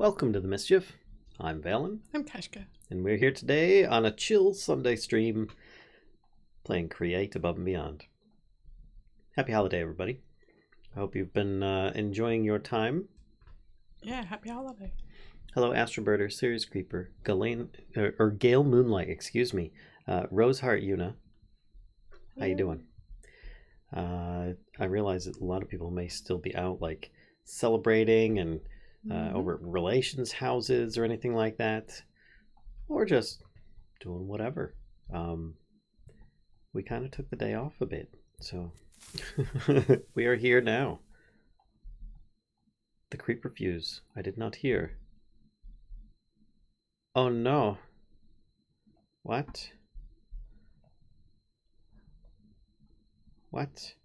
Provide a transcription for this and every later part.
Welcome to the Mischief. I'm Valen, I'm Kashka. and we're here today on a chill Sunday stream playing Create Above and Beyond. Happy holiday, everybody. I hope you've been enjoying your time. Yeah, happy holiday. Hello, Astrobirder, Sirius Creeper, Gale Moonlight, excuse me, Roseheart Una. How you doing? I realize that a lot of people may still be out, like, celebrating and over at relations houses or anything like that, or just doing whatever. We kind of took the day off a bit, so we are here now. The creeper fuse. I did not hear. Oh no. What? What?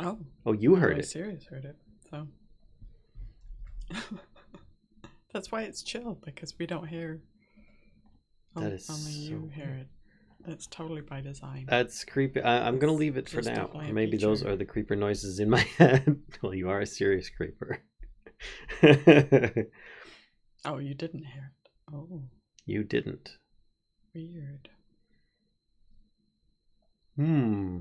Oh, you heard it. Sirius heard it, so that's why it's chill, because we don't hear. That is only so you hear it. That's totally by design. That's creepy. I'm gonna leave it for now. Maybe those are the creeper noises in my head. Well, you are a serious creeper. Oh, you didn't hear it. Oh, you didn't. Weird. Hmm.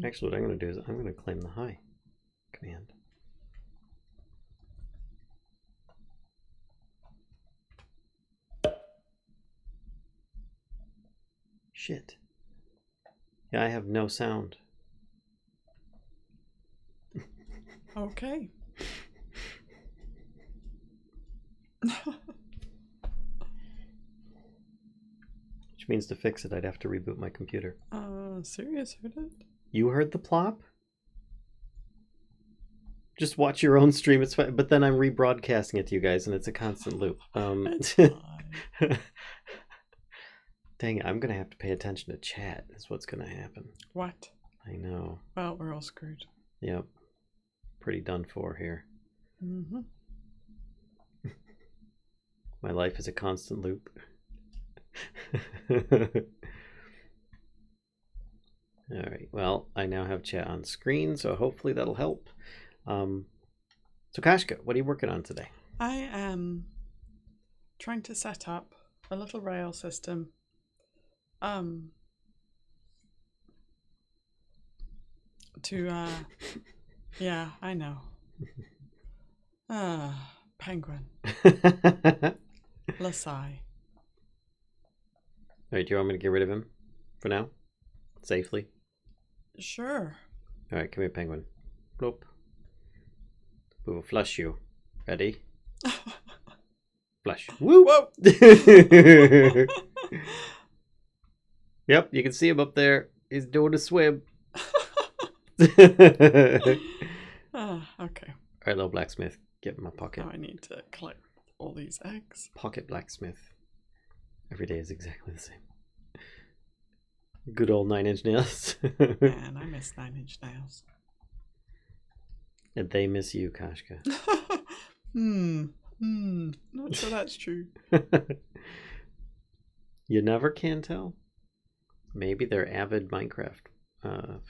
Actually, what I'm going to do is I'm going to claim the high command. Shit. Yeah, I have no sound. Okay. Which means to fix it, I'd have to reboot my computer. Sirius heard it? You heard the plop? Just watch your own stream. It's fine. But then I'm rebroadcasting it to you guys, and it's a constant loop. It's fine. Dang it, I'm going to have to pay attention to chat is what's going to happen. What? I know. Well, we're all screwed. Yep. Pretty done for here. My life is a constant loop. Alright, well, I now have chat on screen, so hopefully that'll help. So Kashka, what are you working on today? I am trying to set up a little rail system. Yeah, I know. Penguin. Lasai. Alright, do you want me to get rid of him for now? Safely? Sure. Alright, come here, Penguin. Bloop. We will flush you. Ready? Flush. Woo! Whoa! Yep, you can see him up there. He's doing a swim. Okay. Alright, little blacksmith. Get in my pocket. Now I need to collect all these eggs. Pocket blacksmith. Every day is exactly the same. Good old 9-inch nails. Man, I miss 9-inch nails. And they miss you, Kashka. Not sure that's true. You never can tell. Maybe they're avid Minecraft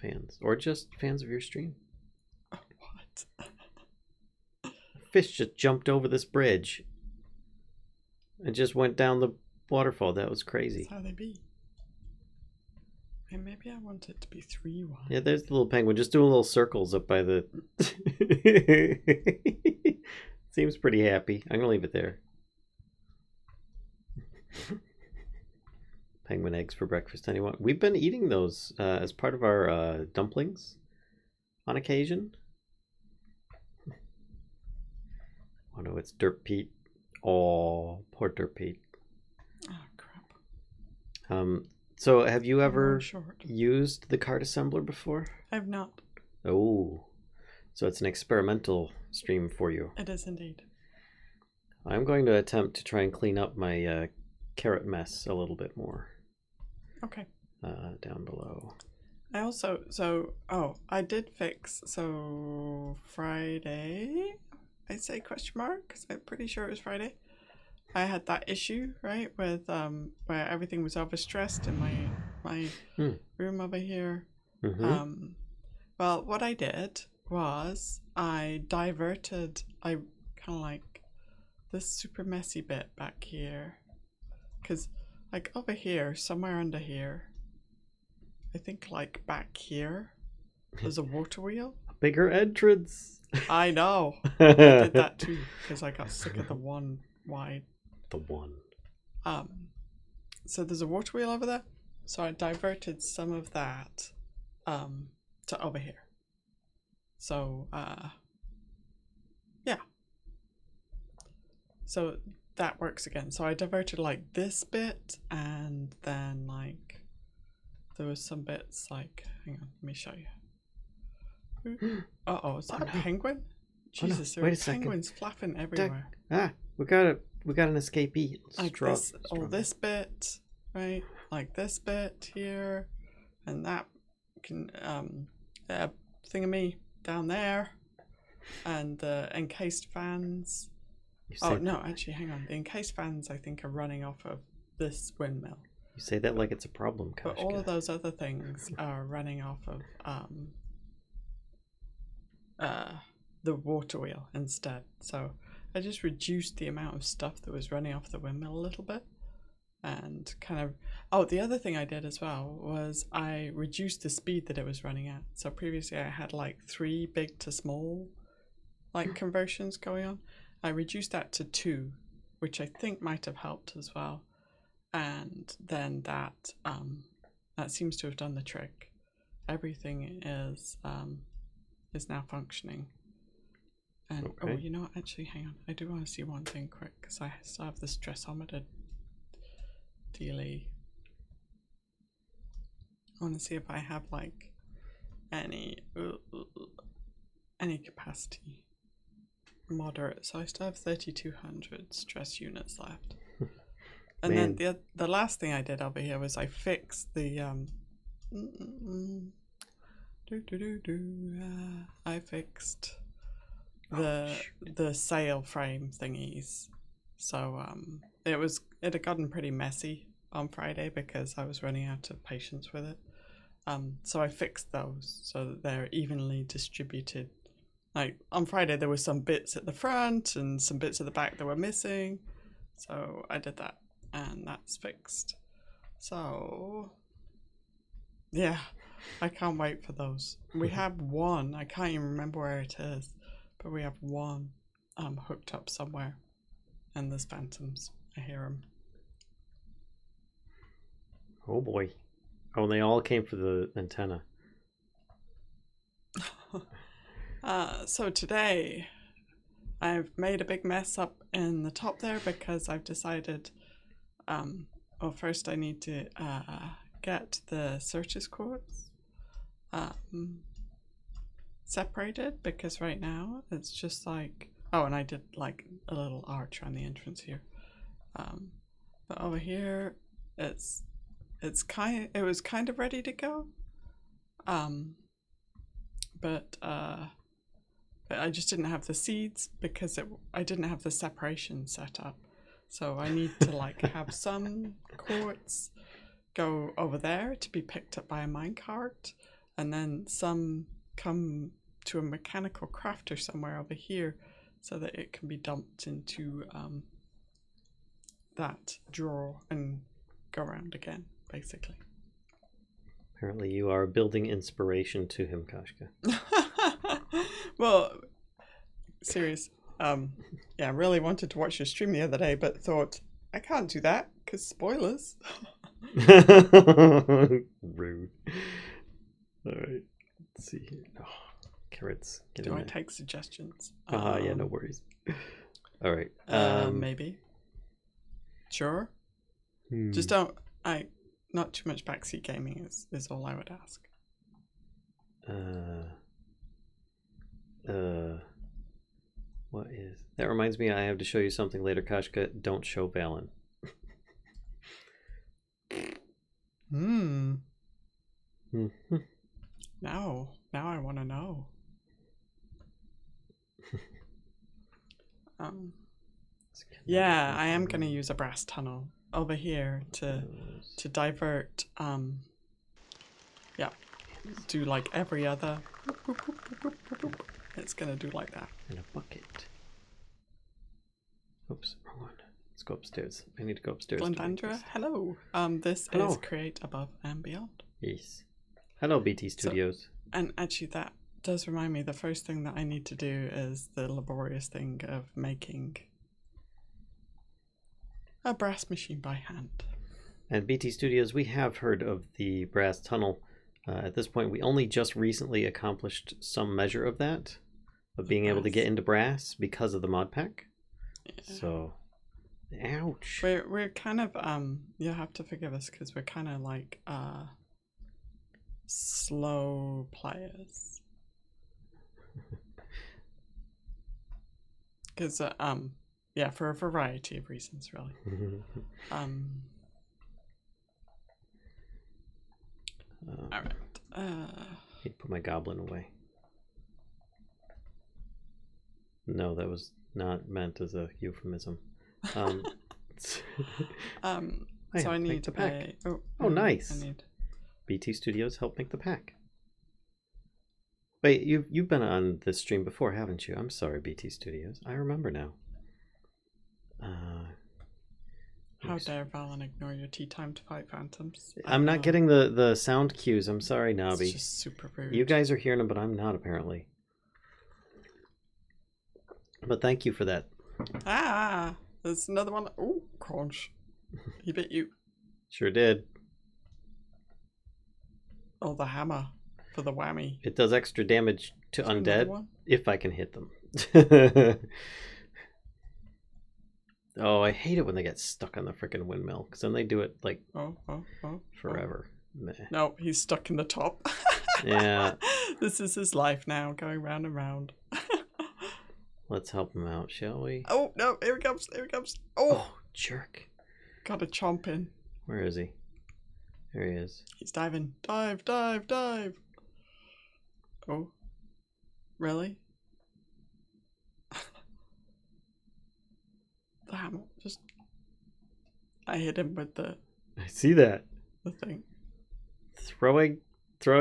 fans. Or just fans of your stream. What? A fish just jumped over this bridge. And just went down the waterfall. That was crazy. That's how they be. And maybe I want it to be 3 wide. Yeah, there's the little penguin just doing little circles up by the... Seems pretty happy. I'm going to leave it there. Penguin eggs for breakfast, anyone? We've been eating those as part of our dumplings on occasion. Oh no, it's Dirt Pete. Oh, poor Dirt Pete. Oh, crap. So have you ever used the card assembler before? I've not. Oh, so it's an experimental stream for you. It is indeed. I'm going to attempt to try and clean up my carrot mess a little bit more. Okay. Down below. I also, I did fix, Friday, I'd say question mark, because I'm pretty sure it was Friday. I had that issue, right, with where everything was overstressed in my Hmm. room over here. Mm-hmm. Well, what I did was I diverted. I kind of like this super messy bit back here, because like over here, somewhere under here, I think like back here, there's a water wheel. Bigger entrance. I know. I did that too because I got sick of the one wide. The one. So there's a water wheel over there. So I diverted some of that to over here. So yeah. So that works again. So I diverted like this bit, and then like there was some bits like, hang on, let me show you. Uh-oh, is that a penguin? Jesus, no. there Wait are a second. penguins flapping everywhere. We got an escapee. Like this, this bit, right? Like this bit here, and that can thingamy down there, and the encased fans. Oh no, actually, hang on. The encased fans, I think, are running off of this windmill. You say that like it's a problem, Kashka. But all of those other things are running off of the water wheel instead. So I just reduced the amount of stuff that was running off the windmill a little bit, and kind of. Oh, the other thing I did as well was I reduced the speed that it was running at. So previously I had like 3 big to small like conversions going on. I reduced that to 2, which I think might have helped as well. And then that seems to have done the trick. Everything is now functioning. And okay. oh, you know what? Actually, hang on. I do want to see one thing quick because I still have the stressometer dealy. I want to see if I have like any capacity. Moderate. So I still have 3,200 stress units left. And then the last thing I did over here was I fixed the I fixed the sail frame thingies. So it had gotten pretty messy on Friday because I was running out of patience with it. So I fixed those so that they're evenly distributed. Like on Friday there were some bits at the front and some bits at the back that were missing. So I did that and that's fixed. So yeah, I can't wait for those. We have one, I can't even remember where it is, but we have one hooked up somewhere, and there's phantoms. I hear them. Oh boy. Oh, and they all came for the antenna. So today I've made a big mess up in the top there because I've decided well, first I need to get the searches cords separated, because right now it's just like, oh, and I did like a little arch on the entrance here, but over here it was kind of ready to go, but I just didn't have the seeds because I didn't have the separation set up. So I need to like have some quartz go over there to be picked up by a minecart, and then some come to a mechanical crafter somewhere over here so that it can be dumped into that drawer and go around again, basically. Apparently you are building inspiration to him, Kashka. Well, serious. Yeah, I really wanted to watch your stream the other day, but thought I can't do that because spoilers. Rude. All right. Let's see here. Oh, carrots. Get do in I there. take suggestions? Yeah, no worries. All right. Maybe. Sure. Hmm. Just don't. Not too much backseat gaming is all I would ask. What is that? Reminds me, I have to show you something later, Kashka. Don't show Valen. Now I want to know. Let's Yeah, I am gonna use a brass tunnel over here to divert. Yeah, do like every other. It's gonna do like that. And a bucket. Oops, wrong one. Let's go upstairs. I need to go upstairs. Glendandra, hello. This Hello. is Create Above and Beyond. Yes. Hello, BT Studios. And actually, that does remind me. The first thing that I need to do is the laborious thing of making a brass machine by hand. And BT Studios, we have heard of the brass tunnel. At this point, we only just recently accomplished some measure of that, of being able to get into brass because of the mod pack. Yeah. So, ouch. We're kind of you'll have to forgive us because we're kind of like slow players. Because yeah, for a variety of reasons, really. All right. Need to put my goblin away. No, that was not meant as a euphemism. So I need the pack. Oh, nice. I need... BT Studios helped make the pack. Wait, you've been on this stream before, haven't you? I'm sorry, BT Studios. I remember now. How dare Valen ignore your tea time to fight phantoms? I'm not getting the sound cues. I'm sorry, Nobby. It's just super rude. You guys are hearing them, but I'm not, apparently. But thank you for that. Ah, there's another one. Oh, crunch. He bit you. Sure did. Oh, the hammer for the whammy. It does extra damage to undead if I can hit them. Oh, I hate it when they get stuck on the freaking windmill, because then they do it like forever. Meh. No, he's stuck in the top. Yeah. This is his life now, going round and round. Let's help him out, shall we? Oh, no, here he comes, here he comes. Oh, jerk. Got a chomp in. Where is he? There he is. He's diving. Dive, dive, dive. Oh, really? The hammer, just... I hit him with the... I see that. The thing. Throwing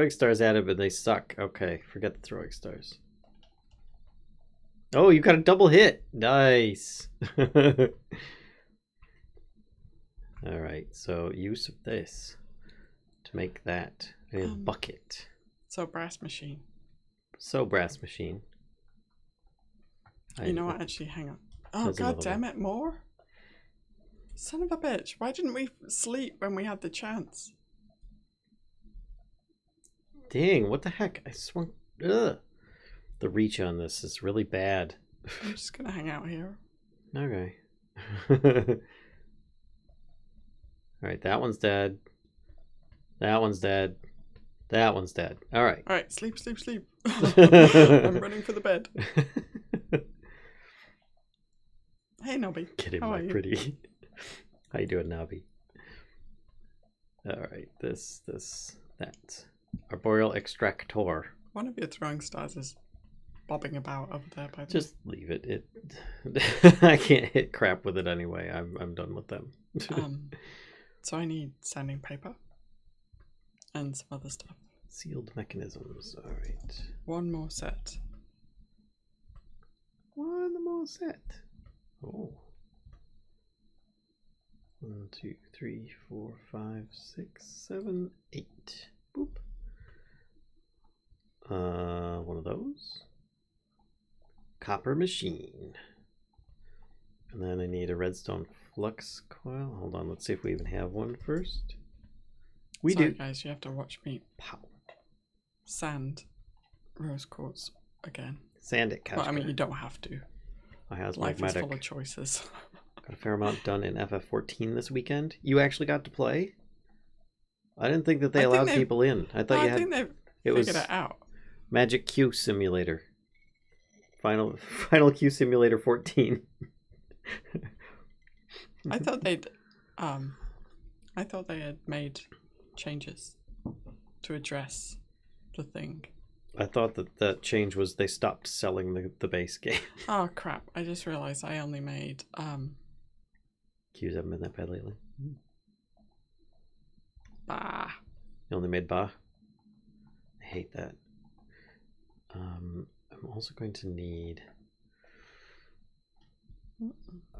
stars at him, but they suck. Okay, forget the throwing stars. Oh, you got a double hit. Nice. Alright, so use of this to make that a bucket. So brass machine. So brass machine. You know what? Actually, hang on. Oh, god damn it, more? Son of a bitch. Why didn't we sleep when we had the chance? Dang, what the heck? I swung... Ugh. The reach on this is really bad. I'm just gonna hang out here. Okay. Alright, that one's dead. That one's dead. That one's dead. Alright. Alright, sleep, sleep, sleep. I'm running for the bed. Hey, Nobby. Get in, my pretty. How you doing, Nobby? Alright, this, that. Arboreal Extractor. One of your throwing stars is bobbing about over there, by the way. Just leave it. I can't hit crap with it anyway. I'm done with them. So I need sanding paper and some other stuff. Sealed mechanisms. Alright. One more set. One more set. Oh. 1, 2, 3, 4, 5, 6, 7, 8. Boop. One of those. Copper machine. And then I need a redstone flux coil. Hold on, let's see if we even have one first. We Sorry, do. Guys, you have to watch me sand rose quartz again. Sand it, Well, I mean, you don't have to. Life is full of choices. Got a fair amount done in FF14 this weekend. You actually got to play? I didn't think that they allowed people in. I thought you had. I think they've figured it out. Magic Q Simulator. Final Q Simulator 14. I thought they had made changes to address the thing. I thought that change was they stopped selling the base game. Oh crap, I just realized I only made Q's haven't been that bad lately. Bah. You only made ba? I hate that. I'm also going to need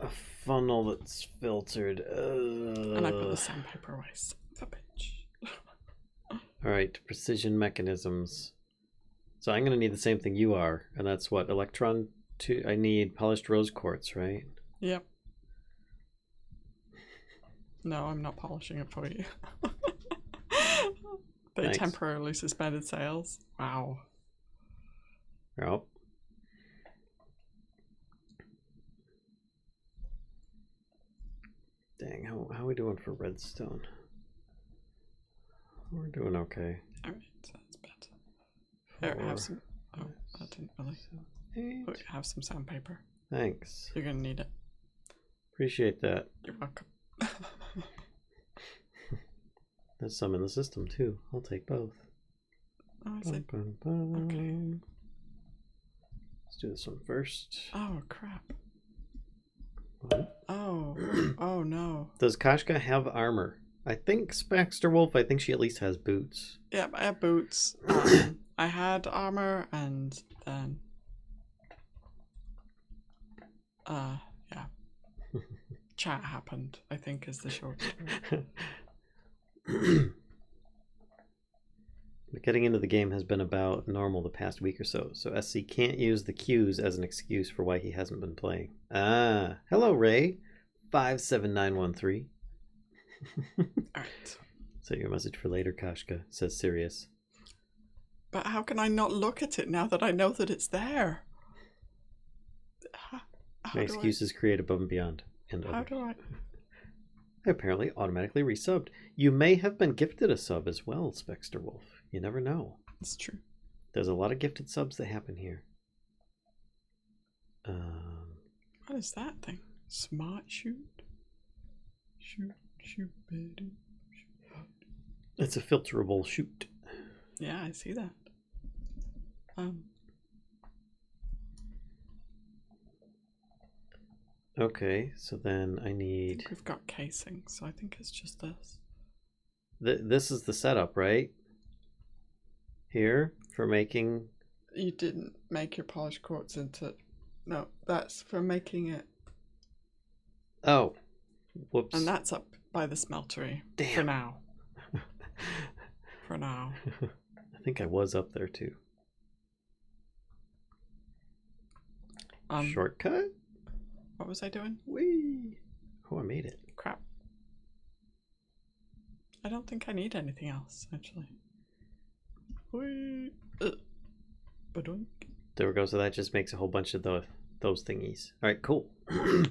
a funnel that's filtered. And I put the sandpaper away. Son of a bitch. Alright, precision mechanisms. So I'm going to need the same thing you are, and that's what? Electron 2? I need polished rose quartz, right? Yep. No, I'm not polishing it for you. They Thanks. temporarily suspended sales. Wow. Oh. Dang, how are we doing for redstone? We're doing okay. Alright, so that's better. Here, have some. Oh, that didn't really. Look, have some sandpaper. Thanks. You're gonna need it. Appreciate that. You're welcome. There's some in the system too. I'll take both. Oh, is it? Okay. Let's do this one first. Oh, crap. What? Oh. Oh, no. Does Kashka have armor? I think Baxter Wolf, I think she at least has boots. Yeah, I have boots. I had armor and then... yeah. Chat happened, I think, is the short story. Getting into the game has been about normal the past week or so SC can't use the queues as an excuse for why he hasn't been playing. Ah, hello Ray, 57913. Alright. So your message for later, Kashka, says Sirius. But how can I not look at it now that I know that it's there? How My excuses create above and beyond. And How do I... I apparently automatically resubbed. You may have been gifted a sub as well, Spexter Wolf. You never know. It's true. There's a lot of gifted subs that happen here. What is that thing? Smart shoot? Shoot, baby. It's a filterable shoot. Yeah, I see that. Okay, so then I need... I think we've got casing, so I think it's just this. This is the setup, right? Here, for making... You didn't make your polished quartz into... No, that's for making it... Oh, whoops. And that's up by the smeltery. Damn. For now. For now. I think I was up there too. Shortcut? What was I doing? Whee! Oh, I made it. Crap. I don't think I need anything else, actually. Whee! Badoink. There we go. So that just makes a whole bunch of those thingies. All right, cool. I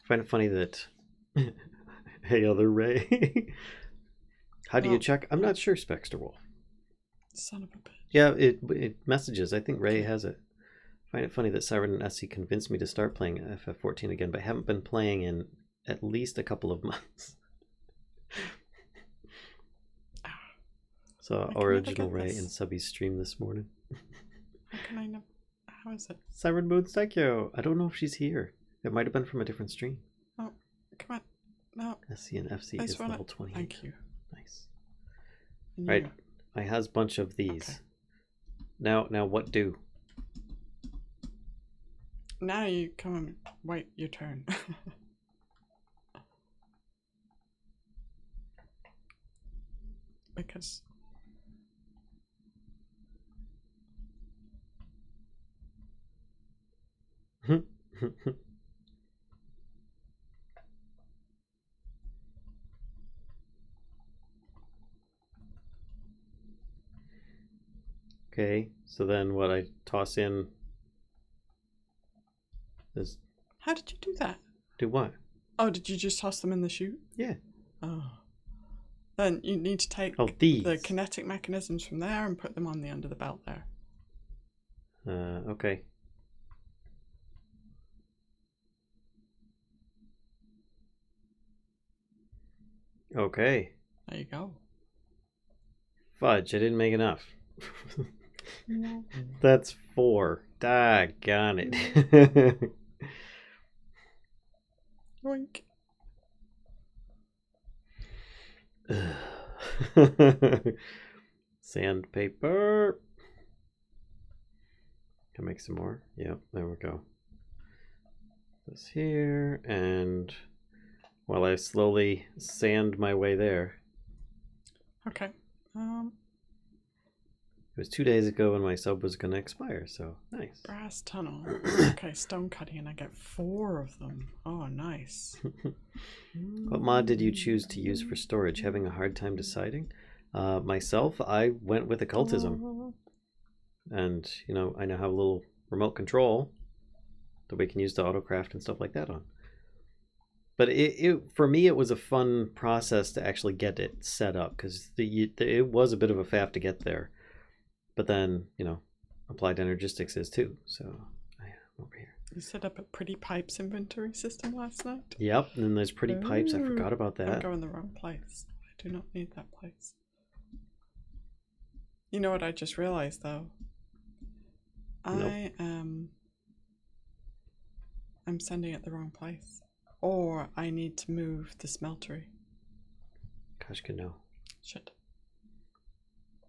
find it funny that... Hey, other Ray. How do you check? I'm not sure, Spexter Wolf. Son of a bitch. Yeah, it messages. I think Ray has it. I find it funny that Siren and SC convinced me to start playing FF14 again, but I haven't been playing in at least a couple of months. So original Ray in Subby's stream this morning. How can I know? How is it? Siren Moon Psycho. I don't know if she's here. It might have been from a different stream. Oh, come on. No. SC and FC is level 20. Thank you. Nice. Right. I has a bunch of these. Okay. Now what do? Now you come and wait your turn. Because... Okay, so then what I toss in is... How did you do that? Do what? Oh, did you just toss them in the chute? Yeah. Oh. Then you need to take the kinetic mechanisms from there and put them on the under the belt there. Okay. Okay. There you go. Fudge, I didn't make enough. That's 4. Doggone it. Yoink. Sandpaper. Can make some more. Yep, there we go. This here, and while I slowly sand my way there. Okay. It was 2 days ago when my sub was going to expire, so nice. Brass tunnel. Okay, stone cutting, and I get 4 of them. Oh, nice. What mod did you choose to use for storage? Having a hard time deciding? Myself, I went with occultism. And, you know, I now have a little remote control that we can use to autocraft and stuff like that on. But for me, it was a fun process to actually get it set up, because it was a bit of a faff to get there. But then, you know, Applied Energistics is too. So I am over here. You set up a Pretty Pipes inventory system last night? Yep, and then there's Pretty Pipes. I forgot about that. I'm going the wrong place. I do not need that place. You know what I just realized, though? Nope. I'm sending it the wrong place. Or I need to move the smeltery. Kashka, no. Shit.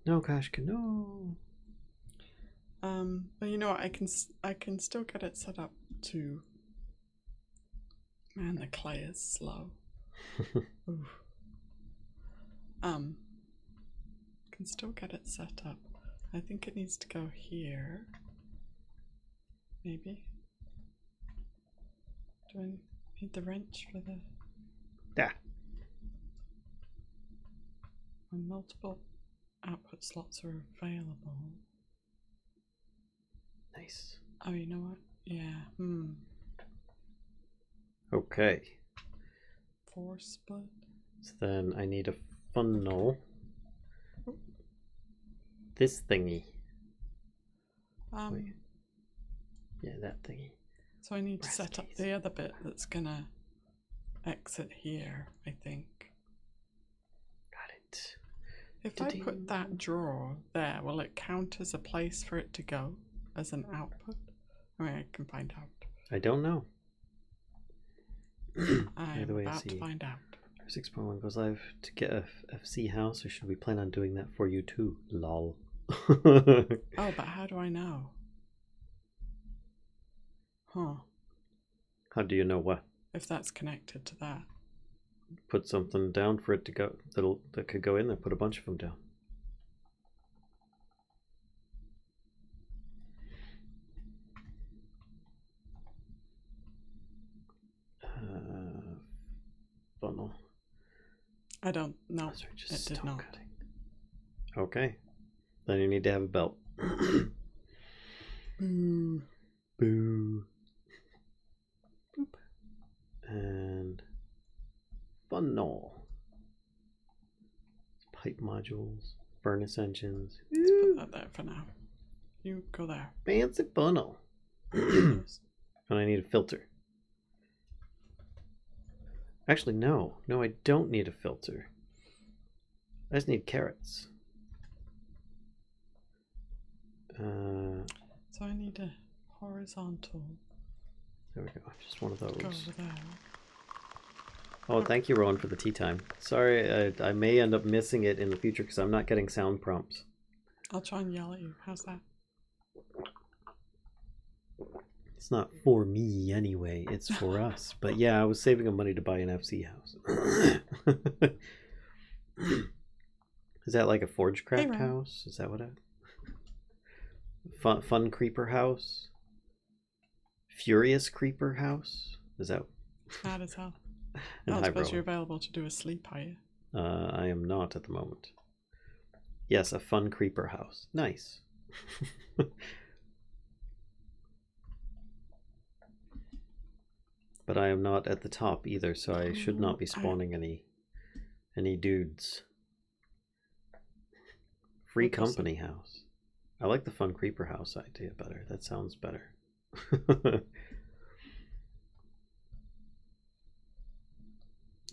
No, Kashka, no. But you know what? I can still get it set up to. Man, the clay is slow. Oof. Can still get it set up. I think it needs to go here. Maybe. Do I need the wrench for the? Yeah. When multiple output slots are available. Nice. Oh, you know what? Yeah. Okay. 4 split. So then I need a funnel. This thingy. Wait. Yeah, that thingy. So I need to set up the other bit that's gonna exit here, I think. Got it. If I put that drawer there, will it count as a place for it to go as an output? I mean, I can find out. I don't know. I'm about to find out. 6.1 goes live to get a FC house, or should we plan on doing that for you too? Lol. Oh, but how do I know? Huh. How do you know what? If that's connected to that. Put something down for it to go. That could go in there. Put a bunch of them down. Funnel. I don't know. Sorry, just it did not. cutting. Okay. Then you need to have a belt. Boo. Boo. Boop. And funnel. Pipe modules. Furnace engines. Let's put that there for now. You go there. Fancy funnel. And I need a filter. Actually, no. No, I don't need a filter. I just need carrots. So I need a horizontal. There we go. Just one of those. Go over there. Oh, thank you, Rowan, for the tea time. Sorry, I may end up missing it in the future because I'm not getting sound prompts. I'll try and yell at you. How's that? It's not for me anyway. It's for us. But yeah, I was saving up money to buy an FC house. Is that like a Forgecraft house? Is that what I... Fun Creeper house? Furious Creeper house? Is that... Mad as hell. I don't suppose you're available to do a sleep, are you? I am not at the moment. Yes, a Fun Creeper house. Nice. But I am not at the top either, so I should not be spawning any dudes. Free company house. I like the Fun Creeper house idea better. That sounds better.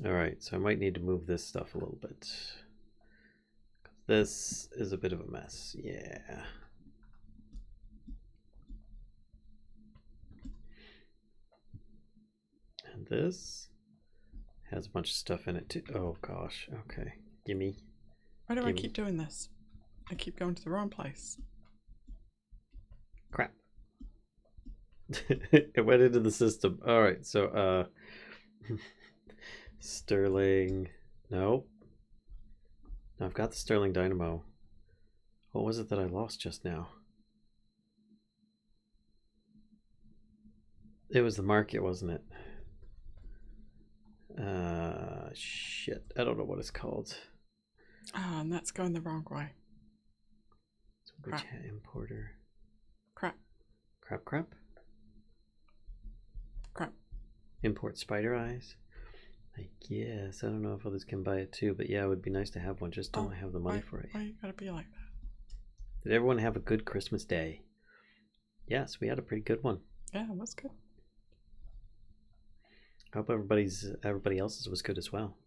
Alright, so I might need to move this stuff a little bit. This is a bit of a mess. Yeah. And this has a bunch of stuff in it too. Oh gosh, okay. Gimme. Why do I keep doing this? I keep going to the wrong place. Crap. It went into the system. Alright, so Sterling. No. No, I've got the Sterling Dynamo. What was it that I lost just now? It was the market, wasn't it? Shit. I don't know what it's called. Ah, and that's going the wrong way. So which importer? Crap. Crap? Import spider eyes? I guess. I don't know if others can buy it too, but yeah, it would be nice to have one. Just don't have the money for it. Why you gotta be like that? Did everyone have a good Christmas day? Yes, we had a pretty good one. Yeah, it was good. I hope everybody else's was good as well.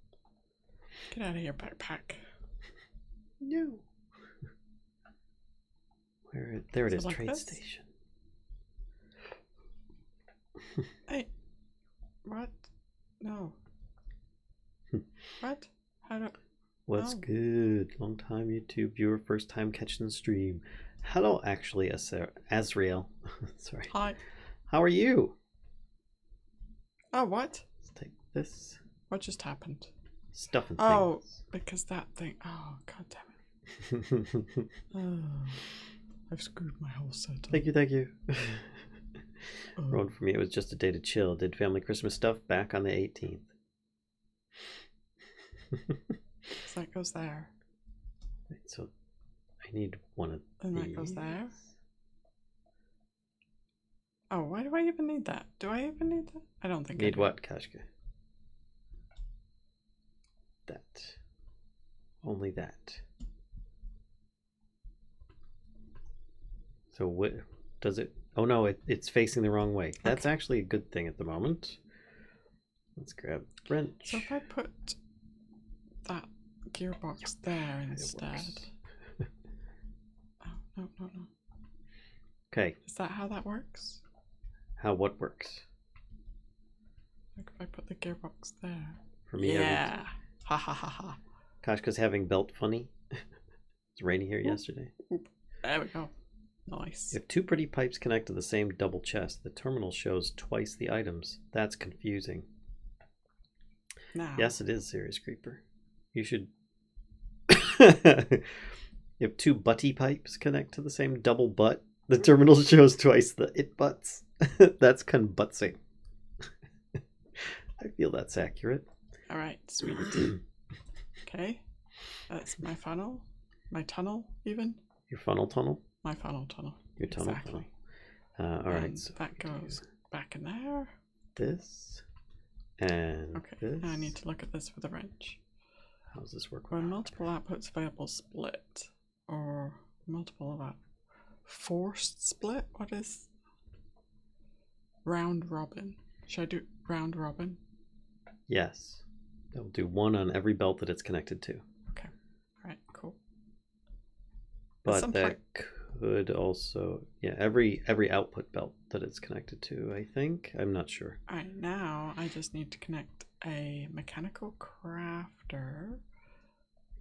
Get out of here, backpack. No. There it is, like trade this? station. Hey, what? No. What? How do? What's good? Long time YouTube viewer, first time catching the stream. Hello, actually, Azrael. Sorry. Hi. How are you? Oh, what? Let's take this. What just happened? Stuff and Oh, things. because that thing. Oh, god damn it. Oh, I've screwed my whole setup. Thank you. Rowan, for me, it was just a day to chill. Did family Christmas stuff back on the 18th. So that goes there. Right, so I need one of And these. that goes there. Oh, why do I even need that? Do I even need that? I don't think I Need do. what, Kashka? That. Only that. So what does it? Oh no, it's facing the wrong way. That's actually a good thing at the moment. Let's grab wrench. So if I put that gearbox there instead. Oh, no. Okay. Is that how that works? How what works? Like if I put the gearbox there. For me, yeah. Ha ha ha ha. Kashka's having belt funny. It's rainy here yesterday. Oop. There we go. Nice. If two pretty pipes connect to the same double chest, the terminal shows twice the items. That's confusing. Now. Yes, it is, Serious Creeper. You should... If two butty pipes connect to the same double butt, the terminal shows twice the it butts. That's conbutsing. I feel that's accurate. Alright, sweet. Okay. That's my funnel. My tunnel, even. Your funnel tunnel? My funnel tunnel. Your tunnel exactly. funnel. Alright, so that goes back in there. this and okay. this. Now I need to look at this with a wrench. How does this work? When multiple outputs available split, or multiple of that forced split. What is round robin? Should I do round robin? Yes. It'll do one on every belt that it's connected to. Okay. Alright, cool. But that could also, yeah, every output belt that it's connected to, I think. I'm not sure. Alright, now I just need to connect a mechanical crafter.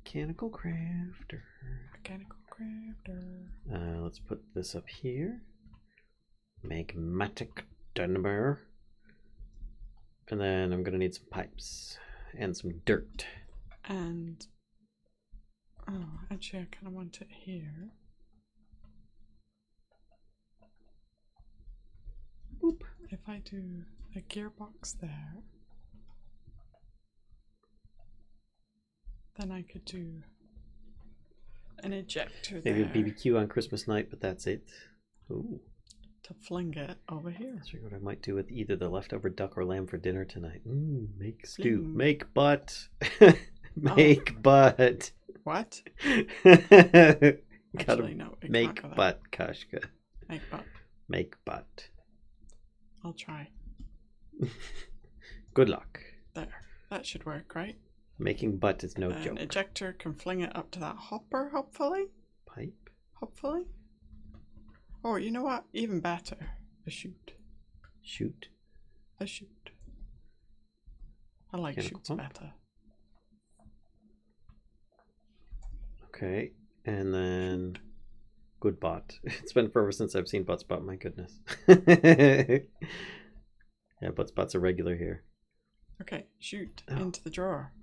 Mechanical crafter. Let's put this up here. Magmatic dynamo. And then I'm gonna need some pipes and some dirt. And oh, actually, I kind of want it here. Boop. If I do a gearbox there, then I could do an ejector Maybe there. a BBQ on Christmas night, but that's it. Ooh. To fling it over here. That's what I might do with either the leftover duck or lamb for dinner tonight. Make stew. Fling. Make butt. Make butt. What? Gotta Actually, no. It make can't go there. butt, Kashka. Make butt. Make butt. I'll try. Good luck. There. That should work, right? Making butt is no An joke. ejector can fling it up to that hopper, hopefully? Pipe? Hopefully? Or, you know what? Even better. A chute. Shoot. A chute. I like Mechanical chutes pump. better. Okay, and then good bot. It's been forever since I've seen butt spot. My goodness. Yeah, butt spot's a regular here. Okay, shoot into the drawer.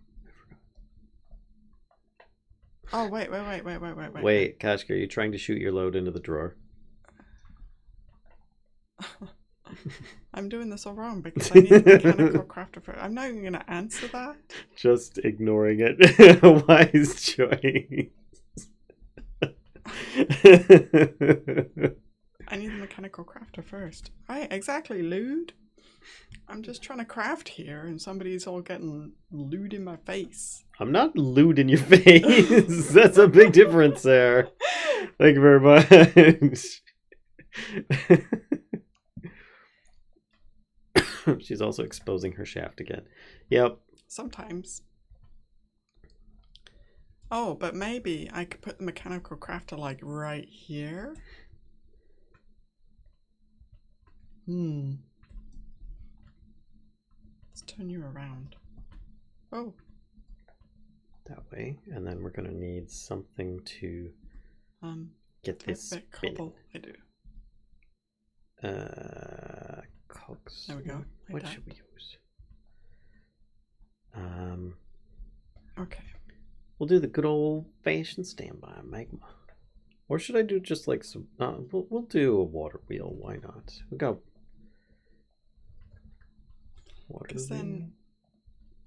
Oh, wait. Wait, Kashka, are you trying to shoot your load into the drawer? I'm doing this all wrong because I need a mechanical crafter for. I'm not even going to answer that. Just ignoring it. Wise choice. I need the mechanical crafter first. Right, exactly, lewd. I'm just trying to craft here and somebody's all getting lewd in my face. I'm not lewd in your face. That's a big difference there. Thank you very much. She's also exposing her shaft again. Yep. Sometimes. Oh, but maybe I could put the mechanical crafter like right here. Let's turn you around. Oh. That way, and then we're gonna need something to get this cobble. I do. Cogs. There we go. What should we use? Okay. We'll do the good old-fashioned standby magma. Or should I do just like some? We'll do a water wheel. Why not? We got water. Because then,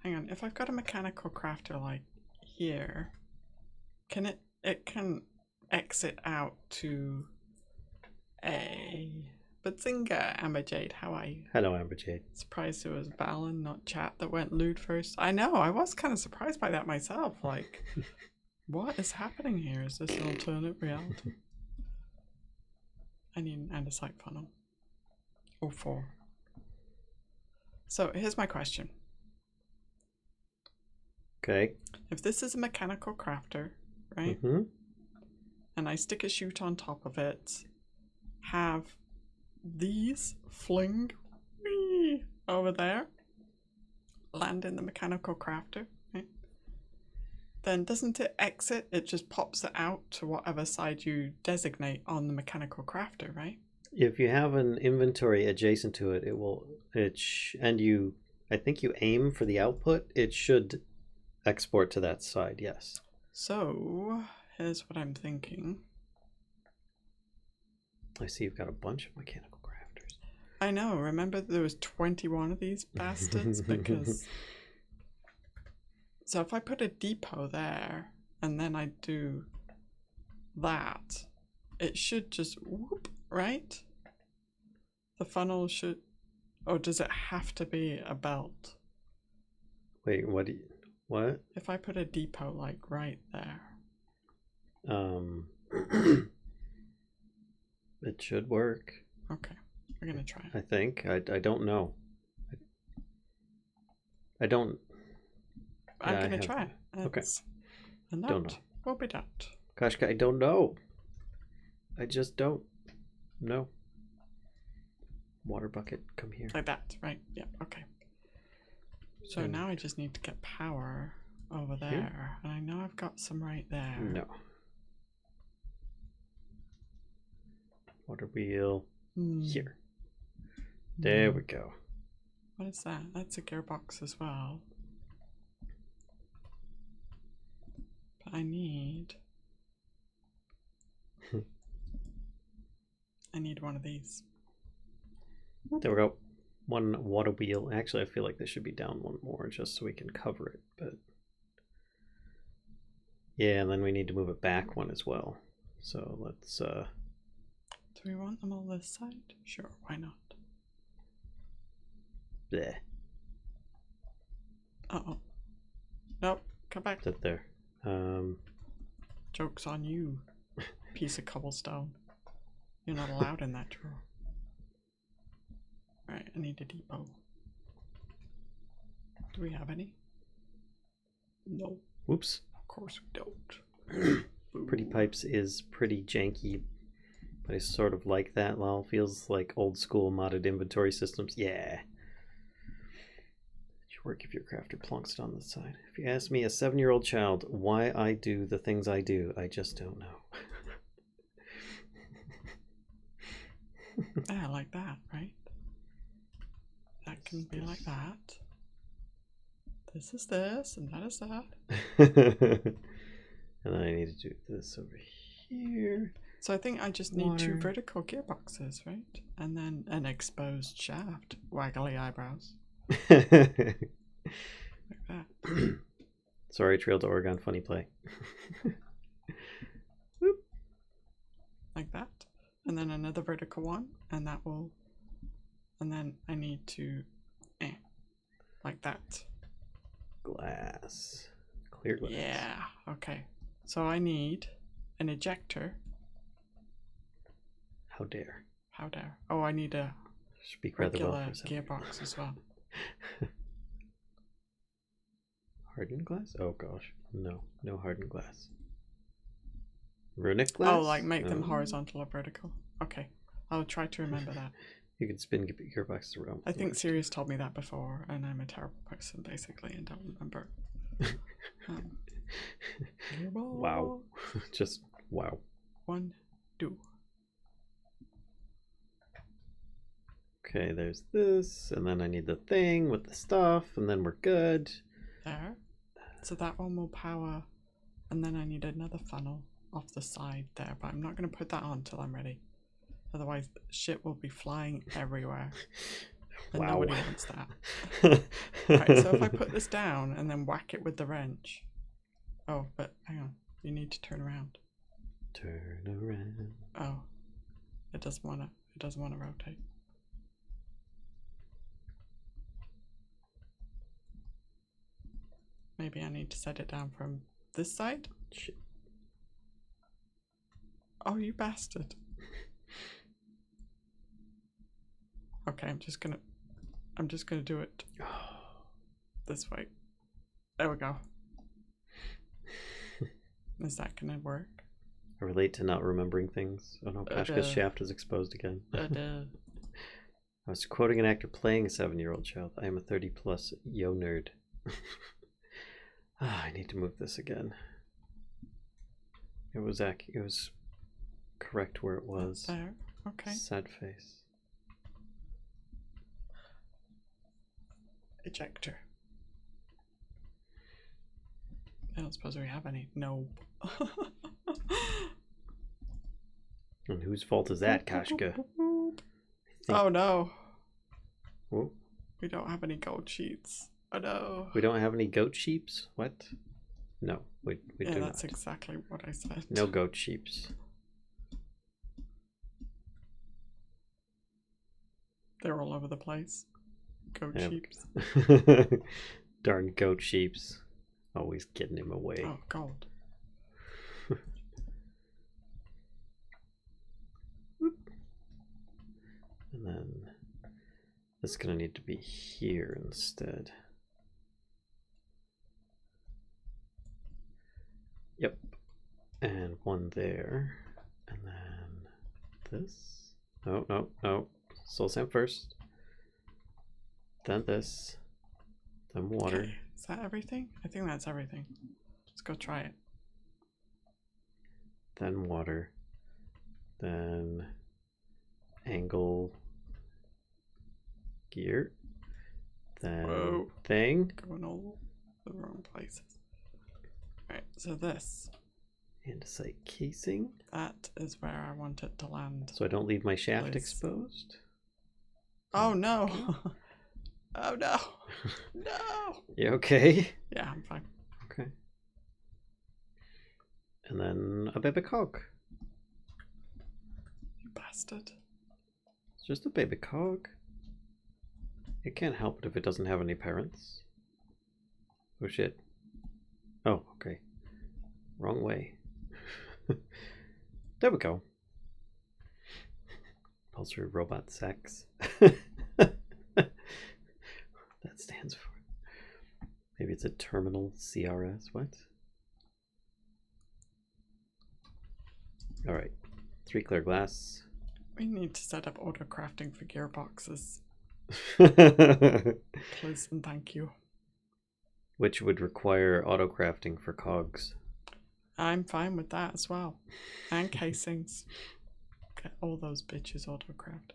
hang on. If I've got a mechanical crafter like here, can it can exit out to a. But Zinga, Amber Jade, how are you? Hello, Amber Jade. Surprised it was Balan, not chat, that went lewd first. I know, I was kind of surprised by that myself. Like, what is happening here? Is this an alternate reality? I need an andesite funnel. Oh, 4. So, here's my question. Okay. If this is a mechanical crafter, right? Mm-hmm. And I stick a chute on top of it, have these fling over there, land in the mechanical crafter, right? Then doesn't it exit? It just pops it out to whatever side you designate on the mechanical crafter, right? If you have an inventory adjacent to it, it will. And you, I think you aim for the output. It should export to that side. Yes. So here's what I'm thinking. I see you've got a bunch of mechanical crafters. I know. Remember there was 21 of these bastards because. So if I put a depot there and then I do that, it should just whoop, right? The funnel should, or does it have to be a belt? Wait, what? If I put a depot like right there. It should work. Okay, we're gonna try it. I think. I don't know. I don't. I'm gonna try it. Okay. And that don't know. will be that. Kashka, I don't know. I just don't know. Water bucket, come here. Like that, right? Yeah, okay. So and now I just need to get power over there. Here? And I know I've got some right there. No. Water wheel here. There we go. What is that? That's a gearbox as well. But I need... I need one of these. There we go. One water wheel. Actually, I feel like this should be down one more just so we can cover it. But yeah, and then we need to move it back one as well. So let's... Do we want them on this side? Sure, why not? Bleh. Uh-oh. Nope, come back. Sit there. Joke's on you, piece of cobblestone. You're not allowed in that drawer. Right, I need a depot. Do we have any? No. Whoops. Of course we don't. Pretty Pipes is pretty janky, but I sort of like that. Lol, feels like old school modded inventory systems. Yeah. work if your crafter plonks it on the side. If you ask me, a 7-year-old child, why I do the things I do, I just don't know. Yeah, like that, right? That can be like that. This is this, and that is that. And then I need to do this over here. So I think I just need 2 Water. vertical gearboxes, right? And then an exposed shaft. Waggly eyebrows. Like that. Sorry, Trail to Oregon, funny play. Whoop. Like that. And then another vertical one, and that will... And then I need to... like that. Glass. Clear glass. Yeah, okay. So I need an ejector. How dare. How dare. Oh, I need a Speak rather well regular for a second. gearbox as well. Hardened glass? Oh gosh. No. No hardened glass. Runic glass? Oh, like make them horizontal or vertical. Okay. I'll try to remember that. You can spin gearboxes around. I think Sirius told me that before, and I'm a terrible person, basically, and don't remember. Wow. Just wow. 1, 2. Okay, there's this, and then I need the thing with the stuff, and then we're good. There. So that one will power, and then I need another funnel off the side there, but I'm not going to put that on till I'm ready. Otherwise, shit will be flying everywhere. And Wow. nobody wants that. Right, so if I put this down and then whack it with the wrench. Oh, but hang on. You need to turn around. Turn around. Oh. It doesn't wanna rotate. Maybe I need to set it down from this side? Shit. Oh, you bastard. Okay, I'm just gonna do it this way. There we go. Is that gonna work? I relate to not remembering things. Oh no, Pashka's shaft is exposed again. I was quoting an actor playing a 7-year-old child. I am a 30+ yo nerd. I need to move this again. It was correct where it was. There. Okay. Sad face. Ejector. I don't suppose we have any. No. And whose fault is that, Kashka? Oh no. Whoa. We don't have any gold sheets. Oh no. We don't have any goat sheeps? What? No, we do not. That's exactly what I said. No goat sheeps. They're all over the place. Goat sheeps. Darn goat sheeps. Always getting him away. Oh, gold. And then this is going to need to be here instead. Yep. And one there. And then this. No, no, no. Soul sand first. Then this. Then water. Okay. Is that everything? I think that's everything. Let's go try it. Then water. Then angle gear. Then Whoa. thing. Going all the wrong places. Right, so this. Andesite casing. That is where I want it to land. So I don't leave my shaft Please. exposed. Oh no! Oh no! No! You okay? Yeah, I'm fine. Okay. And then a baby cog. You bastard. It's just a baby cog. It can't help it if it doesn't have any parents. Oh shit. Oh, okay. Wrong way. There we go. Compulsory robot sex. That stands for. Maybe it's a terminal CRS. What? Alright. 3 clear glass. We need to set up auto crafting for gearboxes. Please and thank you. which would require auto crafting for cogs. I'm fine with that as well. And casings. Get all those bitches auto-crafted.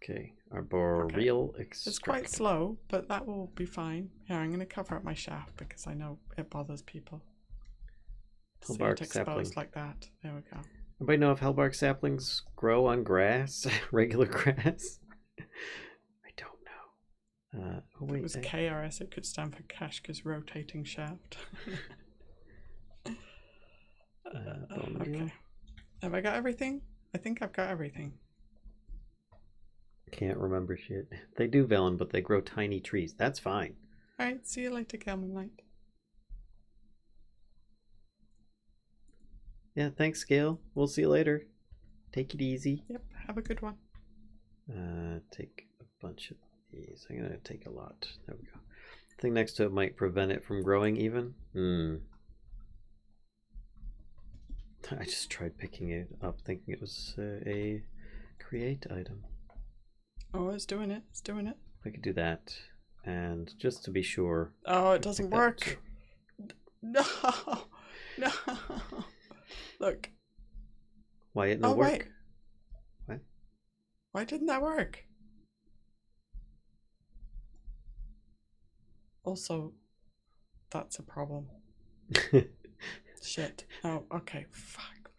Okay, arboreal extractor. It's quite slow, but that will be fine. Here, I'm going to cover up my shaft because I know it bothers people. See it exposed sapling. Like that. There we go. Anybody know if hellbark saplings grow on grass? Regular grass? I don't know. Oh wait, if it was KRS, it could stand for Kashka's rotating shaft. Okay. Have I got everything? I think I've got everything. Can't remember shit. They do, Velen, but they grow tiny trees. That's fine. Alright, see you later, Kelman Light. Yeah, thanks, Gail. We'll see you later. Take it easy. Yep, have a good one. Take a bunch of these. I'm gonna take a lot. There we go. I think next to it might prevent it from growing even. I just tried picking it up thinking it was a create item. Oh, it's doing it. It's doing it. I could do that. And just to be sure. Oh, it doesn't work. No. No. Look. Why it no work? Wait. What? Why didn't that work? Also, that's a problem. Shit. Oh, okay. Fuck.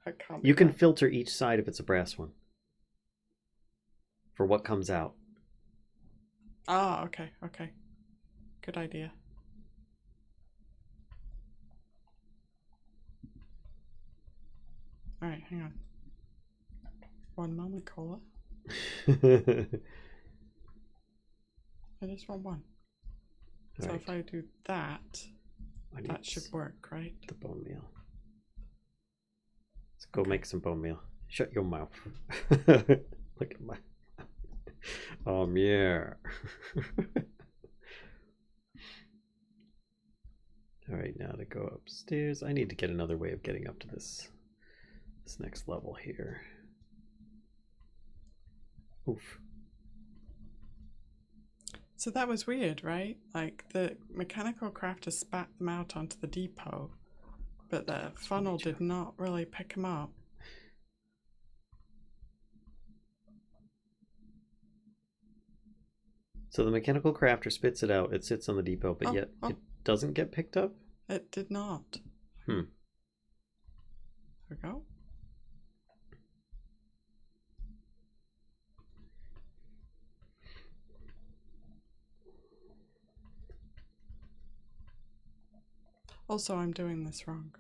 I can't. You can filter each side if it's a brass one. For what comes out. Ah, okay, okay. Good idea. Alright, hang on. One moment, Cola. I just want one. So if I do that, that should work, right? The bone meal. Let's go make some bone meal. Shut your mouth. Look at my... yeah. Alright, now to go upstairs. I need to get another way of getting up to this next level here. Oof. So that was weird, right? Like the mechanical crafter spat them out onto the depot, but the funnel did not really pick them up. So the mechanical crafter spits it out, it sits on the depot, but yet it doesn't get picked up? It did not. There we go. Also, I'm doing this wrong.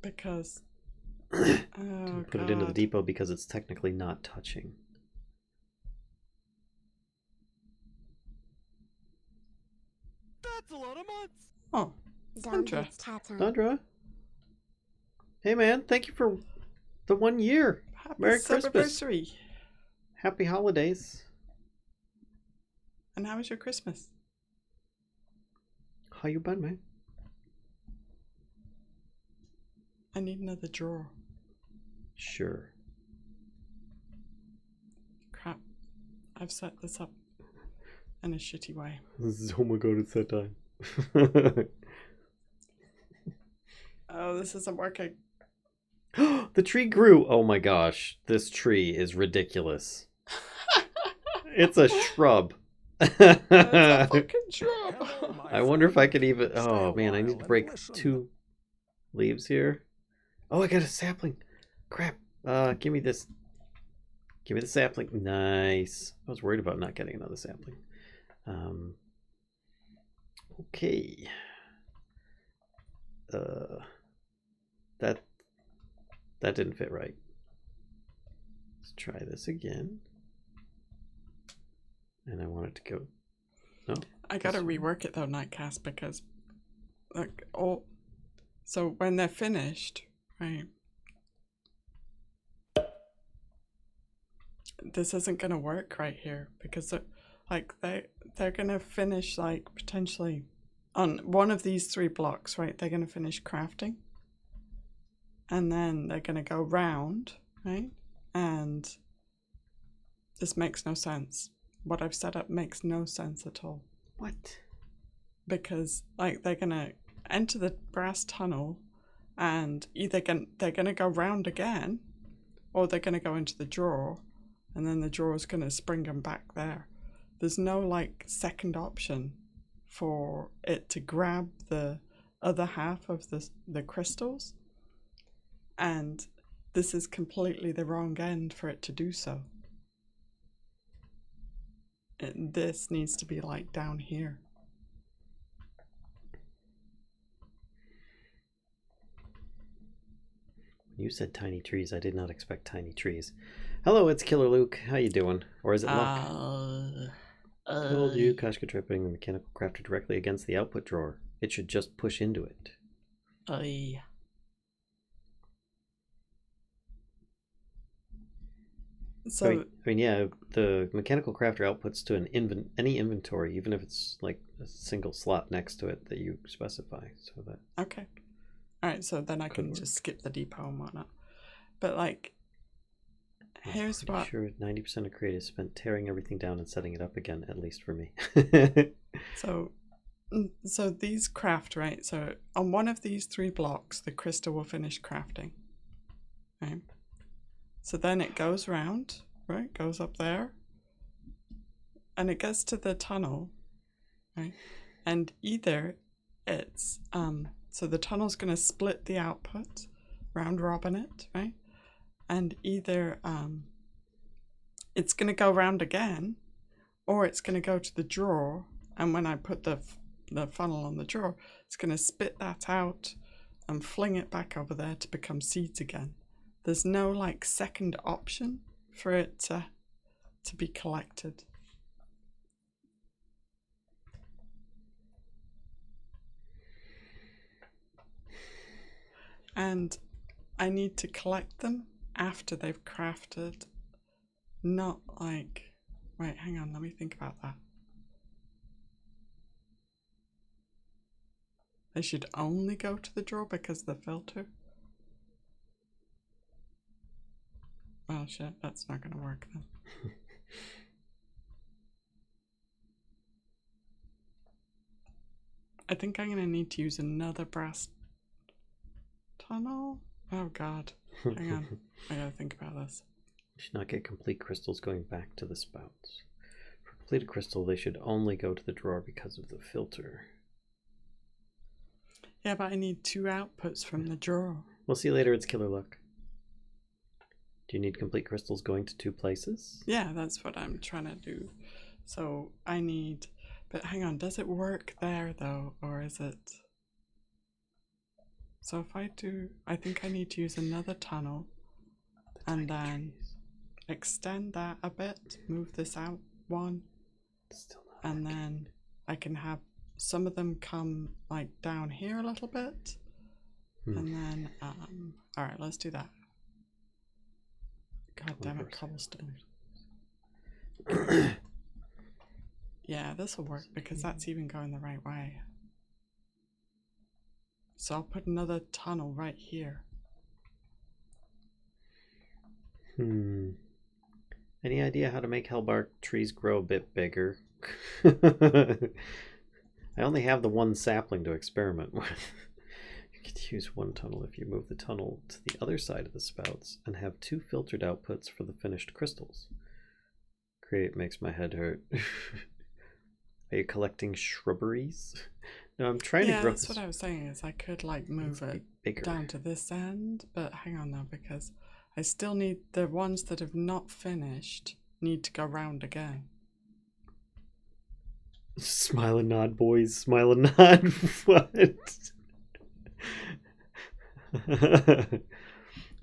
Because... oh, put it into the depot because it's technically not touching. That's a lot of months. Oh, Sandra. Sandra? Hey man, thank you for the 1 year. Happy Merry Christmas. anniversary. Happy holidays. And how was your Christmas? How you been, man? I need another drawer. Sure. Crap. I've set this up in a shitty way. Oh my god, it's that time. Oh, this isn't working. The tree grew. Oh my gosh, this tree is ridiculous. It's a shrub. It's a fucking shrub. I wonder if I could even... Oh man, I need to break 2 leaves here. Oh, I got a sapling. Crap. Give me this. Give me the sapling. Nice. I was worried about not getting another sapling. Okay. That didn't fit right. Let's try this again. And I want it to go. No. I gotta rework it though, Nightcast, because like so when they're finished, right? This isn't gonna work right here because they're gonna finish like potentially on one of these 3 blocks, right? They're gonna finish crafting, and then they're gonna go round, right? And this makes no sense. what I've set up makes no sense at all. What? Because like they're gonna enter the brass tunnel, and either they're gonna go round again, or they're gonna go into the drawer, and then the drawer's gonna spring them back there. There's no like second option for it to grab the other half of the crystals, and this is completely the wrong end for it to do so. This needs to be like down here. You said tiny trees. I did not expect tiny trees. Hello, it's Killer Luke. How you doing? Or is it Luck? Told you, Kashka tripping the mechanical crafter directly against the output drawer. It should just push into it. So I mean, yeah, the mechanical crafter outputs to any inventory, even if it's like a single slot next to it that you specify. So that okay, all right. So then I can just skip the depot and whatnot. But like, here's what. Sure, 90% of create is spent tearing everything down and setting it up again. At least for me. So these craft, right? So on one of these 3 blocks, the crystal will finish crafting. Right. So then it goes round, right? Goes up there, and it gets to the tunnel, right? And either it's so the tunnel's going to split the output, round robin it, right? And either it's going to go round again, or it's going to go to the drawer, and when I put the funnel on the drawer, it's going to spit that out and fling it back over there to become seeds again. There's no like second option for it to be collected. And I need to collect them after they've crafted, not like... Wait, hang on, let me think about that. They should only go to the drawer because of the filter. Oh shit, that's not gonna work then. I think I'm gonna need to use another brass tunnel. Oh god, hang on, I gotta think about this. You should not get complete crystals going back to the spouts. For completed crystal, they should only go to the drawer because of the filter. Yeah, but I need 2 outputs from the drawer. We'll see you later, it's Killer Luck. Do you need complete crystals going to 2 places? Yeah, that's what I'm trying to do. So I need... But hang on, does it work there though? Or is it... So if I do... I think I need to use another tunnel. And then extend that a bit. Move this out 1. Still not and then I can have some of them come like down here a little bit. And then... Alright, let's do that. God damn it, cobblestone. Yeah, this will work because that's even going the right way. So I'll put another tunnel right here. Any idea how to make hellbark trees grow a bit bigger? I only have the 1 sapling to experiment with. You could use 1 tunnel if you move the tunnel to the other side of the spouts and have 2 filtered outputs for the finished crystals. Create makes my head hurt. Are you collecting shrubberies? No, I'm trying to grow. Yeah, that's what I was saying, is I could like move it bigger down to this end, but hang on now, because I still need the ones that have not finished need to go round again. Smile and nod, boys. Smile and nod. What?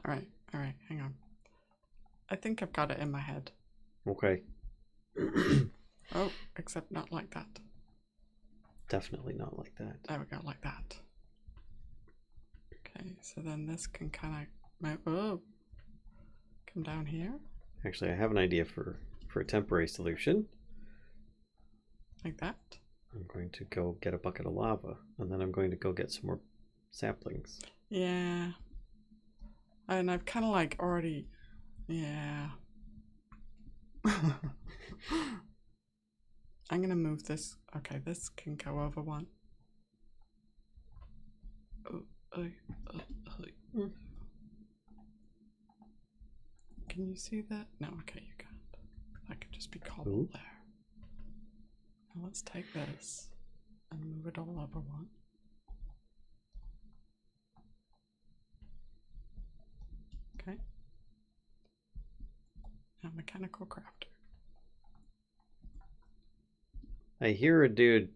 Alright, hang on. I think I've got it in my head. Okay. Oh, except not like that. Definitely not like that. There we go, like that. Okay, so then this can kind of come down here. Actually, I have an idea for a temporary solution. Like that. I'm going to go get a bucket of lava, and then I'm going to go get some more saplings. Yeah. And I've kind of like already... Yeah. I'm gonna move this. Okay, this can go over one. Oh, oh, oh, oh. Mm. Can you see that? No, okay, you can't. That could just be cobble Ooh. there. Now let's take this and move it all over one. Okay. Now mechanical crafter. I hear a dude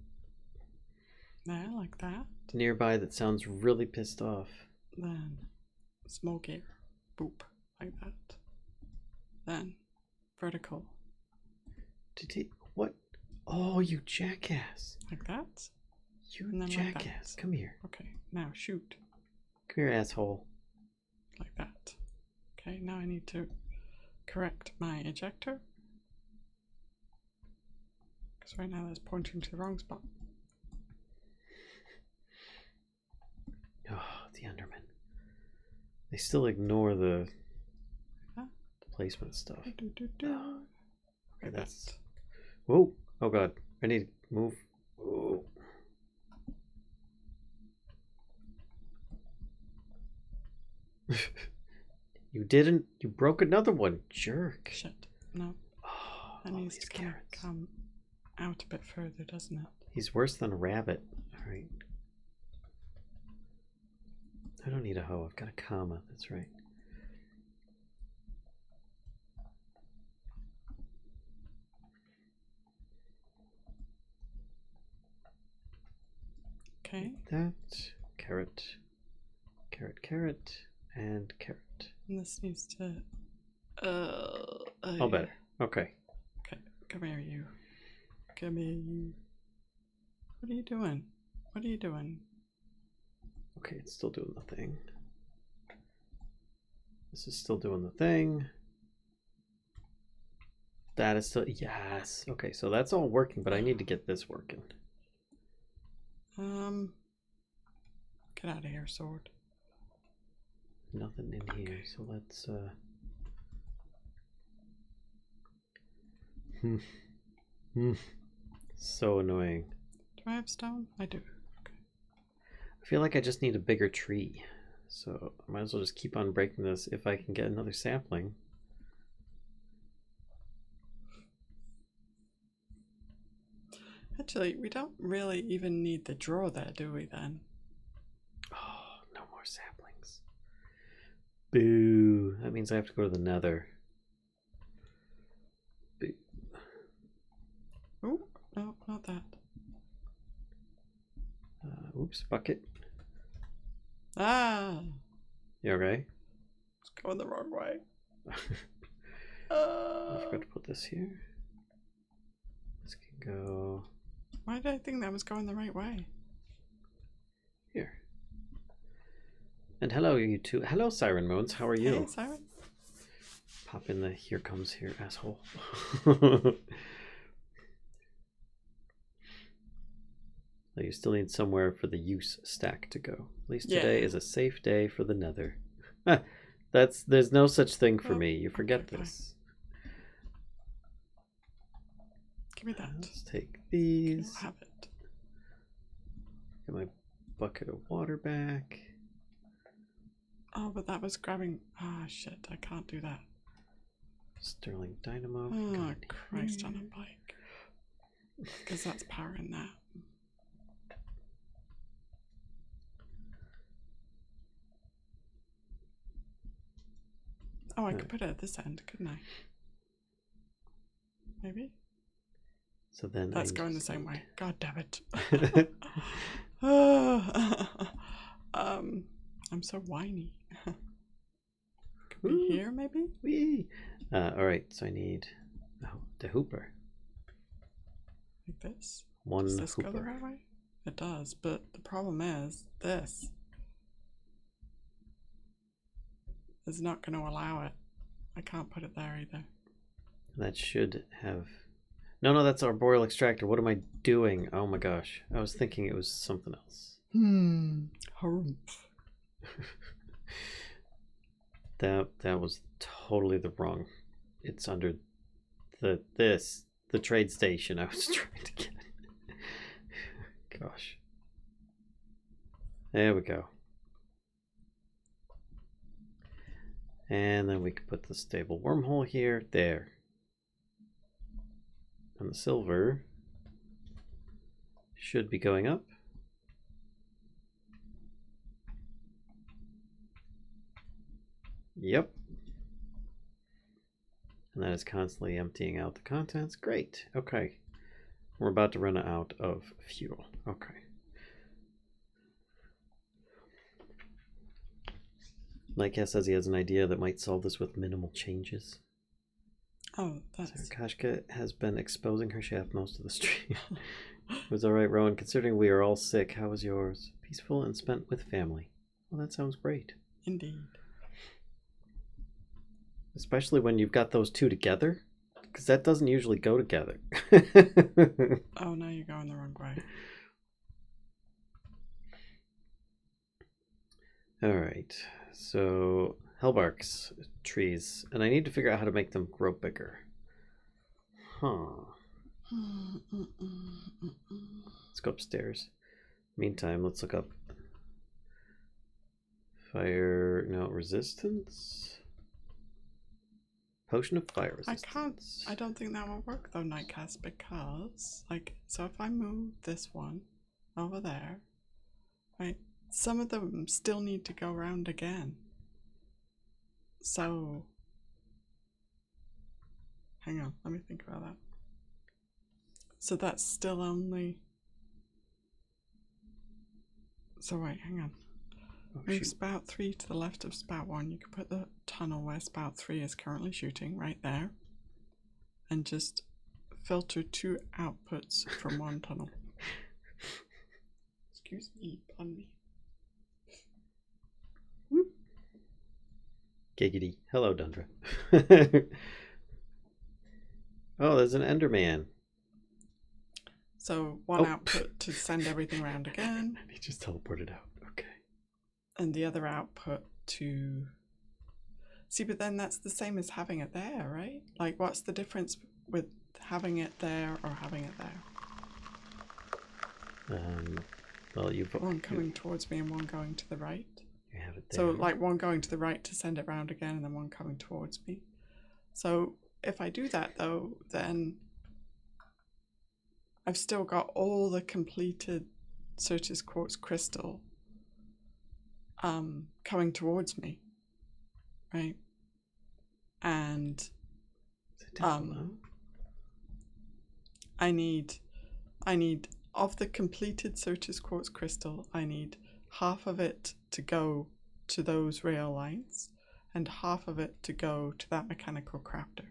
There, like that. nearby that sounds really pissed off. Then small gear. Boop. Like that. Then vertical. Did he? What? Oh, you jackass! Like that. You And then like that. jackass! Come here. Okay, now shoot. Come here, asshole. Like that. Okay, now I need to correct my ejector. Because right now that's pointing to the wrong spot. Oh, the Enderman. They still ignore the Huh? placement stuff. Do. Okay, Like that's. that. Whoa! Oh god! I need to move. Whoa. You didn't. You broke another one, jerk. Shit. No, Oh, that all needs these to kind of carrots. come out a bit further, doesn't it? He's worse than a rabbit. All right. I don't need a hoe. I've got a comma. That's right. Okay. That carrot, carrot, carrot, and carrot. And this needs to. Oh, better. Okay. Okay, come here, you. Come here, you. What are you doing? What are you doing? Okay, it's still doing the thing. This is still doing the thing. That is still, yes. Okay, so that's all working, but I need to get this working. Get out of here, sword. Nothing in here, so let's So annoying. Do I have stone? I do. Okay. I feel like I just need a bigger tree. So I might as well just keep on breaking this if I can get another sapling. Actually, we don't really even need the drawer there, do we then? Oh, no more saplings. Boo. That means I have to go to the nether. Boo. Oh, no, not that. Oops, bucket. Ah! You okay? It's going the wrong way. I forgot to put this here. This can go Why did I think that was going the right way? here. And hello, you two. Hello, Siren Moons. How are you? Hey, Siren. Pop in the here comes here, asshole. You still need somewhere for the use stack to go. At least today is a safe day for the nether. There's no such thing for me. You forget this. Give me that. Let's take these. I'll have it. Get my bucket of water back. Oh, but that was grabbing. Ah, shit. I can't do that. Sterling dynamo. Oh, Christ on a bike. Because that's powering that. Oh, I could put it at this end, couldn't I? Maybe? So then that's going the same way. God damn it. I'm so whiny. Could be here, maybe? Wee. Alright, so I need the hooper. Like this? One Does this hooper. go the right way? It does, but the problem is this is not going to allow it. I can't put it there either. That should have... No, that's our boreal extractor. What am I doing? Oh my gosh. I was thinking it was something else. Harumph. That was totally the wrong. It's under this. the trade station I was trying to get. Gosh. There we go. And then we can put the stable wormhole here. There. And the silver should be going up. Yep. And that is constantly emptying out the contents. Great. Okay. We're about to run out of fuel. Okay. Nightcast says he has an idea that might solve this with minimal changes. Oh, that's... Kashka has been exposing her shaft most of the stream. It was alright, Rowan. Considering we are all sick, how was yours? Peaceful and spent with family. Well, that sounds great. Indeed. Especially when you've got those two together. Because that doesn't usually go together. Oh, now you're going the wrong way. Alright. So, hellbarks, trees. And I need to figure out how to make them grow bigger. Huh. Let's go upstairs. Meantime, let's look up fire, no, resistance. Potion of fire resistance. I don't think that will work though, Nightcast, because, like, so if I move this one over there, right, some of them still need to go around again. So, hang on, let me think about that. So that's still only... So wait, hang on. Move spout 3 to the left of spout 1. You can put the tunnel where spout 3 is currently shooting, right there. And just filter 2 outputs from one tunnel. Excuse me, pardon me. Whoop. Giggity. Hello, Dundra. Oh, there's an Enderman. So one output to send everything around again. He just teleported out. Okay. And the other output to... See, but then that's the same as having it there, right? Like, what's the difference with having it there or having it there? Well, you've... One coming towards me and one going to the right. You have it there. So, like, one going to the right to send it round again and then one coming towards me. So, if I do that, though, then I've still got all the completed Certus Quartz Crystal coming towards me, right? And I need of the completed Certus Quartz Crystal, I need half of it to go to those rail lines and half of it to go to that mechanical crafter.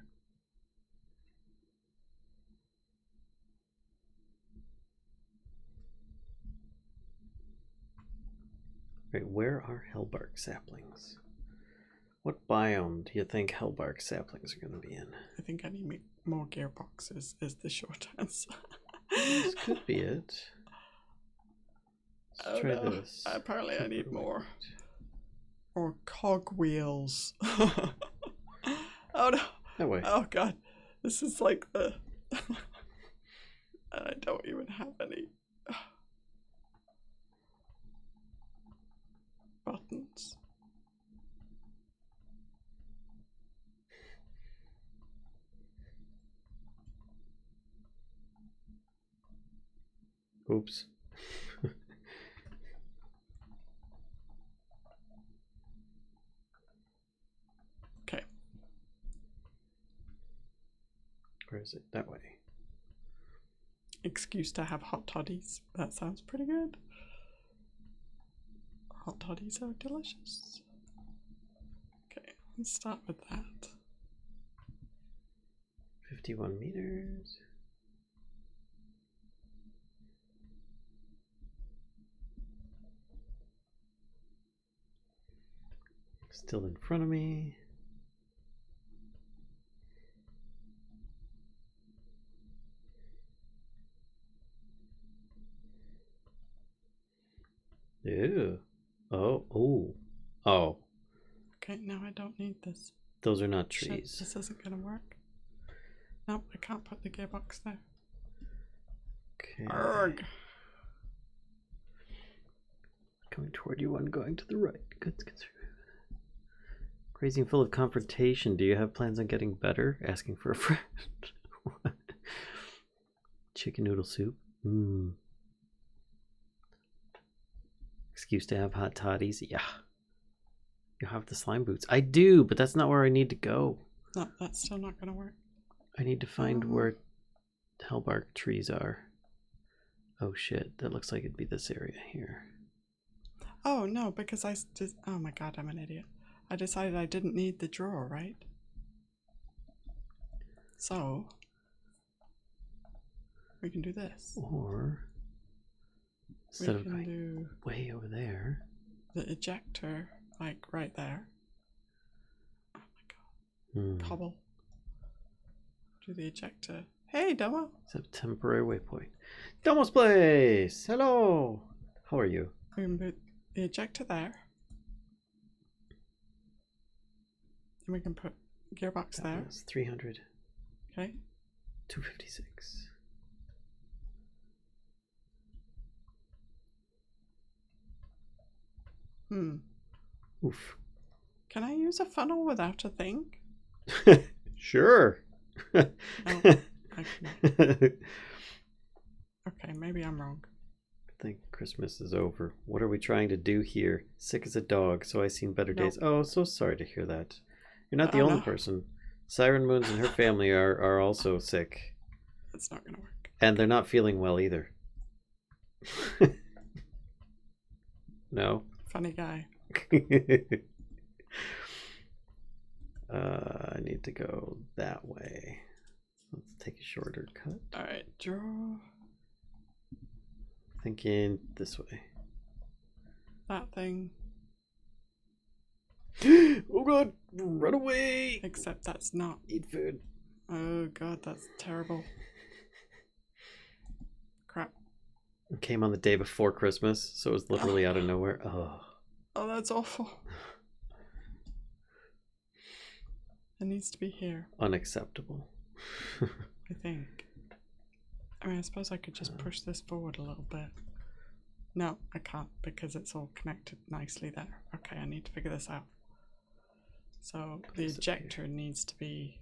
Right, where are hellbark saplings? What biome do you think hellbark saplings are going to be in? I think I need more gearboxes is the short answer. This could be it. Let's try this. Apparently I need more. Or cogwheels. Oh no. That way. Oh god. This is like the... I don't even have any buttons. Oops. Okay. Where is it? That way. Excuse to have hot toddies. That sounds pretty good. Hot toddies are delicious. Okay, let's start with that. 51 meters. Still in front of me. Ew. Oh, oh, oh. Okay, now I don't need this. Those are not Shit, trees. this isn't gonna work. Nope, I can't put the gearbox there. Okay. Arrgh. Coming toward you, one going to the right. Good. Crazy and full of confrontation. Do you have plans on getting better? Asking for a friend. Chicken noodle soup. Excuse to have hot toddies. Yeah. You have the slime boots. I do, but that's not where I need to go. No, that's still not going to work. I need to find where hellbark trees are. Oh shit, that looks like it'd be this area here. Oh, no, because I just... Oh my god, I'm an idiot. I decided I didn't need the drawer, right? So... we can do this. Or... instead of going do way over there... the ejector, like, right there. Oh my god. Cobble. Do the ejector. Hey, Domo! It's a temporary waypoint. Domo's place! Hello! How are you? We can put the ejector there. And we can put gearbox there. That's 300. Okay. 256. Oof. Can I use a funnel without a thing? Sure. Oh, I can. Okay, maybe I'm wrong. I think Christmas is over. What are we trying to do here? Sick as a dog, so I seen better days. Oh, so sorry to hear that. You're not the only person. Siren Moons and her family are also sick. That's not gonna work. And they're not feeling well either. No? Funny guy. I need to go that way. Let's take a shorter cut. Alright, draw. Thinking this way. That thing. Oh god, run away! Except that's not. Eat food. Oh god, that's terrible. Crap. It came on the day before Christmas, so it was literally out of nowhere. Oh, that's awful. It needs to be here. Unacceptable. I think. I mean, I suppose I could just push this forward a little bit. No, I can't because it's all connected nicely there. Okay, I need to figure this out. So the ejector needs to be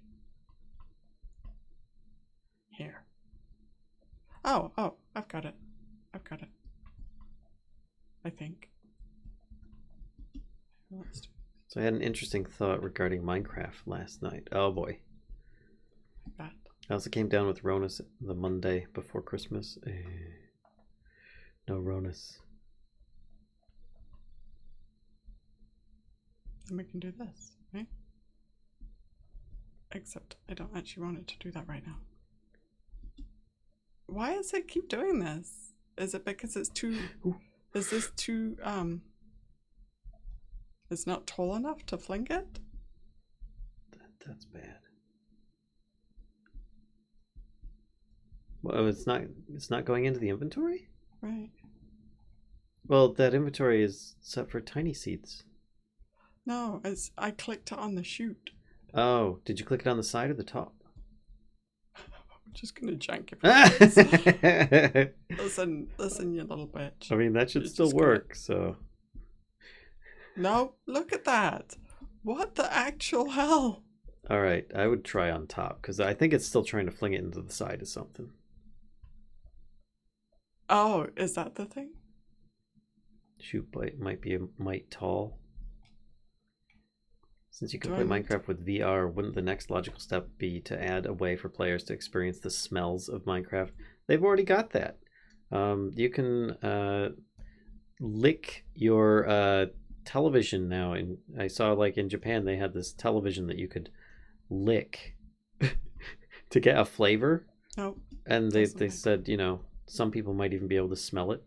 here. Oh, I've got it. I think. Let's do So I had an interesting thought regarding Minecraft last night. Oh boy. that. I also came down with Ronus the Monday before Christmas. No Ronus. And we can do this, right? Except I don't actually want it to do that right now. Why does it keep doing this? Is it because it's too... Is this too, it's not tall enough to fling it? That's bad. Well, it's not going into the inventory? Right. Well, that inventory is set for tiny seeds. No, I clicked it on the chute. Oh, did you click it on the side or the top? I'm just gonna jank it. Listen, you little bitch. I mean, that should It's still just work, so... No, look at that. What the actual hell? Alright, I would try on top, because I think it's still trying to fling it into the side of something. Oh, is that the thing? Shoot bite might be a mite tall. Since you can Do play I need Minecraft with VR, wouldn't the next logical step be to add a way for players to experience the smells of Minecraft? They've already got that. You can lick your television now. And I saw, like, in Japan, they had this television that you could lick to get a flavor. Nope. And they said, you know, some people might even be able to smell it.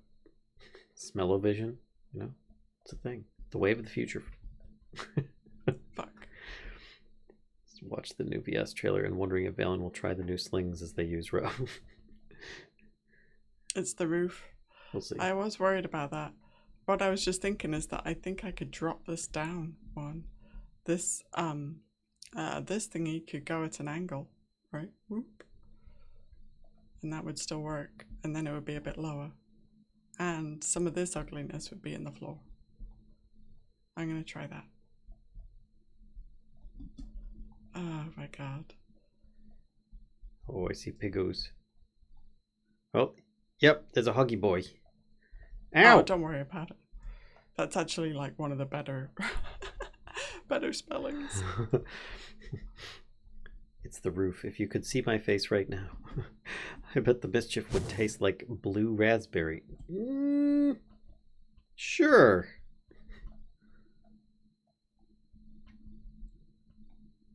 Smell-o-vision, you know, it's a thing. The wave of the future. Fuck. Just watch the new VS trailer and wondering if Valen will try the new slings as they use row. It's the roof. We'll see. I was worried about that. What I was just thinking is that I think I could drop this down one. This thingy could go at an angle. right? Whoop. And that would still work. And then it would be a bit lower. And some of this ugliness would be in the floor. I'm going to try that. Oh my god. Oh, I see pigos. Oh, yep, there's a huggy boy. Ow! Oh, don't worry about it. That's actually like one of the better better spellings. It's the roof. If you could see my face right now, I bet the mischief would taste like blue raspberry. Sure.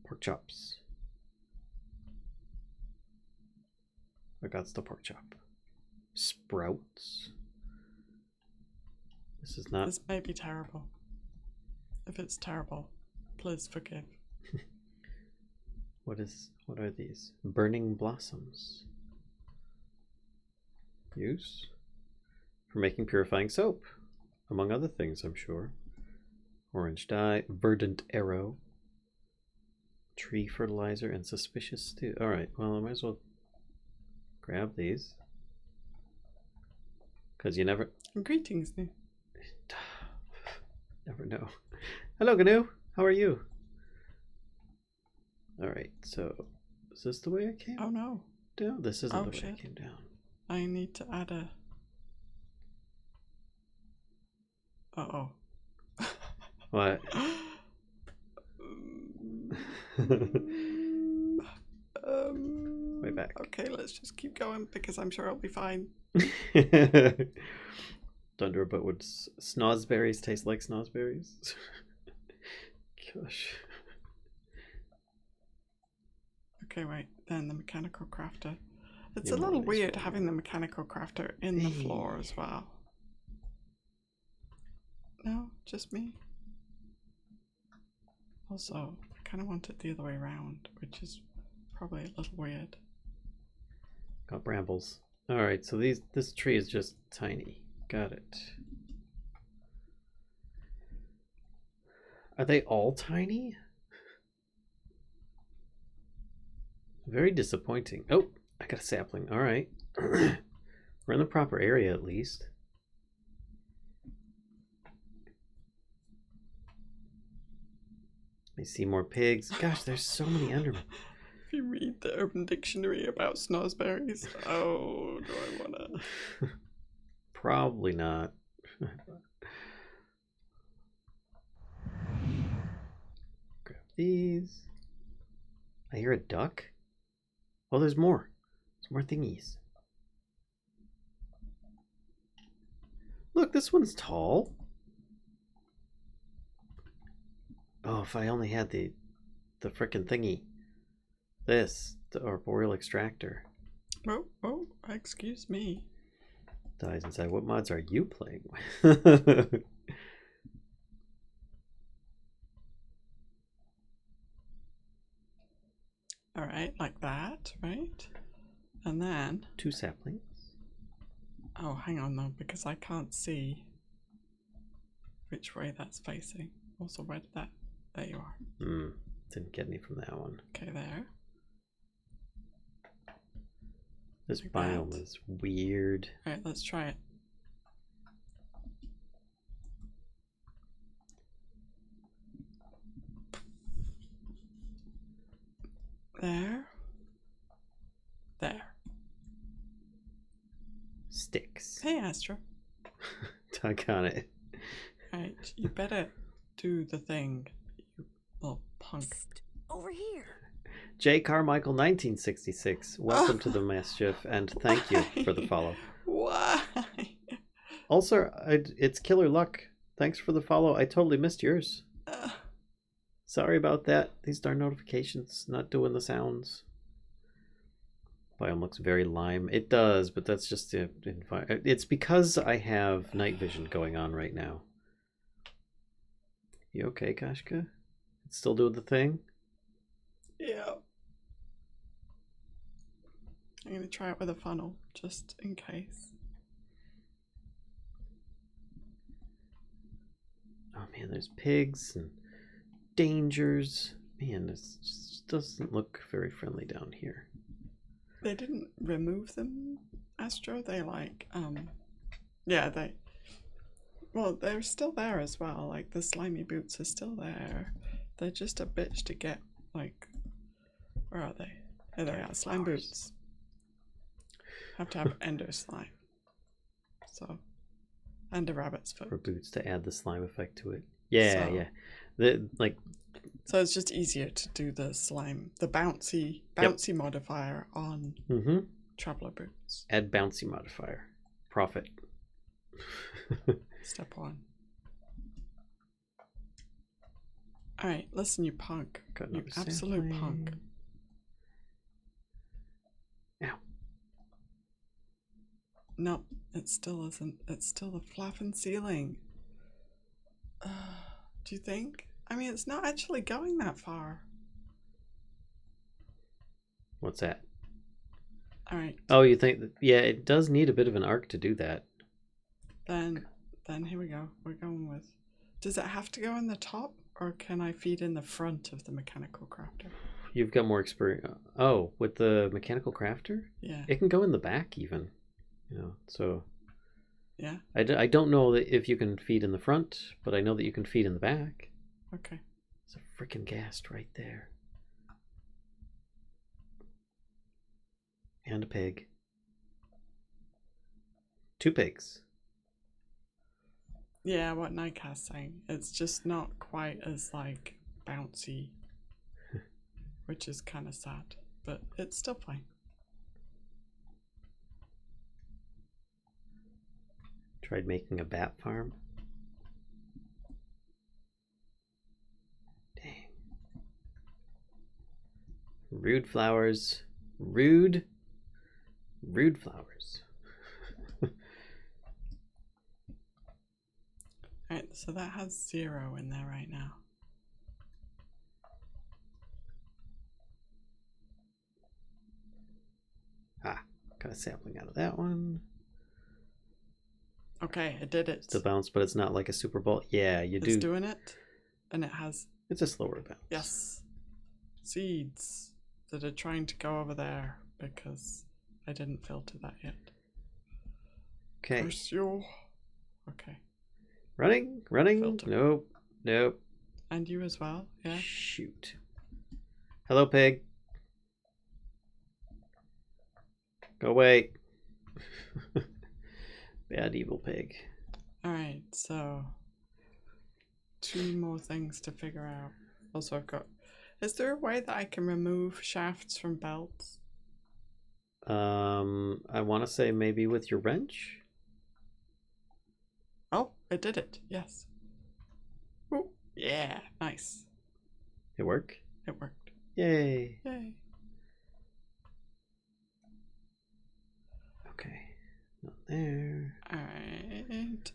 Pork chops. I got the pork chop. Sprouts. This is not. This may be terrible. If it's terrible, please forgive. What are these? Burning blossoms. Use for making purifying soap, among other things, I'm sure. Orange dye, verdant arrow, tree fertilizer, and suspicious stew. Alright, well, I might as well grab these. Because you never... Greetings, New. Never know. Hello, Gnu. How are you? Alright, so is this the way I came Oh no. down? This isn't the way shit. I came down. I need to add a... Uh-oh. What? Way back. Okay, let's just keep going because I'm sure I'll be fine. Thunder, but would snozberries taste like snozberries? Gosh. Okay, right. Then the mechanical crafter. It's Yeah, a little more weird useful. having the mechanical crafter in the floor as well. No, just me. Also, I kind of want it the other way around, which is probably a little weird. Got brambles. Alright, so this tree is just tiny. Got it. Are they all tiny? Very disappointing. Oh, I got a sapling. Alright. We're in the proper area at least. I see more pigs. Gosh, there's so many Endermen. If you read the Urban Dictionary about snozberries, oh, do I wanna? Probably not. Grab these. I hear a duck. Oh, there's more. There's more thingies. Look, this one's tall. Oh, if I only had the frickin' thingy. This, the arboreal extractor. Oh, excuse me. Dies inside. What mods are you playing with? Alright, like that, right? And then... 2 saplings. Oh, hang on though, because I can't see which way that's facing. Also, where did that... There you are. Didn't get any from that one. Okay, there. This Like biome that. is weird. Alright, let's try it. There. There. Sticks. Hey, Astra. Tuck on it. Right, you better do the thing, you little punk. Over here. J. Carmichael 1966. Welcome to the Mischief, and thank you for the follow. Why? Also, it's Killer Luck. Thanks for the follow. I totally missed yours. Sorry about that. These darn notifications not doing the sounds. Biome looks very lime. It does, but that's just it's because I have night vision going on right now. You okay, Kashka? It's still doing the thing? Yeah. I'm gonna try it with a funnel, just in case. Oh man, there's pigs and dangers. Man, this just doesn't look very friendly down here. They didn't remove them, Astro. They yeah, they're still there as well. Like the slimy boots are still there. They're just a bitch to get. Like, where are they? There they are. Slime boots. Have to have ender slime. So, and a rabbit's foot. Or boots to add the slime effect to it. Yeah, So- yeah. So it's just easier to do the slime, the bouncy modifier on traveler boots. Add bouncy modifier. Profit. Step 1. Alright, listen, you punk. Got You another absolute sapling. punk. Ow. No, it still isn't. It's still the flapping ceiling. Do you think? I mean, it's not actually going that far. What's that? Alright, Oh, you think that, yeah, it does need a bit of an arc to do that. then here we go. We're going with... Does it have to go in the top, or can I feed in the front of the mechanical crafter? You've got more experience. Oh, with the mechanical crafter? Yeah. It can go in the back even. You know, so Yeah? I don't know that if you can feed in the front, but I know that you can feed in the back. Okay. It's a freaking ghast right there. And a pig. 2 pigs. Yeah, what Nightcast's saying. It's just not quite as, like, bouncy. Which is kind of sad. But it's still fine. Tried making a bat farm. Dang. Rude flowers. Rude flowers. Alright, so that has 0 in there right now. Ah, got a sapling out of that one. Okay, it did it. It's a bounce, but it's not like a super ball. Yeah, you It's do. doing it. And it has, It's a slower bounce. yes, seeds that are trying to go over there because I didn't filter that yet. Okay. Pursue. Okay. Running. Filter. Nope. And you as well, yeah? Shoot. Hello, pig. Go away. Bad evil pig. Alright, so 2 more things to figure out. Also, I've got... Is there a way that I can remove shafts from belts? I want to say maybe with your wrench. Oh, I did it. Yes. Ooh, yeah, nice. It work? It worked. Yay. Yay. Okay. Not there. Alright.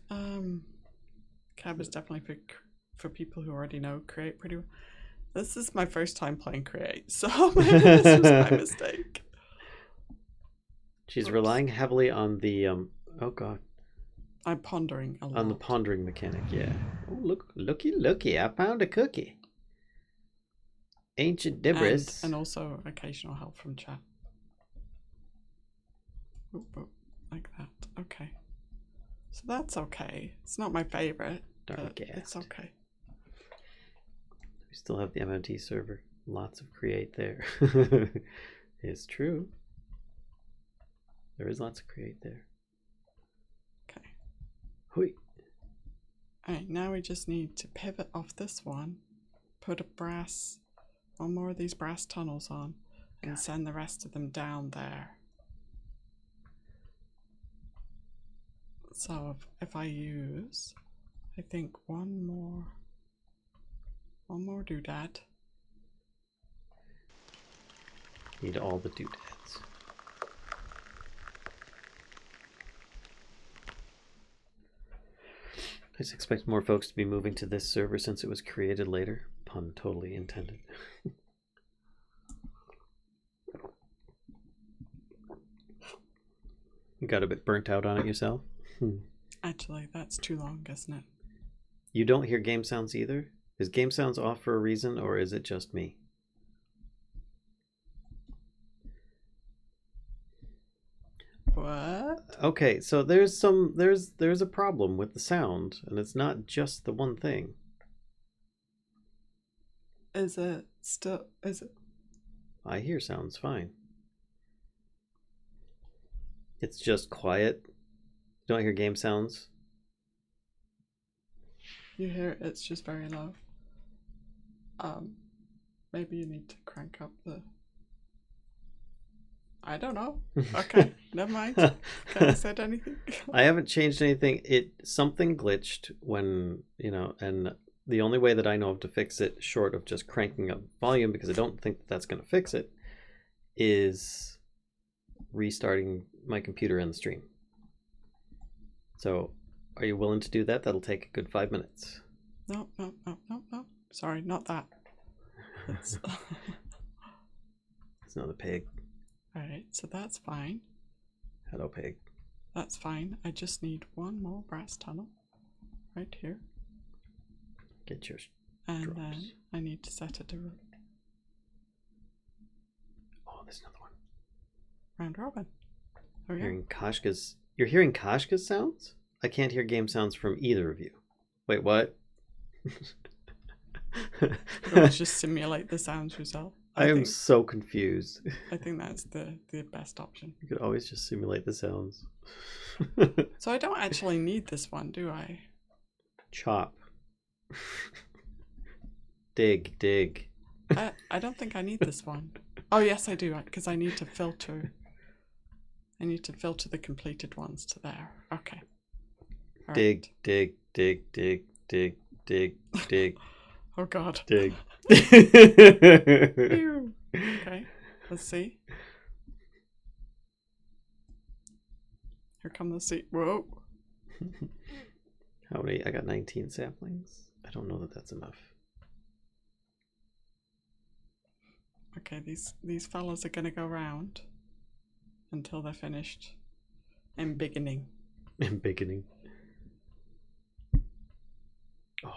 Cab is definitely for people who already know Create pretty well. This is my first time playing Create, so maybe this was my mistake. She's Oops. relying heavily on the oh god. I'm pondering a lot. On the pondering mechanic, yeah. Oh looky, I found a cookie. Ancient debris. And also occasional help from chat. Oop, oop, like that. Okay. So that's okay. It's not my favorite. Darn But ghast. it's okay. We still have the MMT server. Lots of create there. It's true. There is lots of create there. Okay. Hui. Alright, now we just need to pivot off this one, put one more of these brass tunnels on, and send the rest of them down there. So if I use, I think one more doodad. Need all the doodads. I just expect more folks to be moving to this server since it was created later. Pun totally intended. You got a bit burnt out on it yourself? Actually, that's too long, isn't it? You don't hear game sounds either? Is game sounds off for a reason, or is it just me? What? Okay, so there's a problem with the sound, and it's not just the one thing. Is it still? Is it? I hear sounds fine. It's just quiet. You don't hear game sounds. You hear it's just very low. Maybe you need to crank up the. I don't know. Okay, never mind. Can I said anything? I haven't changed anything. Something glitched when, and the only way that I know of to fix it, short of just cranking up volume, because I don't think that's going to fix it, is restarting my computer and the stream. So, are you willing to do that? That'll take a good 5 minutes. No. Sorry, not that. It's another pig. Alright, so that's fine. Hello, pig. That's fine. I just need one more brass tunnel right here. Get your And drops. then I need to set it to Oh, there's another one. round robin. Oh, yeah. You're hearing Kashka's sounds? I can't hear game sounds from either of you. Wait, what? Let's just simulate the sounds yourself. I am so confused. I think that's the best option. You could always just simulate the sounds. So I don't actually need this one, do I? Chop. Dig. I don't think I need this one. Oh yes, I do, because I need to filter. I need to filter the completed ones to there. Okay. All dig, right. dig. Oh God. Dig. Ew. Okay. Let's see. Here come the seat. Whoa. How many? I got 19 saplings. I don't know that that's enough. Okay, these fellas are gonna go round until they're finished. Embiggening. Oh.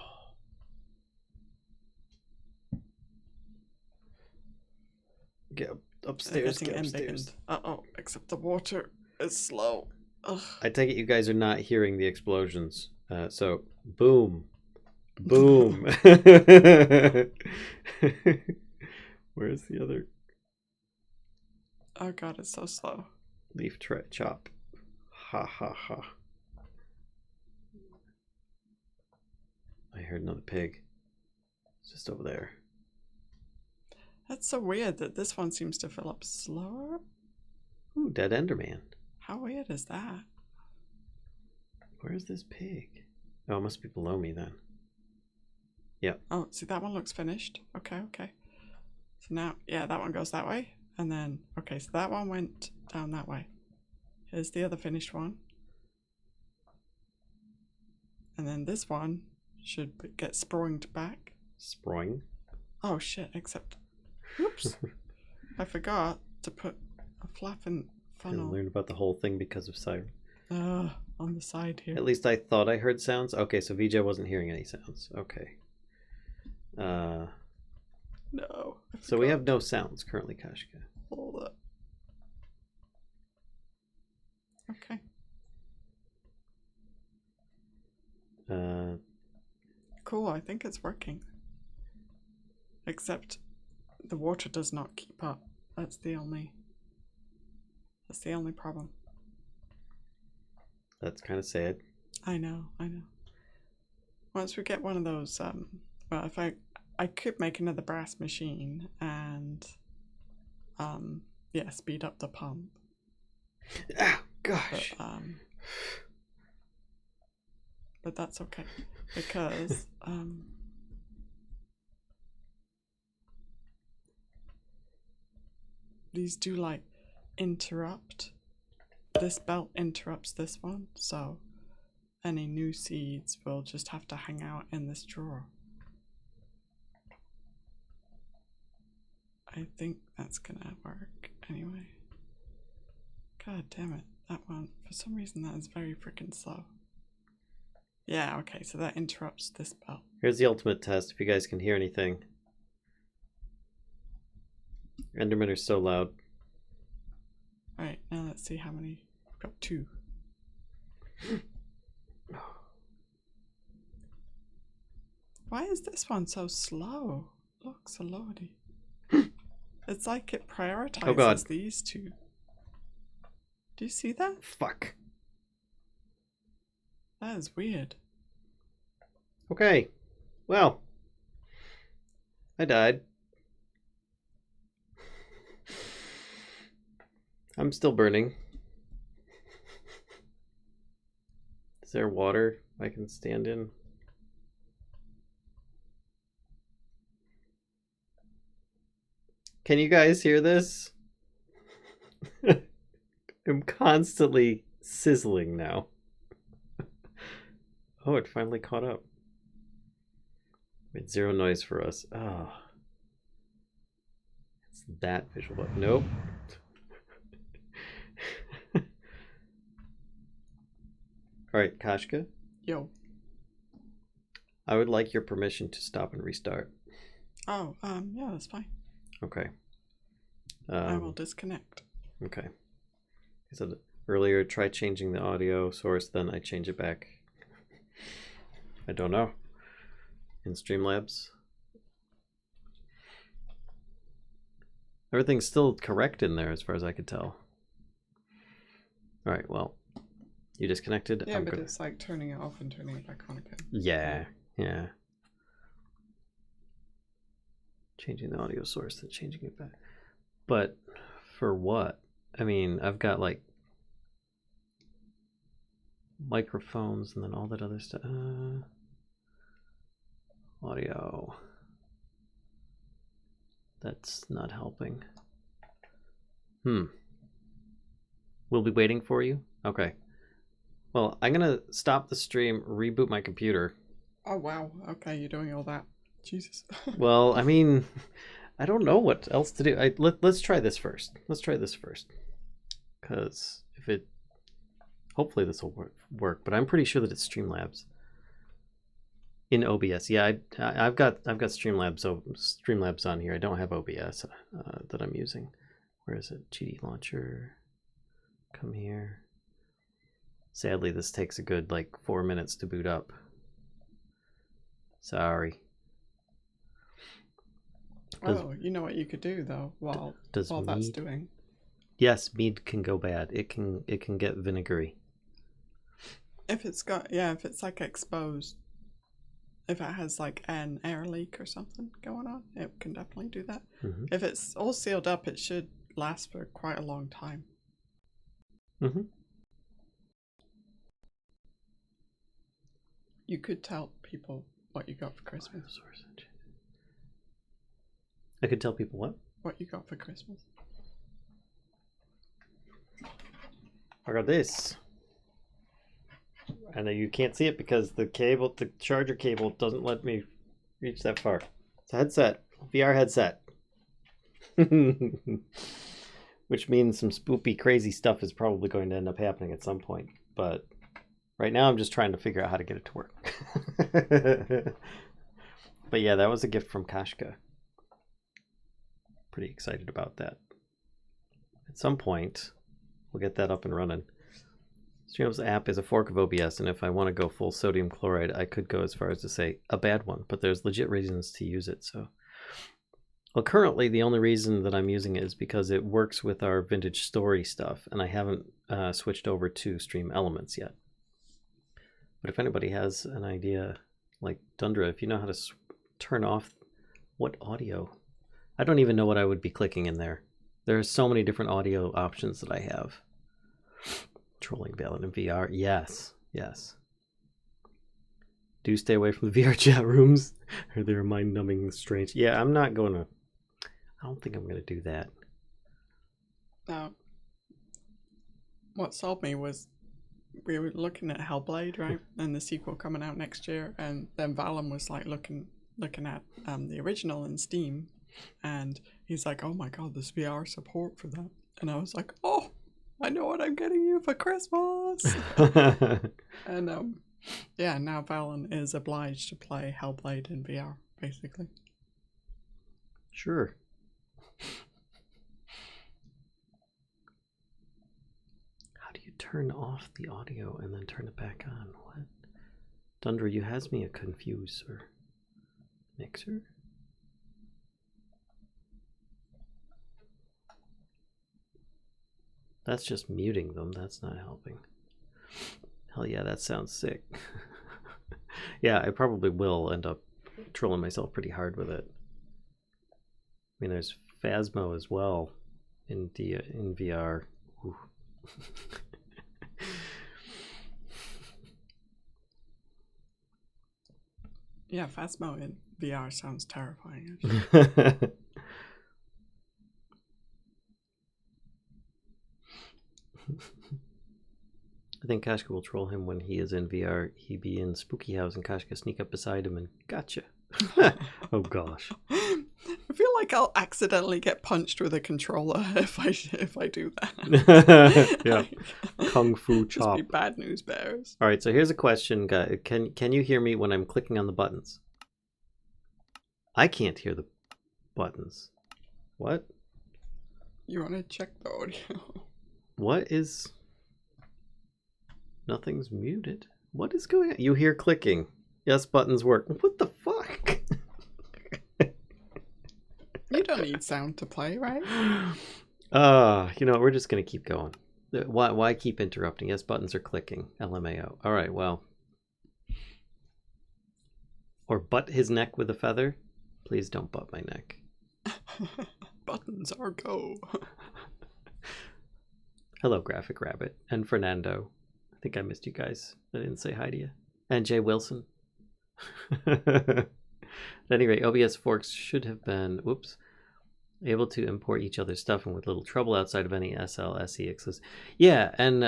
Get upstairs. Get upstairs. Uh-oh, except the water is slow. Ugh. I take it you guys are not hearing the explosions. So, boom. Where's the other? Oh God, it's so slow. Leaf chop. Ha. I heard another pig. It's just over there. That's so weird that this one seems to fill up slower. Ooh, dead Enderman. How weird is that? Where's this pig? Oh, it must be below me then. Yep. Oh, see, that one looks finished. Okay. So now, yeah, that one goes that way. And then, okay, so that one went down that way. Here's the other finished one. And then this one should get sproinged back. Sproing? Oh shit, except... Oops. I forgot to put a flapping funnel. I learned about the whole thing because of Siren. On the side here. At least I thought I heard sounds. Okay, so VJ wasn't hearing any sounds. Okay. No. So we have no sounds currently, Kashka. Hold up. Okay. Cool, I think it's working. Except the water does not keep up. That's the only problem. That's kind of sad. I know. Once we get one of those, well, if I could make another brass machine and, yeah, speed up the pump. Ah, gosh. But that's okay because, these do like interrupt. This belt interrupts this one, so any new seeds will just have to hang out in this drawer. I think that's gonna work anyway. God damn it, that one, for some reason that is very freaking slow. Yeah, okay, so that interrupts this bell. Here's the ultimate test, if you guys can hear anything. Endermen are so loud. Alright, now let's see how many. I've got 2. Why is this one so slow? Look, so loady. It's like it prioritizes Oh God. these 2. Do you see that? Fuck. That is weird. Okay. Well. I died. I'm still burning. Is there water I can stand in? Can you guys hear this? I'm constantly sizzling now. Oh, it finally caught up. Made 0 noise for us. Oh. It's that visual. Nope. Alright, Kashka. Yo. I would like your permission to stop and restart. Oh, yeah, that's fine. Okay. I will disconnect. Okay. I said earlier, try changing the audio source, then I change it back. I don't know. In Streamlabs. Everything's still correct in there as far as I could tell. Alright, well. You disconnected? Yeah, but it's like turning it off and turning it back on again. Yeah, yeah. Changing the audio source, then changing it back. But for what? I mean, I've got like microphones and then all that other stuff. Audio. That's not helping. We'll be waiting for you? Okay. Well, I'm gonna stop the stream, reboot my computer. Oh, wow. Okay, you're doing all that. Jesus. Well, I mean, I don't know what else to do. Let's try this first. Let's try this first. Because if it... Hopefully this will work, but I'm pretty sure that it's Streamlabs. In OBS. Yeah, I've got Streamlabs on here. I don't have OBS that I'm using. Where is it? GD Launcher. Come here. Sadly, this takes a good like 4 minutes to boot up. Sorry. Oh, you know what you could do though while that's doing. Yes, mead can go bad. It can get vinegary. If it's like exposed, if it has like an air leak or something going on, it can definitely do that. Mm-hmm. If it's all sealed up, it should last for quite a long time. Mm-hmm. You could tell people what you got for Christmas. I could tell people what? What you got for Christmas. I got this. I know you can't see it because the charger cable doesn't let me reach that far. It's a headset, VR headset. Which means some spoopy, crazy stuff is probably going to end up happening at some point. But right now I'm just trying to figure out how to get it to work. But yeah, that was a gift from Kashka. Pretty excited about that. At some point, we'll get that up and running. Streamlabs app is a fork of OBS, and if I want to go full sodium chloride, I could go as far as to say a bad one, but there's legit reasons to use it. So, well, currently the only reason that I'm using it is because it works with our vintage story stuff, and I haven't switched over to Stream Elements yet. But if anybody has an idea, like Dundra, if you know how to turn off what audio, I don't even know what I would be clicking in there. There are so many different audio options that I have. Trolling valid in VR. Yes. Yes. Do stay away from the VR chat rooms. Or they're mind-numbing strange. Yeah, I'm not going to... I don't think I'm going to do that. No. What sold me was we were looking at Hellblade, right? And the sequel coming out next year. And then Valen was like looking at the original in Steam. And he's like, oh my god, there's VR support for that. And I was like, oh, I know what I'm getting you for Christmas. And Yeah, now Valen is obliged to play Hellblade in VR, basically. Sure. How do you turn off the audio and then turn it back on? What? Dundra, you has me a confused, sir. Mixer? That's just muting them. That's not helping. Hell yeah, that sounds sick. Yeah, I probably will end up trolling myself pretty hard with it. I mean, there's Phasmo as well in VR. Ooh. Yeah, Phasmo in VR sounds terrifying. I think Kashka will troll him when he is in VR. He be in Spooky House and Kashka sneak up beside him and gotcha. Oh gosh. I feel like I'll accidentally get punched with a controller if I do that. Yeah. Kung Fu Just chop. be bad news bears. All right, so here's a question, guys. Can you hear me when I'm clicking on the buttons? I can't hear the buttons. What? You want to check the audio? What is... Nothing's muted. What is going on? You hear clicking. Yes, buttons work. What the fuck? You don't need sound to play, right? You know, we're just going to keep going. Why keep interrupting? Yes, buttons are clicking. LMAO. All right, well. Or butt his neck with a feather. Please don't butt my neck. Buttons are go. Hello, Graphic Rabbit. And Fernando. I think I missed you guys. I didn't say hi to you. And Jay Wilson. At any rate, OBS forks should have been, whoops, able to import each other's stuff and with little trouble outside of any SLSEXs. Yeah, and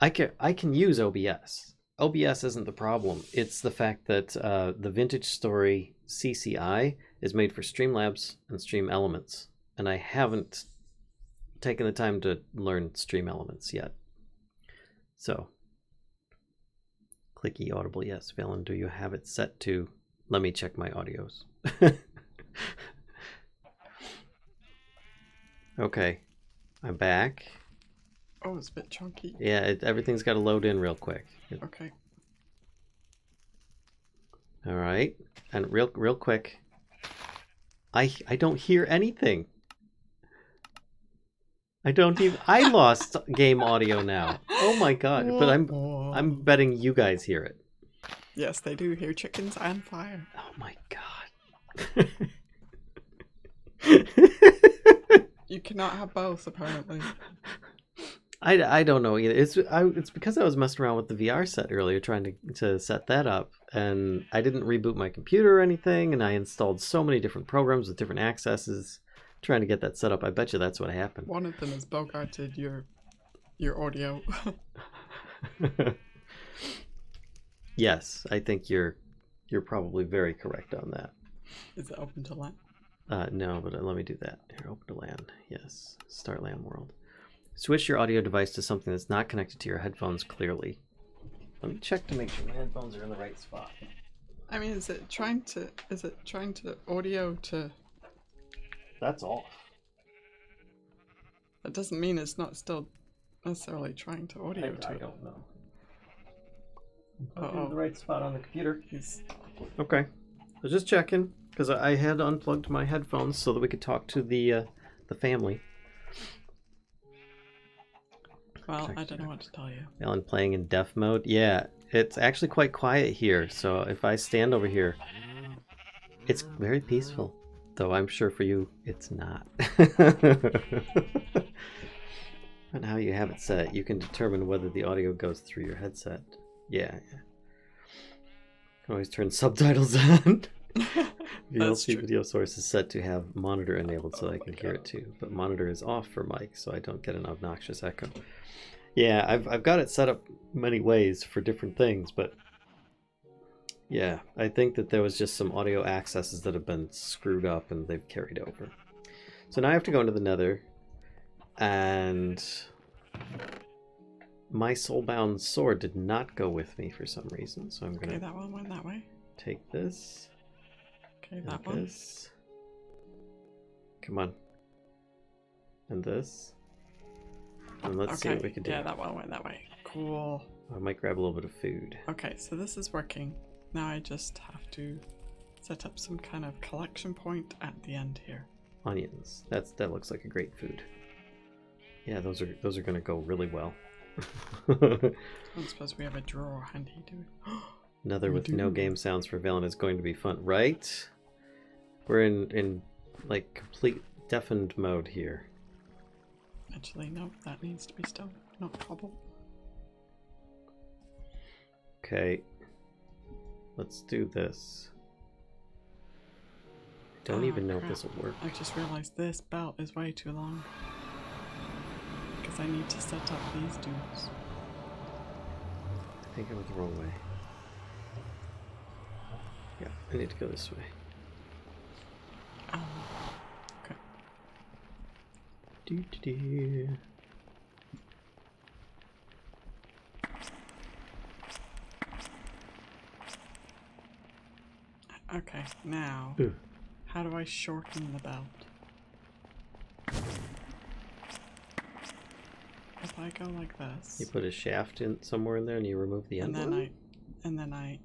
I can use OBS. OBS isn't the problem. It's the fact that the Vintage Story CCI is made for Streamlabs and Stream Elements, and I haven't taken the time to learn Stream Elements yet. So, clicky audible, yes. Valen, do you have it set to... Let me check my audios. Okay, I'm back. Oh, it's a bit chunky. Yeah, everything's got to load in real quick. Okay. All right, and real quick, I don't hear anything. I lost game audio now. Oh my god! But I'm betting you guys hear it. Yes, they do hear chickens and fire. Oh my god! You cannot have both, apparently. I don't know either. It's because I was messing around with the VR set earlier, trying to set that up, and I didn't reboot my computer or anything, and I installed so many different programs with different accesses, trying to get that set up. I bet you that's what happened. One of them has bogarted your audio. Yes, I think you're probably very correct on that. Is it open to LAN? No, but let me do that. Here, open to LAN. Yes, start LAN world. Switch your audio device to something that's not connected to your headphones clearly. Let me check to make sure my headphones are in the right spot. I mean, is it trying to audio to... That's off. That doesn't mean it's not still necessarily trying to audio to... I don't know. Uh-oh. The right spot on the computer. He's... Okay. I was just checking, because I had unplugged my headphones so that we could talk to the family. Well, I don't know what to tell you. Alan playing in deaf mode. Yeah, it's actually quite quiet here. So if I stand over here, it's very peaceful. Though I'm sure for you, it's not. And how you have it set, you can determine whether the audio goes through your headset. Yeah. You can always turn subtitles on. VLC video source is set to have monitor enabled so I can hear it too. But monitor is off for mic, so I don't get an obnoxious echo. Yeah, I've got it set up many ways for different things, but yeah, I think that there was just some audio accesses that have been screwed up and they've carried over. So now I have to go into the Nether and my soulbound sword did not go with me for some reason, so I'm Okay, gonna that one went that way. take this. Okay, And that one. this. Come on. And this. And let's see what we can do. Yeah, that one went that way. Cool. I might grab a little bit of food. Okay, so this is working. Now I just have to set up some kind of collection point at the end here. Onions. That looks like a great food. Yeah, those are gonna go really well. I don't suppose we have a drawer handy, do we? Another We with no do. game sounds for Valen is going to be fun, right? We're in like complete deafened mode here. Actually, no, that needs to be stone, not cobble. Okay. Let's do this. I don't even know if this will work. I just realized this belt is way too long. Because I need to set up these dudes. I think I went the wrong way. Yeah, I need to go this way. Okay. Do. Okay, now, Ooh. how do I shorten the belt? If I go like this, You put a shaft in somewhere in there and you remove the end and one? then I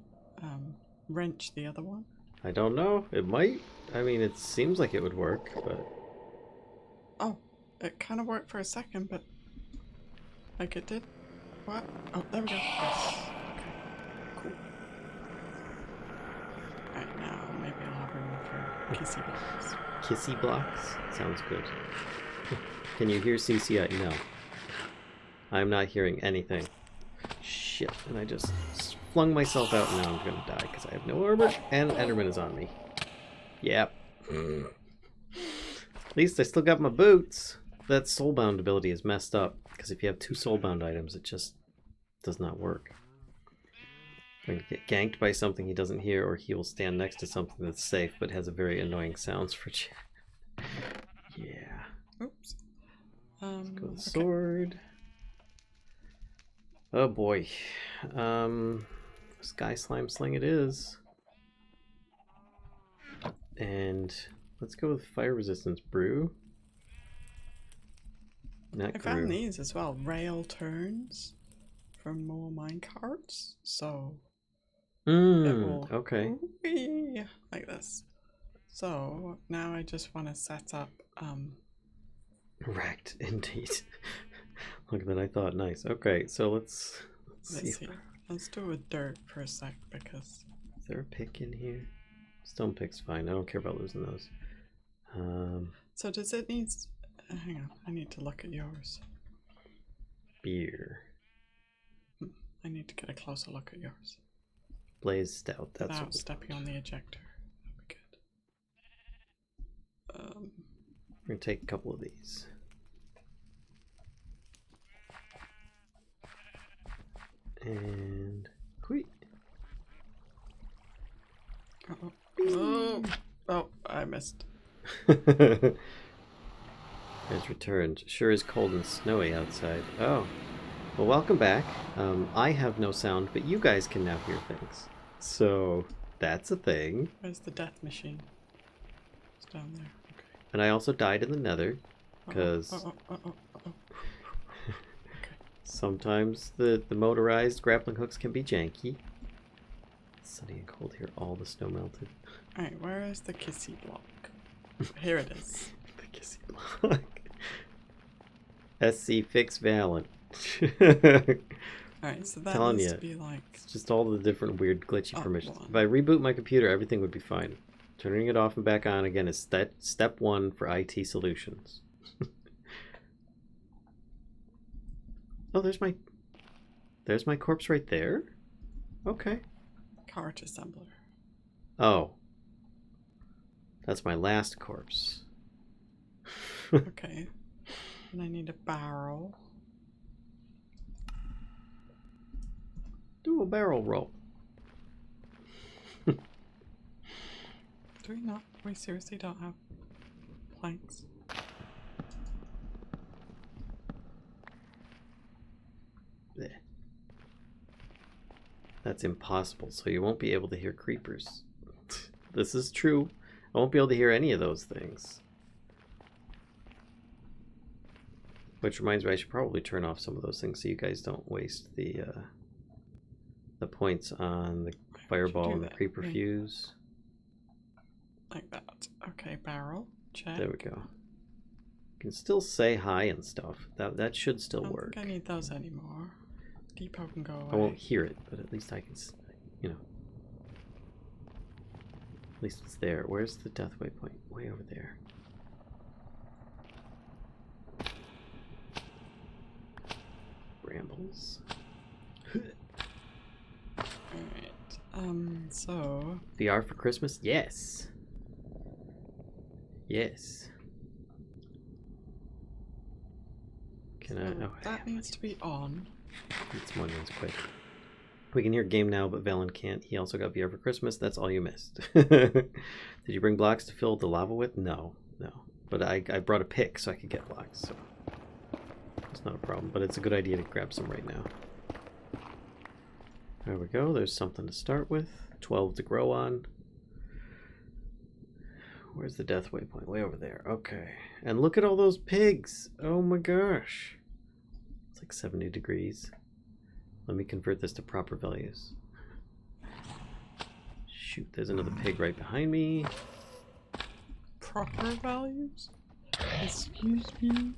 wrench the other one. I don't know. It might. I mean, it seems like it would work, but Oh, it kind of worked for a second, but like it did. What? Oh, there we go. Yes. Okay. Cool. Right now, maybe I'll have room for kissy blocks. kissy blocks sounds good. Can you hear CCI? No. I'm not hearing anything. Shit. And I just flung myself out and now I'm gonna die because I have no armor and Enderman is on me. Yep. At least I still got my boots. That soulbound ability is messed up because if you have two soulbound items, it just does not work. When you get ganked by something he doesn't hear, or he will stand next to something that's safe but has a very annoying sounds for chat. Yeah. Oops. Let's go with Okay. sword. Oh boy. Sky slime sling it is. And let's go with fire resistance brew. Not I grew. found these as well. Rail turns for more minecarts, so it will Okay. whee, like this. So now I just want to set up. Wrecked indeed. Look at that, I thought nice. Okay, so let's see. Let's see. Let's do a dirt for a sec because. Is there a pick in here? Stone pick's fine. I don't care about losing those. So does it need? Hang on, I need to look at yours. Beer. I need to get a closer look at yours. Blaze stout. That's Without what stepping on the ejector. That'd be good. we're gonna take a couple of these. And quick. Uh-oh. Oh, oh, I missed. Has returned. Sure is cold and snowy outside. Oh. Well, welcome back. I have no sound, but you guys can now hear things. So, that's a thing. Where's the death machine? It's down there. Okay. And I also died in the nether, because sometimes the motorized grappling hooks can be janky. It's sunny and cold here. All the snow melted. Alright, where is the kissy block? Here it is. The kissy block. SC fix Valen. Alright, so that Telling needs ya. to be like. It's just all the different weird glitchy Oh, permissions. well. If I reboot my computer, everything would be fine. Turning it off and back on again is step one for IT solutions. Oh, there's my corpse right there? Okay. Cart assembler. Oh. That's my last corpse. Okay. And I need a barrel. Do a barrel roll. Do we not? We seriously don't have planks? That's impossible, so you won't be able to hear creepers. This is true. I won't be able to hear any of those things. Which reminds me, I should probably turn off some of those things so you guys don't waste the points on the fireball and the creeper fuse. Like that. Okay, barrel. Check. There we go. You can still say hi and stuff. That should still I don't work. think I need those anymore. Depot can go away. I won't hear it, but at least I can, you know. At least it's there. Where's the death waypoint? Way over there. Brambles. Alright. So VR for Christmas? Yes. Yes. Can I? Oh, that needs to be on. Eat some onions quick. We can hear game now, but Valen can't. He also got VR for Christmas. That's all you missed. Did you bring blocks to fill the lava with? No, no. But I brought a pick so I could get blocks, so it's not a problem. But it's a good idea to grab some right now. There we go. There's something to start with. 12 to grow on. Where's the death waypoint? Way over there. Okay. And look at all those pigs. Oh my gosh. It's like 70 degrees. Let me convert this to proper values. Shoot, there's another pig right behind me. Proper values? Excuse me?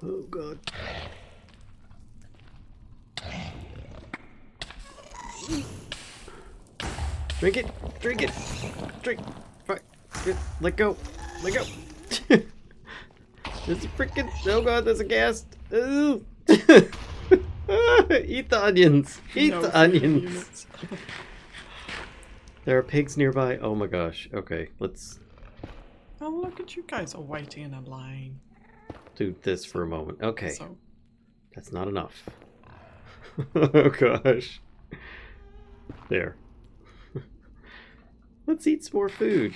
Oh god. Drink it! Drink it! Drink! Fuck! Let go! Let go! There's a freaking... Oh god, there's a ghast! Ooh. Eat the onions! Eat the onions! There are pigs nearby. Oh my gosh. Okay, let's Oh, look at you guys all waiting in a line. do this for a moment. Okay, So, that's not enough. Oh gosh. There. Let's eat some more food.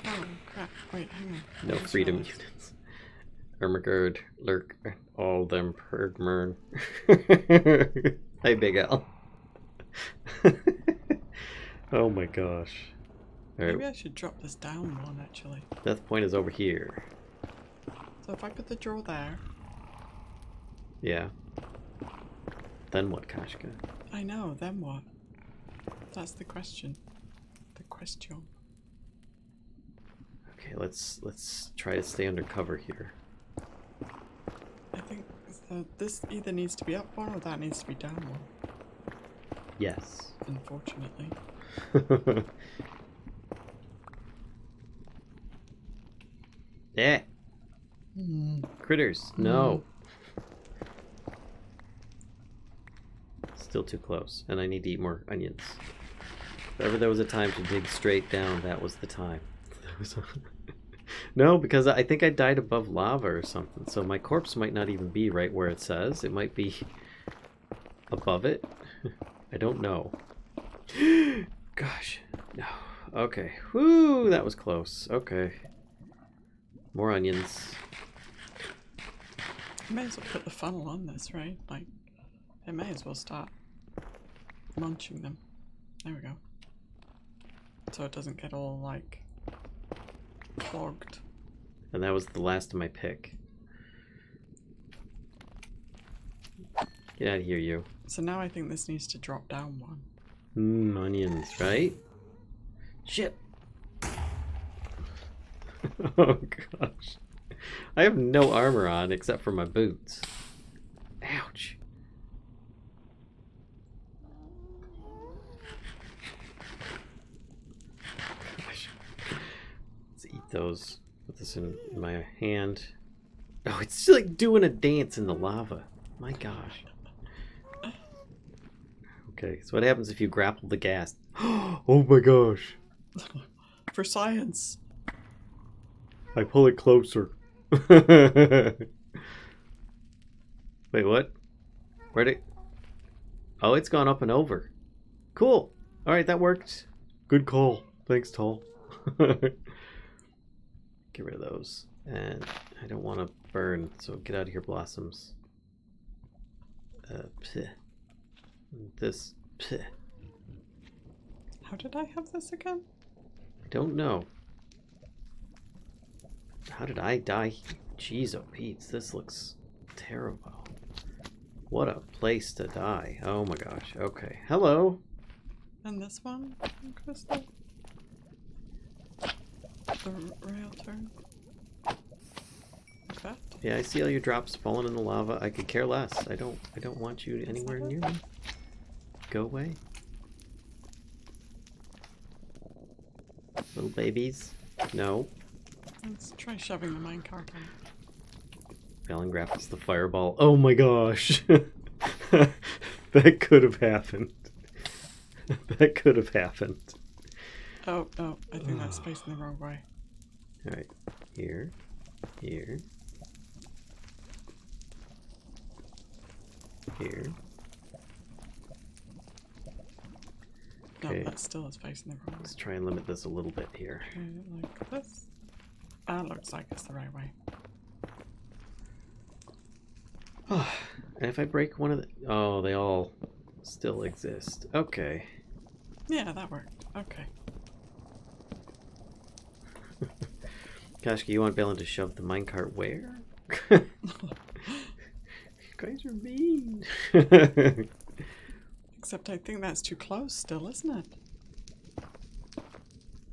oh crap, wait, hang on. No I just freedom realized. units. Ermagerd, Lurk, all them Perdmern. Hi, Big Al. Oh my gosh. Maybe Alright, I should drop this down one actually. death point is over here. So if I put the drawer there, Yeah. Then what, Kashka? I know, then what? That's the question. The question. Okay, let's try to stay under cover here. I think this either needs to be up one or that needs to be down one, Yes. unfortunately. Yeah. Critters. No. Still too close, and I need to eat more onions. If ever there was a time to dig straight down, that was the time. No, because I think I died above lava or something, so my corpse might not even be right where it says. It might be above it. I don't know. Gosh. No. Okay. Whoo, that was close. Okay. More onions. I may as well put the funnel on this, right? Like, I may as well start munching them. There we go. So it doesn't get all, like, clogged. And that was the last of my pick. Get out of here, you. So now I think this needs to drop down one. Onions, right? Shit. Oh gosh. I have no armor on except for my boots. Ouch. Gosh. Let's eat those. Put this in my hand. Oh, it's like doing a dance in the lava. My gosh. Okay, so what happens if you grapple the gas? Oh my gosh. For science! I pull it closer. Wait, what? Where'd it... Oh, it's gone up and over. Cool. Alright, that worked. Good call. Thanks, Tall. Get rid of those. And I don't want to burn, so get out of here, Blossoms. Peh. This. Peh. How did I have this again? I don't know. How did I die? Jeez, oh Pete, this looks terrible. What a place to die. Oh my gosh. Okay. Hello. And this one, Crystal? The rail turn? Like that? Yeah, I see all your drops falling in the lava. I could care less. I don't want you anywhere near me. Go away. Little babies. No. Let's try shoving the minecart on. Valen grapples the fireball. Oh my gosh. That could have happened. That could have happened. Oh, no, I think that's facing the wrong way. Alright. Here. Here. Here. Okay. No, that still is facing the wrong way. Let's try and limit this a little bit here. Okay, like this. That looks like it's the right way. And if I break one of the... Oh, they all still exist. Okay. Yeah, that worked. Okay. Kashka, you want Balin to shove the minecart where? You guys are mean. Except I think that's too close still, isn't it?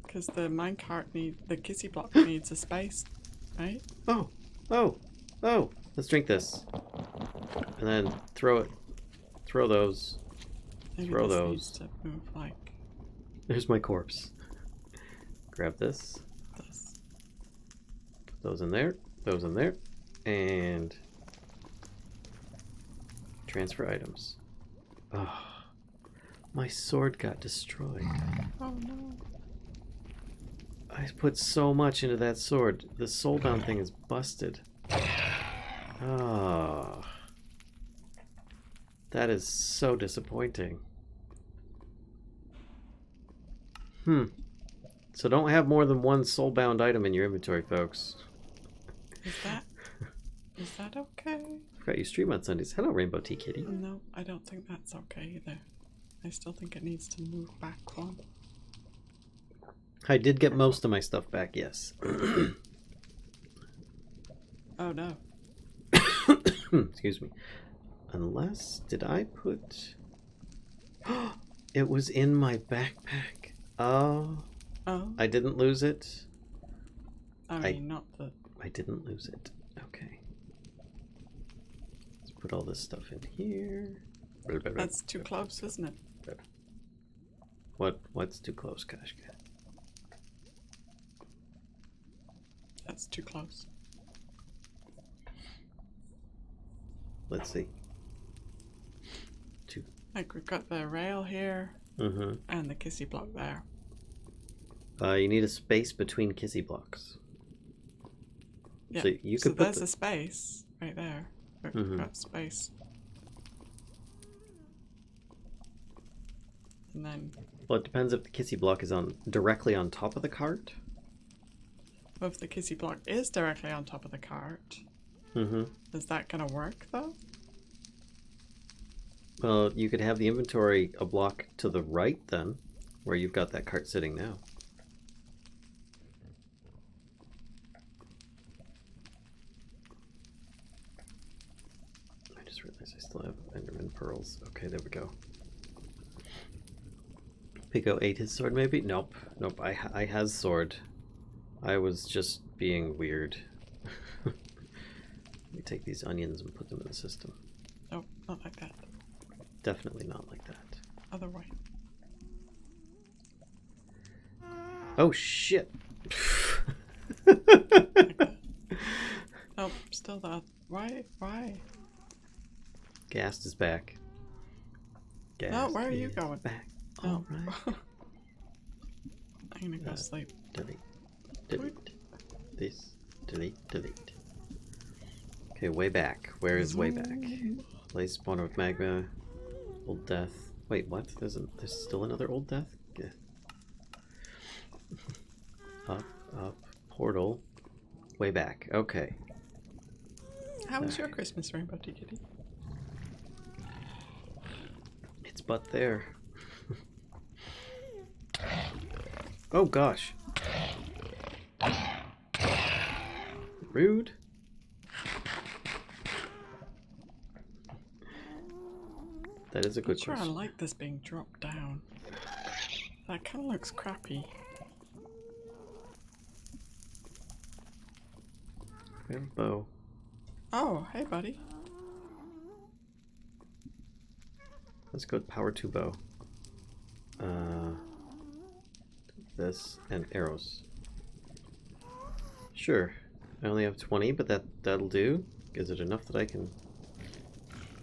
Because the minecart the kissy block needs a space, right? Oh, oh, oh. Let's drink this. And then throw it. Throw those. Maybe Throw this those. needs to move like There's my corpse. Grab this. this. Put those in there. Those in there. And transfer items. Oh, my sword got destroyed. Oh no. I put so much into that sword. The soulbound thing is busted. Oh. That is so disappointing. So don't have more than one soulbound item in your inventory, folks. Is that okay? Forgot you stream on Sundays. Hello, Rainbow Tea Kitty. No, I don't think that's okay either. I still think it needs to move back one. I did get most of my stuff back, yes. Oh no. Excuse me. Unless, did I put... It was in my backpack. Oh. Oh. I didn't lose it. I mean, not the... I didn't lose it. Okay. Let's put all this stuff in here. That's too close, isn't it? What's too close, Kashka? That's too close. Let's see. Like we've got the rail here and the kissy block there. You need a space between kissy blocks. Yeah. So you could put there's a space right there. We've got space. And then... Well, it depends if the kissy block is directly on top of the cart. Well, if the kissy block is directly on top of the cart, is that going to work though? Well, you could have the inventory a block to the right then, where you've got that cart sitting now. I just realized I still have Enderman pearls. Okay, there we go. Pico ate his sword maybe? Nope. Nope, I has sword. I was just being weird. Let me take these onions and put them in the system. No, not like that. Definitely not like that. Other way. Oh shit! Like that. Oh, still that. Why? Gast is back. Gast No, where are you is going? Back. Oh. All right. I'm gonna go sleep. Delete. Delete. This. Delete. Delete. Okay, way back. Where is way back? Place spawner of magma. Old death. Wait, what? There's still another old death? Yeah. Up. Portal. Way back. Okay. How was your Christmas, Rainbow Tea Kitty? butt there. Oh gosh. Rude. That is a good Sure, I question. like this being dropped down. That kind of looks crappy. We have a bow. Oh, hey, buddy. Let's go with power 2 bow. This and arrows. Sure. I only have 20, but that'll do. Is it enough that I can...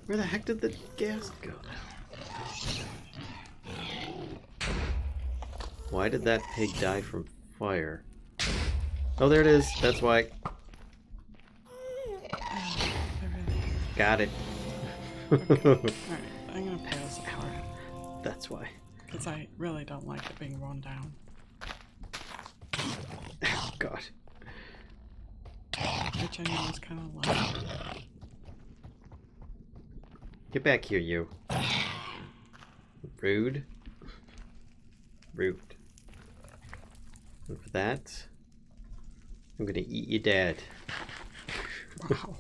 Where the heck did the gas go now? Why did that pig die from fire? Oh, there it is. That's why. Got it. Alright, I'm gonna pause it for it. That's why. Because I really don't like it being run down. Oh, God. Which I know is kind of loud. Get back here, you. Rude. Rude. And for that, I'm gonna eat your dad. Wow.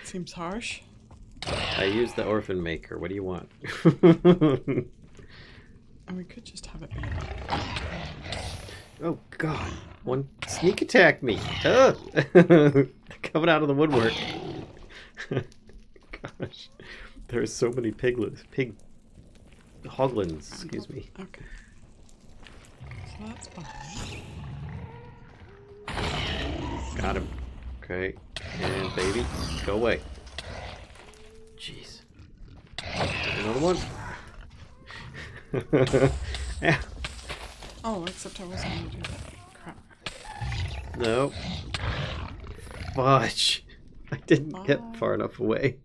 Seems harsh. I used the orphan maker. What do you want? And we could just have it be. Oh God! One sneak attacked me. Ugh. Coming out of the woodwork. Gosh, there's so many piglets, hoglins. Excuse me. Okay. So that's fine. Got him. Okay, and baby, go away. Jeez. Another one. Yeah. Oh, except I wasn't gonna do that. Crap. No. Fudge. I didn't get far enough away.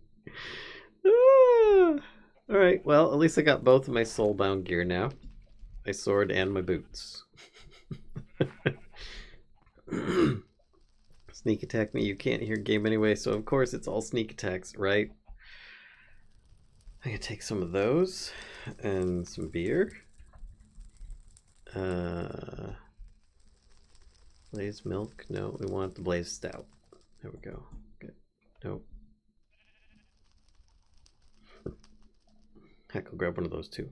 Alright, well, at least I got both of my soulbound gear now. My sword and my boots. Sneak attack me. You can't hear game anyway, so of course it's all sneak attacks, right? I'm gonna take some of those and some beer. Blaze milk. No, we want the blaze stout. There we go. Good. Nope. Heck, I'll grab one of those too.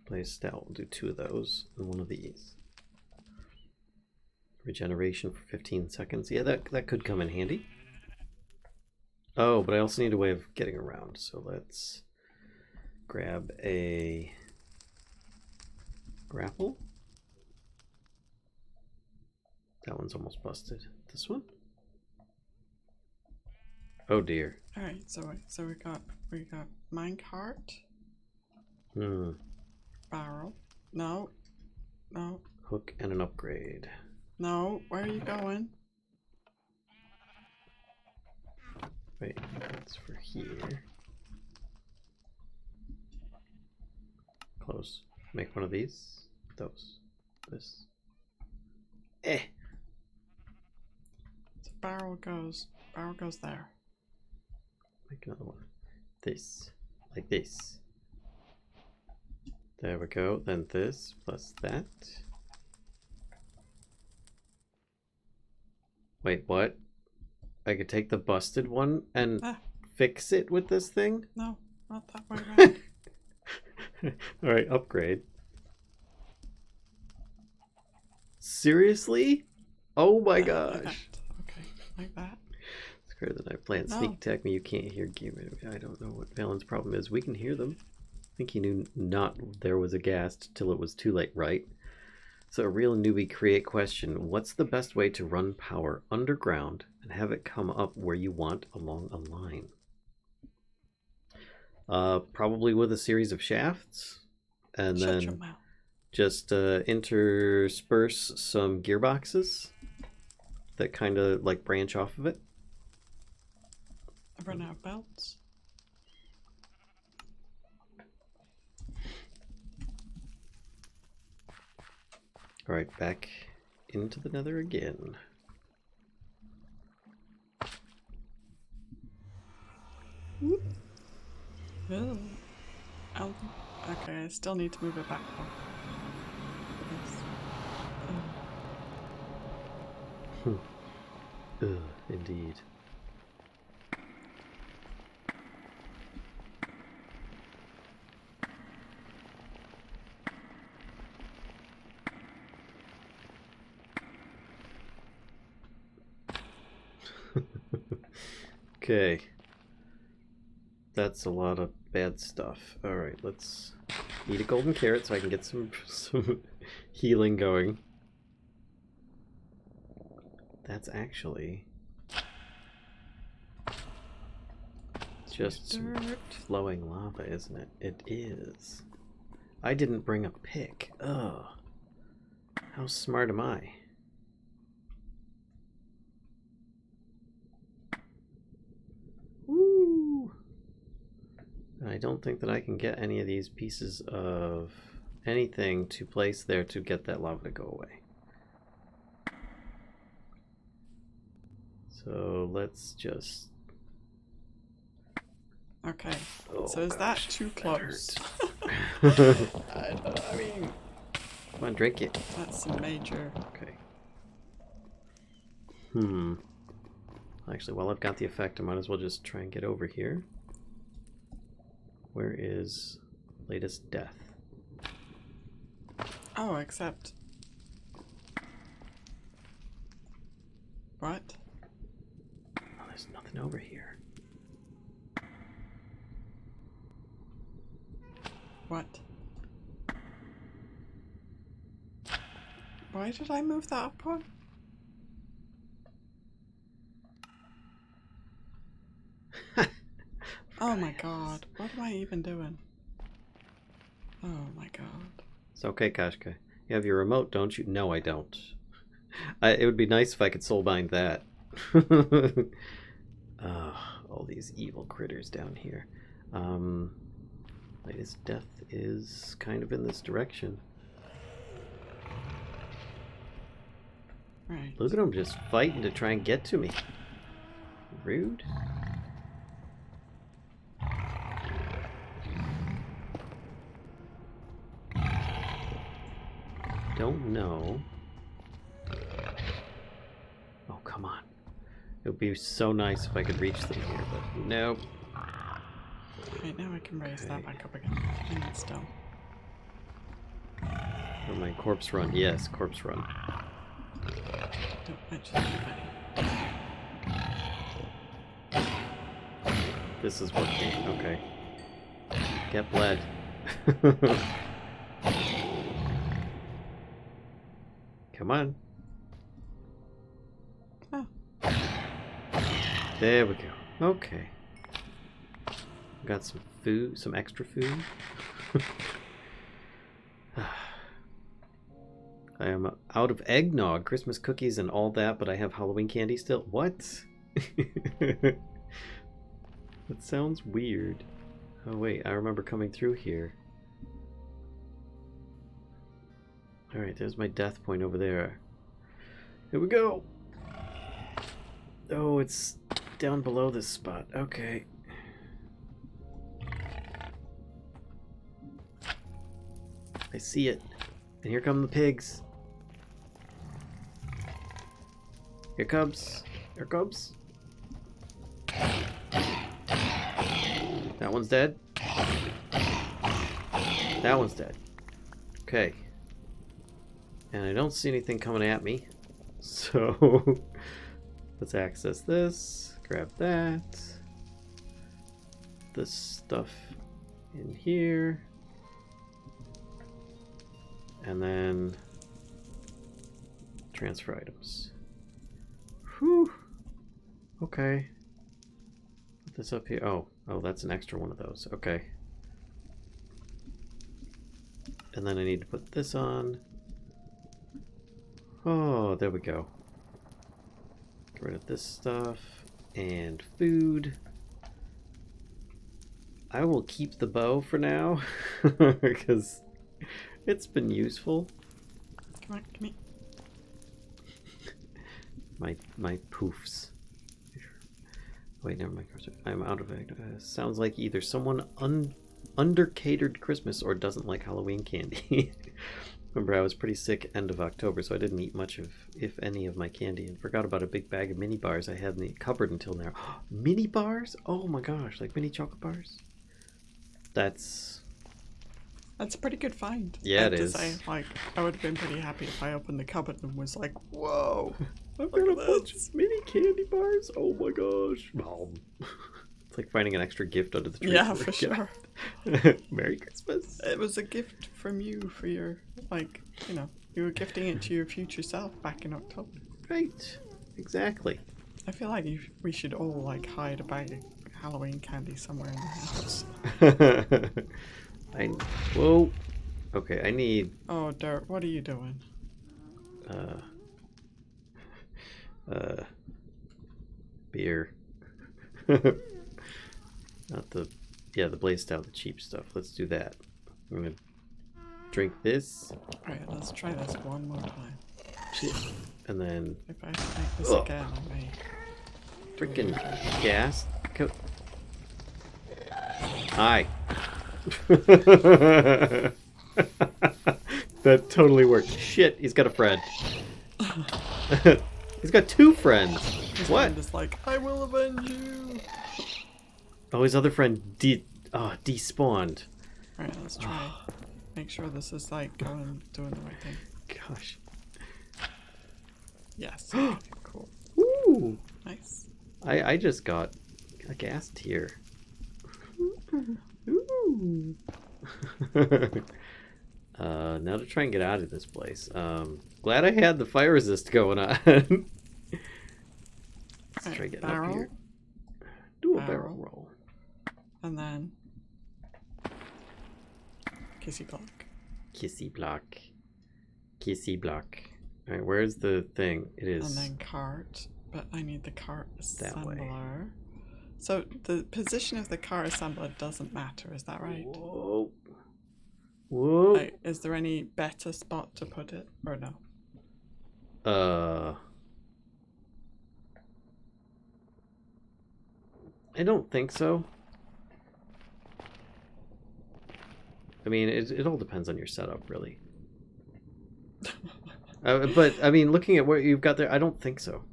Blaze stout. We'll do 2 of those and 1 of these. Regeneration for 15 seconds. Yeah, that could come in handy. Oh, but I also need a way of getting around. So let's grab a grapple. That one's almost busted. This one? Oh dear. All right. So we got minecart, barrel. No. Hook and an upgrade. No. Where are you going? Wait, that's for here. Close. Make one of these. Those. This. Eh. So barrel goes there. Make another one. This. Like this. There we go. Then this plus that. Wait, what? I could take the busted one and fix it with this thing? No, not that way around. Alright, upgrade. Seriously? Oh my gosh. Like that. Okay, like that. It's greater than I planned. No. Sneak attack me, you can't hear game. I don't know what Valen's problem is. We can hear them. I think he knew not there was a ghast till it was too late, right? So a real newbie create question. What's the best way to run power underground and have it come up where you want along a line? Probably with a series of shafts. And Shut your then mouth. just intersperse some gearboxes that kind of like branch off of it. I've run out of belts. Alright, back into the nether again. Ew. Okay, I still need to move it back though. Yes. Ugh, indeed. Okay. That's a lot of bad stuff. Alright, let's eat a golden carrot so I can get some healing going. That's actually just some flowing lava, isn't it? It is. I didn't bring a pick. Ugh. How smart am I? Woo! I don't think that I can get any of these pieces of anything to place there to get that lava to go away. So let's just... Okay, Oh, so is gosh, that too close? I mean... Come on, drink it. That's a major... Okay. Actually, while I've got the effect, I might as well just try and get over here. Where is latest death? Oh, except... What? Oh, there's nothing over here. What? Why did I move that up one? Oh my god, what am I even doing? Oh my god. It's okay, Kashka. You have your remote, don't you? No, I don't. It would be nice if I could soulbind that. All these evil critters down here. Latest death is kind of in this direction. Right. Look at them just fighting to try and get to me. Rude. Don't know. Oh, come on. It would be so nice if I could reach them here, but nope. Right, now I can raise that back up again. I need stone. Or my corpse run. Yes, corpse run. Don't mention anybody. This is working. Okay. Get bled. Come on. Oh. There we go. Okay. Got some food, some extra food. I am out of eggnog, Christmas cookies, and all that, but I have Halloween candy still. What? That sounds weird. Oh wait, I remember coming through here. Alright, there's my death point over there. Here we go! Oh, it's down below this spot. Okay. I see it. And here come the pigs. Here comes. Here comes. That one's dead. That one's dead. Okay. And I don't see anything coming at me. So let's access this. Grab that. This stuff in here. And then transfer items. Whew. Okay. Put this up here. Oh, that's an extra one of those. Okay. And then I need to put this on. Oh, there we go. Get rid of this stuff and food. I will keep the bow for now because it's been useful. Come on, come here. My poofs. Wait, never mind. I'm out of it. Sounds like either someone under-catered Christmas or doesn't like Halloween candy. Remember, I was pretty sick end of October, so I didn't eat much of, if any, of my candy, and forgot about a big bag of mini bars I had in the cupboard until now. Mini bars? Oh my gosh, like mini chocolate bars? That's a pretty good find. Yeah, I have it to is. say, like, I would have been pretty happy if I opened the cupboard and was like, whoa, I've look got a at bunch this. of mini candy bars. Oh my gosh. It's like finding an extra gift under the tree. Yeah, for sure. Merry Christmas. It was a gift from you for your, like, you know, you were gifting it to your future self back in October. Right. Exactly. I feel like we should all, like, hide a bag of Halloween candy somewhere in the house. Whoa. Okay, I need Oh, Dirt, what are you doing? beer. Not the Blaze Stout, the cheap stuff. Let's do that. I'm gonna drink this. Alright, let's try this one more time. And then If I make this again, I may. freaking gas. Hi. That totally worked. Shit, he's got a friend. He's got two friends. His What? friend is like, I will avenge you. Oh, his other friend despawned. Alright, let's try. Make sure this is like doing the right thing. Gosh. Yes. Okay, cool. Ooh. Nice. I just got a gas tier. Ooh. Now to try and get out of this place. Glad I had the fire resist going on. Let's try getting up here. Do a barrel roll. And then kissy block. Kissy block. Kissy block. Alright, where's the thing? It is. And then cart. But I need the cart That way. assembler. So the position of the cart assembler doesn't matter, is that right? Whoa. Whoa. Like, is there any better spot to put it or no? I don't think so. I mean, it all depends on your setup, really. But, I mean, looking at what you've got there, I don't think so.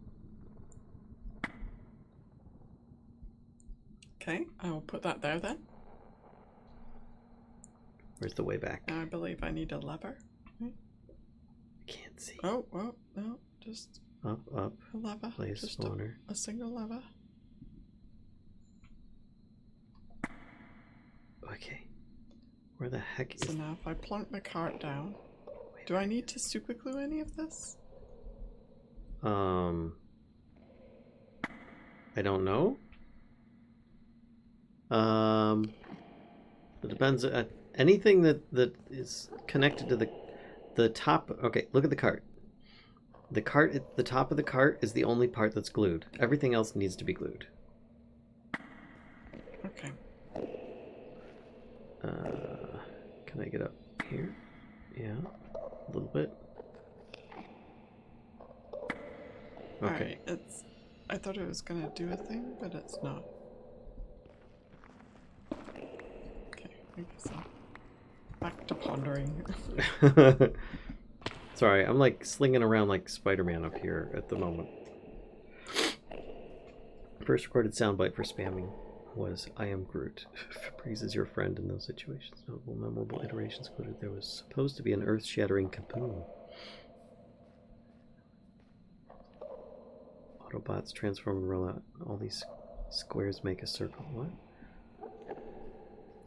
Okay, I will put that there then. Where's the way back? Now I believe I need a lever. I can't see. Oh, no, just Up, a lever. place Just spawner. a single lever. Okay. Where the heck is... So now if I plunk the cart down, do I need to super glue any of this? I don't know. It depends. Anything that is connected to the top. Okay, look at the cart. The top of the cart is the only part that's glued. Everything else needs to be glued. Okay. Can I get up here? Yeah, a little bit. Okay. Alright, I thought it was gonna do a thing, but it's not. Okay, I guess so. Back to pondering. Sorry, I'm like slinging around like Spider-Man up here at the moment. First recorded soundbite for spamming was I am Groot. Febreze is your friend in those situations. Notable memorable iterations included there was supposed to be an earth-shattering kaboom. Autobots transform and roll out. All these squares make a circle. What?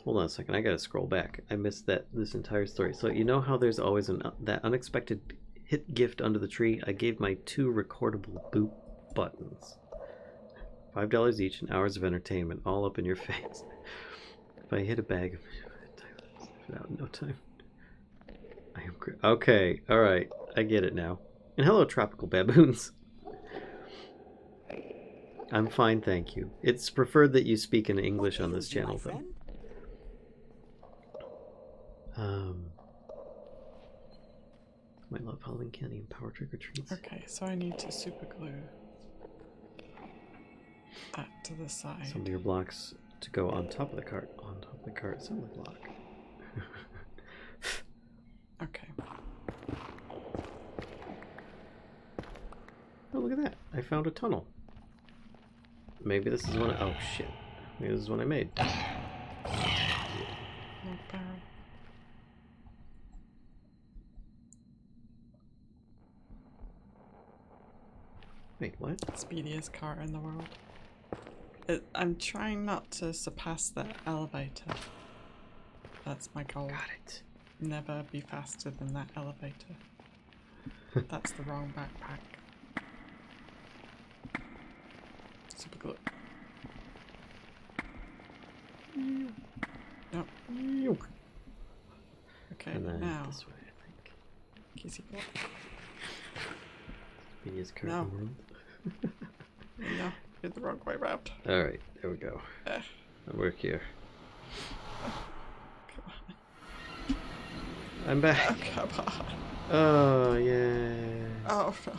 Hold on a second. I gotta scroll back. I missed this entire story. So you know how there's always that unexpected hit gift under the tree? I gave my 2 recordable boop buttons. $5 each and hours of entertainment all up in your face. If I hit a bag of out in no time. I am okay. All right. I get it now. And hello, tropical baboons. I'm fine, thank you. It's preferred that you speak in English on this channel, though. I love Halloween candy and power trick or treats. Okay, so I need to super glue that to the side. Some of your blocks to go on top of the cart. On top of the cart, assembly block. Okay. Oh, look at that. I found a tunnel. Maybe this is one oh shit. Maybe this is one I made. No barrel. Wait, what? Speediest car in the world. I'm trying not to surpass the elevator. That's my goal. Got it. Never be faster than that elevator. That's the wrong backpack. Super glue. Nope. Okay, And then now. this way, I think. Kissy block. Speediest cart No. in the world. No, you're the wrong way round. Alright, there we go. Eh, I work here. come I'm back. on. Come on. Oh, yeah. Oh no.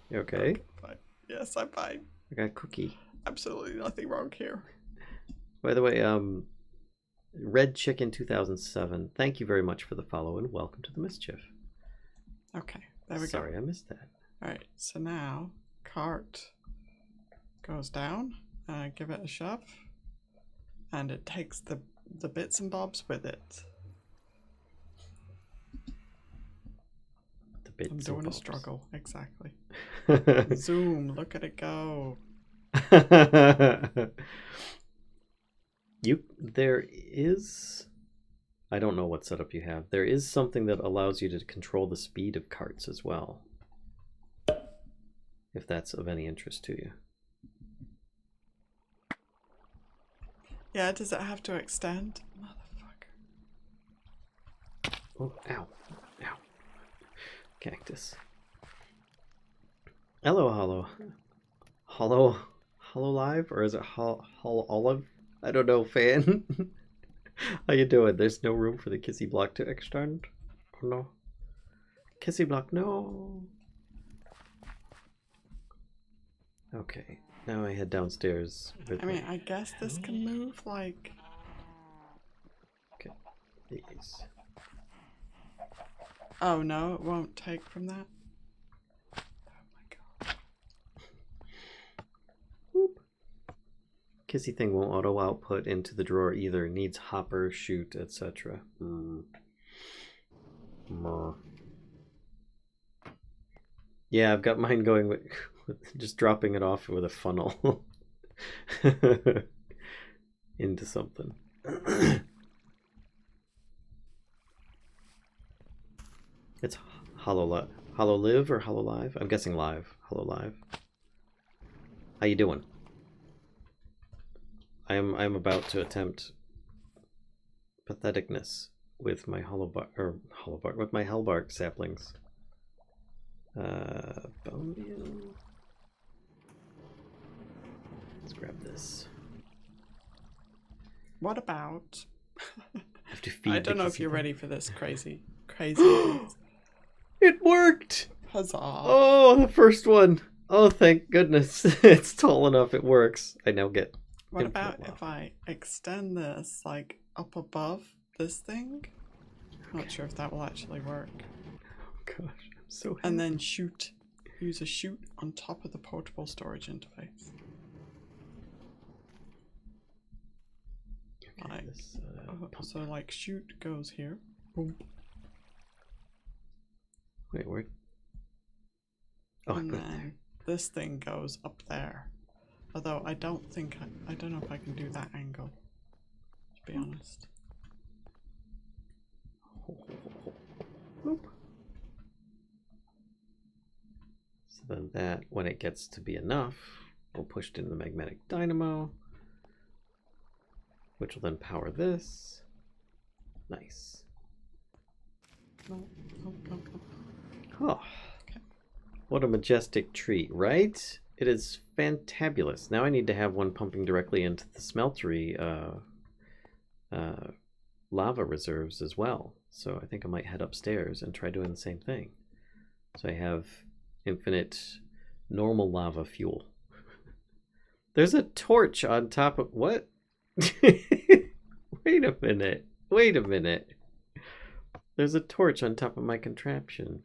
You okay? Fine. Yes, I'm fine. I got a cookie. Absolutely nothing wrong here. By the way, Red Chicken 2007, thank you very much for the follow and welcome to the Mischief. Okay, there we go. Sorry, I missed that. Alright, so now cart goes down, give it a shove, and it takes the bits and bobs with it. The bits I'm and doing a bobs. struggle, exactly. Zoom, look at it go. There is, I don't know what setup you have. There is something that allows you to control the speed of carts as well. If that's of any interest to you. Yeah, does it have to extend? Motherfucker. Oh, ow. Ow. Cactus. Hello, Hollow Live? Or is it Hollow Olive? I don't know, fan. How you doing? There's no room for the kissy block to extend? Oh no. Kissy block, no. Okay, now I head downstairs. With I mean, I guess this can move like... Okay, these. Oh no, it won't take from that. Oh my god. Whoop. Kissy thing won't auto output into the drawer either. Needs hopper, chute, etc. Yeah, I've got mine going with just dropping it off with a funnel into something. It's Hollow Live or Hollow Live? I'm guessing live. Hollow Live. How you doing? I am about to attempt patheticness with my with my Hellbark saplings. Bone meal. Let's grab this. What about... Have to feed I don't the know if kissy you're thing. ready for this crazy things. It worked! Huzzah. Oh, the first one. Oh, thank goodness. It's tall enough. It works. I now get What infinite about love. if I extend this like up above this thing? Not sure if that will actually work. Oh gosh, I'm so happy. And then use a chute on top of the portable storage interface. Okay, Like, this, pump. so like chute goes here. Boom. Wait, where? Oh, I And put it then there. this thing goes up there. Although I don't know if I can do that angle, to be honest. Whoop. So then that, when it gets to be enough, we'll push it into the magnetic dynamo, which will then power this. Nice. No. Oh, Okay. what a majestic treat, right? It is fantabulous. Now I need to have one pumping directly into the smeltery lava reserves as well. So I think I might head upstairs and try doing the same thing. So I have infinite normal lava fuel. There's a torch on top of what? Wait a minute. Wait a minute. There's a torch on top of my contraption.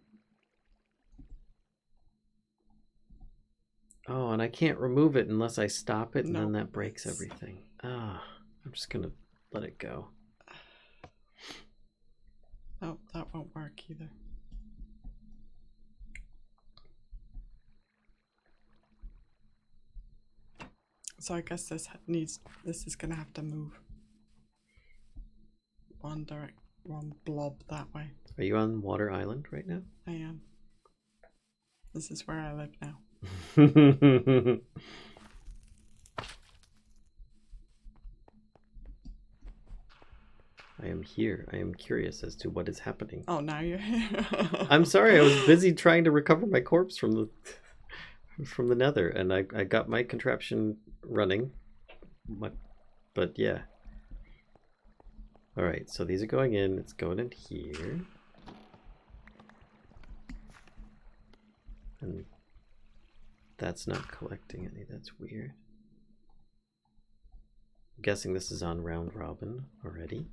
Oh, and I can't remove it unless I stop it, and then that breaks everything. Ah, I'm just gonna let it go. Oh, that won't work either. So I guess this is gonna have to move one blob that way. Are you on Water Island right now? I am. This is where I live now. I am here. I am curious as to what is happening. Oh, now you're here. I'm sorry. I was busy trying to recover my corpse from the nether, and I got my contraption running. But yeah. All right. So these are going in. It's going in here. And that's not collecting any. That's weird. I'm guessing this is on round robin already.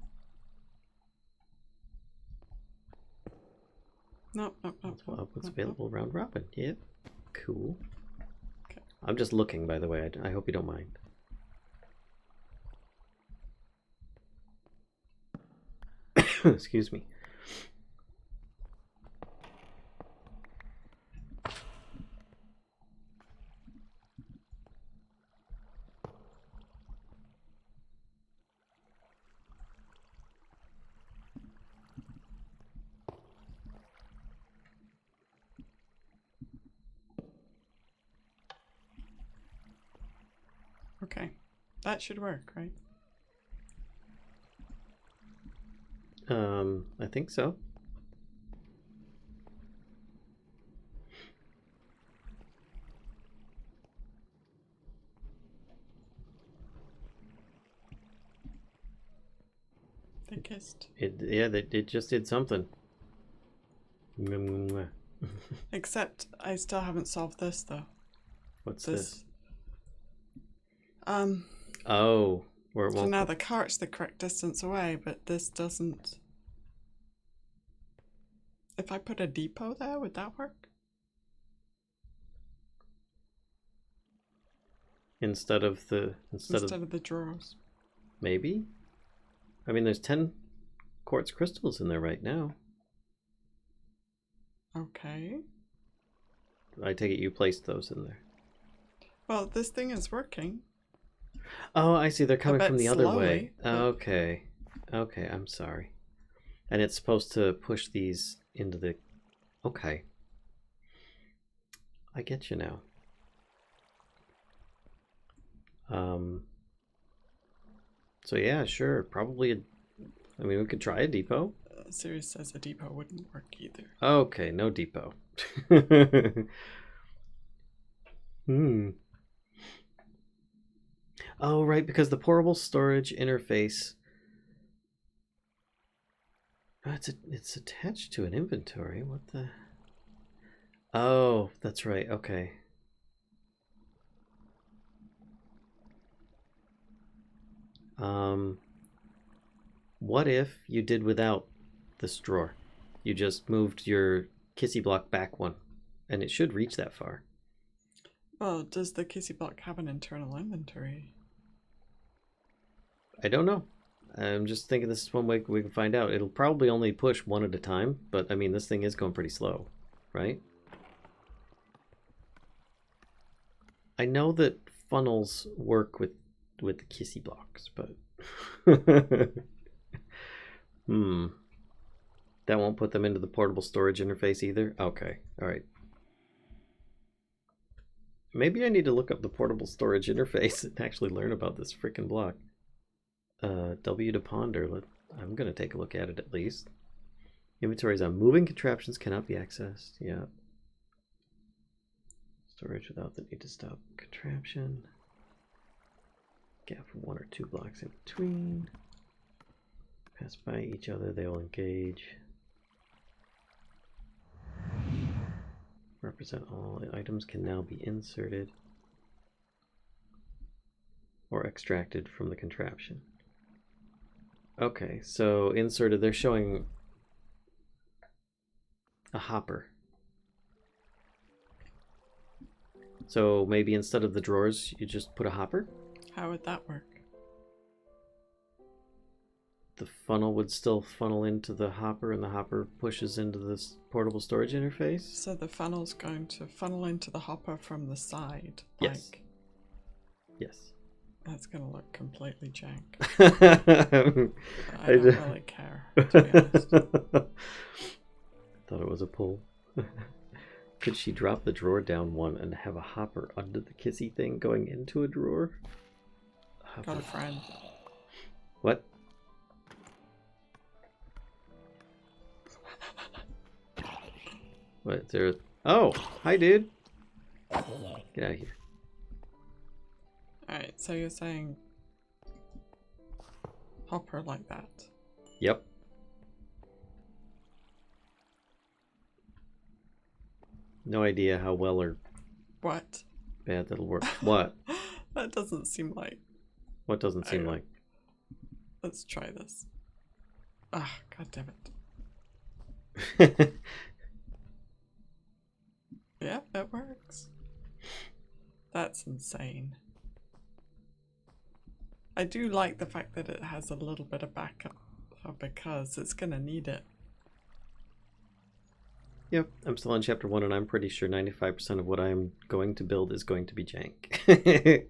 No. What's available round robin? Yep. Cool. Okay. I'm just looking, by the way. I hope you don't mind. Excuse me. Okay. That should work, right? I think so. They kissed. It just did something. Except I still haven't solved this though. What's this? Oh, where it so won't. now the cart's the correct distance away, but this doesn't. If I put a depot there, would that work? Instead of the drawers. Maybe. I mean, there's 10 quartz crystals in there right now. Okay. I take it you placed those in there. Well, this thing is working. Oh, I see. They're coming from the other way. But... Okay. Okay, I'm sorry. And it's supposed to push these into the... Okay. I get you now. So yeah, sure. Probably I mean, we could try a depot. Sirius says a depot wouldn't work either. Okay, no depot. Oh, right, because the portable storage interface... Oh, it's attached to an inventory. What the... Oh, that's right. Okay. What if you did without this drawer? You just moved your kissy block back one, and it should reach that far. Well, does the kissy block have an internal inventory? I don't know. I'm just thinking this is one way we can find out. It'll probably only push one at a time, but I mean, this thing is going pretty slow, right? I know that funnels work with the kissy blocks, but that won't put them into the portable storage interface either. Okay, all right. Maybe I need to look up the portable storage interface and actually learn about this freaking block. W to ponder. I'm gonna take a look at it at least. Inventories on moving contraptions cannot be accessed. Yeah. Storage without the need to stop contraption. Gap of 1 or 2 blocks in between. Pass by each other, they will engage. Represent all items can now be inserted. or extracted from the contraption. Okay, so inserted, they're showing a hopper. So maybe instead of the drawers, you just put a hopper? How would that work? The funnel would still funnel into the hopper, and the hopper pushes into this portable storage interface? So the funnel's going to funnel into the hopper from the side. Yes. Like, Yes. that's going to look completely jank. I I don't really care, to be honest. Thought it was a pull. Could she drop the drawer down one and have a hopper under the kissy thing going into a drawer? Got a friend. What? What? There? Oh, hi, dude. Get out of here. Alright, so you're saying hopper like that. Yep. No idea how well or What? bad that'll work. What? That doesn't seem like. What doesn't seem I- like? Let's try this. Ah, god damn it. Yeah, it works. That's insane. I do like the fact that it has a little bit of backup though, because it's gonna need it. Yep, I'm still on chapter 1, and I'm pretty sure 95% of what I'm going to build is going to be jank.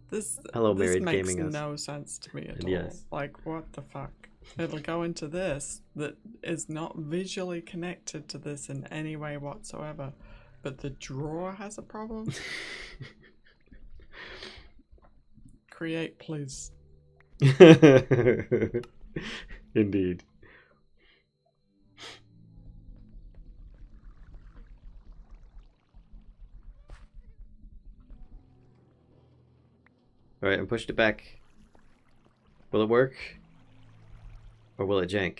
This Hello, this married makes gaming us. no sense to me at all. Yes. Like, what the fuck? It'll go into this that is not visually connected to this in any way whatsoever, but the drawer has a problem. Create, please. Indeed. Alright, I pushed it back. Will it work? Or will it jank?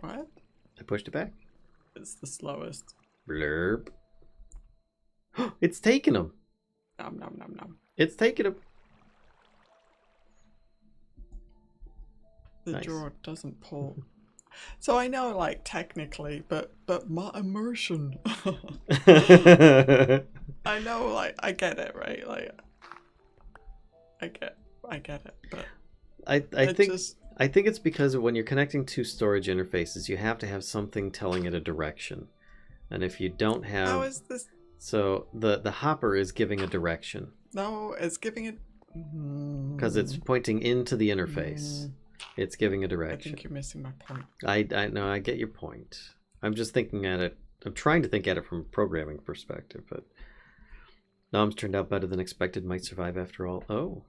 What? I pushed it back. It's the slowest. Blurb. It's taking him. Nom nom nom nom. It's taking him. The Nice. drawer doesn't pull. So I know, like, technically, but my immersion. I know, like, I get it, right? Like, I get it, but I it think just, I think it's because when you're connecting two storage interfaces, you have to have something telling it a direction, and if you don't have, how is this? so the hopper is giving a direction No, it's giving it. because it's pointing into the interface. It's giving a I direction. think you're missing my point. I know, I get your point. I'm just thinking at it. I'm trying to think at it from a programming perspective, but Noms turned out better than expected. Might survive after all. Oh.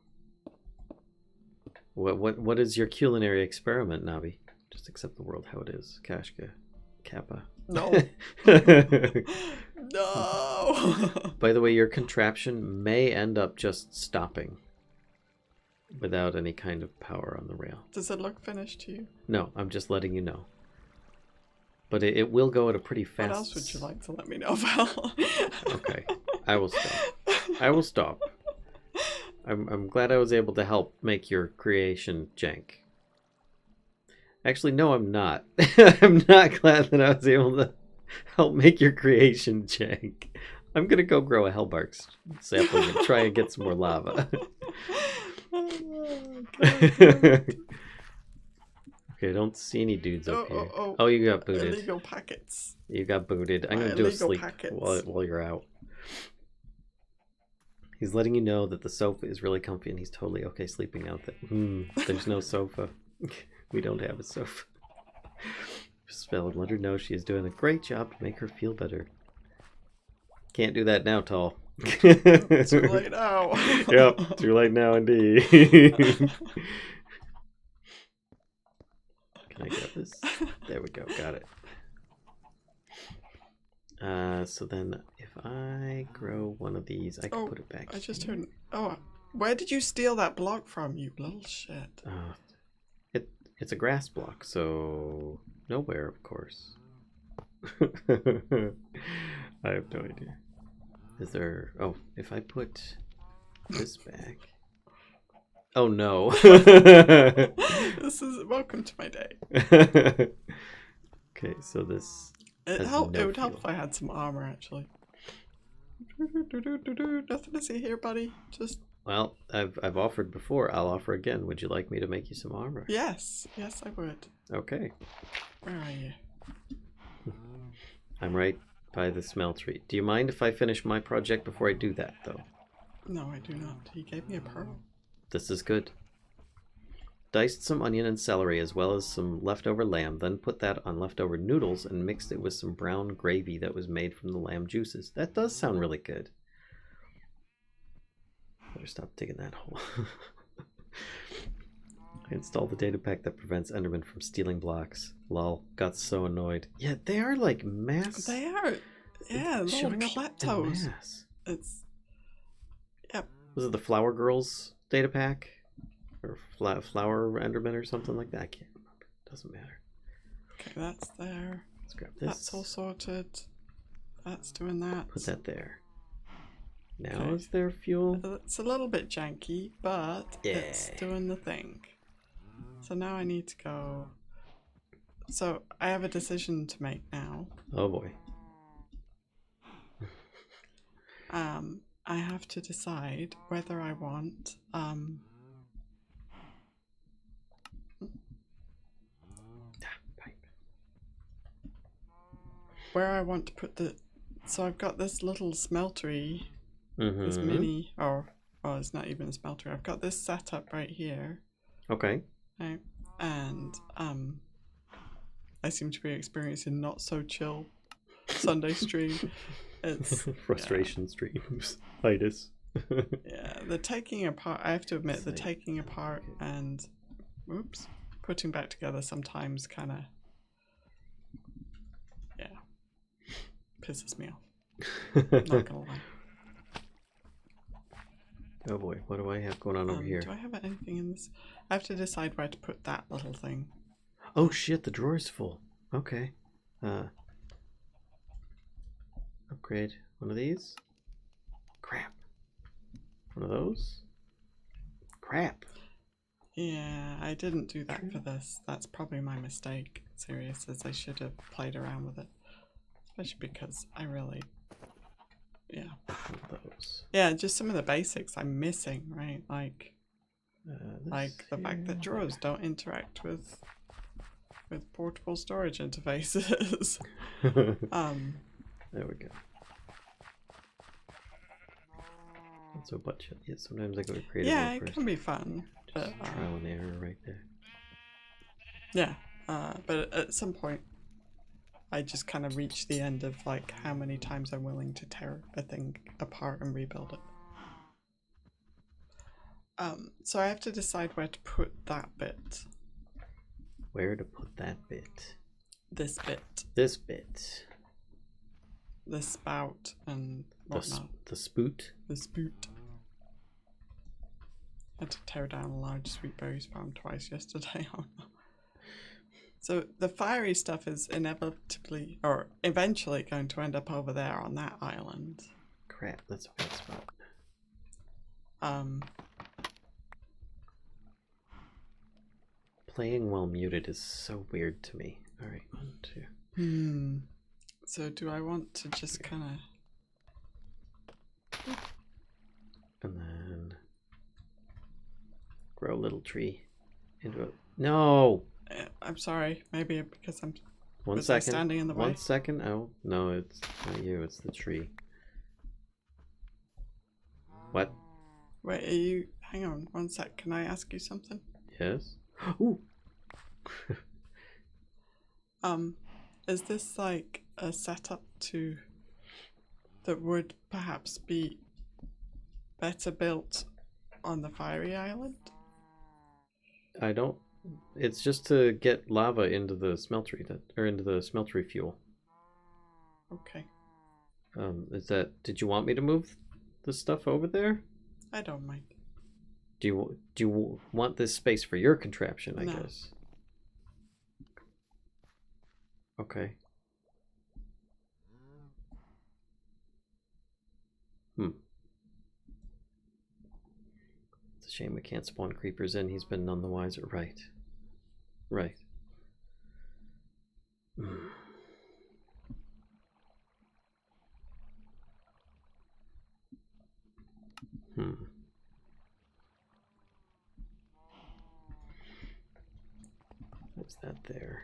What is your culinary experiment, Navi? Just accept the world how it is. Kashka. Kappa. No. No. By the way, your contraption may end up just stopping without any kind of power on the rail. Does it look finished to you? No, I'm just letting you know. But it will go at a pretty fast... What else would you like to let me know about? Okay, I will stop. I will stop. I'm glad I was able to help make your creation jank. Actually, no, I'm not. I'm not glad that I was able to help make your creation jank. I'm gonna go grow a hellbark sapling and try and get some more lava. Okay, I don't see any dudes up here. Oh, you got booted. Illegal packets. You got booted. I'm My gonna do a illegal sleep packets. while you're out. He's letting you know that the sofa is really comfy and he's totally okay sleeping out there. There's no sofa. We don't have a sofa. Spelled, let her know she is doing a great job to make her feel better. Can't do that now, Tall. Too late now. Yep, too late now indeed. Can I grab this? There we go, got it. So then if I grow one of these, I can put it back I just here. heard. Oh, where did you steal that block from, you little shit? It's a grass block, so nowhere, of course. I have no idea. Is there... Oh, if I put this back... Oh, no. This is... Welcome to my day. Okay, so this... It has help. no It would help fuel. if I had some armor, actually. Nothing to see here, buddy. Just... Well, I've offered before. I'll offer again. Would you like me to make you some armor? Yes. Yes, I would. Okay. Where are you? I'm right by the smeltery. Do you mind if I finish my project before I do that, though? No, I do not. He gave me a pearl. This is good. Diced some onion and celery as well as some leftover lamb, then put that on leftover noodles and mixed it with some brown gravy that was made from the lamb juices. That does sound really good. Better stop digging that hole. I installed the data pack that prevents Enderman from stealing blocks. Lol, got so annoyed. Yeah, they are like mass. They are. Yeah, little showing up en kleptos. mass. It's... Yep. Was it the Flower Girls data pack? Or Flower Enderman or something like that? I can't remember. Doesn't matter. Okay, that's there. Let's grab this. That's all sorted. That's doing that. Put that there. Now Okay. is there fuel? It's a little bit janky, but it's Yeah. doing the thing. So now I need to go... So I have a decision to make now. Oh boy. I have to decide whether I want where I want to put the... So I've got this little smeltery, this mini, or well, it's not even a smeltery. I've got this setup right here, Okay. right? And I seem to be experiencing not so chill Sunday stream. It's Frustration streams. Itis. yeah, the taking apart. I have to admit, It's the like- taking apart and oops, putting back together sometimes kind of pisses me off. Not gonna lie. Oh boy, what do I have going on over here? Do I have anything in this? I have to decide where to put that little thing. Oh shit, the drawer's full. Okay. Upgrade one of these. Crap. One of those. Crap. Yeah, I didn't do that for this. That's probably my mistake. Serious, as I should have played around with it. Especially because I really... Yeah. One of those. Yeah, just some of the basics I'm missing, right? Like This the fact that here. drawers don't interact with portable storage interfaces. There we go. Not so much. Yeah, sometimes I go to creative Yeah, mode it first. can be fun. But, Just trial and error right there. yeah, but at some point, I just kind of reach the end of like how many times I'm willing to tear a thing apart and rebuild it. So I have to decide where to put that bit. Where to put that bit? This bit, This bit. the spout, and whatnot. The spoot. The spoot. I had to tear down a large sweet berries farm twice yesterday. So the fiery stuff is inevitably, or eventually, going to end up over there on that island. Crap, that's a bad spot. Playing while muted is so weird to me. Alright, 1, 2. So do I want to just kind of... And then grow a little tree into a... No! I'm sorry, maybe because I'm... One Was I second. standing in the way? 1 second. Oh, no, it's not you, it's the tree. What? Wait, are you... Hang on, 1 sec. Can I ask you something? Yes? Ooh! Is this like a setup to... that would perhaps be better built on the fiery island? I don't... It's just to get lava into the smeltery, or into the smeltery fuel. Okay. Is that... Did you want me to move the stuff over there? I don't mind. Do you want this space for your contraption, I No. guess? Okay. shame we can't spawn creepers in. He's been none the wiser. Right. Right. What's that there?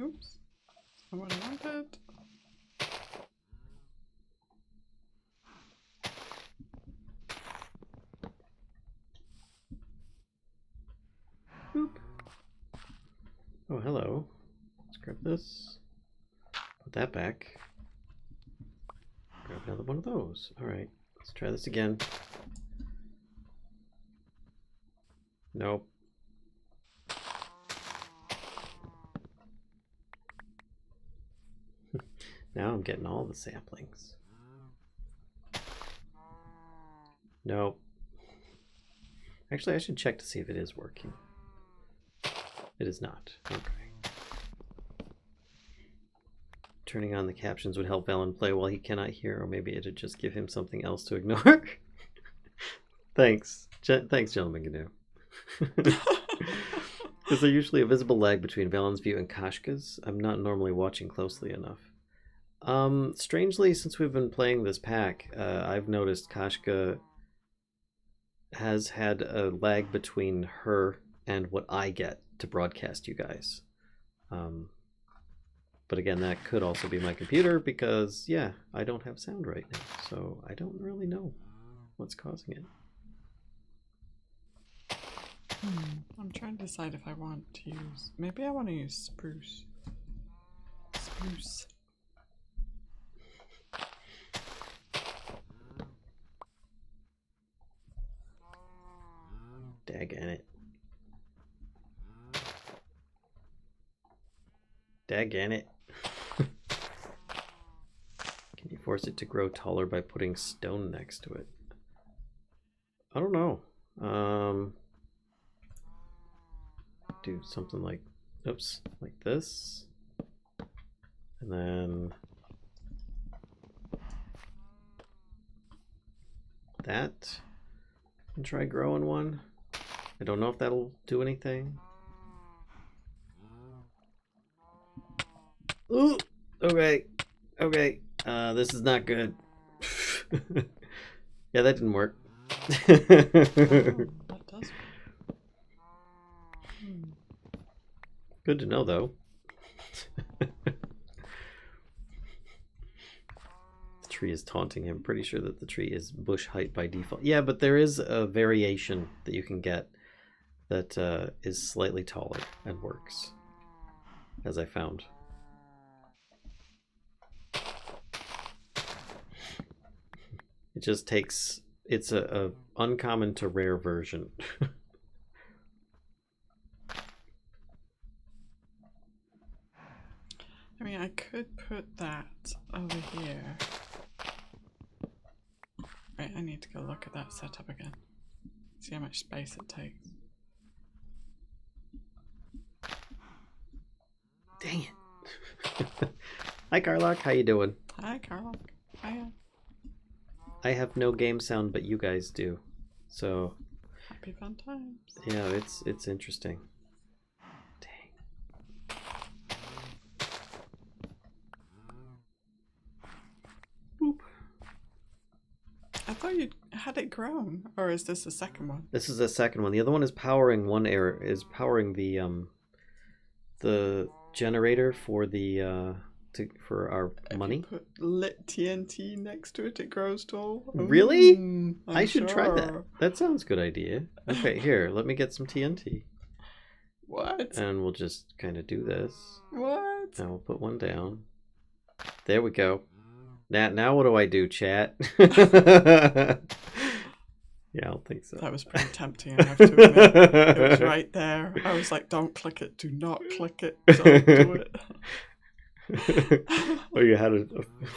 Oops. Not what I wanted. Boop. Oh, hello. Let's grab this. Put that back. Grab another one of those. Alright, let's try this again. Nope. Now I'm getting all the saplings. Nope. Actually, I should check to see if it is working. It is not. Okay. Turning on the captions would help Valen play while he cannot hear, or maybe it'd just give him something else to ignore. Thanks. Thanks, Gentleman Canoe. Is there usually a visible lag between Valen's view and Kashka's? I'm not normally watching closely enough. Strangely, since we've been playing this pack, I've noticed Kashka has had a lag between her and what I get to broadcast you guys. But again, that could also be my computer because, yeah, I don't have sound right now, so I don't really know what's causing it. I'm trying to decide if I want to use... Maybe I want to use spruce. Spruce. Daggone it. Daggone it. Can you force it to grow taller by putting stone next to it? I don't know. Do something like, oops, like this. And then that. And try growing one. I don't know if that'll do anything. Ooh, okay, okay. This is not good. Yeah, that didn't work. That does work. Good to know, though. The tree is taunting him. Pretty sure that the tree is bush height by default. Yeah, but there is a variation that you can get that is slightly taller and works, as I found. It just takes, it's a uncommon to rare version. I mean, I could put that over here. Right, I need to go look at that setup again. See how much space it takes. Dang it. Hi, Carlock. How you doing? Hi, Carlock. Hiya. I have no game sound, but you guys do. So, Happy fun times. yeah, it's interesting. Dang. Boop. I thought you had it grown, or is this the second one? This is the second one. The other one is powering one error. Is powering the generator for the for our If money. you put lit TNT next to it, it grows tall. Really? I I'm should try that. sure. That sounds good idea. Okay, here, let me get some TNT. What? And we'll just kind of do this. What? And we'll put one down. There we go. Now what do I do, chat? Yeah, I don't think so. That was pretty tempting, I have to admit. It was right there. I was like, don't click it. Do not click it. Don't do it. Oh, you had a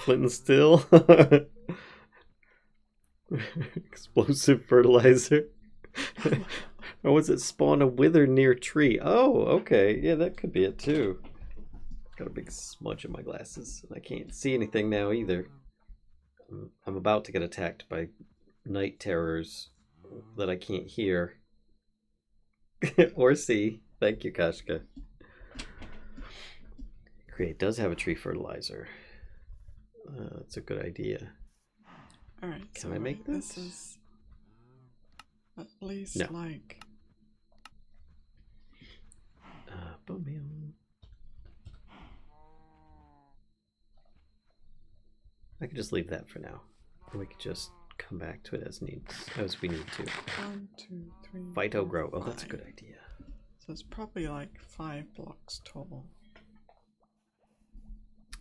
flint and steel? Explosive fertilizer. Or was it spawn a wither near tree? Oh, okay. Yeah, that could be it too. Got a big smudge in my glasses. I can't see anything now either. I'm about to get attacked by night terrors that I can't hear or see. Thank you, Kashka. Create does have a tree fertilizer. That's a good idea. Alright, Can I make this? This is at least No. like... Boom. I could just leave that for now. We could just come back to it as we need to. 1, 2, 3. Phyto 4, grow. Oh, that's a 5. good idea. So it's probably like 5 blocks tall.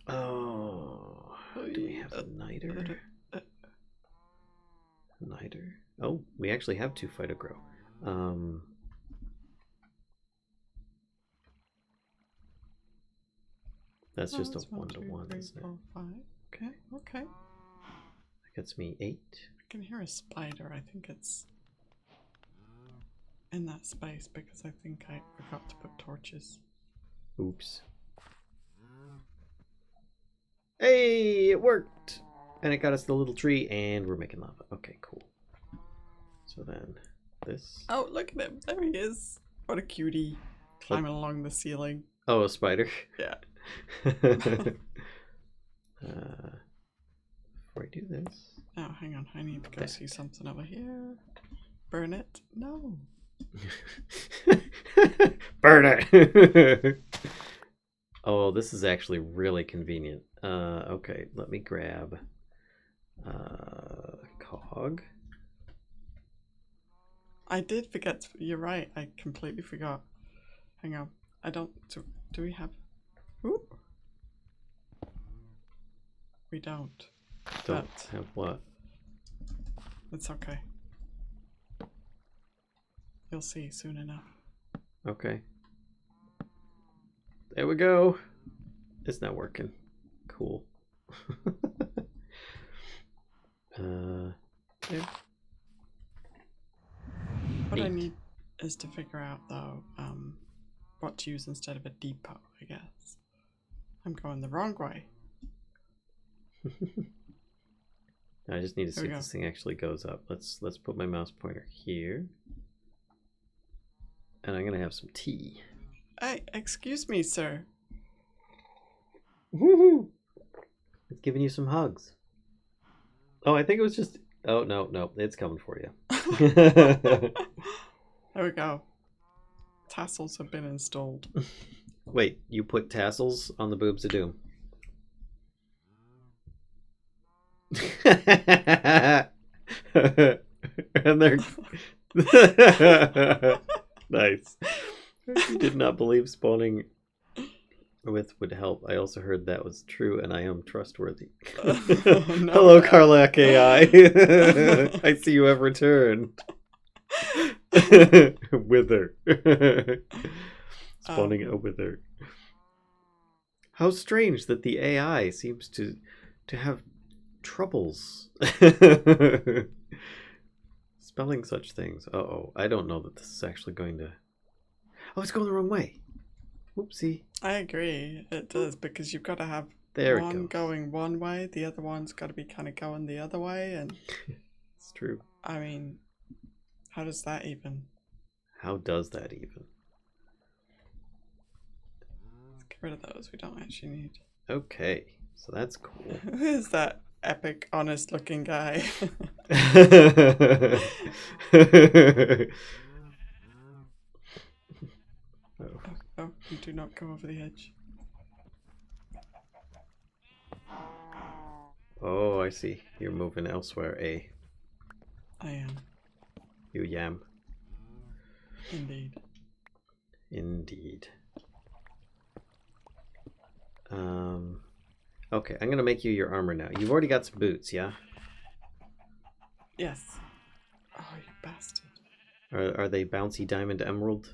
Oh, do we have a niter? Niter? Oh, we actually have 2 phyto grow. That's just a 1-to-1, isn't it? 4, 5. Okay. That gets me 8. I can hear a spider. I think it's in that space because I think I forgot to put torches. Oops. Hey, it worked! And it got us the little tree, and we're making lava. Okay, cool. So then, this... Oh, look at him. There he is. What a cutie. Climbing along the ceiling. Oh, a spider? Yeah. Before I do this... Oh, hang on. I need to go see something over here. Burn it? No. Burn it! Oh, this is actually really convenient. Okay, let me grab cog. I did forget. You're right. I completely forgot. Hang on. I don't... Do we have... Ooh. We don't. Don't But have what? it's okay. You'll see soon enough. Okay. There we go. It's not working. Cool. Yeah. What I 8. need is to figure out though, what to use instead of a depot, I guess. I'm going the wrong way. I just need to see we if go. this thing actually goes up. Let's put my mouse pointer here. And I'm gonna have some tea. Hey, excuse me, sir. Woohoo! It's giving you some hugs. Oh, I think it was just... Oh, no, it's coming for you. There we go. Tassels have been installed. Wait, you put tassels on the boobs of doom. And they're... Nice. I did not believe spawning with would help. I also heard that was true, and I am trustworthy. No. Hello, Carlac AI. I see you have returned. Wither. Spawning a wither. How strange that the AI seems to have troubles spelling such things. Uh-oh. I don't know that this is actually going to... Oh, it's going the wrong way. Whoopsie. I agree. It does, because you've got to have There one it goes. going one way, the other one's got to be kind of going the other way, and It's true. I mean, how does that even? How does that even? Let's get rid of those we don't actually need. Okay, so that's cool. Who is that epic, honest-looking guy? Oh. Oh, you do not go over the edge. Oh, I see. You're moving elsewhere, eh? I am, You yam. indeed. Indeed. Okay, I'm gonna make you your armor now. You've already got some boots, yeah? Yes. Oh, you bastard. Are they bouncy diamond emerald?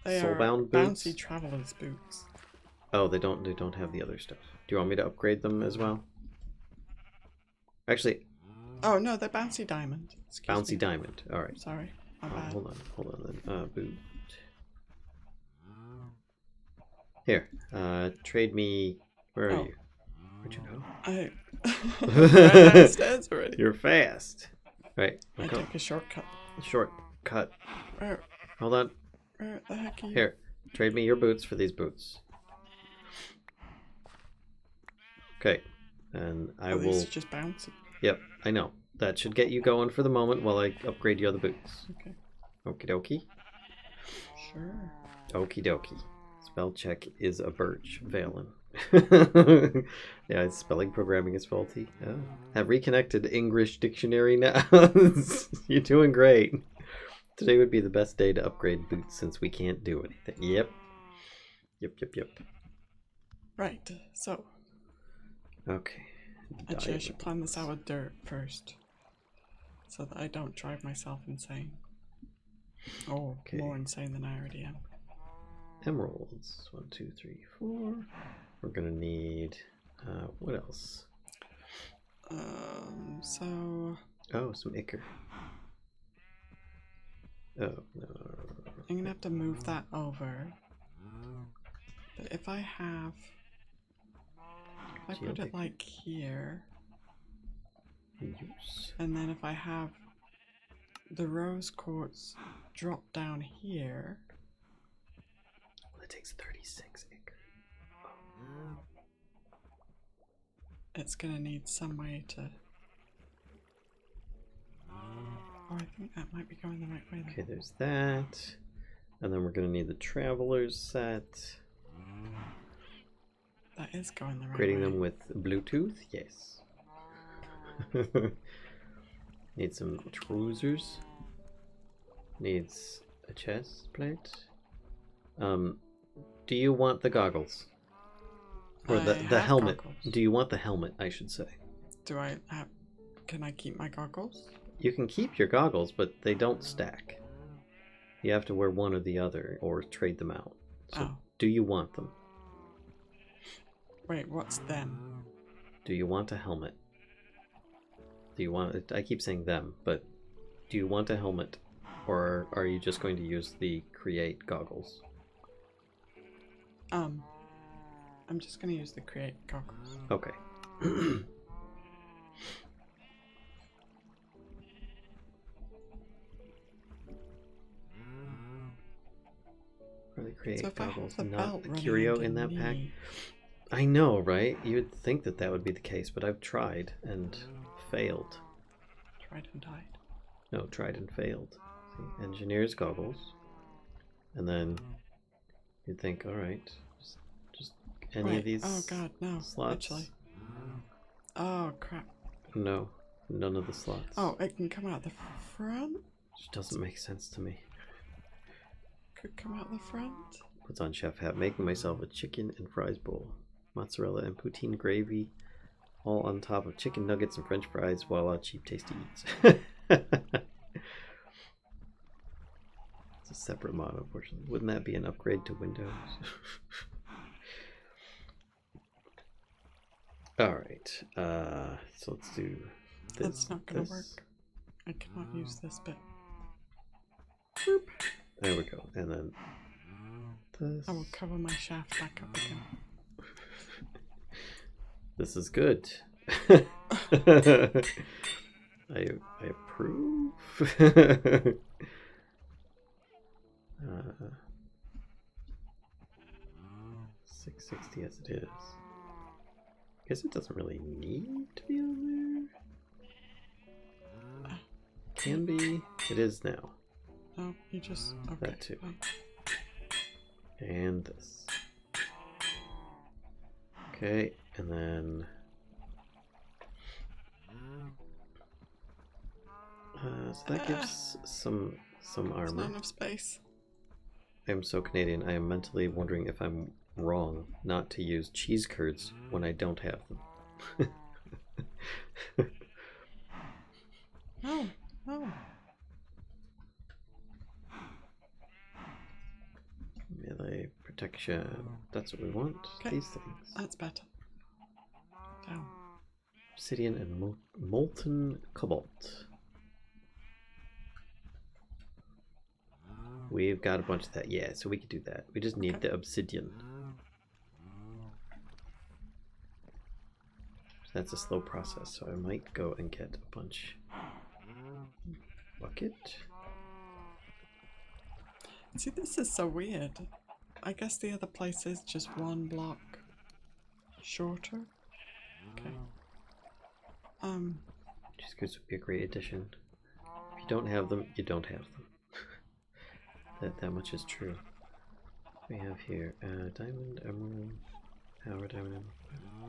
They Soulbound are boots? bouncy traveler's boots. Oh, they don't have the other stuff. Do you want me to upgrade them as well? Actually, Oh, no, they're bouncy diamond. Excuse bouncy me. diamond. All right. Sorry, my bad. Hold on then. Boot. Here, trade me. Where are Oh. you? Where'd you go? I ran downstairs already. You're fast. Right. I Okay. took a shortcut. Shortcut. Where Hold on. the heck are you? Here, trade me your boots for these boots. Okay, and I will. These are just bouncy. Yep, I know. That should get you going for the moment while I upgrade your other boots. Okay. Okie dokie. Sure. Okie dokie. Spell check is a birch, Valen. Yeah, spelling programming is faulty. Oh. Have reconnected English dictionary now. You're doing great. Today would be the best day to upgrade boots since we can't do anything. Yep. Yep. Right. So, Okay. actually, I should plan this out with dirt first, so that I don't drive myself insane. Oh, Okay. more insane than I already am. Emeralds. 1, 2, 3, 4. We're gonna need what else? So Oh, some ichor. Oh no. I'm gonna have to move that over. But if I put it like here, Use. and then if I have the rose quartz drop down here. Well, it takes 36 ichor. It's gonna need some way to. Oh, I think that might be going the right way. Okay, there's that. And then we're gonna need the traveler's set. That is going the right Upgrading way. them with Bluetooth, yes. Need some trousers. Needs a chest plate. Do you want the goggles? Or the have helmet? goggles. Do you want the helmet, I should say? Do I have? Can I keep my goggles? You can keep your goggles, but they don't stack. You have to wear one or the other, or trade them out. So, Oh. do you want them? Wait, what's them? Do you want a helmet? Do you want... I keep saying them, but do you want a helmet? Or are you just going to use the create goggles? I'm just gonna use the create goggles. Okay. Or the create So if I goggles, have the not belt a running curio in that pack? underneath- I know, right? You would think that that would be the case, but I've tried and failed. Tried and died. No, tried and failed. See, engineer's goggles. And then you'd think, alright, just any Wait, of these oh god, no, slots? actually. Oh crap. No, none of the slots. Oh, it can come out the front? Which doesn't make sense to me. Could come out the front? Puts on chef hat, making myself a chicken and fries bowl. Mozzarella and poutine gravy, all on top of chicken nuggets and french fries. Voila, cheap, tasty eats. It's a separate mod, unfortunately. Wouldn't that be an upgrade to Windows? Alright, so let's do this. That's not gonna this. work. I cannot use this bit. Boop. There we go. And then this. I will cover my shaft back up again. This is good. I approve. 660 as it is. Guess it doesn't really need to be on there. Can be. It is now. No, you just okay. That too. Fine. And this. Okay, and then so that gives some There's not armor. enough space. I am so Canadian. I am mentally wondering if I'm wrong not to use cheese curds when I don't have them. No, no. Melee protection. That's what we want. Okay. These things. That's better. Down. Obsidian and molten cobalt. We've got a bunch of that. Yeah, so we could do that. We just need the obsidian. That's a slow process, so I might go and get a bunch. Bucket. See, this is so weird. I guess the other place is just one block shorter. Okay. Just because would be a great addition. If you don't have them, you don't have them. that much is true. We have here diamond, emerald, power diamond,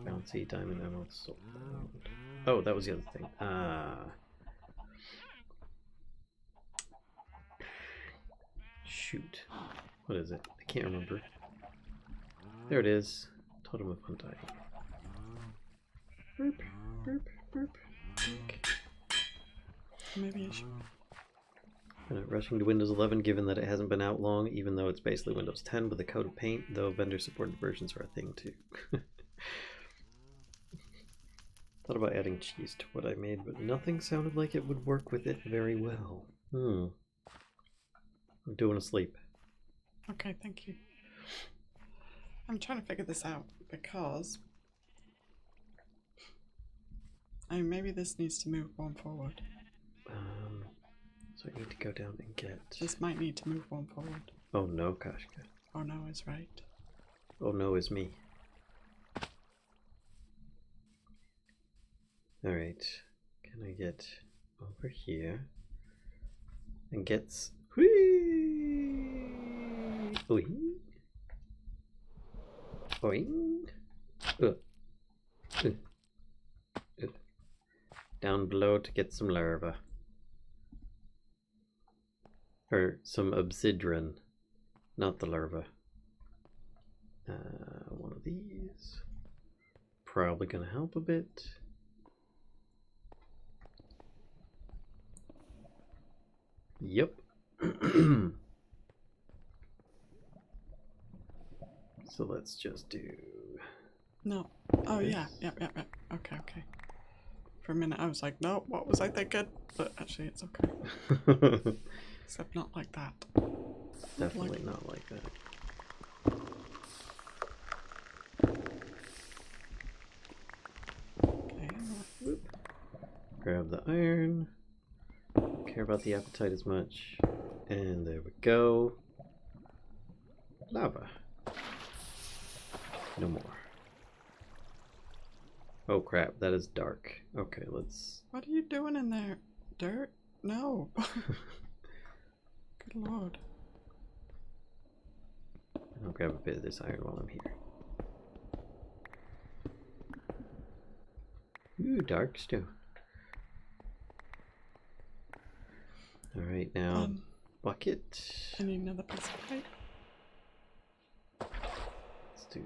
bouncy diamond, emerald, soul. Oh, that was the other thing. Shoot. What is it? I can't remember. There it is. Totem of Undying. Burp, burp, burp. Okay. Maybe I should. Rushing to Windows 11, given that it hasn't been out long, even though it's basically Windows 10 with a coat of paint, though vendor-supported versions are a thing too. Thought about adding cheese to what I made, but nothing sounded like it would work with it very well. I'm doing a sleep. Okay, thank you. I'm trying to figure this out because maybe this needs to move one forward. So I need to go down and get... This might need to move one forward. Oh no, Kashka. Oh no is right. Oh no is me. Alright. Can I get over here? And get... Whee! Oing! Oing! Down below to get some larva. Or some obsidian, not the larva. One of these. Probably gonna help a bit. Yep. So let's just do... No. Oh yeah. Yep. Okay. For a minute I was like, no, what was I thinking? But actually it's okay. Except not like that. Definitely not like that. Okay. Whoop. Grab the iron. Don't care about the appetite as much. And there we go. Lava. No more. Oh crap, that is dark. Okay, let's... What are you doing in there? Dirt? No. Good lord. I'll grab a bit of this iron while I'm here. Ooh, dark stew. Alright, now bucket. I need another piece of pipe. Let's do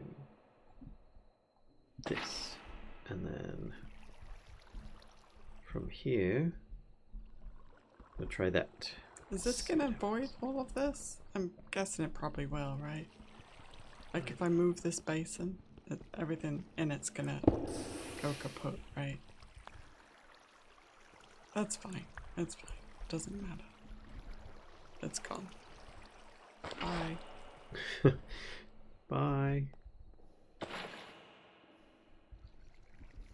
this. And then from here, we'll try that. Is this gonna void all of this? I'm guessing it probably will, right? Like if I move this basin, everything in it's gonna go kaput, right? That's fine. It's fine. Doesn't matter. It's gone. Bye. Bye.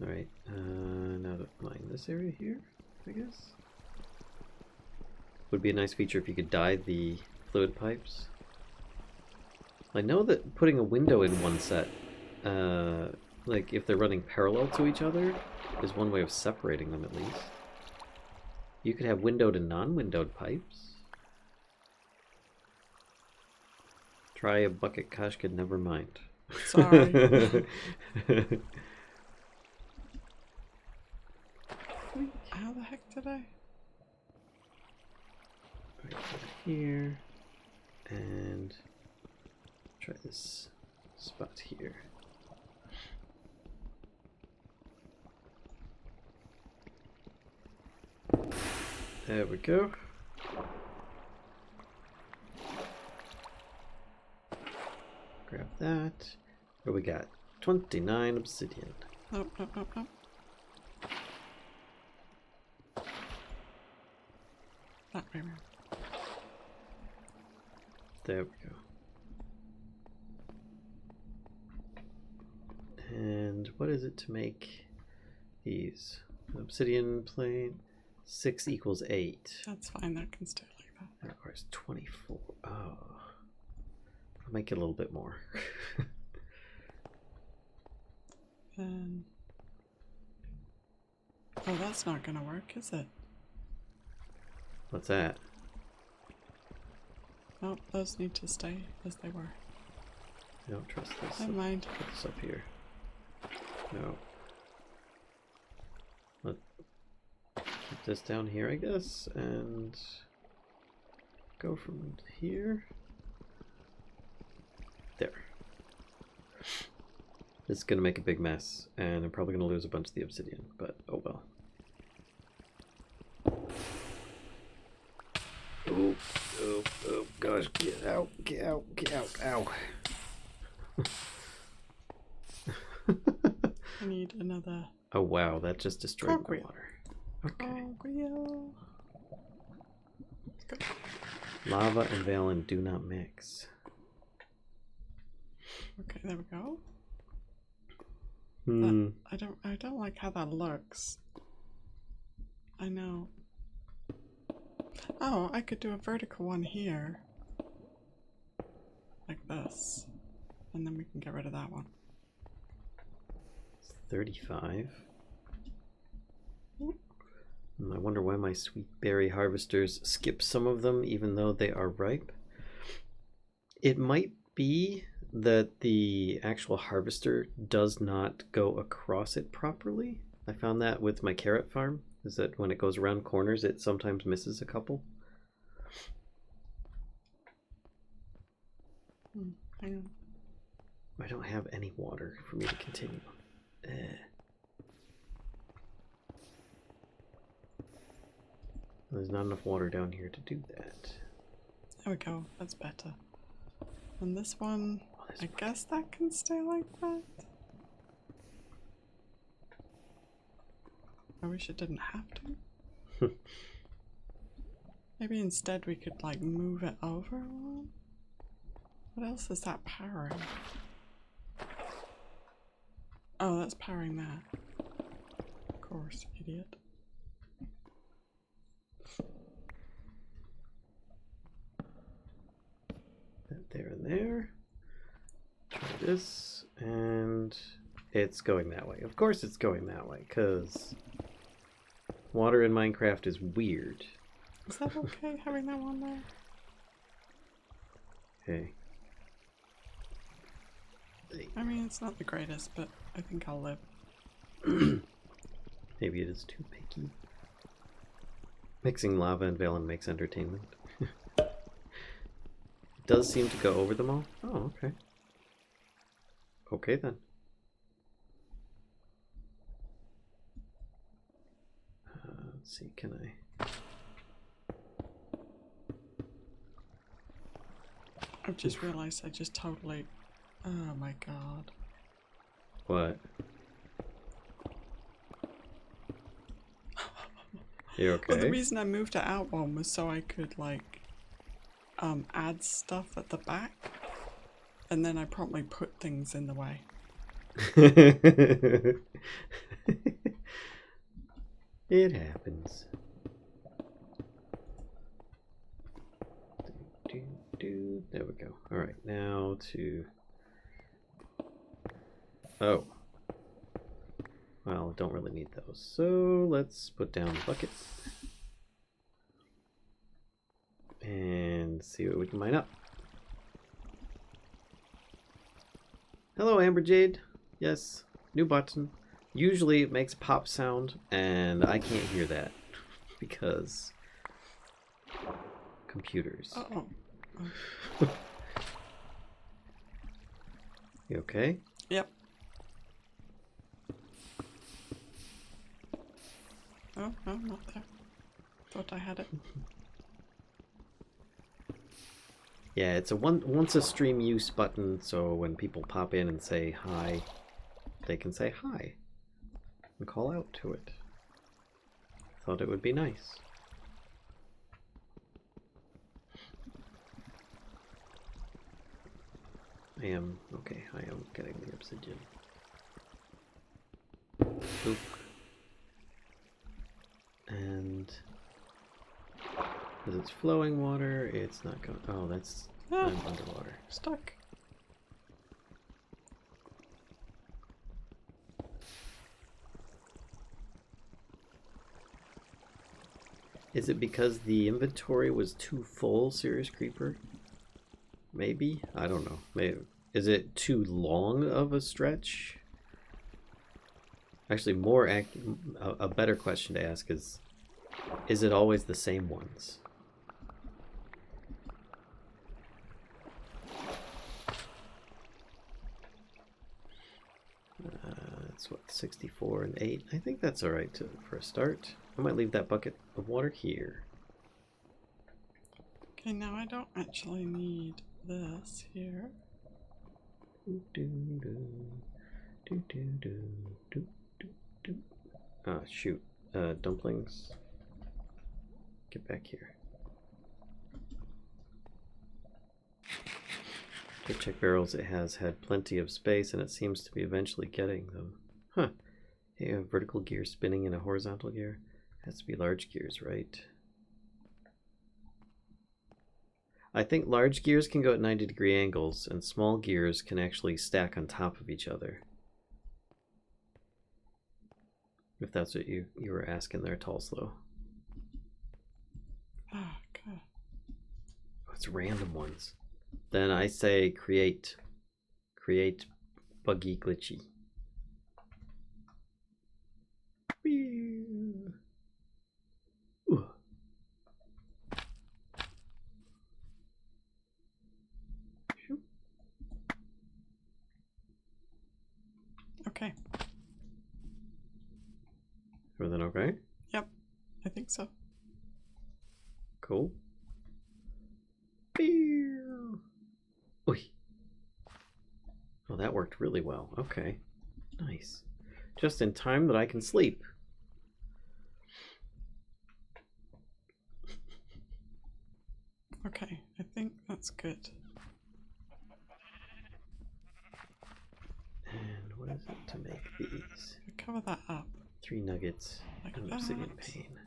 Alright, now to mine this area here, I guess. Would be a nice feature if you could dye the fluid pipes. I know that putting a window in one set, like if they're running parallel to each other, is one way of separating them at least. You could have windowed and non-windowed pipes. Try a bucket, Kashka, never mind. Sorry. How the heck did I? Right here, and try this spot here. There we go. Grab that. What do we got? 29 obsidian. Nope. That way around. There we go. And what is it to make these. Obsidian plate. 6 equals 8. That's fine. That can stay like that. That requires 24. Oh. I'll make it a little bit more. And oh, that's not gonna work, is it? What's that? Oh, those need to stay as they were. I don't trust this. Never mind. Put this up here. No. Let's keep this down here, I guess, and go from here. There. This is going to make a big mess, and I'm probably going to lose a bunch of the obsidian, but oh well. Oh, oh, oh, gosh, get out, get out, get out, ow. I need another. Oh wow, that just destroyed my Cogwheel. water. Okay. Cogwheel. Let's go. Lava and Valen do not mix. Okay, there we go. Hmm. I don't like how that looks. I know. Oh, I could do a vertical one here. Like this. And then we can get rid of that one. 35. And I wonder why my sweet berry harvesters skip some of them even though they are ripe. It might be that the actual harvester does not go across it properly. I found that with my carrot farm, is that when it goes around corners it sometimes misses a couple. Hang on. I don't have any water for me to continue. There's not enough water down here to do that. There we go. That's better. And this one, Oh, I guess that can stay like that. I wish it didn't have to. Maybe instead we could like move it over one. What else is that powering? Oh, that's powering that. Of course, idiot. That there and there. Try this, and it's going that way. Of course it's going that way, because water in Minecraft is weird. Is that okay having that one there? Hey. I mean, it's not the greatest, but I think I'll live. Maybe it is too picky. Mixing lava and Valen makes entertainment. It does seem to go over them all. Oh, okay. Okay then. Let's see, can I... I've just realized I just totally... Oh my god. What? You okay? Well, the reason I moved it out one was so I could, like, add stuff at the back. And then I promptly put things in the way. It happens. There we go. Alright, now to... Oh. Well, don't really need those. So let's put down the bucket. And see what we can mine up. Hello, Amber Jade. Yes, new button. Usually it makes a pop sound, and I can't hear that because computers. Uh-oh. You okay? Yep. Oh, no, not there. Thought I had it. Yeah, it's a once a stream use button, so when people pop in and say hi, they can say hi and call out to it. Thought it would be nice. I am getting the obsidian. Oop. Because it's flowing water, it's not going... Oh, that's... Ah, I'm underwater. stuck. Is it because the inventory was too full, Serious Creeper? Maybe? I don't know. Maybe. Is it too long of a stretch? Actually, a better question to ask is it always the same ones? That's what, 64 and 8? I think that's alright for a start. I might leave that bucket of water here. Okay, now I don't actually need this here. Ah, shoot. Dumplings. Get back here. To check barrels, it has had plenty of space, and it seems to be eventually getting them. Huh. Hey, a vertical gear spinning in a horizontal gear. Has to be large gears, right? I think large gears can go at 90-degree angles, and small gears can actually stack on top of each other. If that's what you were asking there, Tulslow. Ah, okay. Oh, it's random ones. Then I say create buggy glitchy. Ooh. Okay. Everything okay? Yep, I think so. Cool. Oy. Oh, that worked really well. Okay. Nice. Just in time that I can sleep. Okay, I think that's good. And what is it to make these? Cover that up. 3 nuggets Like and that. obsidian pane.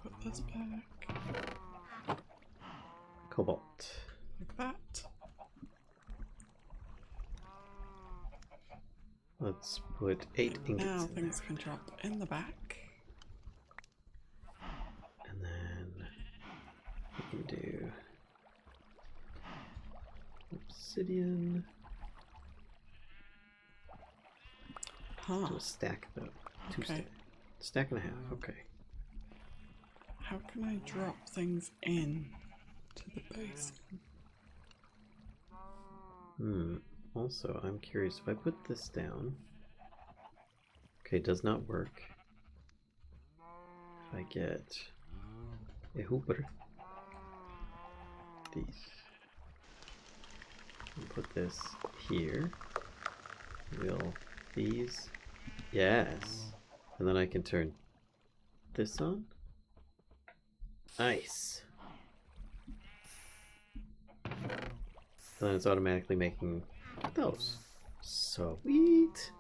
Put this back. Cobalt. Like that. Let's put 8 ingots Now in things there. can drop in the back. And then we can do obsidian. Huh. Do a stack though. Two Okay. stack and a half. Okay. How can I drop things in to the base? Also, I'm curious if I put this down. Okay, does not work. If I get a hooper, these, and put this here. Will these? Yes. And then I can turn this on. Nice. Then it's automatically making those. Sweet.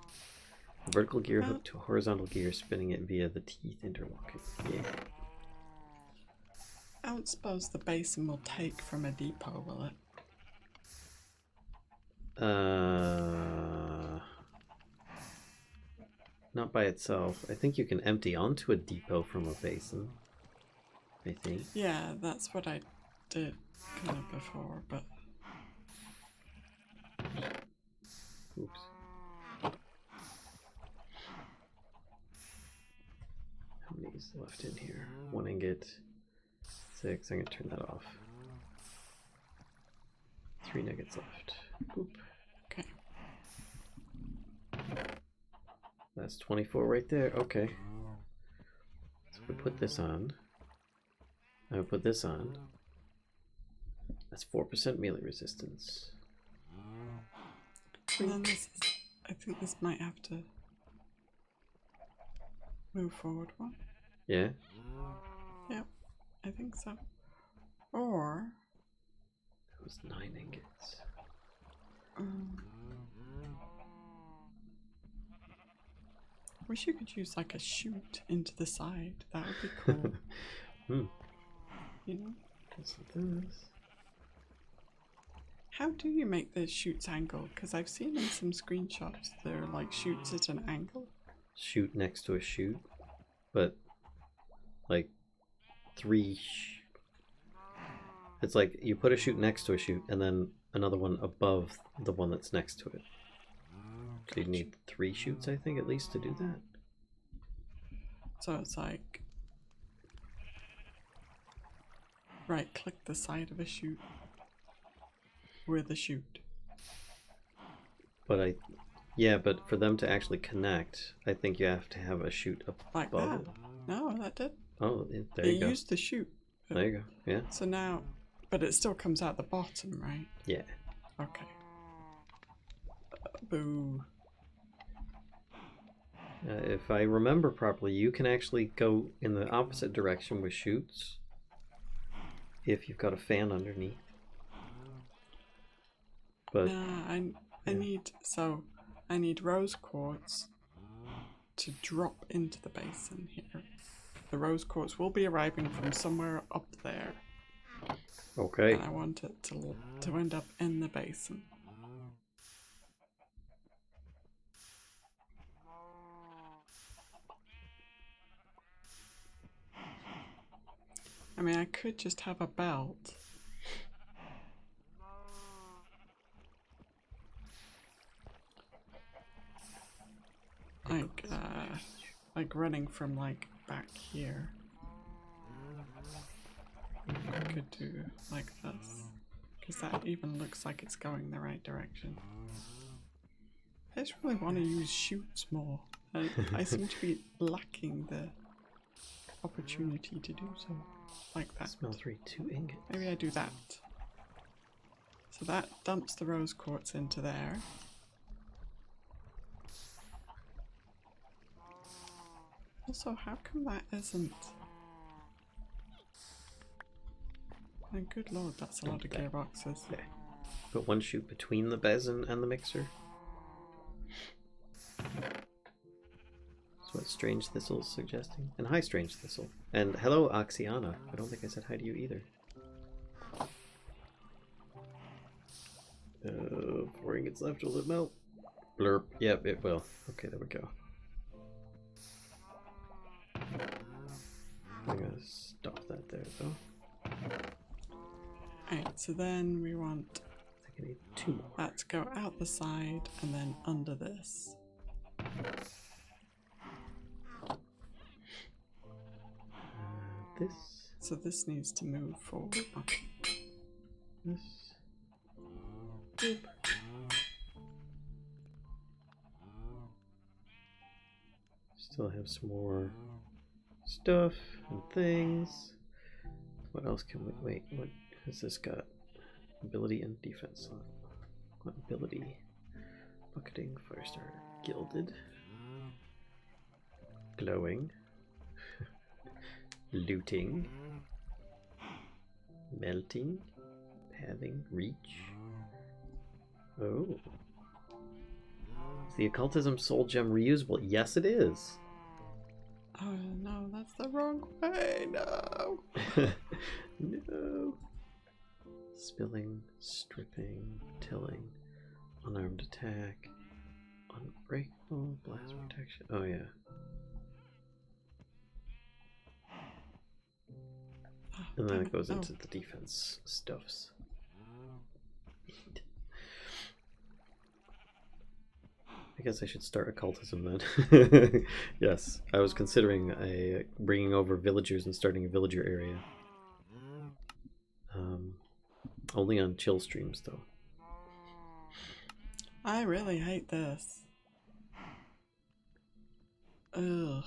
Vertical gear hooked to a horizontal gear, spinning it via the teeth interlocking. Yeah. I don't suppose the basin will take from a depot, will it? Not by itself. I think you can empty onto a depot from a basin. I think. Yeah, that's what I did kind of before, but... Oops. How many is left in here? 1 ingot. 6. I'm going to turn that off. 3 nuggets left. Boop. Okay. That's 24 right there. Okay. So we put this on. I put this on. That's 4% melee resistance. And then this is, I think this might have to move forward one. Yeah? Yep, I think so. Or... That was 9 ingots. Wish you could use like a chute into the side. That would be cool. Hmm. You know? Guess this. How do you make the shoots angle? Because I've seen in some screenshots they're like shoots at an angle. Shoot next to a shoot, but like it's like you put a shoot next to a shoot and then another one above the one that's next to it. So you need 3 shoots, I think, at least to do that. So it's like right click the side of a shoot with a shoot. But but for them to actually connect, I think you have to have a shoot Like above that? it. No, that did. Oh, there It you go. used the shoot. There you go. Yeah. So now, but it still comes out the bottom, right? Yeah. Okay. Boo. If I remember properly, you can actually go in the opposite direction with shoots if you've got a fan underneath. But Nah, I need rose quartz to drop into the basin here. The rose quartz will be arriving from somewhere up there. okay. And I want it to end up in the basin. I mean, I could just have a belt. Like running from like back here. I could do like this, because that even looks like it's going the right direction. I just really want to use shoots more. I seem to be lacking the opportunity to do so. Like that. Smell 2 ingots. Maybe I do that. So that dumps the rose quartz into there. Also, how come that isn't... My good lord, that's a lot of gearboxes. Yeah. Put 1 shoot between the basin and the mixer. That's what Strange Thistle is suggesting. And hi, Strange Thistle. And hello, Oxiana. I don't think I said hi to you either. 4 ingots left. Will it melt? Blurp. Yep, it will. Okay, there we go. I'm gonna stop that there, though. Alright, so then we want I think I need 2 more. that to go out the side and then under this. This. So this needs to move forward. This. Boop. Still have some more stuff and things. What else can we... Wait, what has this got? Ability and defense on. What ability? Bucketing, Firestarter, Gilded, Glowing, Looting, Melting, Pathing, Reach. Oh. Is the Occultism Soul Gem reusable? Yes, it is. Oh no, that's the wrong way, no! No. Spilling, stripping, tilling, unarmed attack, unbreakable, blast protection. Oh yeah. And then it goes into the defense stuffs. I guess I should start occultism then. Yes, I was considering bringing over villagers and starting a villager area. Only on chill streams though. I really hate this. Ugh.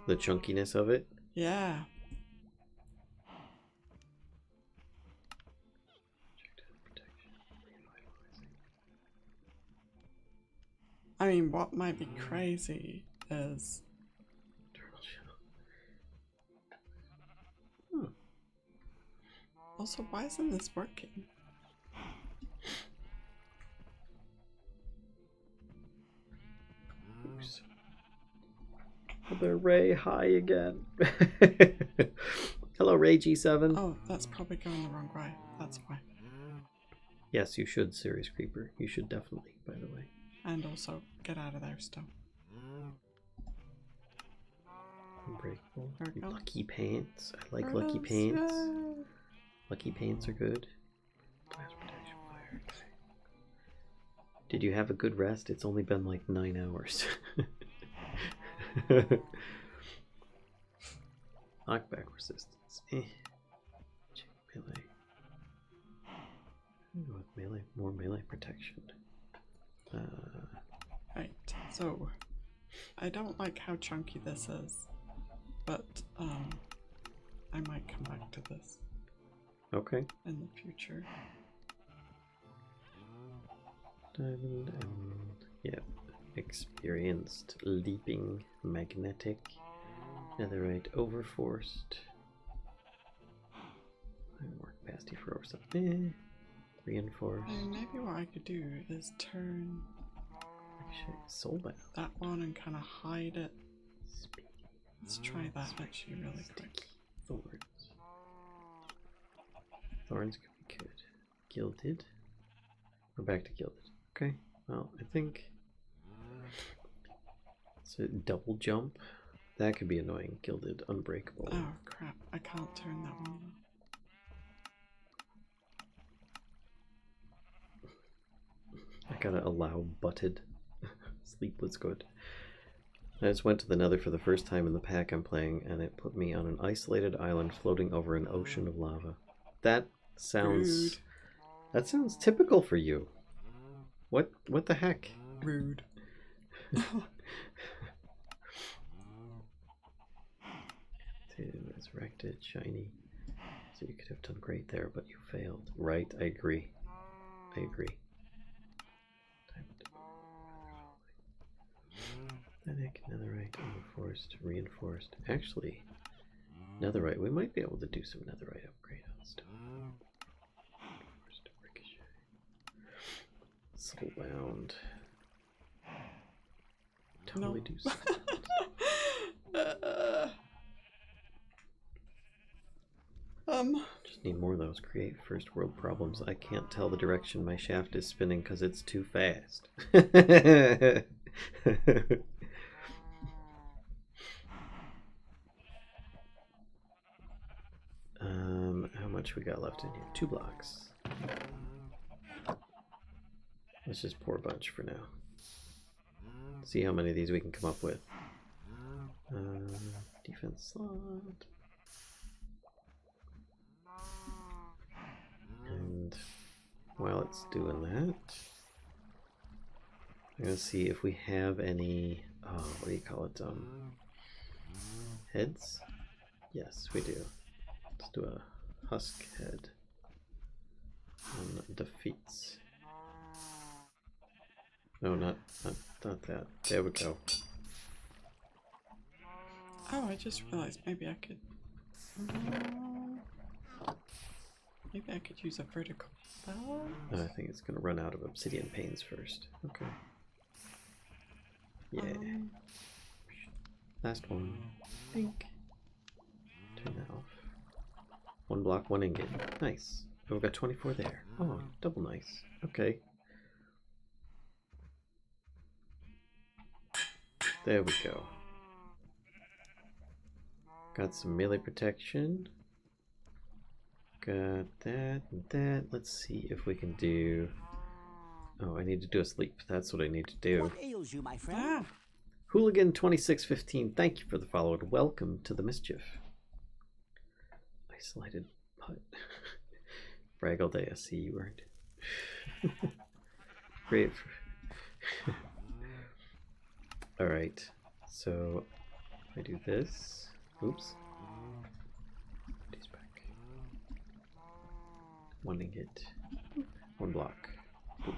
The chunkiness of it. Yeah. I mean, what might be crazy is... Also, why isn't this working? Oops. The ray high again. Hello, Ray G7. Oh, that's probably going the wrong way. That's why. Yes, you should, Serious Creeper. You should definitely, by the way. And also, get out of there still. Unbreakable. There we go. Lucky Pants. I like There it Lucky is, Pants. yay. Lucky Pants are good. Blast protection fire. Did you have a good rest? It's only been like 9 hours. Knockback resistance. Check melee. With melee, more melee protection. Right, so I don't like how chunky this is, but I might come back to this Okay. in the future. Diamond Emerald. Yep. Experienced. Leaping. Magnetic. Netherite. Overforced. Work pasty for over something. Reinforced. And maybe what I could do is turn Soulbound. that one and kind of hide it. Let's try that actually really quick. Thorns. Thorns could be good. Gilded. We're back to gilded. Okay. Well, I think it's a double jump. That could be annoying. Gilded, unbreakable. Oh crap, I can't turn that one on. I gotta allow butted. Sleep was good. I just went to the Nether for the first time in the pack I'm playing, and it put me on an isolated island floating over an ocean of lava. That sounds... Rude. That sounds typical for you. What the heck? Rude. Resurrected, shiny. So you could have done great there, but you failed. Right, I agree. I agree. Pathetic, netherite, overforced, reinforced. Actually, netherite. We might be able to do some netherite upgrade on stuff. Reinforced, ricochet. Soulbound. Totally do something. Just need more of those. Create first world problems. I can't tell the direction my shaft is spinning because it's too fast. How much we got left in here? 2 blocks. Let's just pour a bunch for now. See how many of these we can come up with. Defense slot. And while it's doing that, I'm gonna see if we have any, what do you call it, heads? Yes, we do. Let's do a husk head on defeats. No, not that. There we go. Oh, I just realized maybe I could use a vertical bell. I think it's gonna run out of obsidian panes first. Okay. Yeah. Last one. Pink. Turn that off. 1 block, 1 ingot. Nice. Oh, we've got 24 there. Oh, double nice. Okay. There we go. Got some melee protection. Got that and that. Let's see if we can do... Oh, I need to do a sleep. That's what I need to do. What ails you, my friend? Hooligan2615, thank you for the follow and welcome to the Mischief. Isolated putt. Brag all day, I see you earned. Great. Alright, so if I do this, oops. These back. 1 ingot, 1 block. Boom.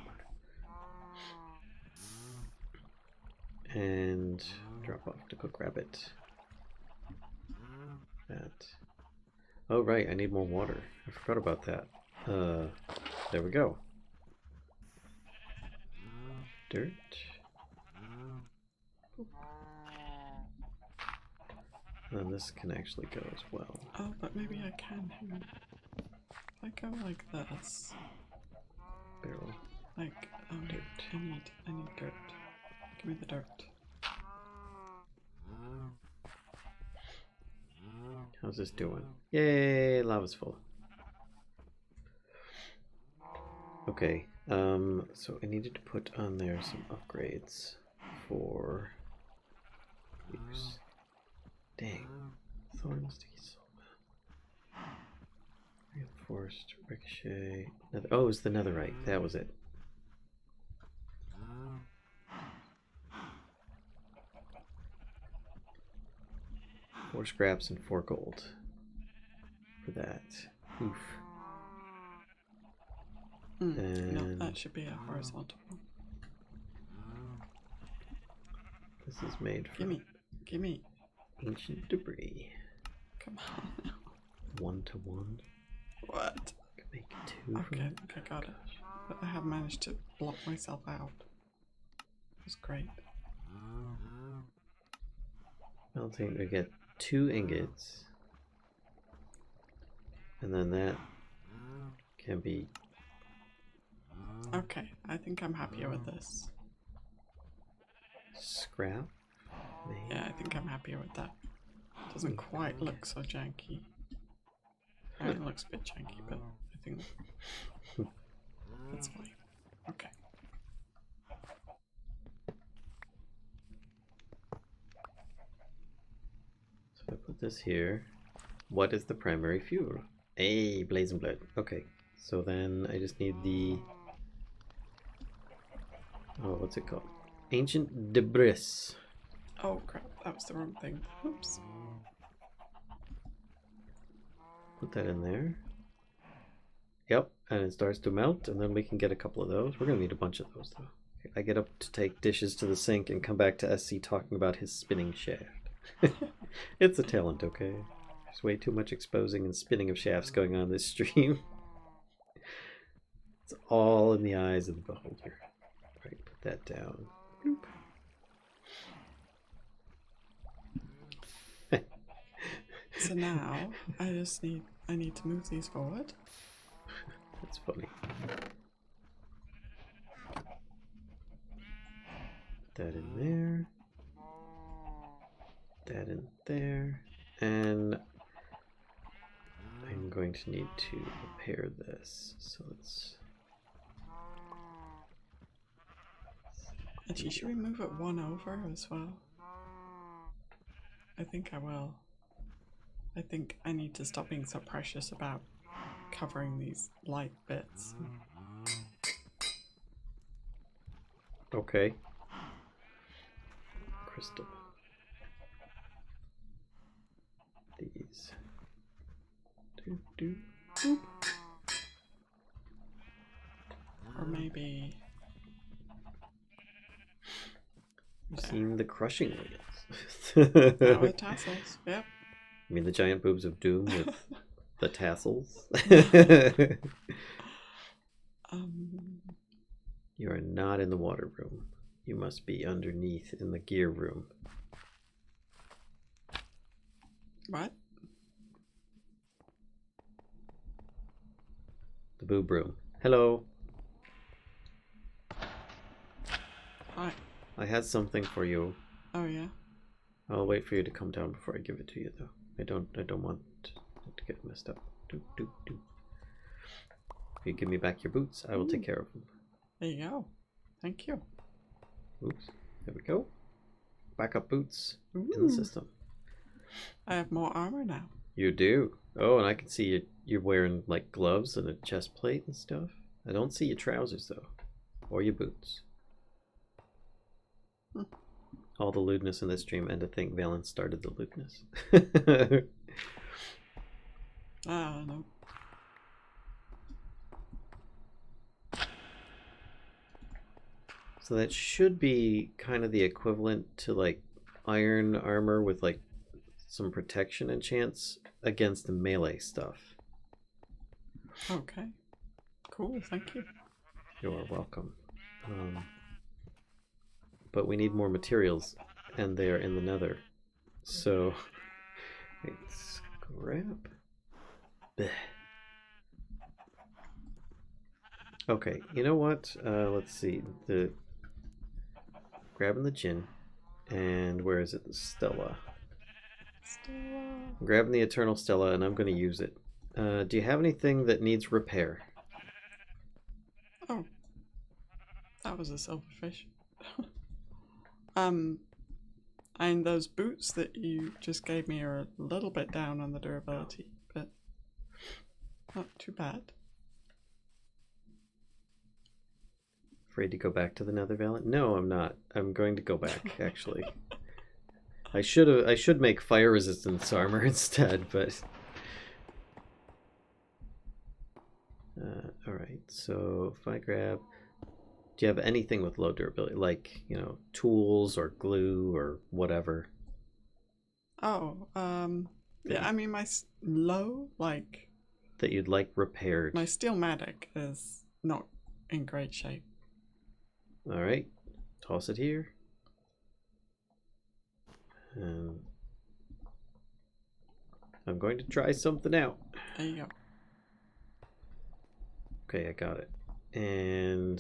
And drop off to cook rabbit. That. Oh right, I need more water. I forgot about that. There we go. Dirt. then this can actually go as well. Oh, but maybe I can. Hang on. If I go like this, Barrel. like, I need dirt. Give me the dirt. How's this doing? Yay, lava's full. Okay, so I needed to put on there some upgrades for use. Dang, thorn sticky soul. Reinforced ricochet. Oh, it was the netherite. That was it. 4 scraps and 4 gold for that. Oof. No, And that should be a horizontal one. this is made from Gimme. ancient debris. Come on. 1 to 1. What? Can make 2 from Okay, it. I got it. But I have managed to block myself out. It was great. Melting, we get 2 ingots. And then that can be... Okay, I think I'm happier with this. scrap. Maybe. Yeah, I think I'm happier with that. Doesn't quite look so janky. I mean, it looks a bit janky, but I think that's fine. Okay. So if I put this here, what is the primary fuel? Hey, blazing blood. Okay, so then I just need the... oh, what's it called? Ancient debris. Oh crap, that was the wrong thing. Oops. Put that in there. Yep, and it starts to melt, and then we can get a couple of those. We're gonna need a bunch of those though. I get up to take dishes to the sink and come back to SC talking about his spinning shaft. It's a talent, okay? There's way too much exposing and spinning of shafts going on this stream. It's all in the eyes of the beholder. Right, put that down. Bloop. So now I need to move these forward. That's funny. Put that in there. That in there. And I'm going to need to repair this. So let's... Actually, should we move it 1 over as well? I think I will. I think I need to stop being so precious about covering these light bits. Okay. Crystal. These. Boop. Or maybe... You've seen the crushing wheels. Oh, the tassels, yep. I mean the giant boobs of doom with the tassels. You are not in the water room. You must be underneath in the gear room. What? The boob room. Hello. Hi. I had something for you. Oh yeah? I'll wait for you to come down before I give it to you though. I don't want it to get messed up. If you give me back your boots, I will take care of them. There you go. Thank you. Oops. There we go. Backup boots in the Ooh. system. I have more armor now. You do. Oh, and I can see you're wearing like gloves and a chest plate and stuff. I don't see your trousers though, or your boots. All the lewdness in this stream, and to think Valen started the lewdness. No. So that should be kind of the equivalent to like iron armor with like some protection and chance against the melee stuff. Okay. Cool, thank you. You are welcome. But we need more materials, and they are in the nether. So Wait, scrap. Blech. Okay, you know what? Let's see. Grabbing the gin, and where is it? The Stella. I'm grabbing the Eternal Stella, and I'm going to use it. Do you have anything that needs repair? Oh, that was a silverfish. And those boots that you just gave me are a little bit down on the durability, but not too bad. Afraid to go back to the Nether Valley? No, I'm not. I'm going to go back, actually. I should make fire resistance armor instead, but alright, so if I grab, do you have anything with low durability, like, you know, tools or glue or whatever? Oh, yeah, I mean, low, like, that you'd like repaired. my Steelmatic is not in great shape. Alright, toss it here. And I'm going to try something out. There you go. Okay, I got it. And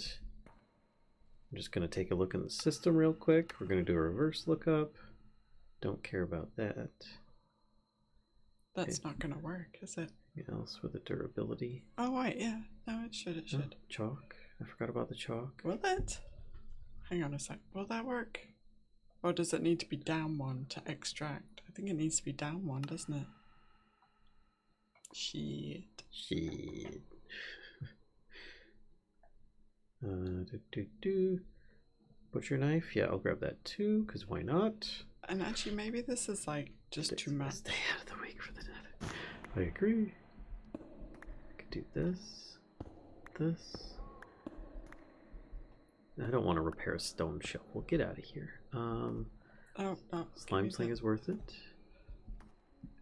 I'm just going to take a look in the system real quick. We're going to do a reverse lookup. Don't care about that. That's not going to work, is it? Anything else with the durability? Oh, wait, yeah. No, it should, it should. Oh, chalk. I forgot about the chalk. Will it? Hang on a sec. Will that work? Or does it need to be down one to extract? I think it needs to be down one, doesn't it? Shit. Shit. Butcher knife. Yeah, I'll grab that too, because why not? And actually, maybe this is like just too much. Stay out of the way for the Nether. I agree. I could do this. This. I don't want to repair a stone shelf. We'll get out of here. Oh, no. Slime sling is worth it.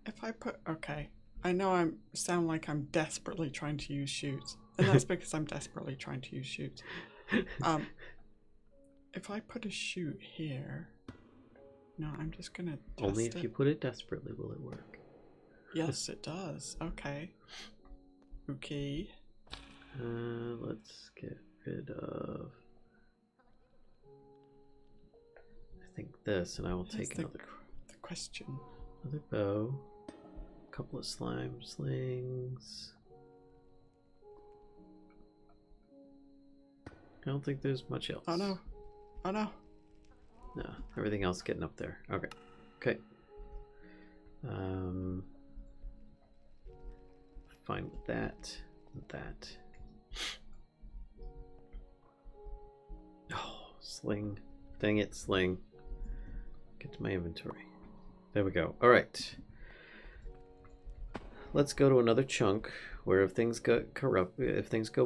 If I put... Okay. I know I sound like I'm desperately trying to use shoots. And that's because I'm desperately trying to use shoots. If I put a shoot here... No, I'm just going to test Only if you put it desperately will it work. Yes, it does. Okay. Okay. Let's get rid of... I think this, and I will take another... The question. Another bow. A couple of slime slings. I don't think there's much else. Oh no. Oh no. No, everything else getting up there. Okay. Okay. Fine with that. With that. Oh, sling. Dang it, sling. Get to my inventory. There we go. All right. Let's go to another chunk where if things go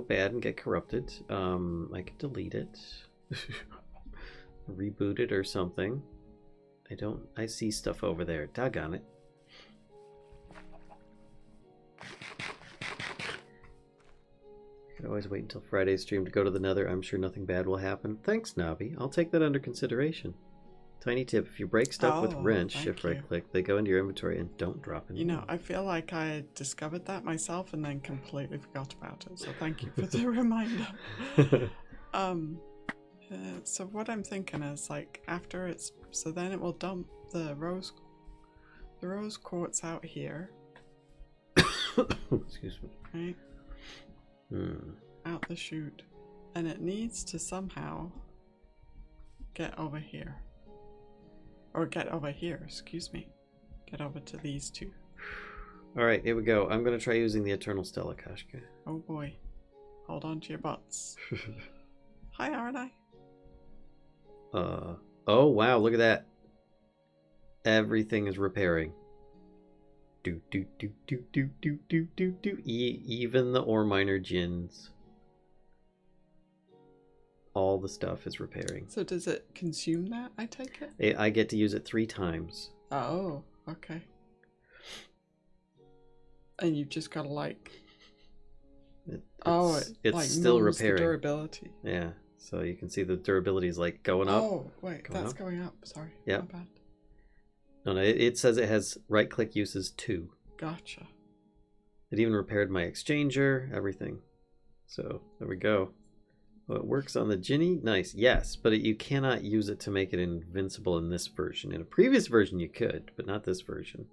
bad and get corrupted, I can delete it, reboot it or something. I see stuff over there. Doggone it. I could always wait until Friday's stream to go to the Nether. I'm sure nothing bad will happen. Thanks, Navi. I'll take that under consideration. Tiny tip, if you break stuff with wrench, shift right click, they go into your inventory and don't drop in. You know, I feel like I discovered that myself and then completely forgot about it, so thank you for the reminder. So what I'm thinking is, like, after it's... So then it will dump the rose quartz out here. Excuse me. Right? Out the chute. And it needs to somehow get over here. Or get over here, excuse me. Get over to these two. Alright, here we go. I'm going to try using the Eternal Stella, Kashka. Oh boy. Hold on to your butts. Hi, aren't I? Oh wow, look at that. Everything is repairing. Even the ore miner gins. All the stuff is repairing. So does it consume that, I take it? I get to use it 3 times. Oh, okay. And you've just got to like... It's like still repairing. The durability. Yeah, so you can see the durability is like going up. Oh, wait, that's going up. Sorry. Yeah. My bad. No, it says it has right-click uses 2. Gotcha. It even repaired my exchanger, everything. So there we go. Well, it works on the Ginny. Nice, yes, but you cannot use it to make it invincible in this version. In a previous version, you could, but not this version.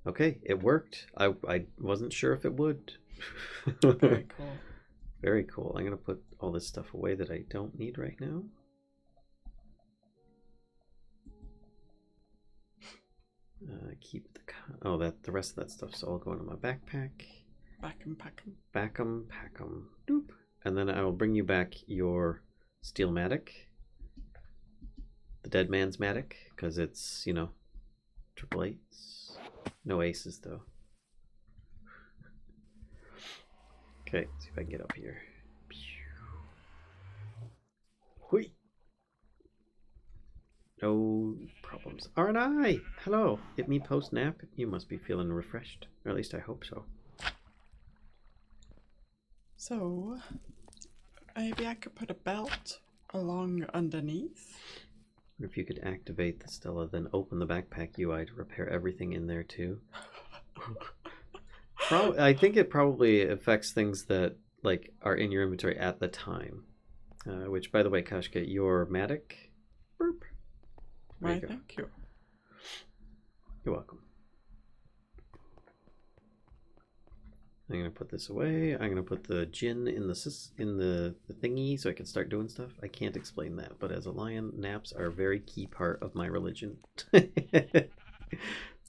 Okay, it worked. I wasn't sure if it would. Very cool. Very cool. I'm gonna put all this stuff away that I don't need right now. Keep the rest of that stuff's all going in my backpack. Back 'em, pack 'em. Back 'em, pack 'em. Doop. And then I will bring you back your Steelmatic. The Dead Man's Matic, because it's, you know, triple eights. No aces, though. Okay, see if I can get up here. Hui. No problems. R&I! Hello. Hit me post-nap. You must be feeling refreshed. Or at least I hope so. So, maybe I could put a belt along underneath. If you could activate the Stella, then open the backpack UI to repair everything in there too. I think it probably affects things that like are in your inventory at the time. Which, by the way, Kashka, your Matic. Burp. Why, thank you. You're welcome. I'm gonna put this away. I'm gonna put the gin in the thingy so I can start doing stuff. I can't explain that, but as a lion, naps are a very key part of my religion.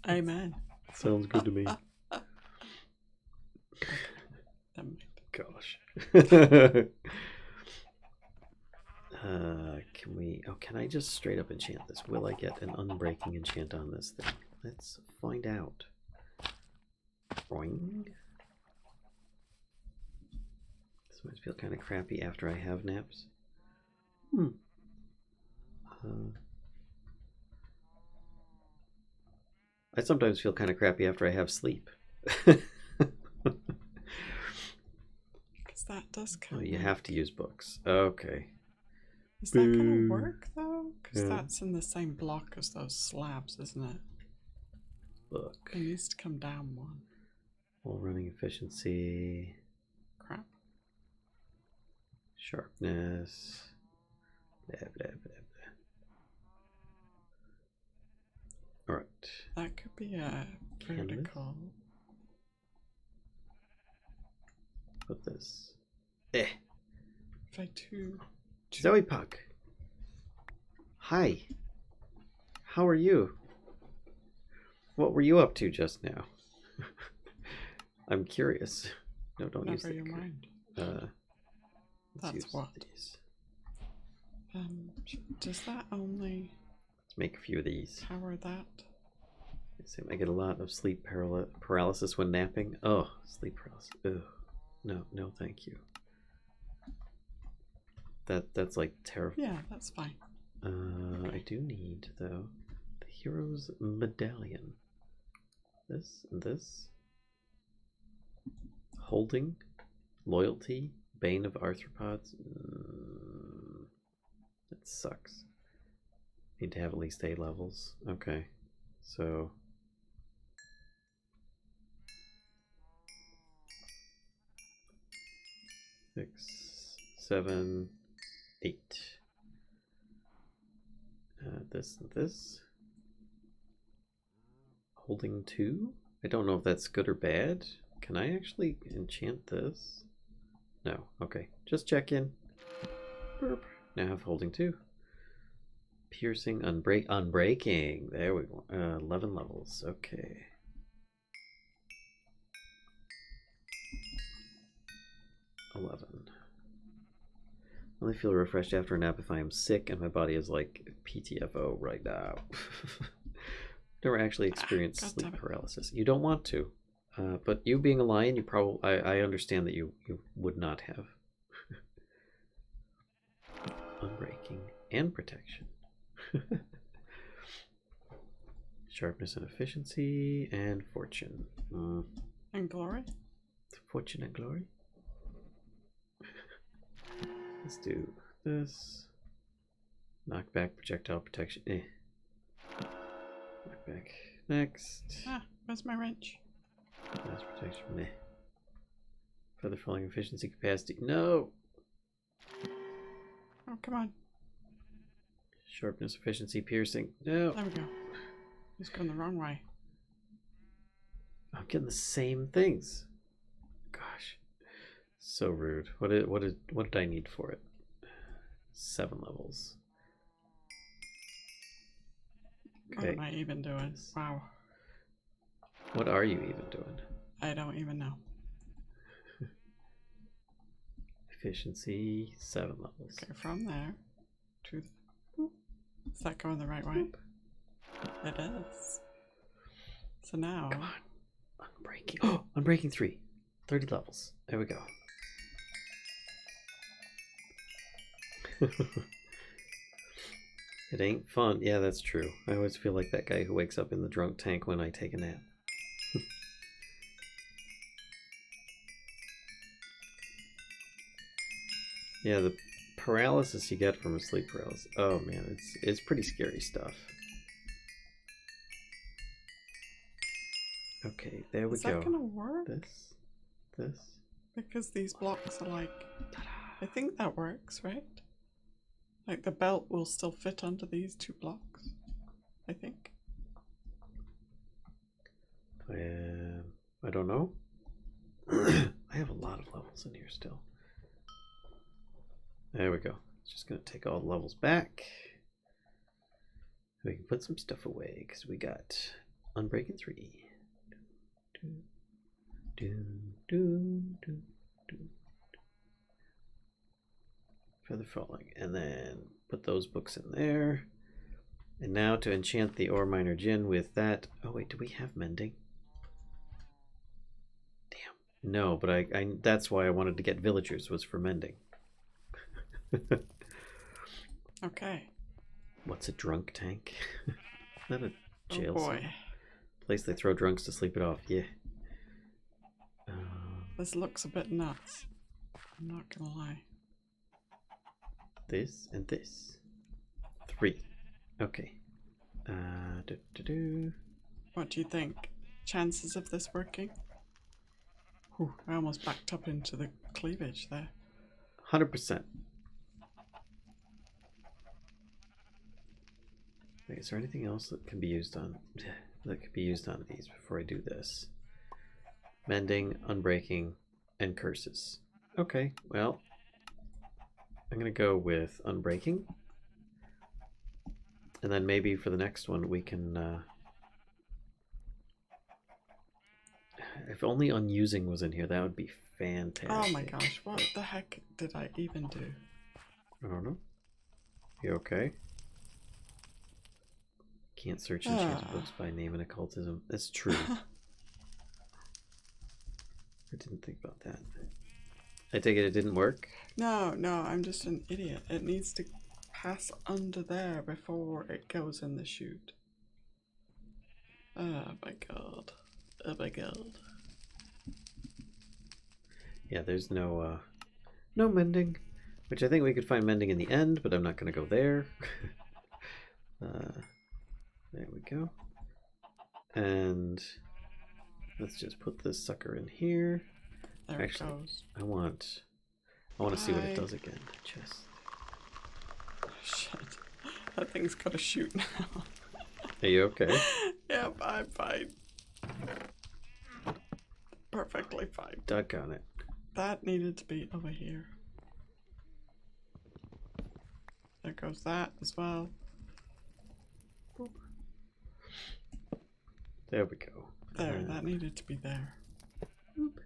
Amen. Sounds good to me. Gosh. Can we? Oh, can I just straight up enchant this? Will I get an unbreaking enchant on this thing? Let's find out. Boing. This might feel kind of crappy after I have naps. I sometimes feel kind of crappy after I have sleep. Because that does count. Oh, you have to use books. Okay. Is that going to work, though? Because that's in the same block as those slabs, isn't it? Book. It needs to come down one. Wall running efficiency. Crap. Sharpness. Blah, blah, blah, blah. Alright. That could be a vertical. Put this. Eh. If I do. Zoe Puck. Hi. How are you? What were you up to just now? I'm curious. No, don't use Never the your mind. That's what? These. Does that only Let's make a few of these. power that? I get a lot of sleep paralysis when napping. Oh, sleep paralysis. Ugh. No, thank you. That's like terrible. Yeah, that's fine. I do need though the hero's medallion. This and this. Holding, loyalty, bane of arthropods. That sucks. Need to have at least 8 levels. Okay, so. Six, 7, 8. This and this. Holding 2. I don't know if that's good or bad. Can I actually enchant this? No. Okay. Just check in. Burp. Now I have holding 2. Piercing, unbreaking. There we go. 11 levels. Okay. I only feel refreshed after a nap if I am sick and my body is like PTFO right now. Never actually experienced sleep paralysis. You don't want to, but you being a lion, you probably I understand that you would not have. Unbreaking and protection. Sharpness and efficiency and fortune. And glory? Fortune and glory. Let's do this. Knockback, projectile protection. back. Next. Ah, where's my wrench? Mass protection. Meh. Further falling efficiency capacity. No! Oh, come on. Sharpness, efficiency, piercing. No! There we go. He's going the wrong way. I'm getting the same things. Gosh. So rude. What did I need for it? 7 levels. What Okay. am I even doing? Wow. What are you even doing? I don't even know. Efficiency, 7 levels. Okay, from there to the... Is that going the right way? It is. So now... Come on. Unbreaking. Oh, Unbreaking 3. 30 levels. There we go. It ain't fun. Yeah, that's true. I always feel like that guy who wakes up in the drunk tank when I take a nap. Yeah, the paralysis you get from a sleep paralysis. Oh man, it's pretty scary stuff. Okay, there we Is go. that gonna work? This. Because these blocks are like... I think that works, right? Like the belt will still fit under these 2 blocks. I think. I don't know. I have a lot of levels in here still. There we go. It's just going to take all the levels back. We can put some stuff away because we got Unbreaking 3. Feather falling. And then put those books in there. And now to enchant the Ore Miner Djinn with that. Oh wait, do we have mending? Damn. No, but I that's why I wanted to get villagers, was for mending. Okay. What's a drunk tank? Not a jail Oh boy. cell. Place they throw drunks to sleep it off. Yeah. This looks a bit nuts. I'm not gonna lie. This and this. 3. Okay. What do you think? Chances of this working? Whew, I almost backed up into the cleavage there. 100%. Wait, is there anything else that can be used on these before I do this? Mending, unbreaking, and curses. Okay, well, I'm gonna go with unbreaking, and then maybe for the next one we can. If only unusing was in here, that would be fantastic. Oh my gosh, what the heck did I even do? I don't know. You okay? Can't search enchanted books by name and occultism. That's true. I didn't think about that. I take it didn't work? No, I'm just an idiot. It needs to pass under there before it goes in the chute. Oh my god. Oh my god. Yeah, there's no mending, which I think we could find mending in the end, but I'm not going to go there. There we go. And let's just put this sucker in here. There Actually, it goes. I want to see what it does again. Chest. Shit. That thing's got to shoot now. Are you okay? Yep, I'm fine. Perfectly fine. Doggone it. That needed to be over here. There goes that as well. Boop. There we go. There, that needed to be there. Boop.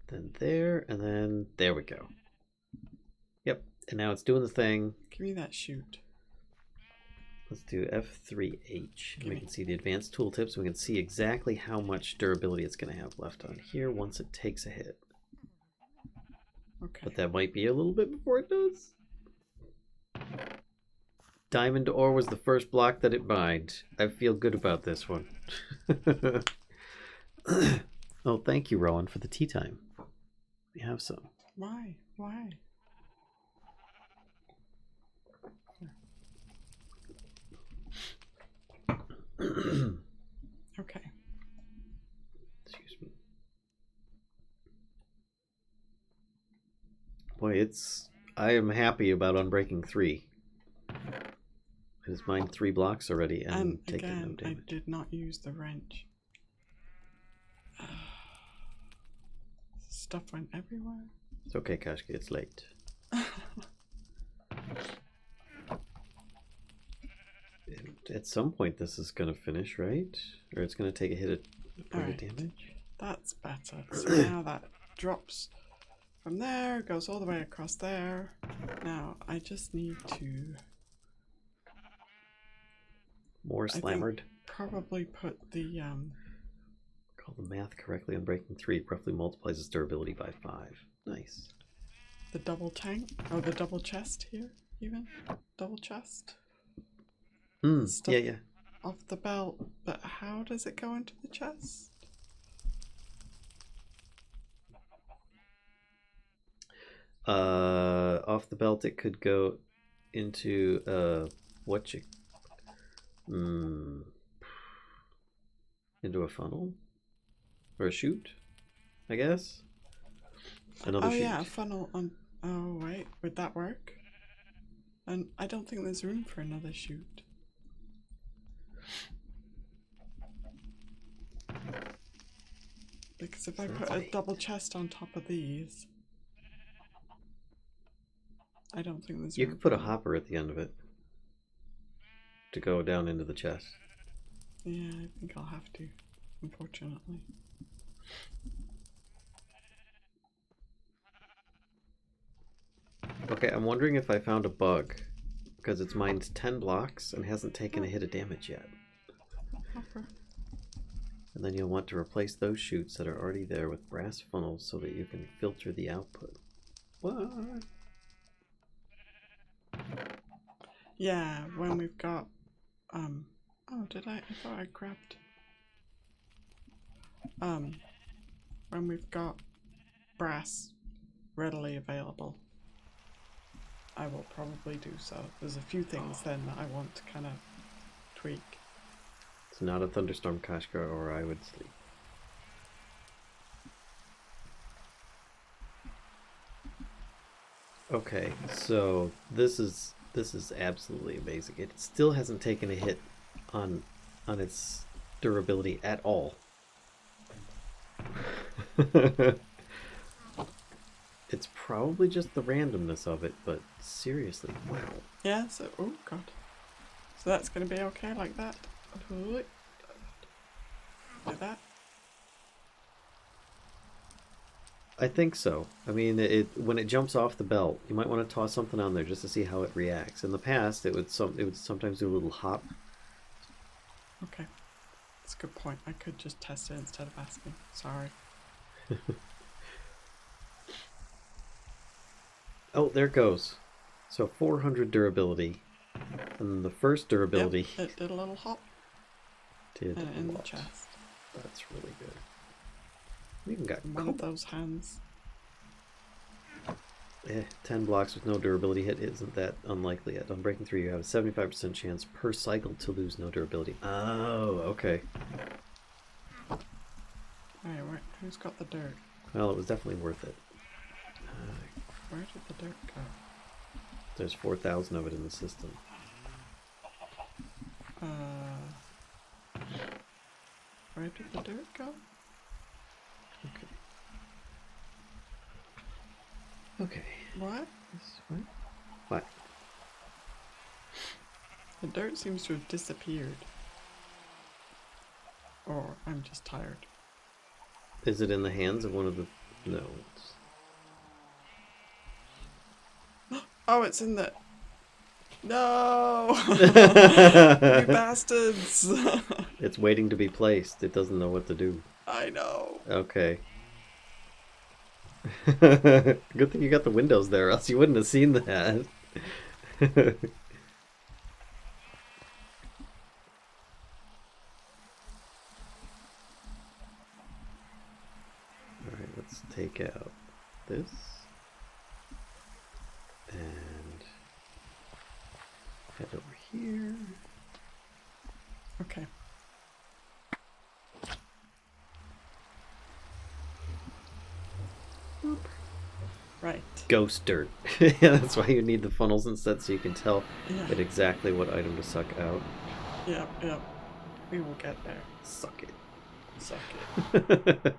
Then there, and then there we go. Yep, and now it's doing the thing. Give me that chute. Let's do F3H. And we can see the advanced tooltips. We can see exactly how much durability it's going to have left on here once it takes a hit. Okay. But that might be a little bit before it does. Diamond ore was the first block that it mined. I feel good about this one. Oh, thank you, Rowan, for the tea time. We have some. Why? Why? Okay. Excuse me. Boy, I am happy about unbreaking 3. It has mined 3 blocks already and taken no again, I damage. did not use the wrench. Stuff went everywhere. It's okay, Kashki, it's late. At some point this is going to finish, right? Or it's going to take a hit of point of damage? That's better. So now that drops from there, goes all the way across there. Now I just need to... More slammered. Probably put the... Call the math correctly. Unbreaking 3 roughly multiplies its durability by 5. Nice. the double tank, or the double chest here, even. Double chest. Yeah. Off the belt, but how does it go into the chest? Off the belt it could go into into a funnel or a chute, I guess. Another chute. Yeah, a funnel on. Oh wait, would that work? And I don't think there's room for another chute. Because if I put a double chest on top of these, I don't think there's room. You could put a hopper at the end of it to go down into the chest. Yeah, I think I'll have to, unfortunately. Okay, I'm wondering if I found a bug, because it's mined 10 blocks and hasn't taken a hit of damage yet. Hopper. And then you'll want to replace those chutes that are already there with brass funnels so that you can filter the output. What? Yeah, when we've got oh, did I thought I grabbed when we've got brass readily available, I will probably do so. There's a few things then that I want to kind of tweak. It's not a thunderstorm, Kashka, or I would sleep. Okay, so this is absolutely amazing. It still hasn't taken a hit on its durability at all. It's probably just the randomness of it, but seriously, wow. Yeah, so oh god. So that's gonna be okay like that. Like that. I think so. I mean, when it jumps off the belt, you might want to toss something on there just to see how it reacts. In the past, it would sometimes do a little hop. Okay, that's a good point. I could just test it instead of asking. Sorry. Oh, there it goes. So 400 durability, and the first durability Yep, it did a little hop. Did and in the what? chest. That's really good. We even got One of those hands. 10 blocks with no durability hit isn't that unlikely yet. On Breaking 3, you have a 75% chance per cycle to lose no durability. Oh, okay. Alright, who's got the dirt? Well, it was definitely worth it. Where did the dirt go? There's 4,000 of it in the system. Where did the dirt go? Okay. Okay. What? What? The dirt seems to have disappeared. Or I'm just tired. Is it in the hands of one of the... No. Oh, it's in the... No! You bastards! It's waiting to be placed. It doesn't know what to do. I know. Okay. Good thing you got the windows there, else you wouldn't have seen that. Alright, let's take out this. And head over here. Okay. ghost dirt. Yeah, that's why you need the funnels instead, so you can tell Yeah. it exactly what item to suck out. Yep, yep. We will get there. Suck it. Suck it.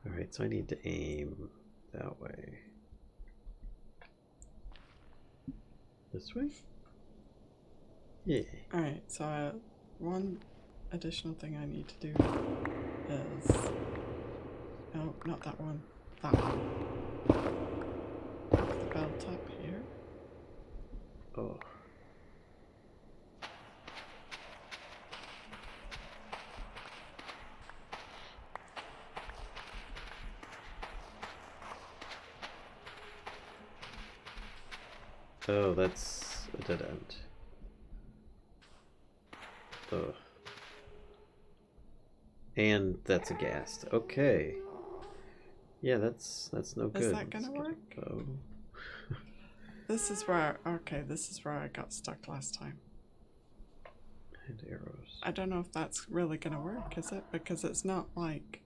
Alright, so I need to aim that way. This way? Yeah. Alright, so one additional thing I need to do is... Oh, not that one. That one. Put the belt up here. Oh. Oh, that's a dead end. Ugh. And that's a ghast. Okay. Yeah, that's no good. Is that gonna Let's get a work? bow. This is where... Okay, this is where I got stuck last time. And arrows. I don't know if that's really gonna work, is it? Because it's not like...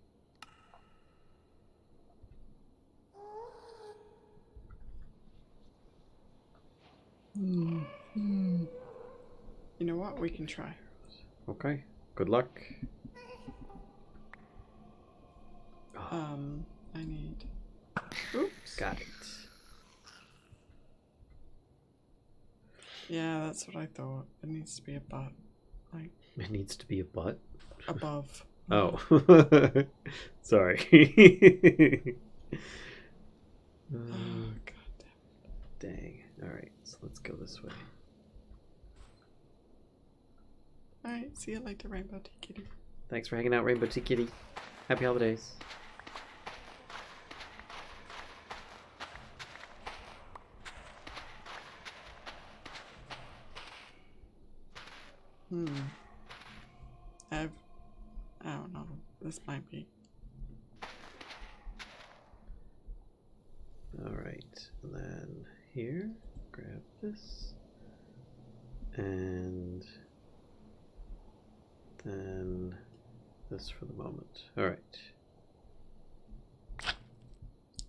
You know what? We can try. Okay. Good luck. I need... Oops. Got it. Yeah, that's what I thought. It needs to be above. Like, It needs to be a butt. above. Oh. Sorry. Oh, god damn. Dang. Alright, so let's go this way. Alright, see you later, Rainbow Tea Kitty. Thanks for hanging out, Rainbow Tea Kitty. Happy holidays. I don't know. This might be. Alright, and then here, grab this. And then this for the moment. Alright.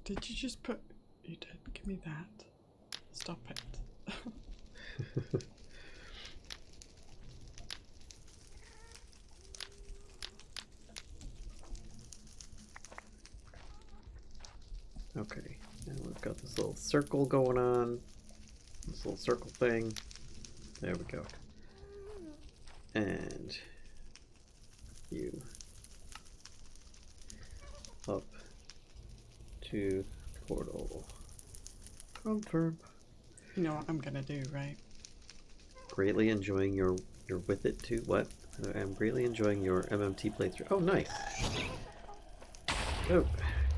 Did you just put... You did. Give me that. Stop it. Okay, and we've got this little circle going on. This little circle thing. There we go. And you up to portal. Confirm. You know what I'm gonna do, right? Greatly enjoying your with it too. What? I'm greatly enjoying your MMT playthrough. Oh, nice. Oh,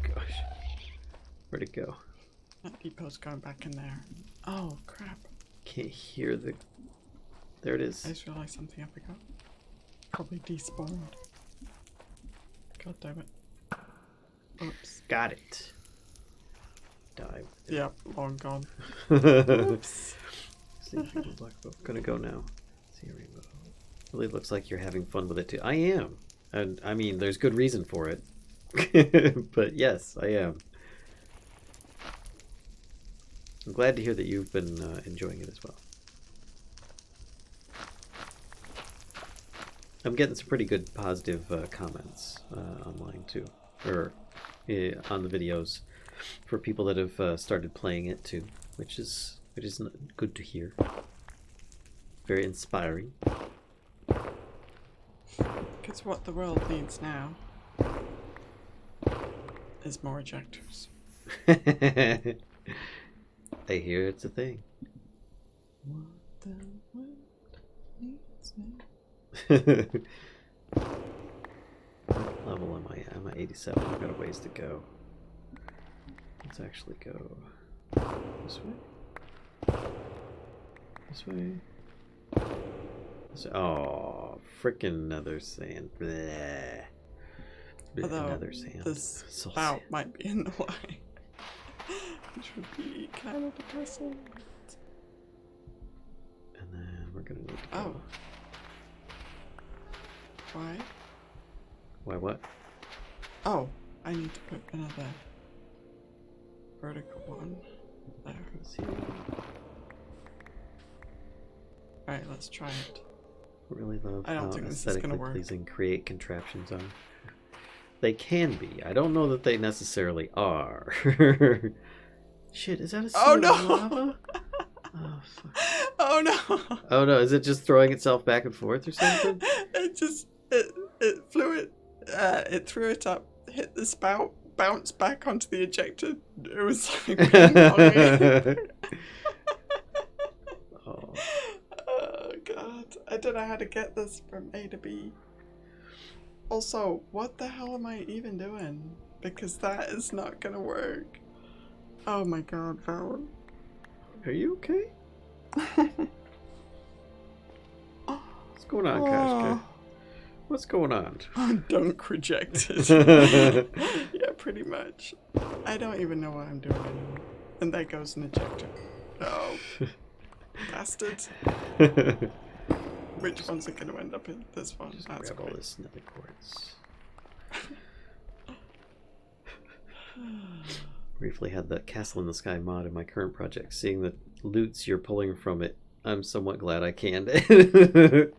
gosh. Where'd it go? That depot's going back in there. Oh, crap. Can't hear the... There it I is. just realized something I forgot. Probably despawned. God damn it. Oops. Got it. Dive. Yep, long gone. Oops. See if you can black bow. Gonna go now. See a rainbow. Really looks like you're having fun with it too. I am. And I mean, there's good reason for it. But yes, I am. I'm glad to hear that you've been enjoying it as well. I'm getting some pretty good positive comments online too, or on the videos for people that have started playing it too, which is good to hear. Very inspiring. Because what the world needs now is more ejectors. I hear it's a thing. What the world needs now. What level am I at? I'm at 87. I've got a ways to go. Let's actually go this way. This way. This way. Oh, frickin' nether sand. Bleh. Although Nether sand. this So spout might be in the way. Which would be kind of depressing. And then we're gonna need to go. Oh. Why? Why what? Oh, I need to put another vertical one. There. Let's see. Alright, let's try it. Really love I don't how think this is aesthetically gonna work. pleasing create contraptions are. They can be. I don't know that they necessarily are. Shit, is that a sea Oh of no! lava? Oh, fuck. Oh no! Oh no, is it just throwing itself back and forth or something? it flew it. It threw it up, hit the spout, bounced back onto the ejector. It was like ping ponging. Oh. Oh god, I don't know how to get this from A to B. Also, what the hell am I even doing? Because that is not gonna work. Oh my god, Val. Are you okay? What's going on, Kashka? What's going on? Dunk rejected. Yeah, pretty much. I don't even know what I'm doing anymore. And there goes an ejector. Oh, bastard. Which one's it going to end up in? This one. Just That's grab all great. this nether quartz. Briefly had the Castle in the Sky mod in my current project. Seeing the loots you're pulling from it, I'm somewhat glad I canned it.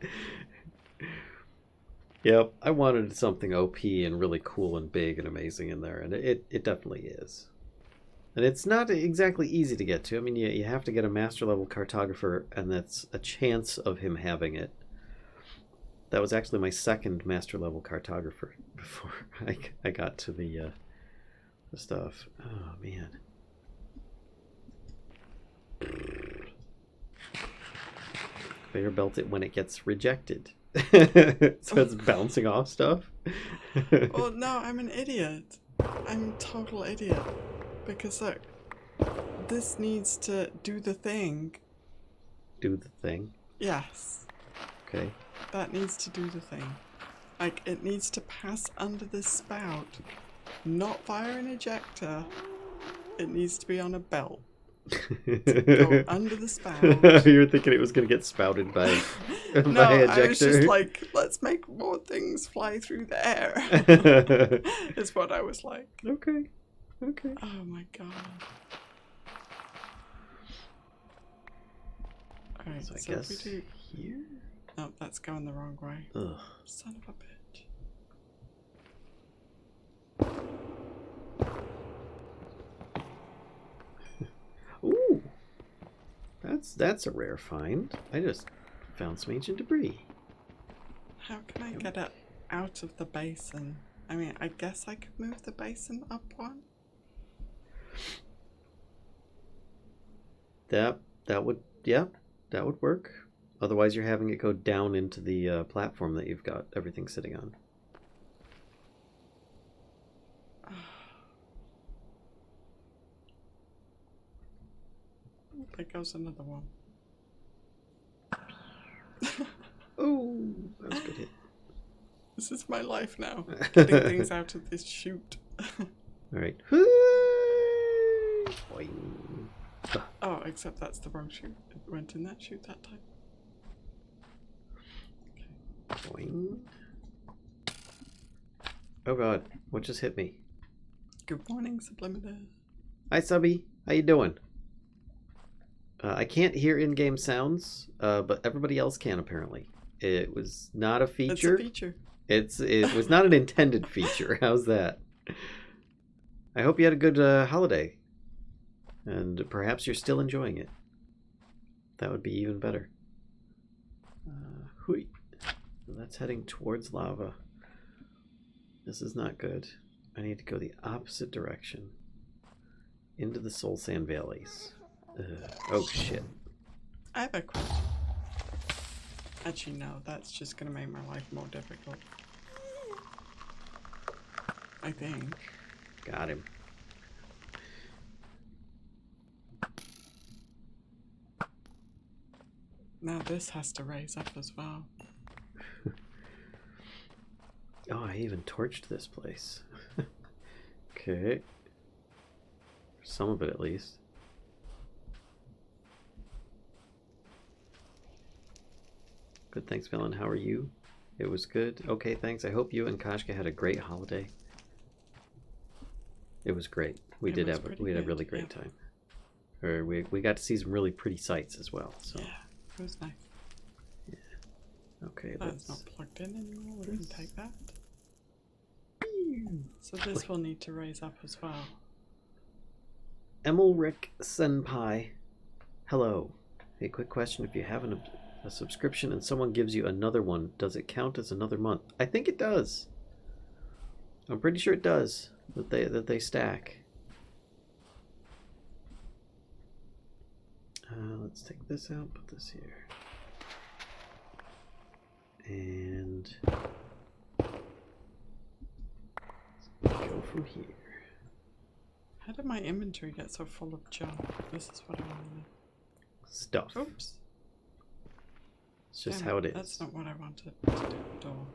Yep, I wanted something OP and really cool and big and amazing in there, and it definitely is. And it's not exactly easy to get to. I mean, you have to get a master level cartographer, and that's a chance of him having it. That was actually my second master level cartographer before I got to the stuff. Oh man. Conveyor belt it when it gets rejected. So it's bouncing off stuff. Well, no, I'm an idiot. I'm a total idiot. Because look, this needs to do the thing. Do the thing. Yes. Okay. That needs to do the thing. Like, it needs to pass under this spout. Not via an ejector. It needs to be on a belt. Go under the spout. You were thinking it was going to get spouted by, No, by ejector. I was just like, let's make more things fly through the air. Is what I was like. Okay. Okay. Oh my god. Alright, So I so if guess we do... here? No, that's going the wrong way. Ugh. Son of a bitch. Ooh. That's a rare find. I just found some ancient debris. How can I get it out of the basin? I mean, I guess I could move the basin up one. That would, yeah, that would work. Otherwise, you're having it go down into the platform that you've got everything sitting on. There goes another one. Oh, that was a good hit. This is my life now. Getting things out of this chute. All right. Boing. Oh, except that's the wrong chute. It went in that chute that time. Boing. Oh god, what just hit me? Good morning, Subliminal. Hi, Subby. How you doing? I can't hear in-game sounds, but everybody else can apparently. It was not a feature. It's a feature. It was not an intended feature. How's that? I hope you had a good holiday, and perhaps you're still enjoying it. That would be even better. Hui. That's heading towards lava. This is not good. I need to go the opposite direction. Into the Soul Sand Valleys. Oh shit. I have a question. Actually, no, that's just gonna make my life more difficult. I think. Got him. Now this has to raise up as well. Oh, I even torched this place. Okay. Some of it at least. Good, thanks, Velen. How are you? It was good. Okay, thanks. I hope you and Kashka had a great holiday. It was great. We It did was have pretty we had a good, really great yeah. time. Or we got to see some really pretty sights as well. So Yeah, it was nice. okay, That's not let's. plugged in anymore. We can take that. So Click. this will need to raise up as well. Emelric Senpai. Hello. A quick question: if you have a subscription and someone gives you another one, does it count as another month? I think it does. I'm pretty sure it does. That they stack. Let's take this out. Put this here. And go from here. How did my inventory get so full of junk? This is what I want to know. Stuff. Oops. It's just Damn how it is. That's not what I wanted to do. Door.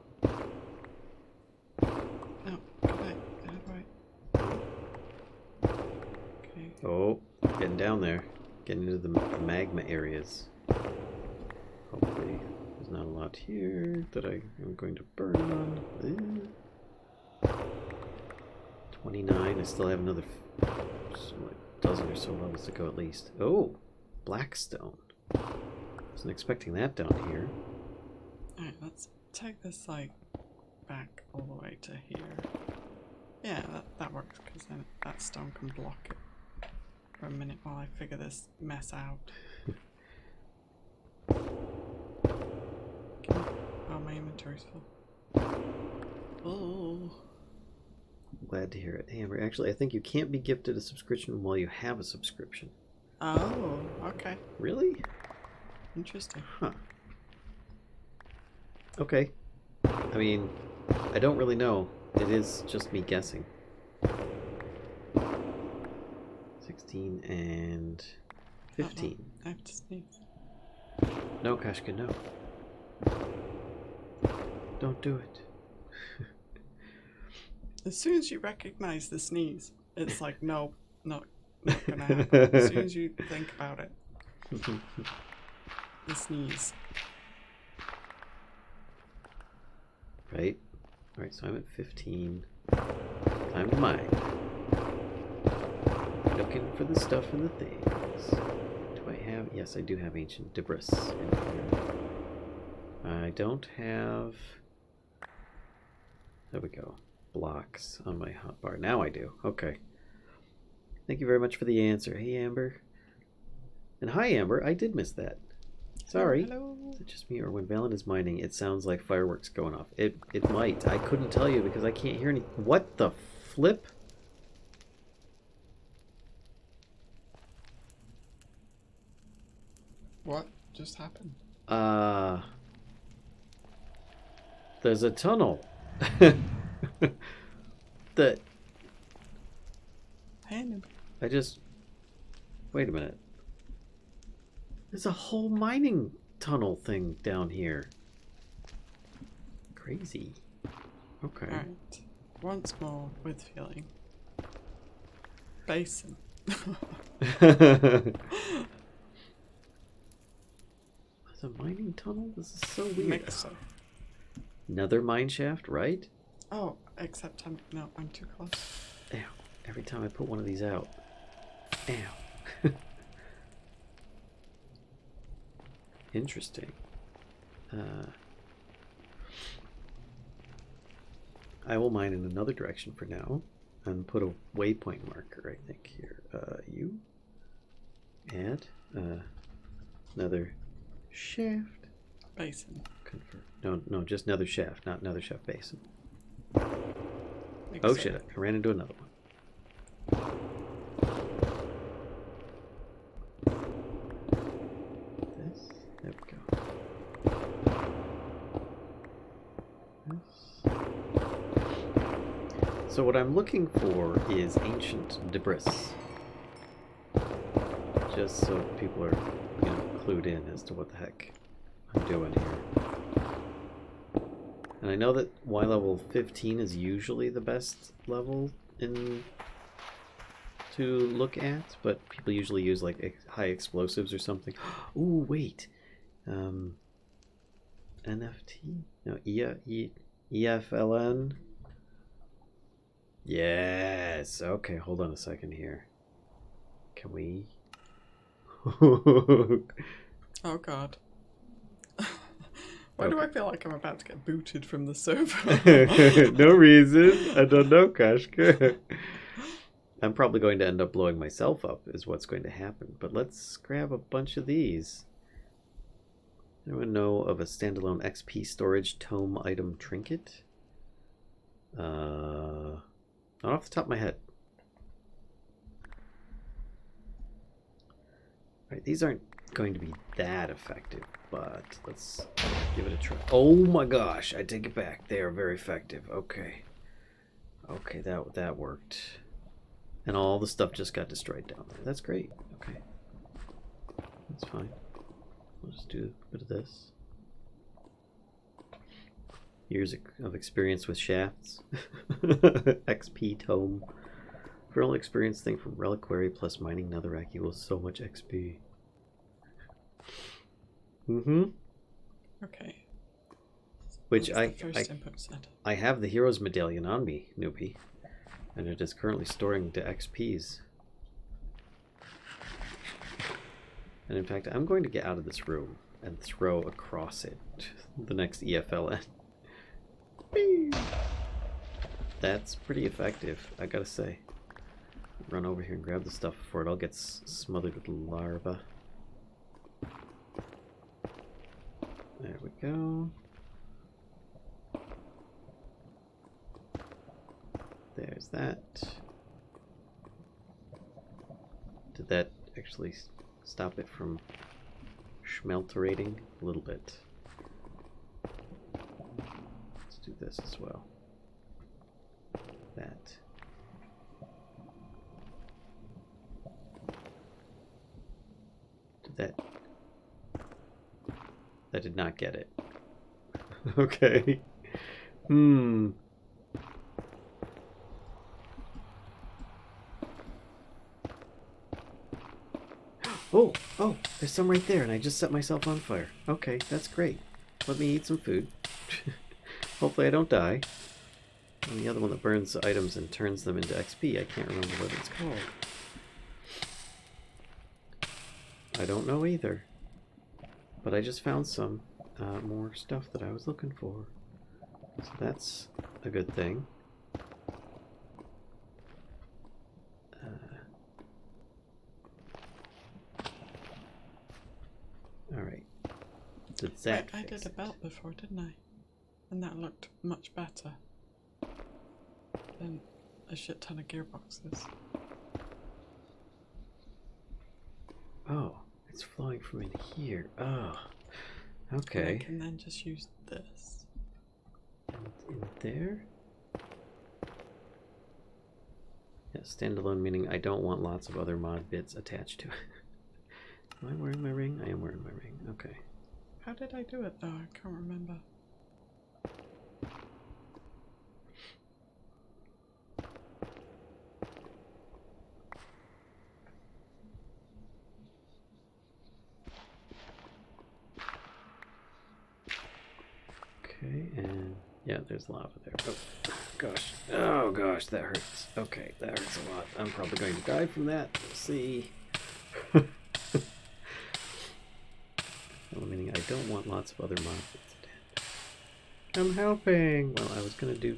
No, go back. Get it right. Okay. Oh, getting down there. Getting into the magma areas. Hopefully there's not a lot here that I am going to burn on. 29. I still have another dozen or so levels to go at least. Oh, Blackstone. Wasn't expecting that down here. Alright, let's take this like back all the way to here. Yeah, that works because then that stone can block it for a minute while I figure this mess out. Oh, my inventory's full. Oh. Glad to hear it. Hey, Amber, actually, I think you can't be gifted a subscription while you have a subscription. Oh, okay. Really? Interesting. Huh. Okay. I mean, I don't really know. It is just me guessing. 16 and 15. I have to sneeze. No, Kashka, no. Don't do it. As soon as you recognize the sneeze, it's like, no, not gonna happen. As soon as you think about it, the sneeze. Right? Alright, so I'm at 15. Time to mine. Looking for the stuff and the things. Do I have... Yes, I do have ancient debris in here. I don't have... There we go. Blocks on my hotbar. Now I do. Okay. Thank you very much for the answer. Hey, Amber. And hi, Amber. I did miss that. Sorry. Hello. Is it just me, or when Valen is mining, it sounds like fireworks going off? It might. I couldn't tell you because I can't hear any... What the flip? What just happened? There's a tunnel. That... Hey, noob. I just... Wait a minute. There's a whole mining tunnel thing down here. Crazy. Okay. Alright. Once more with feeling. Basin. There's a mining tunnel? This is so weird. Mixer. Another mine shaft, right? Oh, except I'm too close. Ow. Every time I put one of these out. Ow. Interesting. I will mine in another direction for now and put a waypoint marker, I think, here. You add another shaft. Basin. Confirm. No, just another shaft, not another shaft basin. Mixer. Oh shit, I ran into another one. This, there we go. This. So what I'm looking for is ancient debris. Just so people are, clued in as to what the heck I'm doing here. And I know that Y level 15 is usually the best level to look at, but people usually use like high explosives or something. Ooh, wait. NFT? No, EFLN. Yes. Okay, hold on a second here. Can we? Oh god. Why do I feel like I'm about to get booted from the server? No reason. I don't know, Kashka. I'm probably going to end up blowing myself up, is what's going to happen. But let's grab a bunch of these. Anyone know of a standalone XP storage tome item trinket? Not off the top of my head. Right, these aren't going to be that effective, but let's give it a try. Oh my gosh, I take it back. They are very effective. Okay. Okay, that worked. And all the stuff just got destroyed down there. That's great. Okay. That's fine. We'll just do a bit of this. Years of experience with shafts. XP tome. For all experience thing from reliquary plus mining netherrack equals so much XP. Okay. Which That's the first input set. I have the hero's medallion on me, newbie. And it is currently storing the XPs. And in fact, I'm going to get out of this room and throw across it the next EFLN. That's pretty effective, I gotta say. Run over here and grab the stuff before it all gets smothered with larvae. There we go. There's that. Did that actually stop it from schmelterating? A little bit. Let's do this as well. That. Did that... That did not get it. Okay. Oh, there's some right there, and I just set myself on fire. Okay, that's great. Let me eat some food. Hopefully I don't die. And the other one that burns items and turns them into XP, I can't remember what it's called. I don't know either. But I just found some more stuff that I was looking for. So that's a good thing. Alright. Did that I did a belt before, didn't I? And that looked much better than a shit ton of gearboxes. Oh, it's flowing from in here. Oh, okay. And I can then just use this. And in there? Yeah, standalone meaning I don't want lots of other mod bits attached to it. Am I wearing my ring? I am wearing my ring. Okay. How did I do it though? I can't remember. Okay, and yeah, there's lava there. Oh, gosh. Oh, gosh, that hurts. Okay, that hurts a lot. I'm probably going to die from that. We'll see. Well, meaning I don't want lots of other mods dead. I'm helping. Well, I was gonna do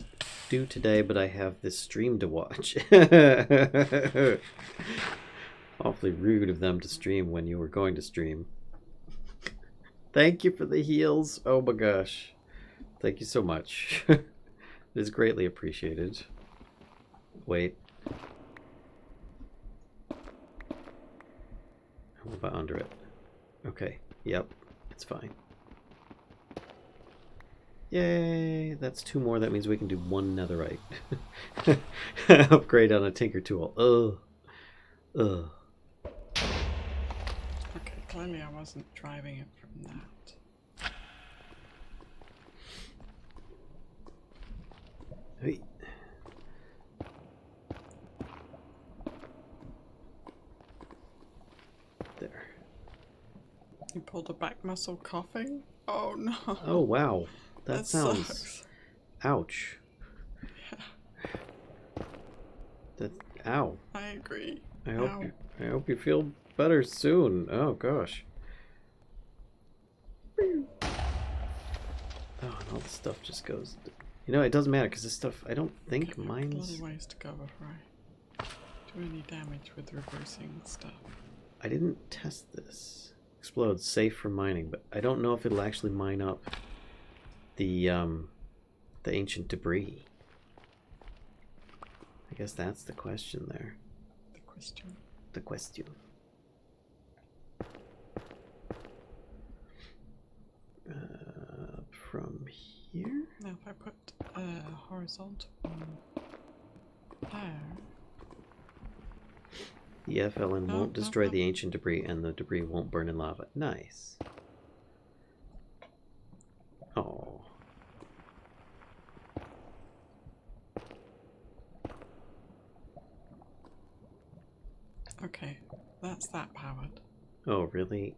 today, but I have this stream to watch. Awfully rude of them to stream when you were going to stream. Thank you for the heals. Oh my gosh. Thank you so much. It is greatly appreciated. Wait. How about under it? Okay. Yep. It's fine. Yay! That's 2 more. That means we can do 1 netherite. Upgrade on a tinker tool. Ugh. Ugh. Okay, clearly I wasn't driving it from that. Hey. There. You pulled a back muscle coughing? Oh no. Oh wow. That sounds... sucks. Ouch. Yeah. That. Ow. I agree. I Ow. hope you feel better soon. Oh gosh. Oh, and all the stuff just goes. You know, it doesn't matter because this stuff. I don't think Okay, mine's. a lot of ways to go before I do any damage with reversing stuff. I didn't test this. Explodes safe for mining, but I don't know if it'll actually mine up the ancient debris. I guess that's the question there. The question. The question. From here? Now if I put a horizontal one there. The FLN No, won't destroy no. the ancient debris, and the debris won't burn in lava. Nice. Oh. Okay, that's that powered. Oh, really?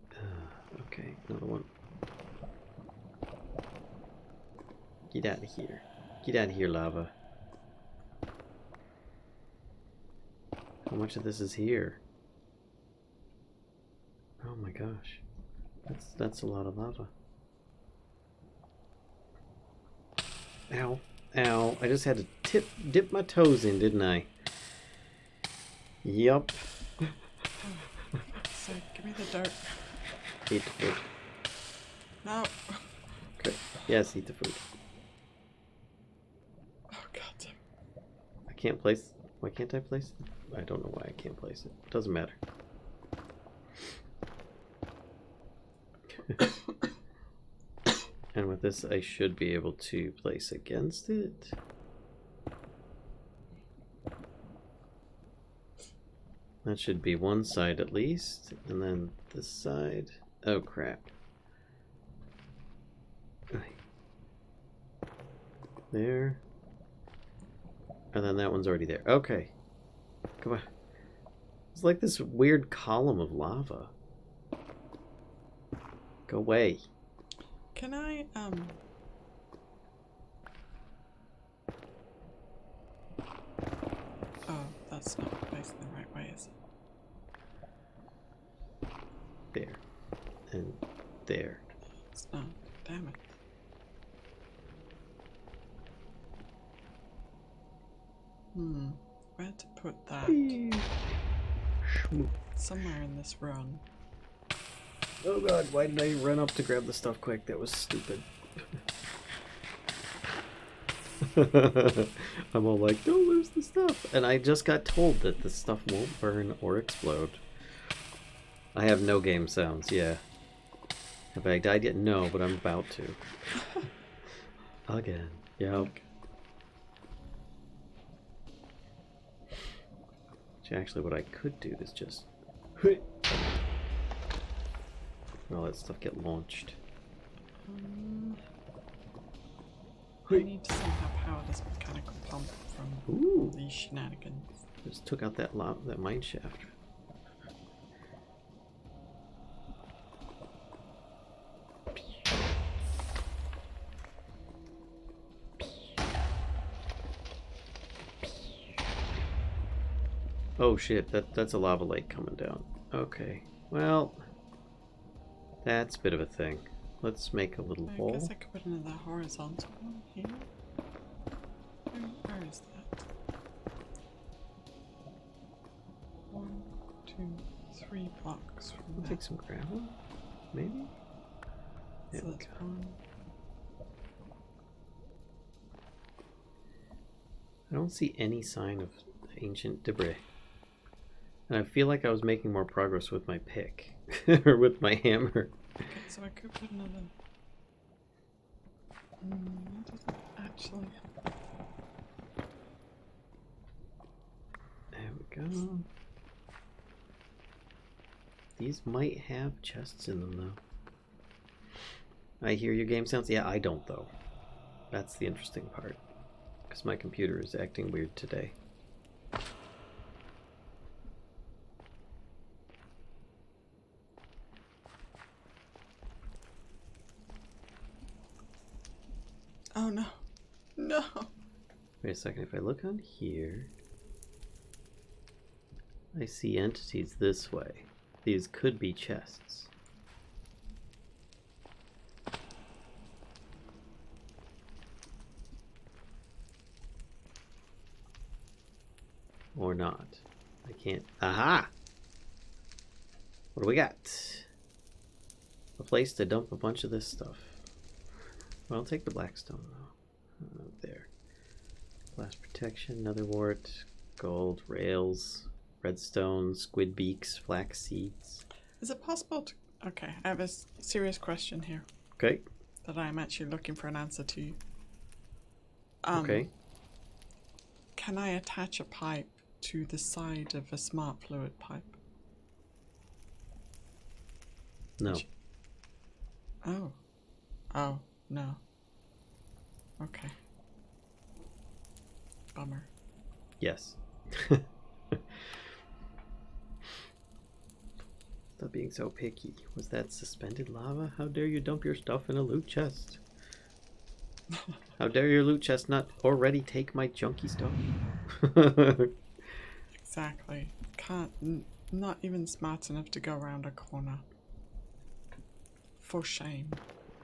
Okay, another one. Get out of here. Get out of here, lava. How much of this is here? Oh my gosh. That's a lot of lava. Ow. Ow. I just had to dip my toes in, didn't I? Yup. So give me the dirt. Eat the food. No. Okay. Yes, eat the food. Oh god. I can't place. Why can't I place it? I don't know why I can't place it. Doesn't matter. And with this, I should be able to place against it. That should be one side at least, and then this side. Oh crap. There. And then that one's already there. Okay. Come on. It's like this weird column of lava. Go away. Can I Oh, that's not facing the right way, is it? There. And there. It's not. Damn it. Where to put that? Somewhere in this run. Oh god, why did I run up to grab the stuff quick? That was stupid. I'm all like, don't lose the stuff. And I just got told that the stuff won't burn or explode. I have no game sounds, yeah. Have I died yet? No, but I'm about to. Again. Yep. Okay. Actually, what I could do is just... all that stuff get launched. I need to somehow power this mechanical pump from Ooh. these shenanigans. Just took out that mine shaft. Oh shit, that's a lava lake coming down. Okay, well, that's a bit of a thing. Let's make a little I hole. guess I could put another horizontal one here. Where is that? 1, 2, 3 blocks from We'll there. take some gravel, maybe? There So we that's go. 1. I don't see any sign of ancient debris. And I feel like I was making more progress with my pick. Or with my hammer. Okay, so I could put another. That doesn't actually. There we go. These might have chests in them, though. I hear your game sounds. Yeah, I don't, though. That's the interesting part. Because my computer is acting weird today. Oh no. No! Wait a second. If I look on here... I see entities this way. These could be chests. Or not. I can't. Aha! What do we got? A place to dump a bunch of this stuff. Well, I'll take the blackstone though. There. Blast protection, nether wart, gold, rails, redstone, squid beaks, flax seeds. Is it possible to... Okay, I have a serious question here. Okay. That I'm actually looking for an answer to. Okay. Can I attach a pipe to the side of a smart fluid pipe? No. Oh. Oh, no. Okay. Bummer. Yes. Stop being so picky. Was that suspended lava? How dare you dump your stuff in a loot chest? How dare your loot chest not already take my junky stuff? Exactly. Can't... not even smart enough to go around a corner. For shame.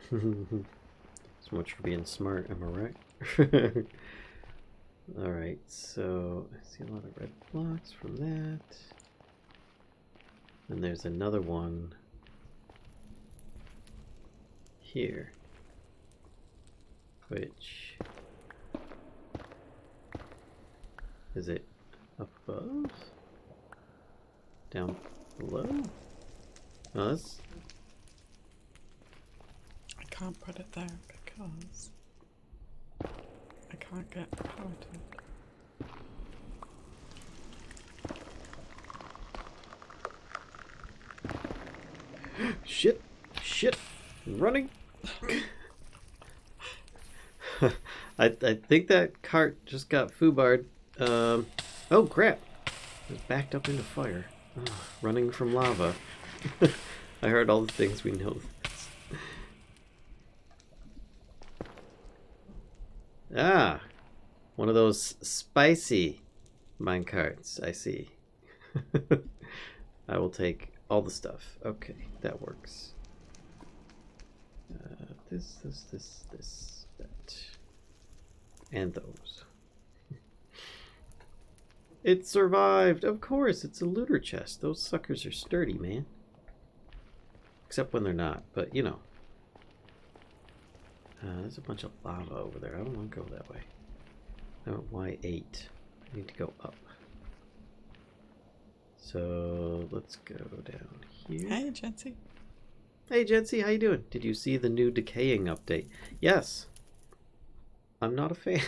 So much for being smart, am I right? Alright, so I see a lot of red blocks from that. And there's another one here, which is it above? Down below? Oh, that's... I can't put it there because I can't get power to it. Shit! Shit! Running! I think that cart just got foobarred. Oh crap! It was backed up into fire. Running from lava. I heard all the things we know. Ah! One of those spicy minecarts, I see. I will take all the stuff. Okay, that works. This, that. And those. It survived! Of course, it's a looter chest. Those suckers are sturdy, man. Except when they're not, but you know. There's a bunch of lava over there. I don't want to go that way. No, Y8. I need to go up. So let's go down here. Hey, Jency. Hey, Jency, how you doing? Did you see the new decaying update? Yes. I'm not a fan.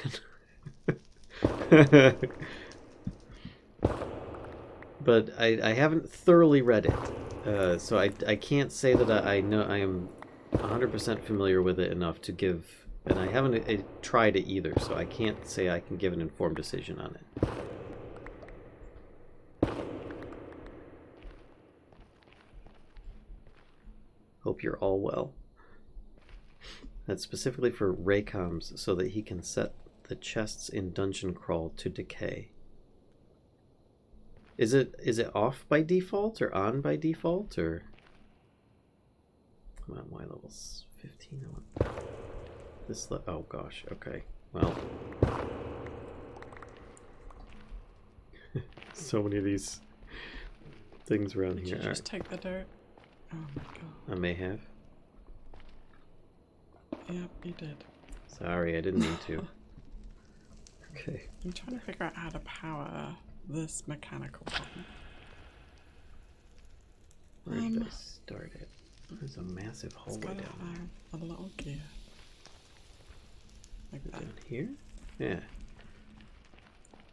But I haven't thoroughly read it. So I can't say that I know I am 100% familiar with it enough to give, and I haven't tried it either, so I can't say I can give an informed decision on it. Hope you're all well. That's specifically for Raycoms, so that he can set the chests in Dungeon Crawl to decay. Is it off by default or on by default, or? Come on, Y level's 15. I want this. Oh gosh. Okay. Well, so many of these things around Did here. you just take the dirt? Oh my god. I may have. Yep, you did. Sorry, I didn't mean to. Okay. I'm trying to figure out how to power this mechanical button. Where did I start it? There's a massive It's hallway gotta down have a little gear. Like there. that. Down here? Yeah.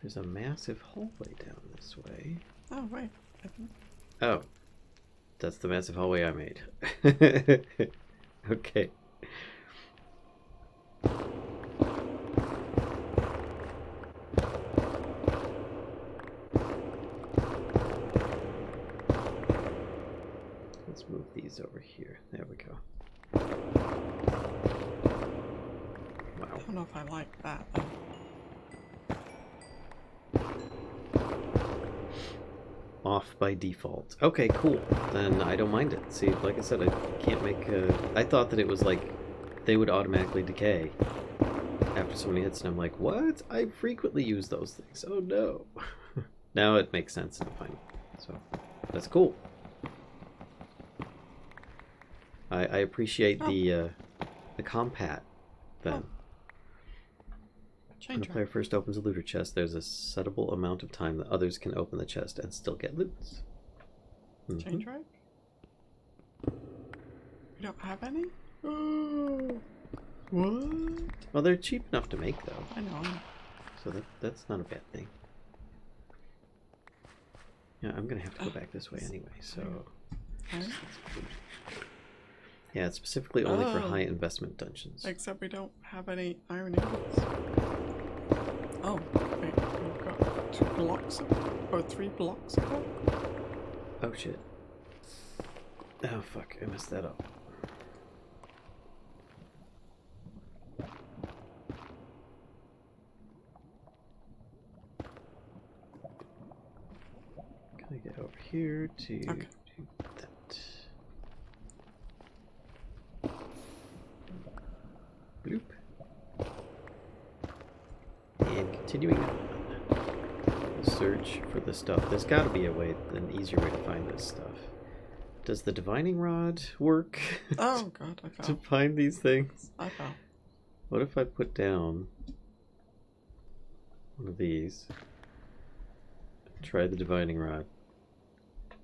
There's a massive hallway down this way. Oh, wait. I think... Oh. That's the massive hallway I made. Okay. Let's move these over here. There we go. Wow. I don't know if I like that. off by default. Okay, cool. Then I don't mind it. See, like I said, I can't make I thought that it was like they would automatically decay after so many hits, and I'm like, what? I frequently use those things. Oh no. Now it makes sense and fine. So that's cool. I appreciate the compat then. When a player first opens a looter chest, there's a settable amount of time that others can open the chest and still get loots. Change right? We don't have any? What? Well, they're cheap enough to make, though. I know. So that's not a bad thing. Yeah, I'm gonna have to go back this way anyway, so... Yeah, it's specifically only for high investment dungeons. Except we don't have any iron ingots. Oh, wait, we've got 2 blocks or 3 blocks of it. Oh shit. Oh fuck, I messed that up. Can I get over here to do that? Bloop. And continuing on. Search for the stuff. There's got to be a way, an easier way to find this stuff. Does the divining rod work? Oh god, I fell. To find these things? I fell. What if I put down one of these? Try the divining rod.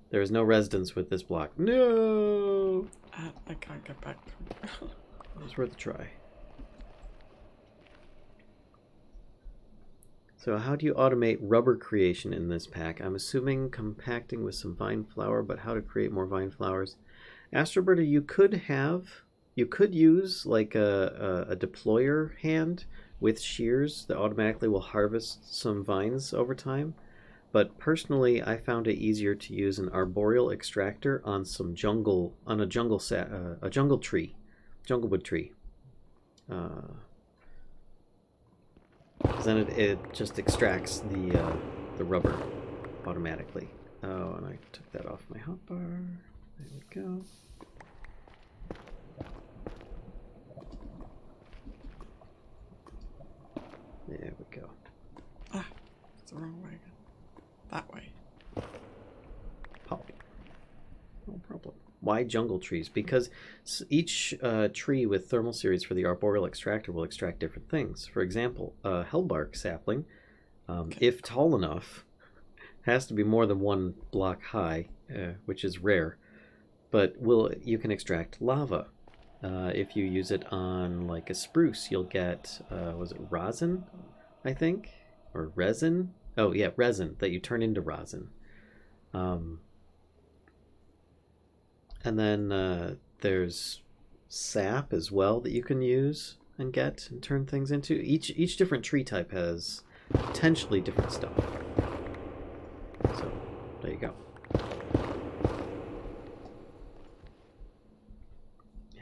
There is no residence with this block. No! I can't get back to it. It was worth a try. So how do you automate rubber creation in this pack? I'm assuming compacting with some vine flower, but how to create more vine flowers? Astroberta, you could use like a deployer hand with shears that automatically will harvest some vines over time. But personally, I found it easier to use an arboreal extractor on some jungle, on a jungle tree, junglewood tree. Because then it just extracts the rubber automatically. Oh, and I took that off my hotbar. There we go. There we go. Ah, it's the wrong way again. That way. Pop. No problem. Why jungle trees? Because each tree with thermal series for the arboreal extractor will extract different things. For example, a hellbark sapling, if tall enough, has to be more than 1 block high, which is rare. But you can extract lava. If you use it on like a spruce, you'll get was it rosin, I think, or resin? Oh yeah, resin that you turn into rosin. And then there's sap as well that you can use and get and turn things into. Each different tree type has potentially different stuff. So there you go.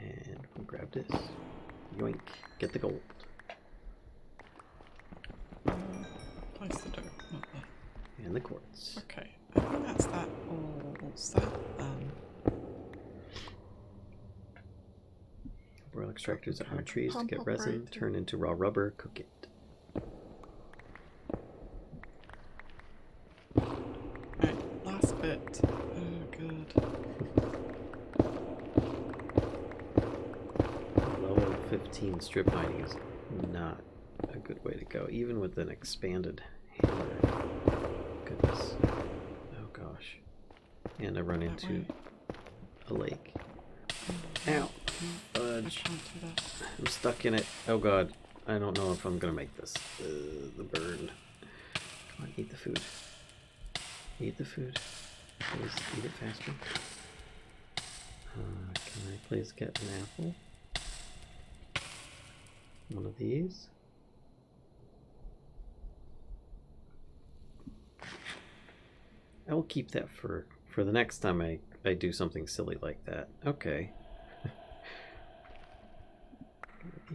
And we'll grab this. Yoink. Get the gold. Place the dirt, not there. And the quartz. Okay, I think that's that all set. Arboreal extractors on trees to Pump get resin, operated. turn into raw rubber, cook it. Right, last bit. Oh, good. Level 15 strip mining is not a good way to go, even with an expanded hammer. Goodness. Oh gosh. And I run into a lake. Ow. Fudge. I can't do that. I'm stuck in it. Oh god. I don't know if I'm gonna make this. The burn. Come on, eat the food. Eat the food. Please eat it faster. Can I please get an apple? One of these. I will keep that for the next time I do something silly like that. Okay.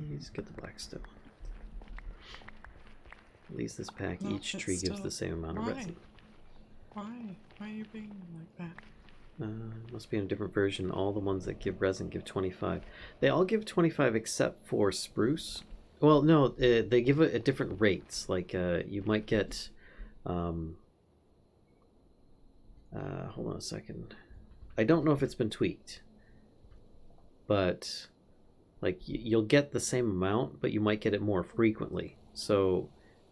These, get the blackstone. At least this pack, No, each it's tree gives still the same amount of mine. resin. Why? Why are you being like that? Must be in a different version. All the ones that give resin give 25. They all give 25 except for spruce. Well, no, they give it at different rates. Like, you might get... hold on a second. I don't know if it's been tweaked. But, like, you'll get the same amount, but you might get it more frequently. So,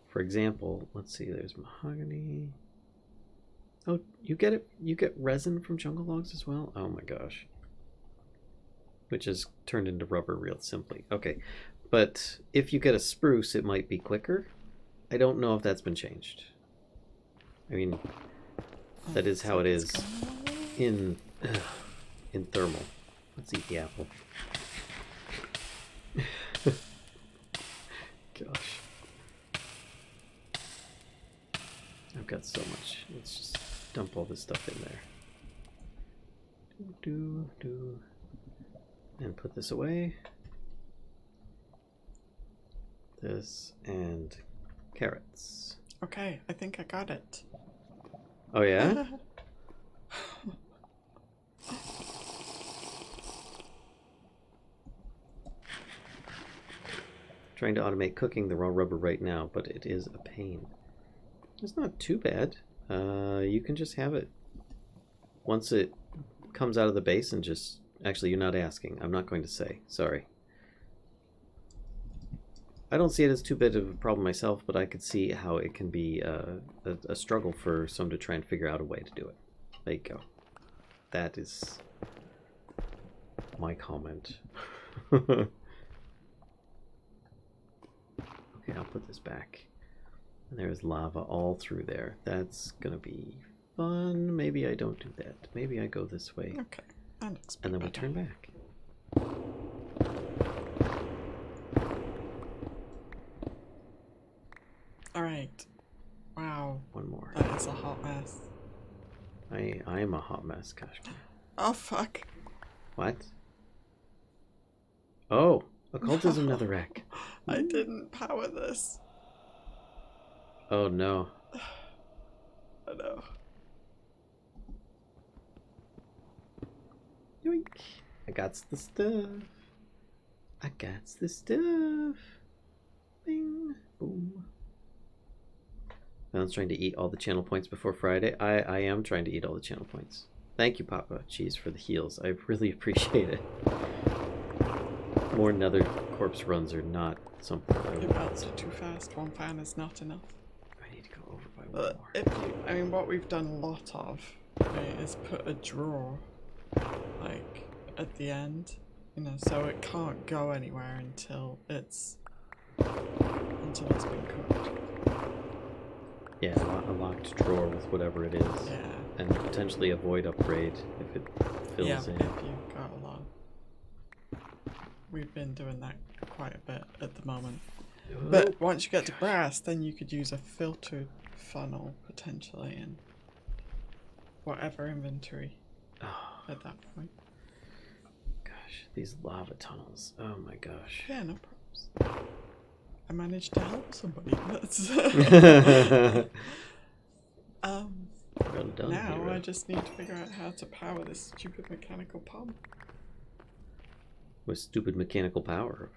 for example, let's see, there's mahogany... Oh, you get it. You get resin from jungle logs as well. Oh my gosh, which is turned into rubber real simply. Okay, but if you get a spruce, it might be quicker. I don't know if that's been changed. I mean, that is how it is in thermal. Let's eat the apple. Gosh, I've got so much. Let's just dump all this stuff in there. And put this away. This and carrots. Okay, I think I got it. Oh yeah? Trying to automate cooking the raw rubber right now, but it is a pain. It's not too bad. You can just have it once it comes out of the base and just... Actually, you're not asking. I'm not going to say. Sorry. I don't see it as too big of a problem myself, but I could see how it can be a struggle for someone to try and figure out a way to do it. There you go. That is my comment. Okay, I'll put this back. And there's lava all through there. That's gonna be fun. Maybe I don't do that. Maybe I go this way. Okay. That looks And then we better. turn back. Alright. Wow. One more. That is a hot mess. I am a hot mess, gosh. Oh, fuck. What? Oh, occultism netherrack. I didn't power this. Oh no. I know. Yoink. I got the stuff. I got the stuff. Bing. Boom. Alan's trying to eat all the channel points before Friday. I am trying to eat all the channel points. Thank you, Papa Cheese, for the heals. I really appreciate it. More nether corpse runs are not something I You would... bounced it too fast. One fan is not enough. I need to go over by one But more. if you, I mean, what we've done a lot of is put a drawer, like, at the end, you know, so it can't go anywhere until it's been cooked. Yeah, a locked drawer with whatever it is. Yeah. And potentially a void upgrade if it fills Yeah, in. if you got a lot. We've been doing that quite a bit at the moment. But once you get to brass, then you could use a filtered funnel potentially in whatever inventory at that point. Gosh, these lava tunnels. Oh my gosh. Yeah, no problems. I managed to help somebody. That's Well done, now hero. I just need to figure out how to power this stupid mechanical pump. With stupid mechanical power.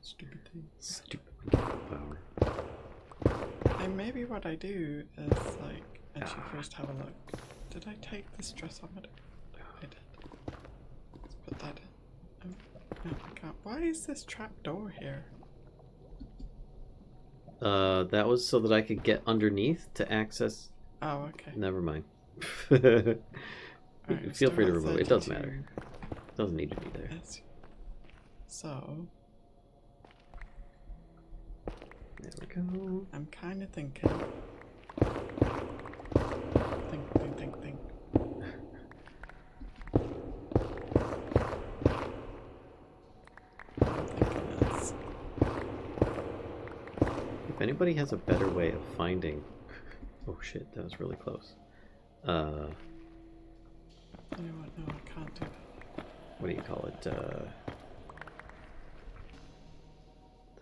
Stupid thing. Stupid mechanical power. And maybe what I do is like actually first have a look. Did I take this dress off? I did. Let's put that in. Oh, no, I can't. Why is this trap door here? That was so that I could get underneath to access... Oh, okay. Never mind. Alright, Feel free to still remove it. at It doesn't 32. matter. It doesn't need to be there. Yes. So, There we go. I'm kind of thinking. Think. I'm thinking this. If anybody has a better way of finding... Oh shit, that was really close. You know what? No, I can't do that. What do you call it?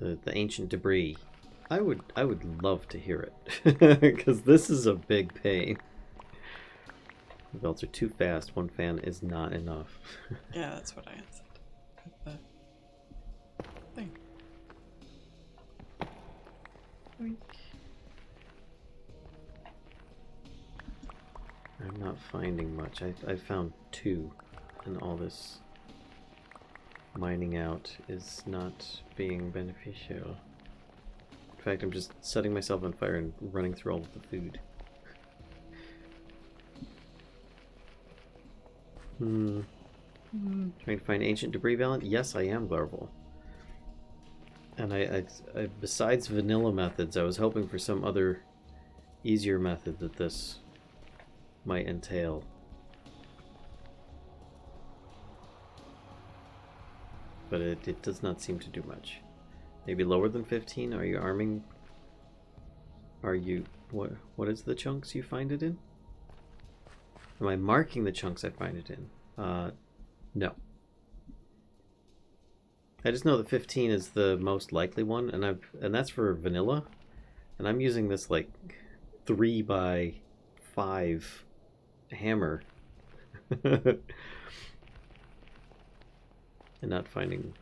The ancient debris. I would love to hear it because this is a big pain. The belts are too fast. One fan is not enough. Yeah, that's what I answered. With the thing. I'm not finding much. I found 2, and all this mining out is not being beneficial. In fact, I'm just setting myself on fire and running through all of the food. Trying to find ancient debris valent? Yes, I am, Larval. And I besides vanilla methods, I was hoping for some other easier method that this might entail. But it does not seem to do much. Maybe lower than 15? Are you arming? Are you... What is the chunks you find it in? Am I marking the chunks I find it in? No. I just know that 15 is the most likely one, and that's for vanilla. And I'm using this like 3x5 hammer. And not finding...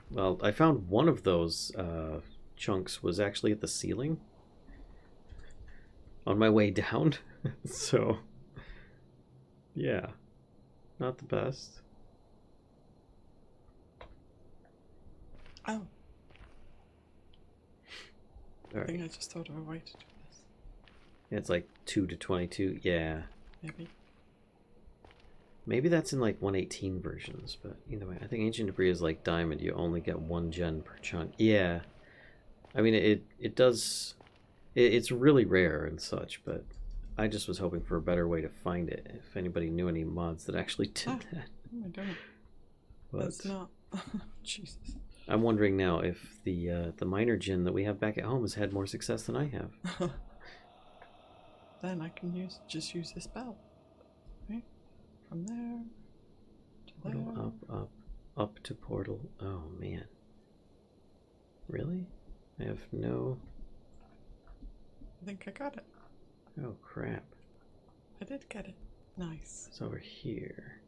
Well, I found one of those chunks was actually at the ceiling on my way down. So, yeah, not the best. Oh. All I think right. I just thought of a way to do this. Yeah, it's like 2 to 22. Yeah. Maybe. Maybe that's in like 118 versions, but either way, I think Ancient Debris is like Diamond. You only get 1 gen per chunk. Yeah. I mean, it does... It's really rare and such, but I just was hoping for a better way to find it. If anybody knew any mods that actually did that. Oh, I don't. But That's not... Jesus. I'm wondering now if the miner gin that we have back at home has had more success than I have. Then I can just use this bell. Right? From there to there. Portal up to portal. Oh man. Really? I have no... I think I got it. Oh crap. I did get it. Nice. It's over here.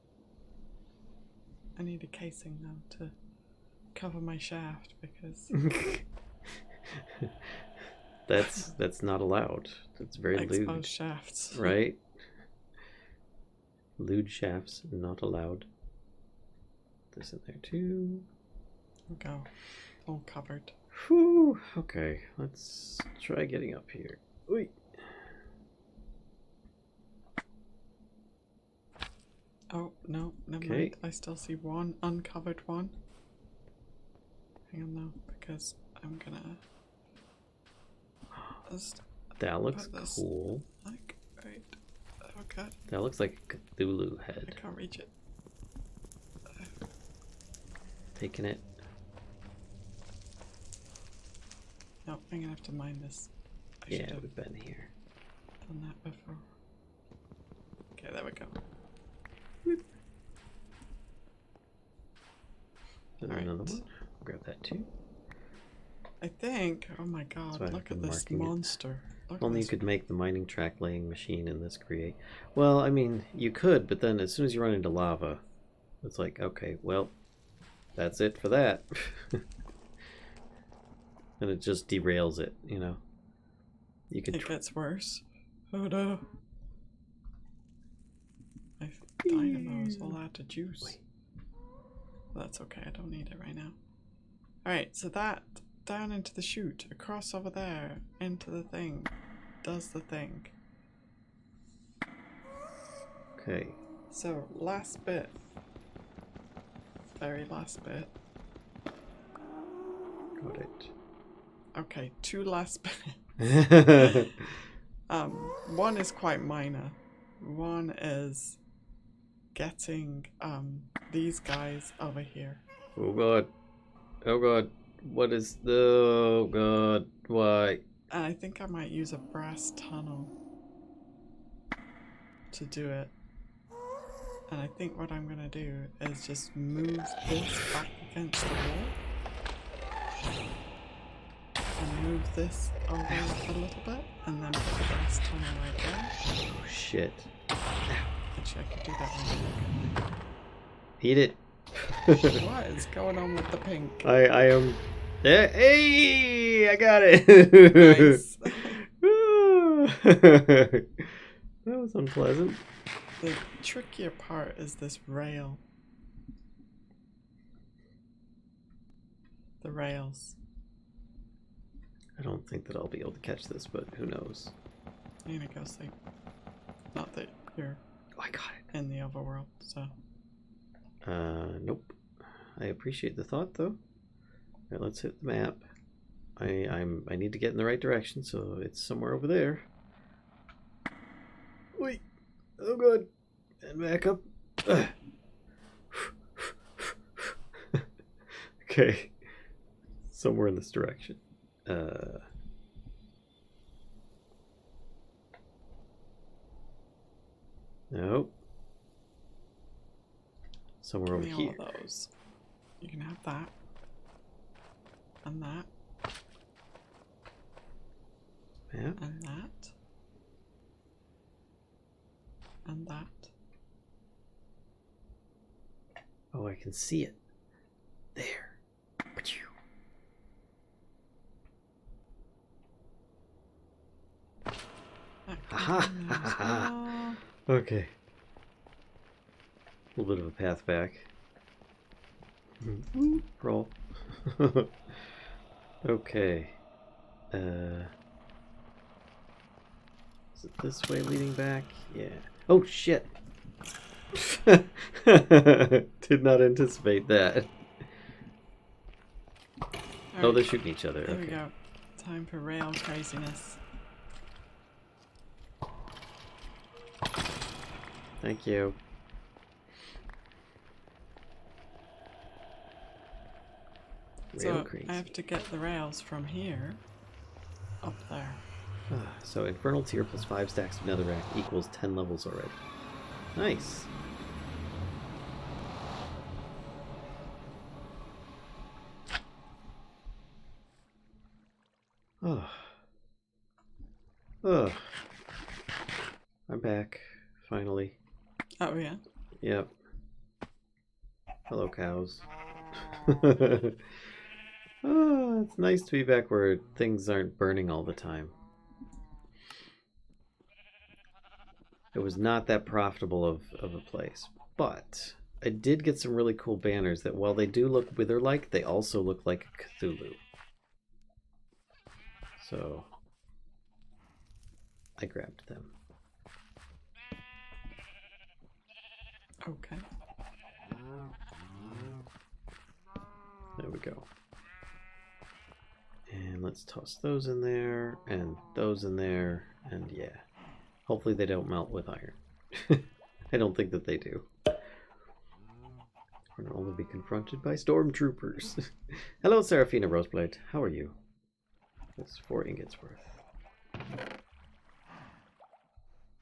I need a casing now to cover my shaft because That's not allowed. That's very exposed lewd. shafts. Right? Lewd shafts not allowed. This in there too. There we go. All covered. Whew. Okay, let's try getting up here. Oy. Oh, no, never Okay. mind. I still see one uncovered one. Hang on now, because I'm gonna just That looks put this, cool. like, right. Oh god, That looks like a Cthulhu I head. can't reach it. Taking it. No, I'm gonna have to mine this. I should Yeah, have we've been here. done that before. Okay, there we go. There's Alright. another one. Grab that too. I think, oh my god, why I've look at been this marking it. monster. Look Only at you this. could make the mining track laying machine in this create. Well, I mean, you could, but then as soon as you run into lava, it's like, okay, well, that's it for that. And it just derails it, you know. You could It gets worse. Oh no. My dynamo is all out of juice. Wait. That's okay, I don't need it right now. Alright, so that down into the chute, across over there, into the thing, does the thing. Okay. So, last bit. Very last bit. Got it. Okay, 2 last bits. One is quite minor. One is getting these guys over here. Oh god. Oh god. What is the... Oh god. Why? And I think I might use a brass tunnel to do it. And I think what I'm gonna do is just move this back against the wall. And move this over a little bit and then put the rest on right there. Oh, shit. Actually, I could do that one. Eat it. What is going on with the pink? I am... Hey! I got it! Nice. That was unpleasant. The trickier part is this rail. The rails. I don't think that I'll be able to catch this, but who knows. I'm gonna go sleep. Not that you're Oh, I got it. in the overworld, so. Nope. I appreciate the thought, though. Alright, let's hit the map. I need to get in the right direction, so it's somewhere over there. Wait. Oh, good. And back up. Okay. Somewhere in this direction. Nope. Somewhere over Give me here. all of those. You can have that. And that. Yeah. And that. And that. Oh, I can see it. There. Aha! Aha! Okay. A little bit of a path back. Roll. Okay. Is it this way leading back? Yeah. Oh shit! Did not anticipate that. Oh, they're shooting each other. There we Okay. go. Time for rail craziness. Thank you. Rail So crazy. I have to get the rails from here up there. So Infernal Tier plus 5 stacks of Netherrack equals 10 levels already. Nice. Oh. Oh. I'm back. Finally. Oh yeah. Yep. Hello, cows. Oh, it's nice to be back where things aren't burning all the time. It was not that profitable of a place, but I did get some really cool banners that while they do look Wither-like, they also look like a Cthulhu. So I grabbed them. Okay. There we go. And let's toss those in there, and those in there, and yeah. Hopefully they don't melt with iron. I don't think that they do. We're gonna only be confronted by stormtroopers. Hello, Seraphina Roseblade. How are you? That's 4 ingots worth.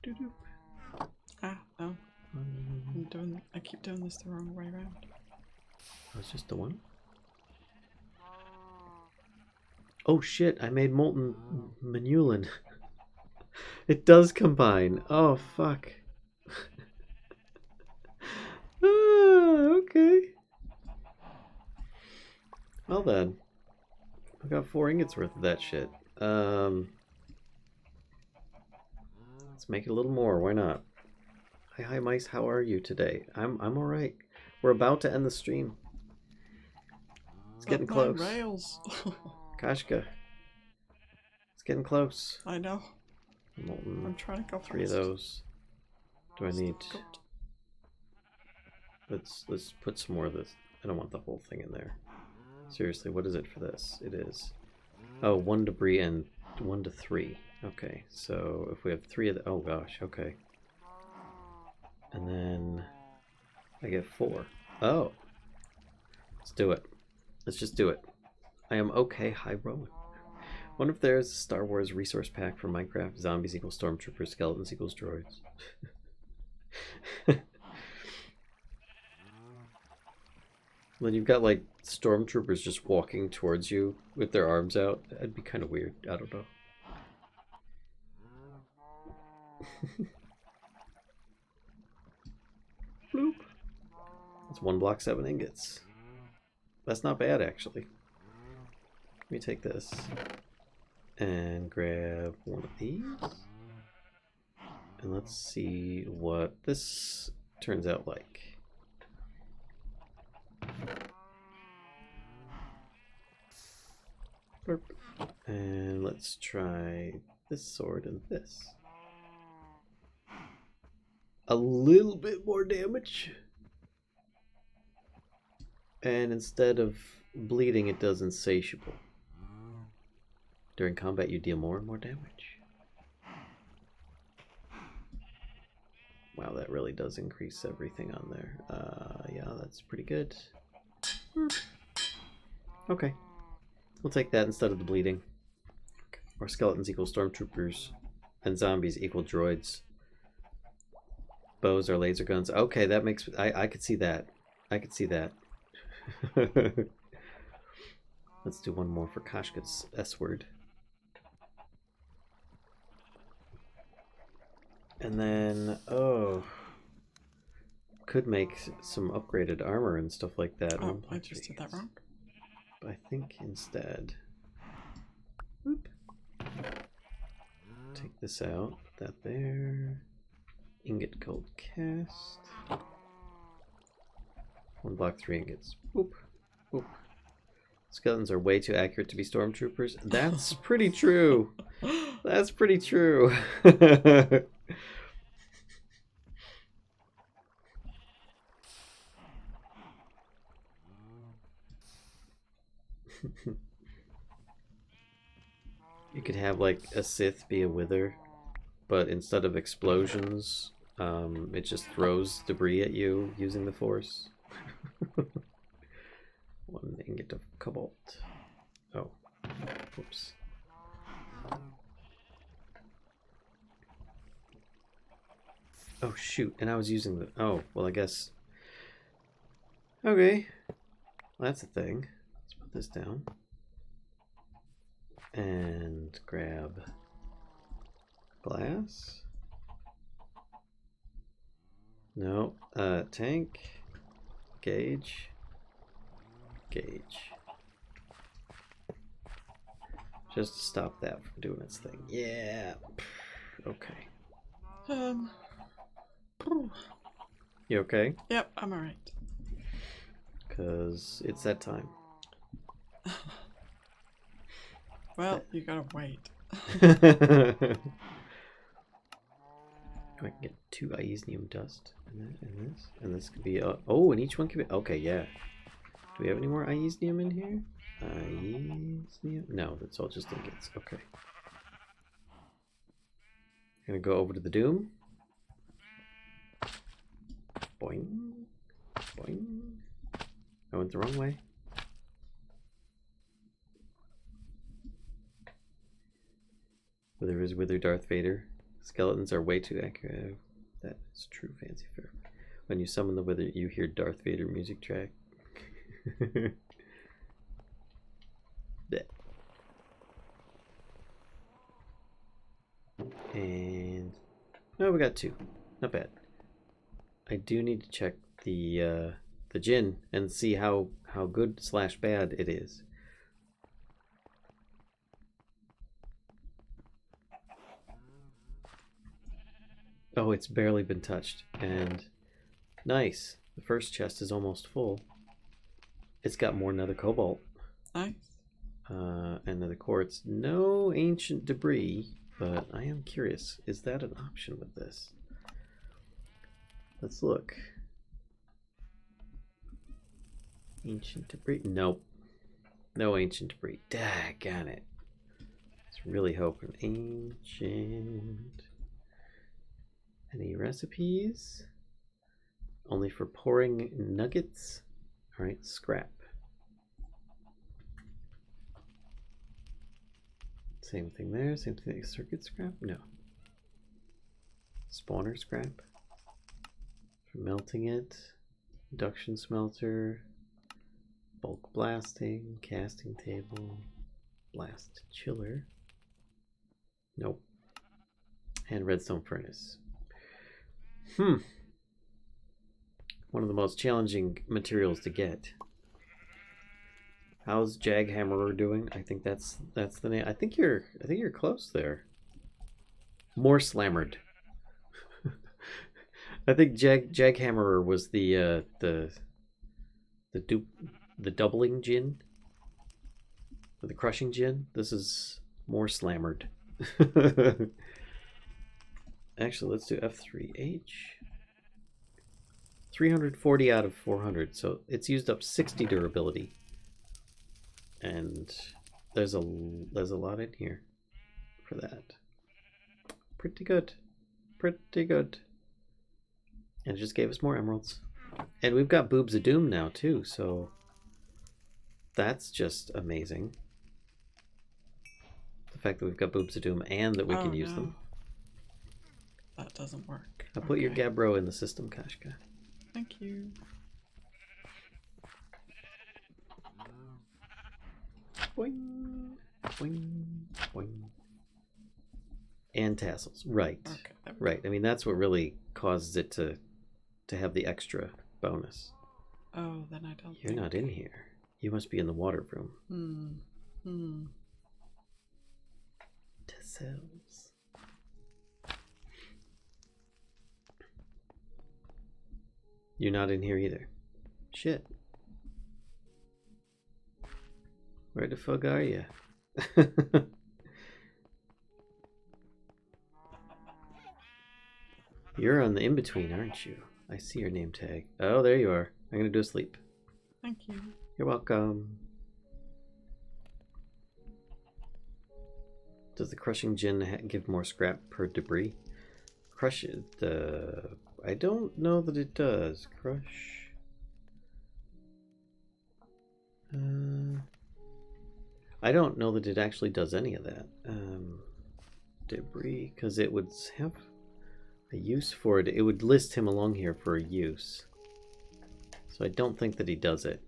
Doo-doo. Ah, no. I keep doing this the wrong way around. Oh, it's just the one? Oh shit, I made Molten Manulin. It does combine. Oh fuck. Okay. Well then. I got 4 ingots worth of that shit. Let's make it a little more, why not? Hi mice, how are you today? I'm alright. We're about to end the stream. It's getting Up my close. rails. Kashka. It's getting close. I know. Molten. I'm trying to go 3 of fast. those. Do I need? Let's put some more of this. I don't want the whole thing in there. Seriously, what is it for this? It is. Oh, 1 debris and 1 to 3. Okay, so if we have 3 of the, oh gosh, okay. And then I get 4. Oh. Let's do it. Let's just do it. I am okay, high rolling. Wonder if there's a Star Wars resource pack for Minecraft. Zombies equals stormtroopers, skeletons equals droids. Then you've got like stormtroopers just walking towards you with their arms out. That'd be kind of weird. I don't know. Bloop. That's 1 block 7 ingots. That's not bad actually. Let me take this and grab one of these. And let's see what this turns out like. Burp. And let's try this sword and this. A little bit more damage. And instead of bleeding, it does insatiable. During combat, you deal more and more damage. Wow, that really does increase everything on there. Yeah, that's pretty good. Okay. We'll take that instead of the bleeding. Or skeletons equal stormtroopers, and zombies equal droids. Bows are laser guns. Okay, that makes... I could see that. I could see that. Let's do one more for Kashka's S-word. And then, oh, could make some upgraded armor and stuff like that. Oh, I just did that wrong. But I think instead, whoop, take this out, put that there, ingot gold cast, 1 block 3 ingots, whoop, whoop. Skeletons are way too accurate to be stormtroopers. That's pretty true. That's pretty true. You could have like a Sith be a Wither, but instead of explosions, it just throws debris at you using the Force. 1 ingot of cobalt. Oh, whoops. Oh shoot, and I was using the... Oh, well I guess... Okay, well, that's a thing. Let's put this down. And grab glass. No, tank, gauge, gauge. Just to stop that from doing its thing. Yeah. Okay. You okay? Yep, I'm alright. Because it's that time. Well, you gotta wait. I can get 2 Iesnium dust. And this. And this could be... oh, and each one could be... Okay, yeah. Do we have any more Iesnium in here? Iesnium? No, that's all just ingots. Okay. Gonna go over to the Doom. Boing. Boing. I went the wrong way. Wither is Wither Darth Vader. Skeletons are way too accurate. That is true, Fancy Fair. When you summon the Wither, you hear Darth Vader music track. And no, we got 2. Not bad. I do need to check the Jinn and see how good / bad it is. Oh, it's barely been touched, and nice. The first chest is almost full. It's got more nether cobalt. Nice. And nether quartz. No ancient debris, but I am curious. Is that an option with this? Let's look. Ancient debris? Nope. No ancient debris. Daggone it. I was really hoping. Ancient. Any recipes? Only for pouring nuggets? Alright, scrap. Same thing there. Same thing. Circuit scrap? No. Spawner scrap. For melting it. Induction smelter. Bulk blasting, casting table, blast chiller. Nope. And redstone furnace. One of the most challenging materials to get. How's Jaghammerer doing? I think that's the name. I think you're close there. More slammered. I think Jaghammerer was the doubling gin, or the crushing gin. This is more slammered. Actually, let's do F3H. 340 out of 400, so it's used up 60 durability. And there's a lot in here for that. Pretty good. Pretty good. And it just gave us more emeralds. And we've got Boobs of Doom now too, so that's just amazing. The fact that we've got Boobs of Doom and that we can use them. That doesn't work. I'll put your Gabbro in the system, Kashka. Thank you. Boing, boing, boing. And tassels, right? Okay, right. I mean, that's what really causes it to have the extra bonus. Oh, then I don't. You're not in here. You must be in the water room. Tassels. You're not in here either. Shit. Where the fuck are you? You're on the in-between, aren't you? I see your name tag. Oh, there you are. I'm gonna do a sleep. Thank you. You're welcome. Does the crushing gin give more scrap per debris? Crush it. I don't know that it does. Crush. I don't know that it actually does any of that. Debris, because it would have a use for it. It would list him along here for a use. So I don't think that he does it.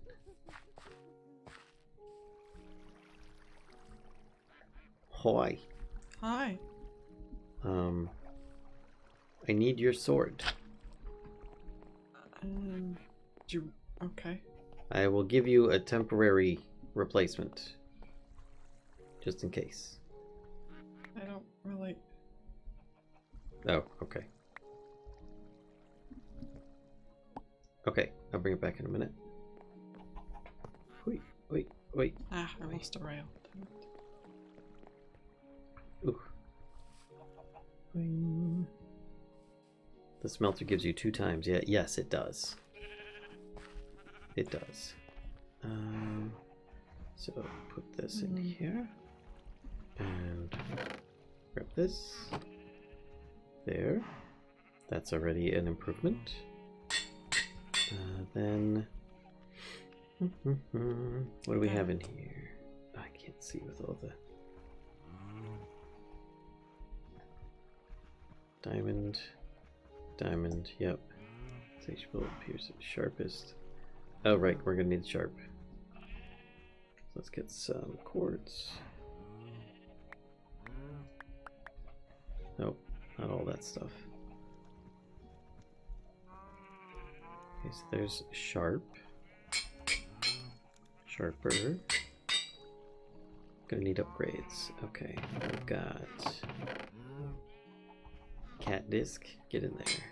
Hi. Hi. I need your sword. Okay. I will give you a temporary replacement. Just in case. I don't really... Oh, okay. Okay, I'll bring it back in a minute. Wait. I lost a rail. Ooh. Boing. The smelter gives you 2 times. Yeah, yes, it does. It does. So put this in here. And grab this. There. That's already an improvement. Then... what do we have in here? I can't see with all the... Diamond, yep. Sage bullet appears sharpest. Oh, right, we're gonna need sharp. Let's get some quartz. Nope, not all that stuff. Okay, so there's sharp. Sharper. Gonna need upgrades. Okay, we've got cat disc. Get in there.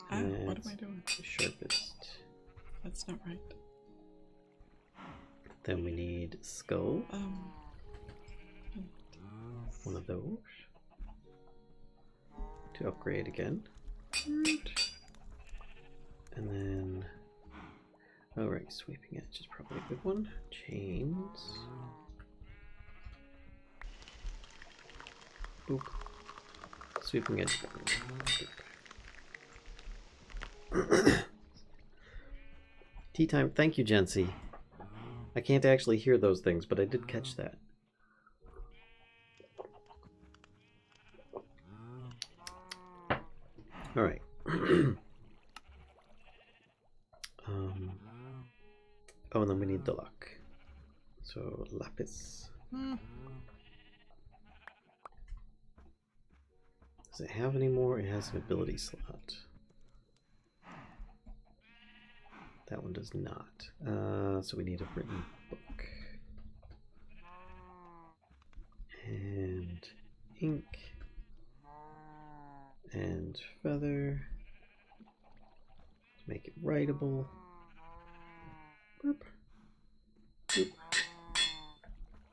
What am I doing? The sharpest. That's not right. Then we need skull. One of those. To upgrade again. And then... Alright, sweeping edge is probably a good one. Chains. Boop. Sweeping edge. Tea time. Thank you, Jency. I can't actually hear those things, but I did catch that. Alright. Oh, and then we need the luck. So, lapis. Does it have any more? It has an ability slot. That one does not. So we need a written book. And ink. And feather. To make it writable. Boop. Boop.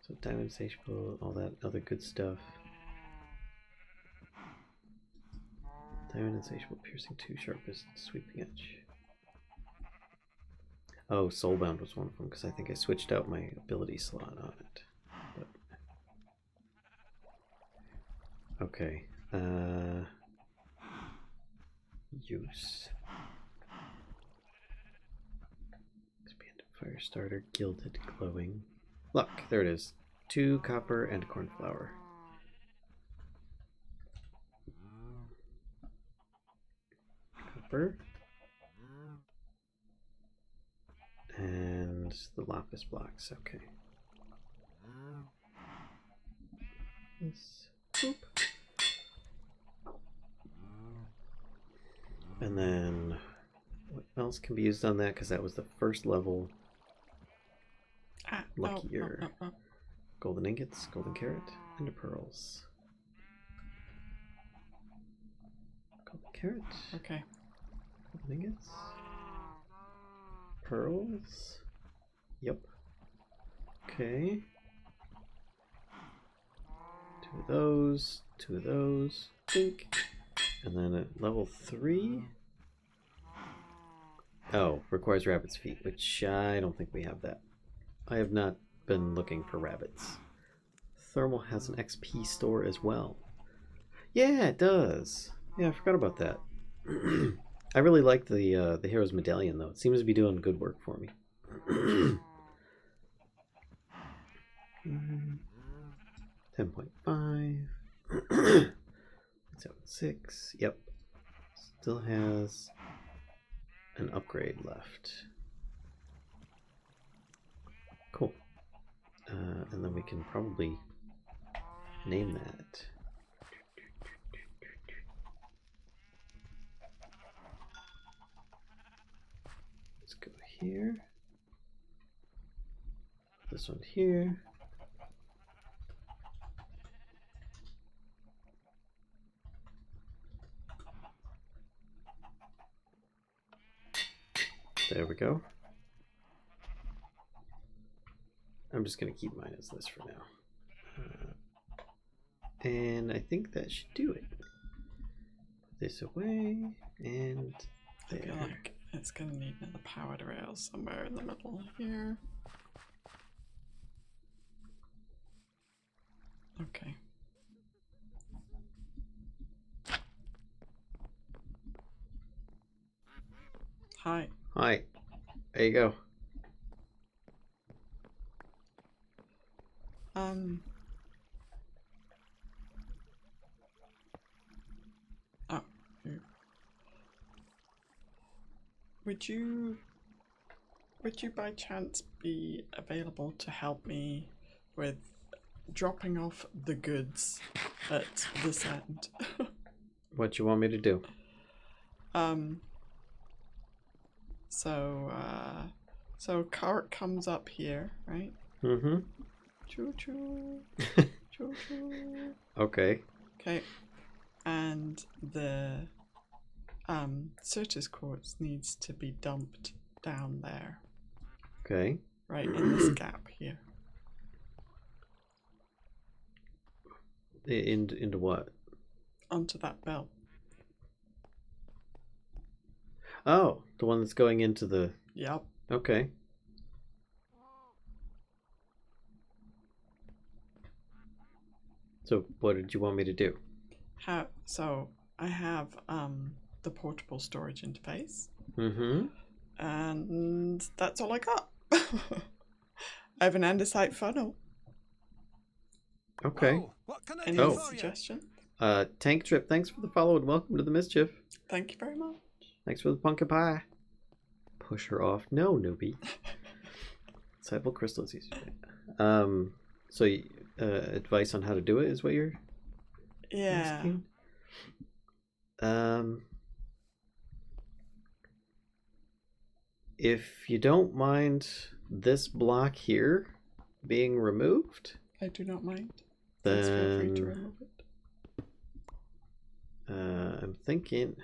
So diamond insatiable, all that other good stuff. Diamond insatiable, piercing 2, sharpest, sweeping edge. Oh, soulbound was one of them because I think I switched out my ability slot on it. But... okay. Use. Expanded fire starter, gilded, glowing. Luck, there it is. 2 copper and cornflower. Copper. And the lapis blocks, okay. This. Boop. And then what else can be used on that? Because that was the first level. Luckier. Golden ingots, golden carrot, and pearls. Golden carrot. Okay. Golden ingots. Pearls. Yep. Okay. 2 of those. 2 of those. Think. And then at level 3. Oh, requires rabbit's feet, which I don't think we have that. I have not been looking for rabbits. Thermal has an XP store as well. Yeah, it does. Yeah, I forgot about that. I really like the hero's medallion though. It seems to be doing good work for me. 10.5. 7.6. Yep. Still has an upgrade left. Cool. And then we can probably name that. Let's go here. This one here. There we go. I'm just going to keep mine as this for now. And I think that should do it. Put this away, and there. I feel like it's going to need another powered rail somewhere in the middle here. Okay. Hi. Hi. There you go. Oh. Would you by chance be available to help me with dropping off the goods at this end? What you want me to do? So cart comes up here, right? Mm-hmm. Choo choo. Choo choo. Okay. Okay. And the Certus quartz needs to be dumped down there. Okay. Right in this gap here. Into what? Onto that belt. Oh, the one that's going into the... Yep. Okay. So what did you want me to do? So I have the portable storage interface. Mm-hmm. And that's all I got. I have an andesite funnel. Okay. Oh, what can I Any do for you? suggestions? Tank Trip, thanks for the follow and welcome to the Mischief. Thank you very much. Thanks for the pumpkin pie. Push her off. No, newbie. Disciple crystal is easy. So advice on how to do it is what you're Yeah. asking? If you don't mind this block here being removed, I do not mind. Please feel free to then remove it. I'm thinking.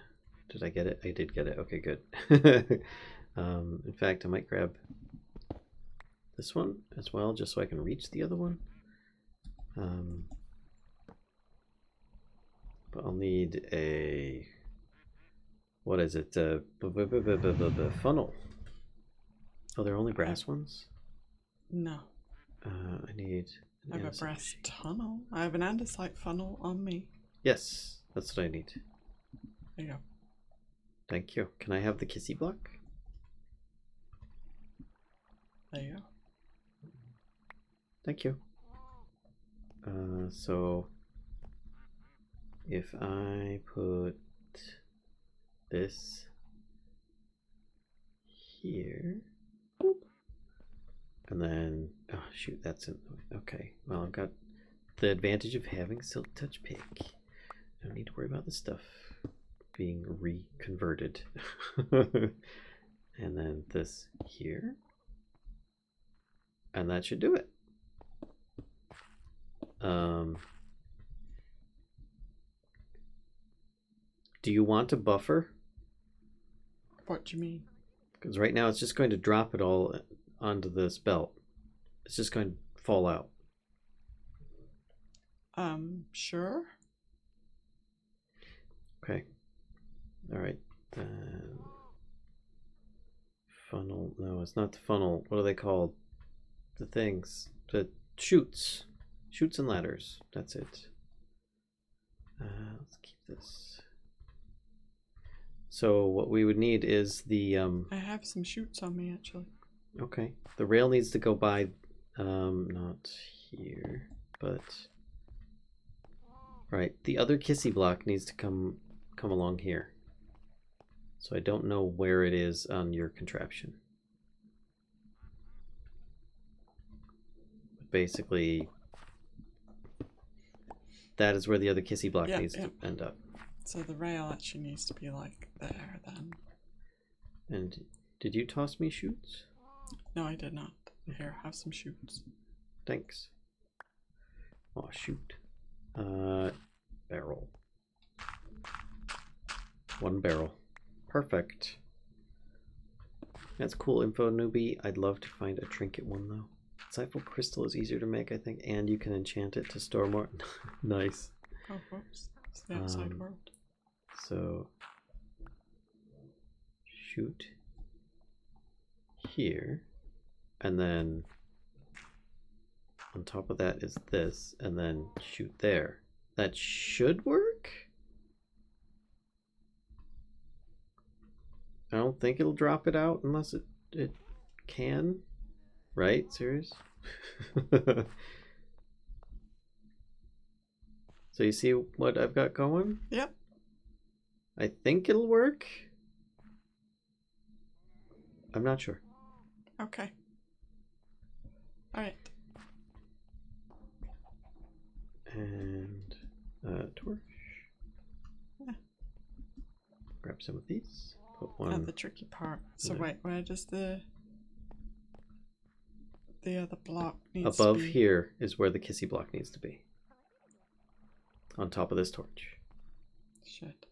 Did I get it? I did get it. Okay, good. In fact, I might grab this one as well, just so I can reach the other one. But I'll need a, what is it? Funnel. Oh, they're only brass ones? No. I need I have a brass tunnel. I have an andesite funnel on me. Yes, that's what I need. There you go. Thank you. Can I have the kissy block? There you go. Thank you. So if I put this here, and then, oh shoot, that's in, okay. Well, I've got the advantage of having Silk Touch Pick. I don't need to worry about the stuff being reconverted. And then this here, and that should do it. Do you want a buffer? What do you mean? Because right now it's just going to drop it all onto this belt. It's just going to fall out. Sure. Okay. All right. Then funnel. No, it's not the funnel. What are they called? The things. The chutes. Chutes and ladders. That's it. Let's keep this. So what we would need is the I have some chutes on me actually. okay. The rail needs to go by not here, but right. The other kissy block needs to come along here. So I don't know where it is on your contraption. But basically that is where the other kissy block needs to end up. So the rail actually needs to be like there then. And did you toss me chutes? No, I did not. Here, have some chutes. Thanks. Oh, shoot. Barrel. One barrel. Perfect. That's cool info, newbie. I'd love to find a trinket one, though. Disciple crystal is easier to make, I think, and you can enchant it to store more. Nice. Oh, whoops. It's the outside world. So, shoot here, and then on top of that is this, and then shoot there. That should work. I don't think it'll drop it out unless it can. Right? Serious? So you see what I've got going? Yep. I think it'll work. I'm not sure. Okay. Alright. And torch. Yeah. Grab some of these. Put one. And the tricky part. So there. wait, where does the other block needs Above to be? here is where the kissy block needs to be. On top of this torch. Shit.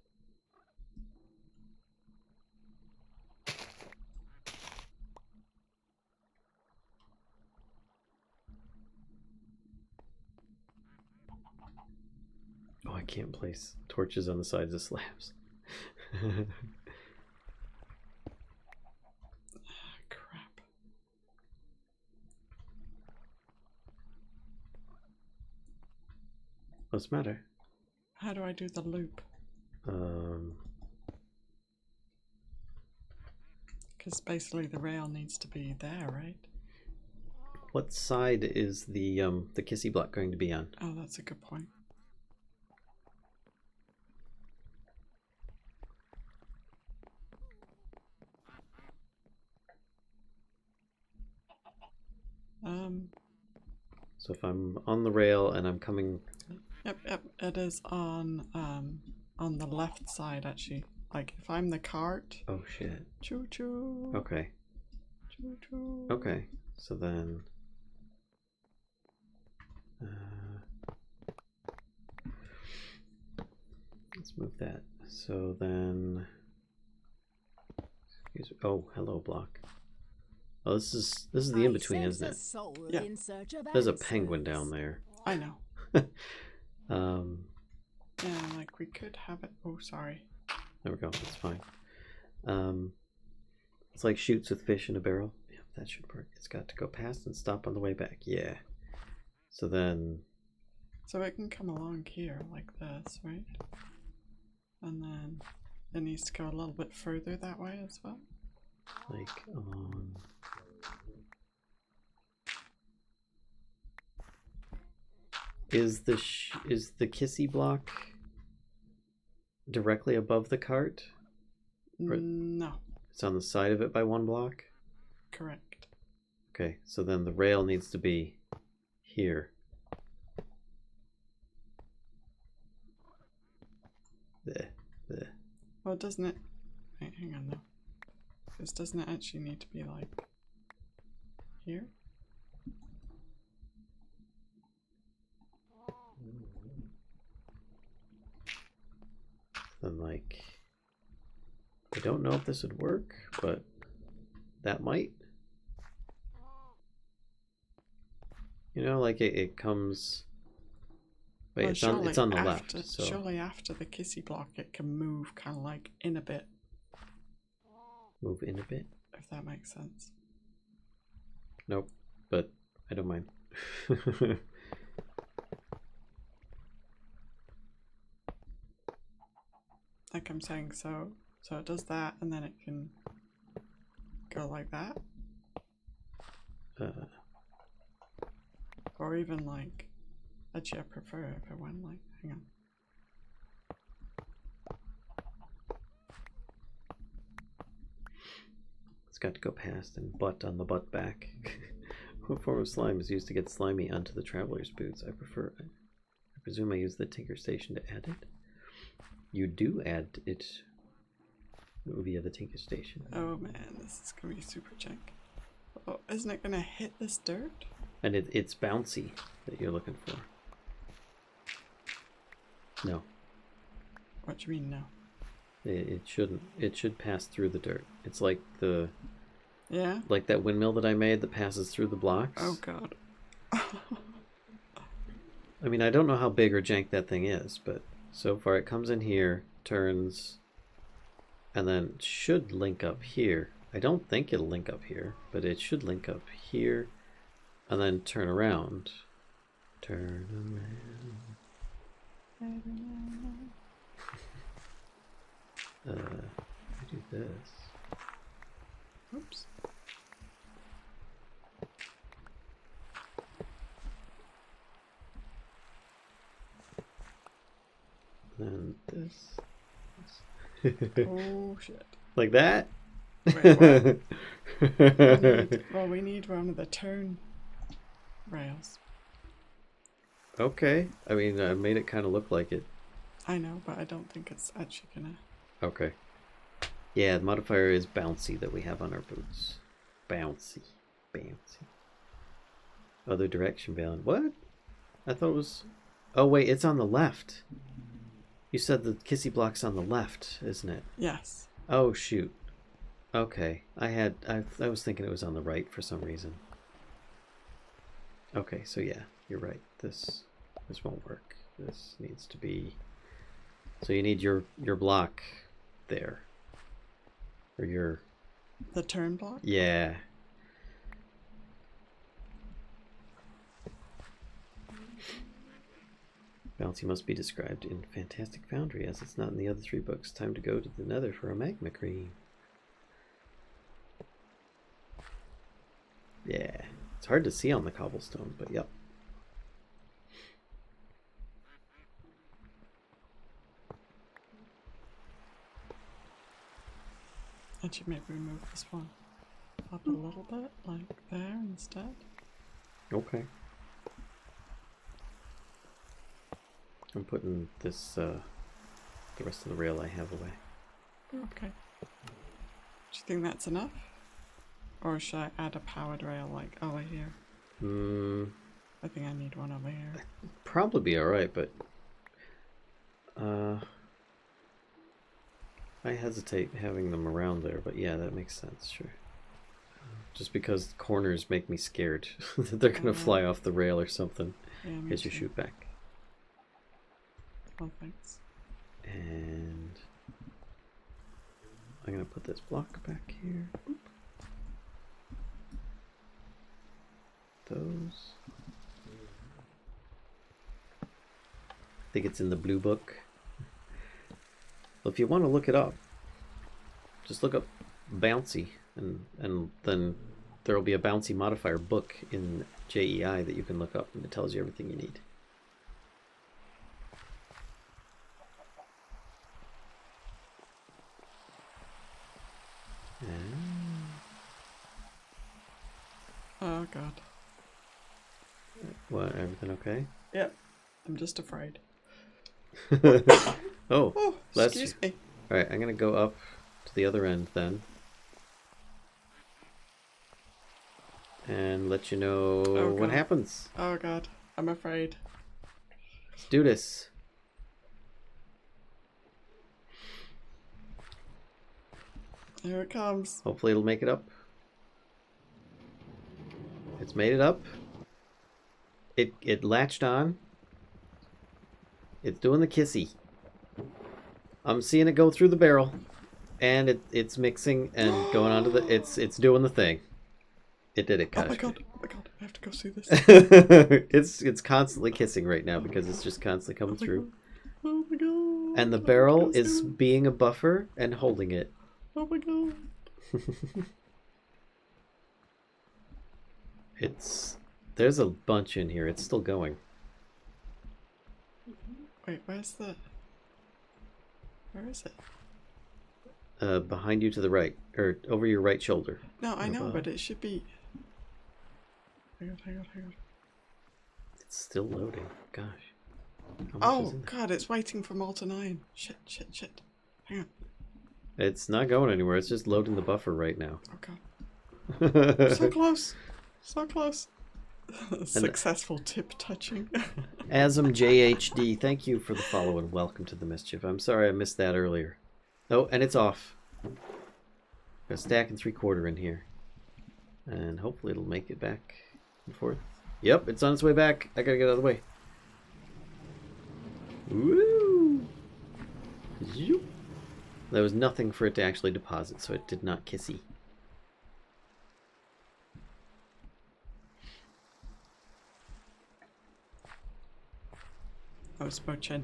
Oh, I can't place torches on the sides of slabs. Crap. What's the matter? How do I do the loop? Because basically the rail needs to be there, right? What side is the kissy block going to be on? Oh, that's a good point. So if I'm on the rail and I'm coming... Yep, it is on the left side, actually. Like, if I'm the cart... Oh, shit. Choo-choo. Okay. Choo-choo. Okay. So then... let's move that. So then... Oh, hello, block. Oh, this is the in-between, isn't it? Yeah. There's a penguin down there. I know. Um... Yeah, like, we could have it... Oh, sorry. There we go. That's fine. It's like shoots with fish in a barrel. Yeah, that should work. It's got to go past and stop on the way back. Yeah. So then... So it can come along here like this, right? And then it needs to go a little bit further that way as well. Like on... Is the kissy block directly above the cart? Or No. it's on the side of it by one block? Correct. Okay, so then the rail needs to be here. There. Well, doesn't it... Wait, hang on though. Because doesn't it actually need to be like... here? Then like... I don't know if this would work, but that might. You know, like it comes... Wait, Well, it's on the after, left. So surely after the kissy block it can move kind of like in a bit, move in a bit. if that makes sense. Nope, but I don't mind. Like I'm saying, so it does that and then it can go like that. Or even like, actually I prefer if it went like, hang on. It's got to go past and butt on the butt back. What form of slime is used to get slimy onto the traveler's boots? I presume I use the tinker station to add it. You do add it via the tinker station. Oh man, this is gonna be super jank. Oh, isn't it gonna hit this dirt? And it's bouncy that you're looking for. No. What do you mean no? It shouldn't. It should pass through the dirt. It's like the... Yeah? Like that windmill that I made that passes through the blocks. Oh god. I mean, I don't know how big or jank that thing is, but so far it comes in here, turns, and then should link up here. I don't think it'll link up here, but it should link up here, and then turn around. Turn around. I do this. Oops. Then this. Oh shit. Like that? Wait, what? we need one of the turn rails. Okay. I mean, I made it kind of look like it. I know, but I don't think it's actually gonna... Okay. Yeah, the modifier is bouncy that we have on our boots. Bouncy. Other direction bound. What? I thought it was... Oh wait, it's on the left. You said the kissy block's on the left, isn't it? Yes. Oh shoot. Okay. I was thinking it was on the right for some reason. Okay, so yeah, you're right. This won't work. This needs to be... So you need your block there. Or your... The turn block? Yeah. Bouncy must be described in Fantastic Foundry, as it's not in the other 3 books. Time to go to the Nether for a magma cream. Yeah. It's hard to see on the cobblestone, but yep. Actually, maybe we move this one up a little bit, like there instead. Okay. I'm putting this, the rest of the rail I have away. Okay. Do you think that's enough? Or should I add a powered rail like over here? I think I need one over here. Probably be alright, but I hesitate having them around there, but yeah, that makes sense, sure. Just because corners make me scared that they're gonna fly off the rail or something. Yeah, Here's your shoot back. Oh, thanks. And I'm gonna put this block back here. Oop. Those. I think it's in the blue book. Well, if you want to look it up, just look up bouncy, and then there will be a bouncy modifier book in JEI that you can look up, and it tells you everything you need. Oh god. What, everything okay? Yep. I'm just afraid. Oh, excuse me. Alright, I'm gonna go up to the other end then. And let you know what happens. Oh god, I'm afraid. Let's do this. Here it comes. Hopefully it'll make it up. It's made it up. It latched on. It's doing the kissy. I'm seeing it go through the barrel, and it's mixing and going onto the. It's doing the thing. It did it, guys. Oh my god! Oh my god! I have to go see this. It's constantly kissing right now because it's just constantly coming through. God. Oh my god! And the barrel is being a buffer and holding it. Oh my god! There's a bunch in here. It's still going. Wait, where is it? Behind you to the right, or over your right shoulder. No, I know, but it should be. Hang on. It's still loading. Gosh. Oh god, it's waiting for Malta 9. Shit. Hang on. It's not going anywhere. It's just loading the buffer right now. Oh god. So close. So close. Successful tip touching. Asm JHD, thank you for the follow and welcome to the Mischief. I'm sorry I missed that earlier. Oh, and it's off. Got a stack and 3/4 in here. And hopefully it'll make it back and forth. Yep, it's on its way back. I gotta get out of the way. Woo! Zoop. There was nothing for it to actually deposit, so it did not kissy. Oh, it's Bochin.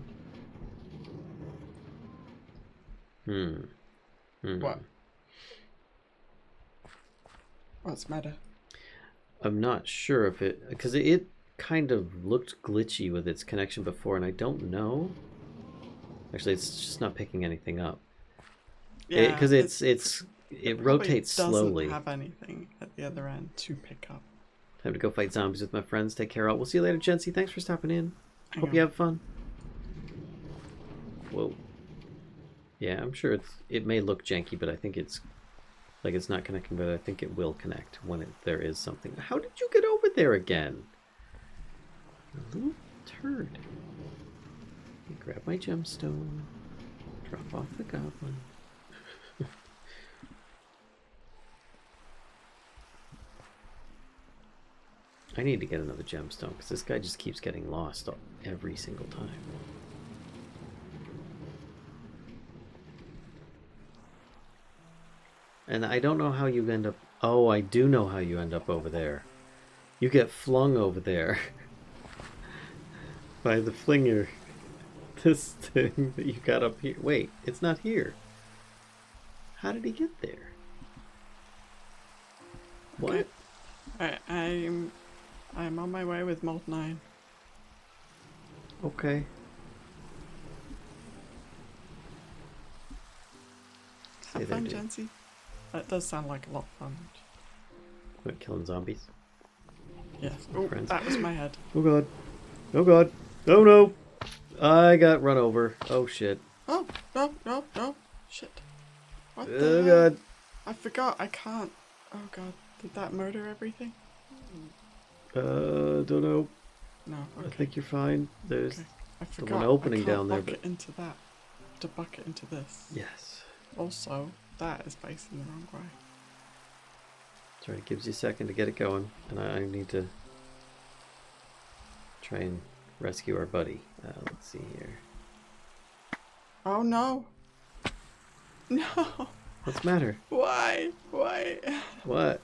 What? What's the matter? I'm not sure if it... Because it kind of looked glitchy with its connection before, and I don't know. Actually, it's just not picking anything up. Yeah, because it rotates slowly. Doesn't have anything at the other end to pick up. Time to go fight zombies with my friends. Take care all. We'll see you later, Jency. Thanks for stopping in. Hope you have fun. Whoa. Yeah, I'm sure it may look janky, but I think it's not connecting, but I think it will connect when there is something. How did you get over there again? A little turd. Grab my gemstone. Drop off the goblin. I need to get another gemstone because this guy just keeps getting lost every single time. And I don't know how you end up... Oh, I do know how you end up over there. You get flung over there by the flinger. This thing that you got up here. Wait, it's not here. How did he get there? What? I'm on my way with Molt 9. Okay. Have fun, Jancy. That does sound like a lot of fun. What, killing zombies? Yes. Oh, Friends. that was my head. Oh god. Oh god. Oh no. I got run over. Oh shit. Oh, no, no, no. Shit. What the Oh hell? god. I forgot. I can't. Oh god. Did that murder everything? Don't know. No. I Okay. think you're fine. There's Okay. I the forgot. one opening I can't down there, bucket but into that. To bucket into this. yes. Also, that is facing the wrong way. That's right. It gives you a second to get it going, and I need to try and rescue our buddy. Let's see here. Oh no. No. What's the matter? Why? Why? What?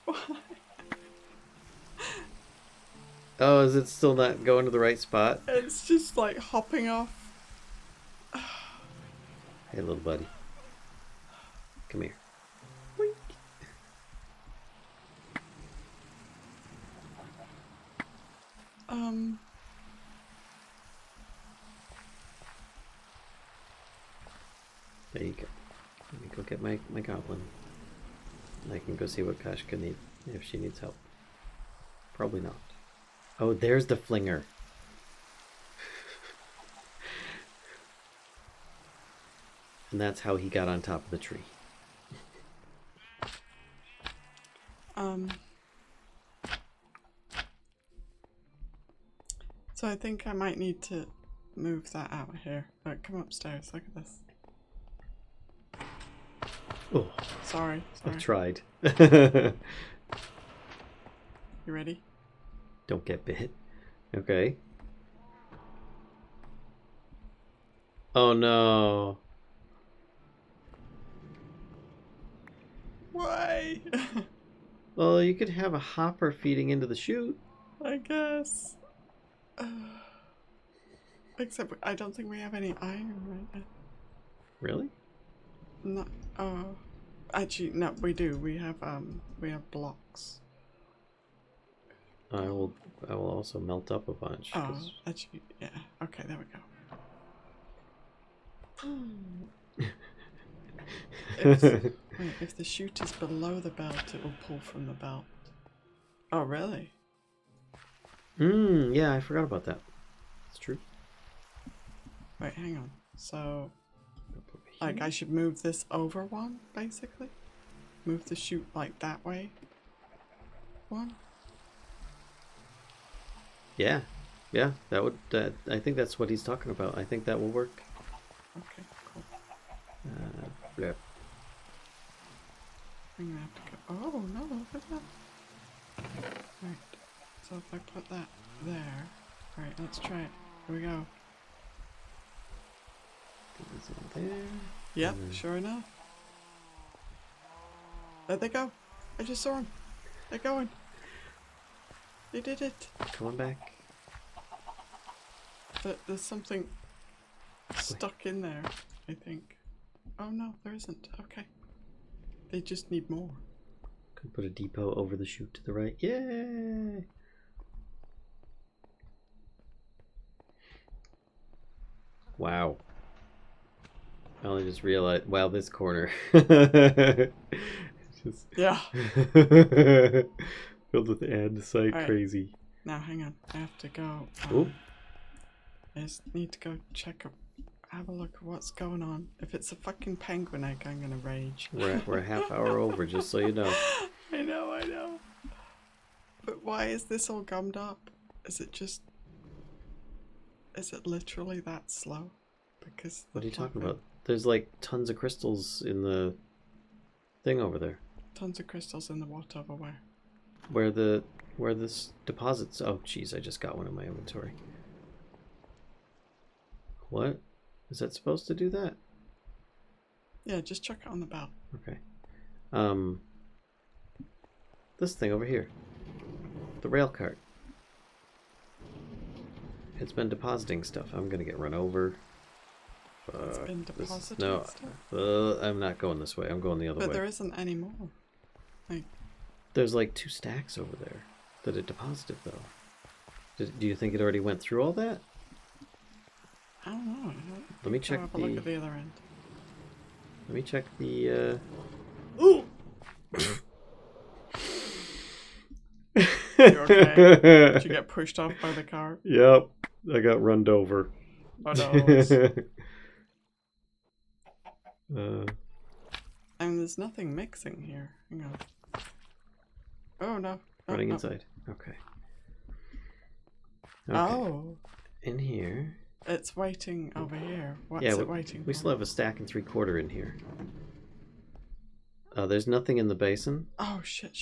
Why? Oh, is it still not going to the right spot? It's just like hopping off. Hey, little buddy. Come here. Boink. There you go. Let me go get my goblin. And I can go see what Kashka needs, if she needs help. Probably not. Oh, there's the flinger. And that's how he got on top of the tree. So I think I might need to move that out here. Come upstairs. Look at this. Oh, Sorry. I tried. You ready? Don't get bit. Okay. Oh no. Why? Well, you could have a hopper feeding into the chute. I guess. Except I don't think we have any iron right now. Really? No. Oh. Actually, no. We do. We have blocks. I will also melt up a bunch. Oh, 'cause- actually, yeah. Okay, there we go. If the chute is below the belt, it will pull from the belt. Oh, really? yeah, I forgot about that. It's true. Wait, hang on. So, like, I should move this over one, basically? Move the chute, like, that way? One? Yeah, that would. I think that's what he's talking about. I think that will work. Okay, cool. Blep. I'm gonna have to go. Oh, no, look at that. Right. So if I put that there. Alright, let's try it. Here we go. Put this in there. Yep, sure enough. There they go. I just saw them. They're going. They did it. Come on back. There's something stuck in there, I think. Oh no, there isn't. Okay. They just need more. Could put a depot over the chute to the right. Yay! Wow. Well, I just realized. Wow, this corner. Just Yeah. filled with andesite, Alright. crazy. Now hang on. I have to go. Oop. I just need to go have a look at what's going on. If it's a fucking penguin egg, I'm gonna rage. We're a half hour over, just so you know. I know. But why is this all gummed up? Is it literally that slow? Because What are you talking about? There's like tons of crystals in the thing over there. Tons of crystals in the water over where? Where this deposits. Oh, jeez, I just got one in my inventory. What? Is that supposed to do that? Yeah, just chuck it on the belt. Okay. This thing over here. The rail cart. It's been depositing stuff. I'm gonna get run over. It's been deposited No, stuff. I'm not going this way. I'm going the other But way. there isn't any more. Like, There's like 2 stacks over there that it deposited, though. Do you think it already went through all that? I don't know. Let me check Have a look at the other end. Let me check the. Ooh! You okay? Did you get pushed off by the car? Yep, I got runned over. Oh no. I mean, there's nothing mixing here. Hang on. Oh no. Running no. inside. Okay. Oh. In here. It's waiting over here. What's Yeah, it waiting we for? still have a stack and 3/4 in here. There's nothing in the basin. Oh shit.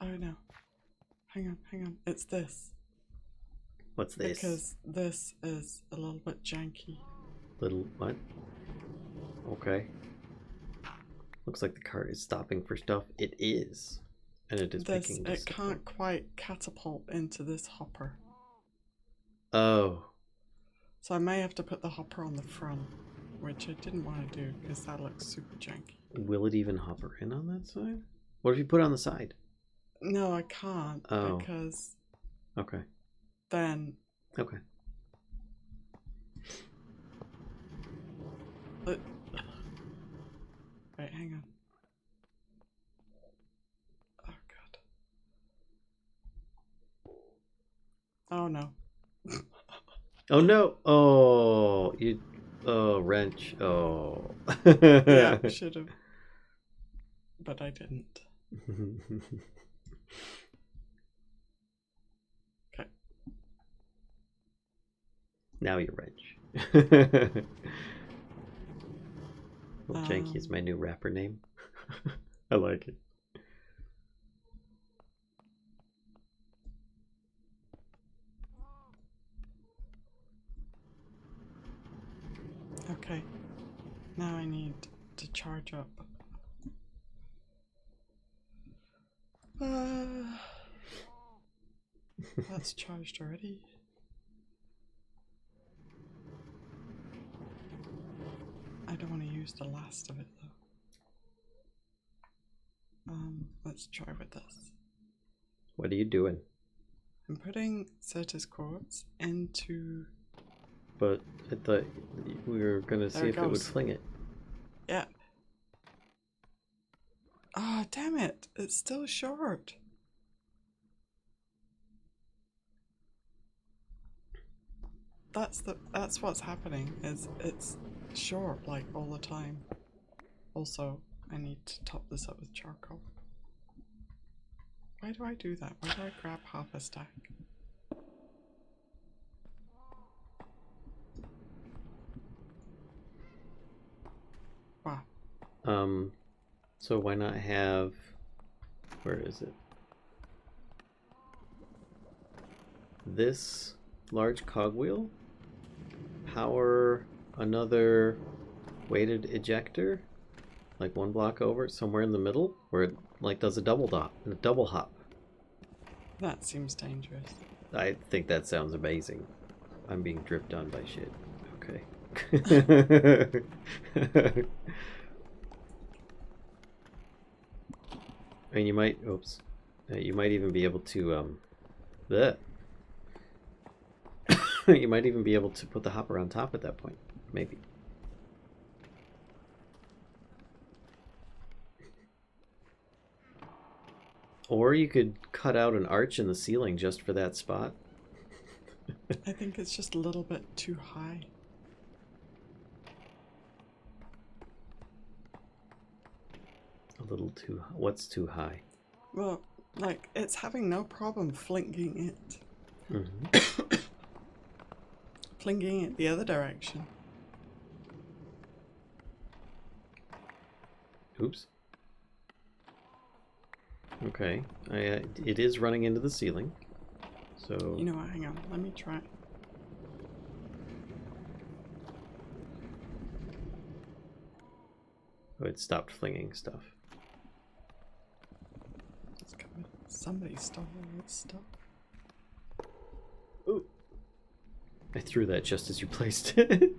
Oh no. Hang on. It's this. What's this? Because this is a little bit janky. Little what? Okay. Looks like the car is stopping for stuff. It is. And it is picking It stuff can't up. quite catapult into this hopper. Oh. So I may have to put the hopper on the front, which I didn't want to do because that looks super janky. Will it even hopper in on that side? What if you put it on the side? No, I can't Oh. because Okay. then Okay. Wait, hang on. Oh god. Oh no. Oh no! Oh, you. Oh, wrench. Oh. Yeah, I should have. But I didn't. Okay. Now you wrench. Well, Janky is my new rapper name. I like it. Okay. Now I need to charge up. That's charged already. I don't want to use the last of it though. Let's try with this. What are you doing? I'm putting Certus quartz into. But I thought we were gonna see if it would goes. fling it. Yeah. Oh, damn it! It's still short. That's what's happening. Is it's short like all the time. Also, I need to top this up with charcoal. Why do I do that? Why do I grab half a stack? Wow. So why not have, where is it? This large cogwheel, power another weighted ejector, like one block over, somewhere in the middle, where it like does a double hop. That seems dangerous. I think that sounds amazing. I'm being dripped on by shit. Okay. And you might, oops, you might even be able to, you might even be able to put the hopper on top at that point, maybe. Or you could cut out an arch in the ceiling just for that spot. I think it's just a little bit too high. A little too, what's too high? Well, like, it's having no problem flinging it. Mm-hmm. Flinging it the other direction. Oops. Okay, it is running into the ceiling, so... You know what, hang on, let me try. Oh, it stopped flinging stuff. It's coming. Somebody stole all this stuff. Ooh. I threw that just as you placed it.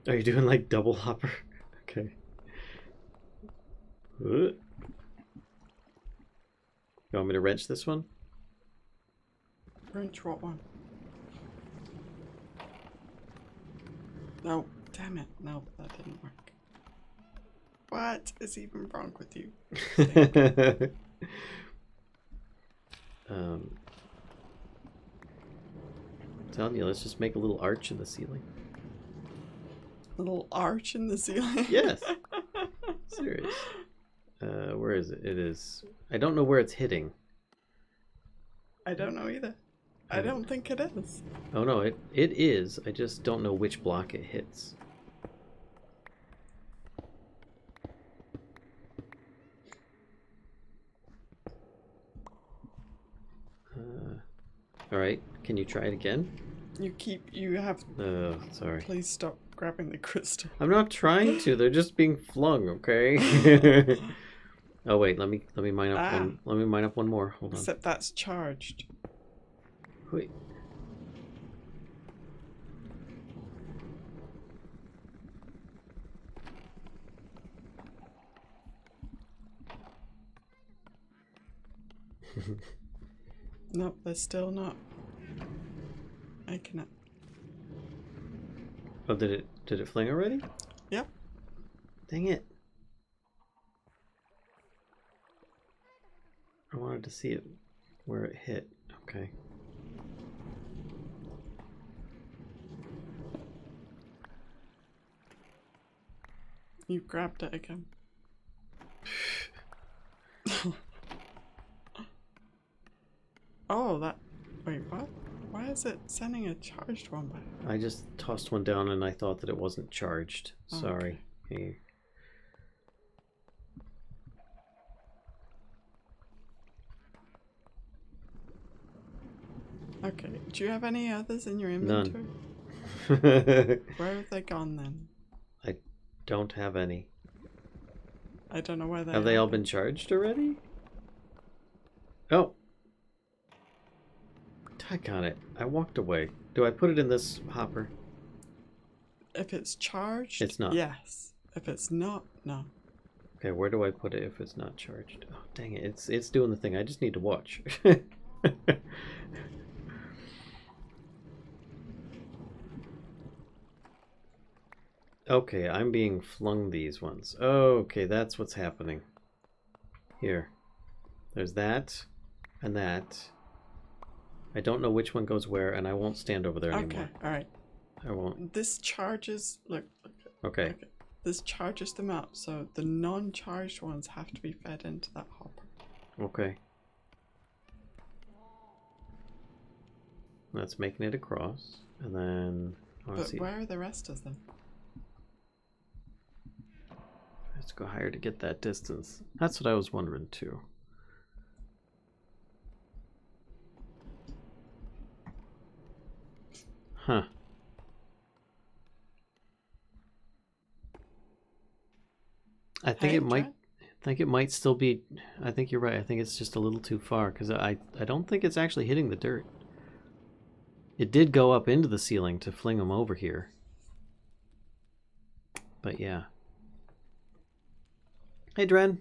Are you doing like double hopper? Okay. You want me to wrench this one? Wrench what one? No, damn it. No, that didn't work. What is even wrong with you? telling you, let's just make a little arch in the ceiling. Little arch in the ceiling. Yes. Serious. Where is it? It is. I don't know where it's hitting. I don't know either. I don't think it is. Oh no, it is. I just don't know which block it hits. All right. Can you try it again? You have. Oh, sorry. Please stop grabbing the crystal. I'm not trying to. They're just being flung. Okay. Oh wait. Let me mine up one. Let me mine up one more. Hold on. Except that's charged. Wait. Nope, they're still not. I cannot. Oh, did it fling already? Yep. Dang it. I wanted to see it where it hit. Okay. You grabbed it again. Oh, that. Wait, what? Why is it sending a charged one back? I just tossed one down and I thought that it wasn't charged. Sorry. Hey. Okay. Do you have any others in your inventory? None. Where have they gone then? I don't have any. I don't know where they are. Have they all been charged already? Oh. Doggone it. I walked away. Do I put it in this hopper? If it's charged, It's not. Yes. If it's not, no. Okay, where do I put it if it's not charged? Oh, dang it. It's doing the thing. I just need to watch. Okay, I'm being flung these ones. Okay, that's what's happening. Here. There's that and that. I don't know which one goes where, and I won't stand over there anymore. Okay, alright. I won't. This charges, look. Okay. This charges them up, so the non-charged ones have to be fed into that hopper. Okay. That's making it across, and then I want to But see. where are the rest of them? Let's go higher to get that distance. That's what I was wondering too. Huh. I think Hey, it might. Trent? I think it might still be. I think you're right. I think it's just a little too far because I don't think it's actually hitting the dirt. It did go up into the ceiling to fling them over here. But yeah. Hey, Dren.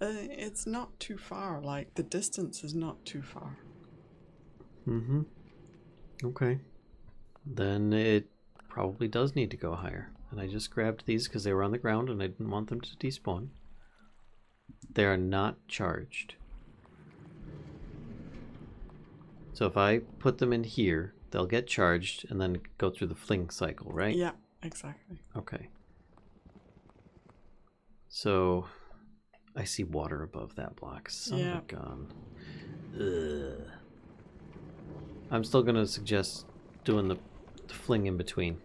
It's not too far. Like, the distance is not too far. Mm-hmm. Okay. Then it probably does need to go higher. And I just grabbed these because they were on the ground and I didn't want them to despawn. They are not charged. So if I put them in here, they'll get charged and then go through the fling cycle, right? Yeah, exactly. Okay. So I see water above that block. Son of a gun. Ugh. I'm still going to suggest doing the fling in between.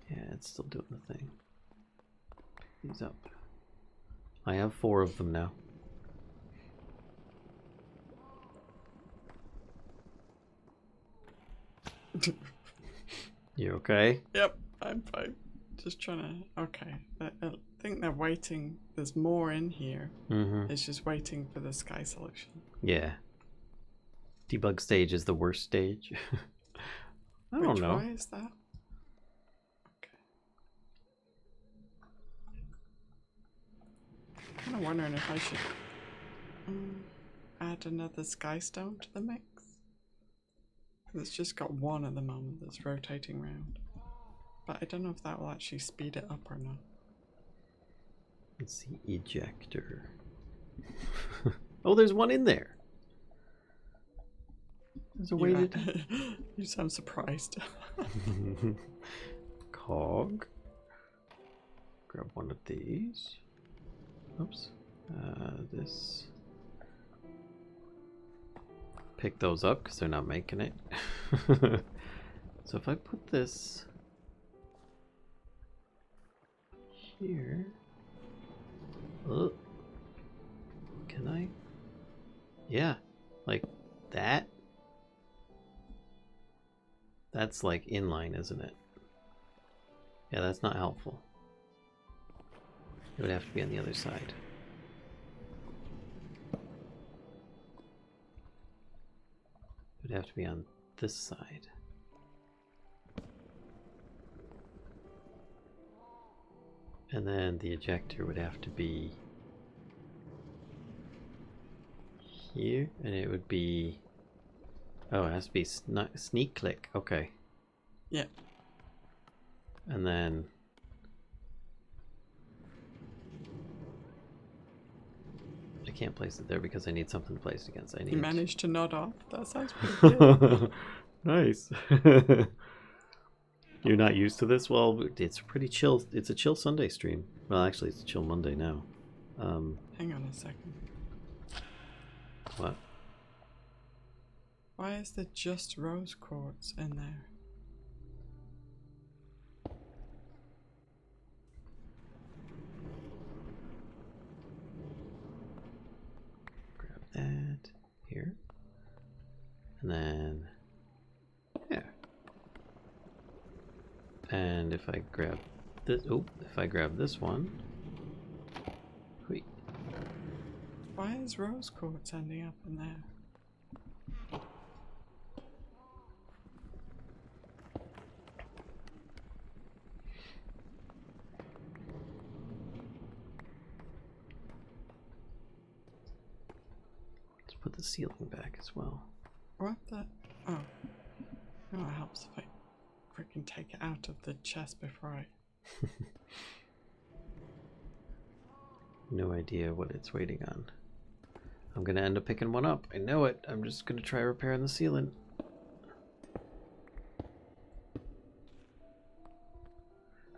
Yeah, it's still doing the thing. He's up. I have 4 of them now. You okay? Yep, I'm fine. Just trying to... Okay. I think they're waiting. There's more in here. Mm-hmm. It's just waiting for the sky solution. Yeah. Debug stage is the worst stage. I don't know. Why is that? Okay. I'm kind of wondering if I should add another sky stone to the mix. It's just got one at the moment that's rotating round. But I don't know if that will actually speed it up or not. Let's see, ejector. Oh, there's one in there. There's a way to... You sound surprised. Cog. Grab one of these. Oops. This. Pick those up because they're not making it. So if I put this here, oh, can I? Yeah, like that. That's like inline, isn't it? Yeah, that's not helpful. It would have to be on the other side. It would have to be on this side. And then the ejector would have to be here, and it would be... Oh, it has to be sneak click. Okay. Yeah. And then... I can't place it there because I need something placed against it. You managed to nod off. That sounds pretty good. Nice. You're not used to this? Well, it's pretty chill. It's a chill Sunday stream. Well, actually, it's a chill Monday now. Hang on a second. What? Why is there just rose quartz in there? Grab that here. And then... Yeah. And if I grab this... Oh, if I grab this one... Wait. Why is rose quartz ending up in there? Let's put the ceiling back as well. What the? Oh. No, it helps if I freaking take it out of the chest before I... No idea what it's waiting on. I'm gonna end up picking one up. I know it. I'm just gonna try repairing the ceiling.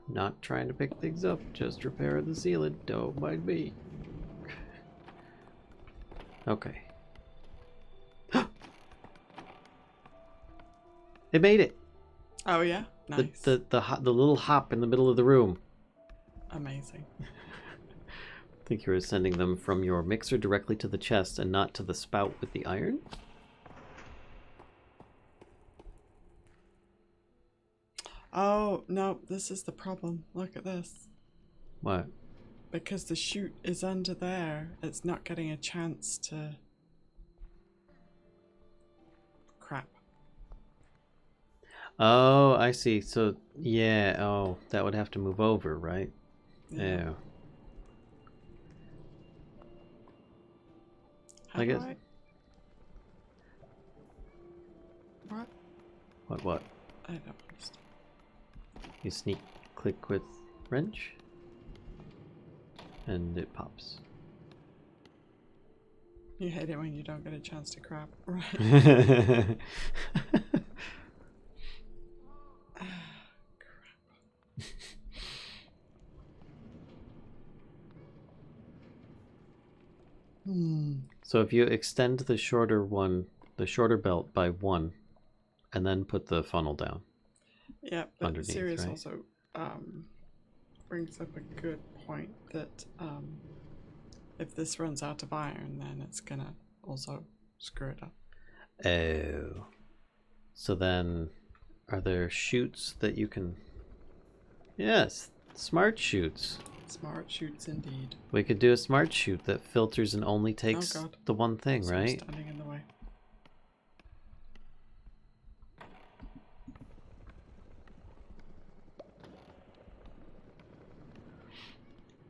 Not trying to pick things up, just repair the ceiling. Don't mind me. Okay. It made it. Oh yeah? Nice. The little hop in the middle of the room. Amazing. I think you were sending them from your mixer directly to the chest and not to the spout with the iron? Oh, no, this is the problem. Look at this. What? Because the chute is under there, it's not getting a chance to... Crap. Oh, I see. So, yeah, oh, that would have to move over, right? Yeah. How I do guess. What? What? I don't understand. You sneak click with wrench, and it pops. You hate it when you don't get a chance to crap, right? Crap. So if you extend the shorter belt by 1, and then put the funnel down. Yeah, but Underneath, Sirius right? also brings up a good point that if this runs out of iron, then it's gonna also screw it up. Oh. So then, are there chutes that you can... Yes, smart chutes. Smart chutes indeed. We could do a smart chute that filters and only takes God. the one thing, Someone's right? standing in the way.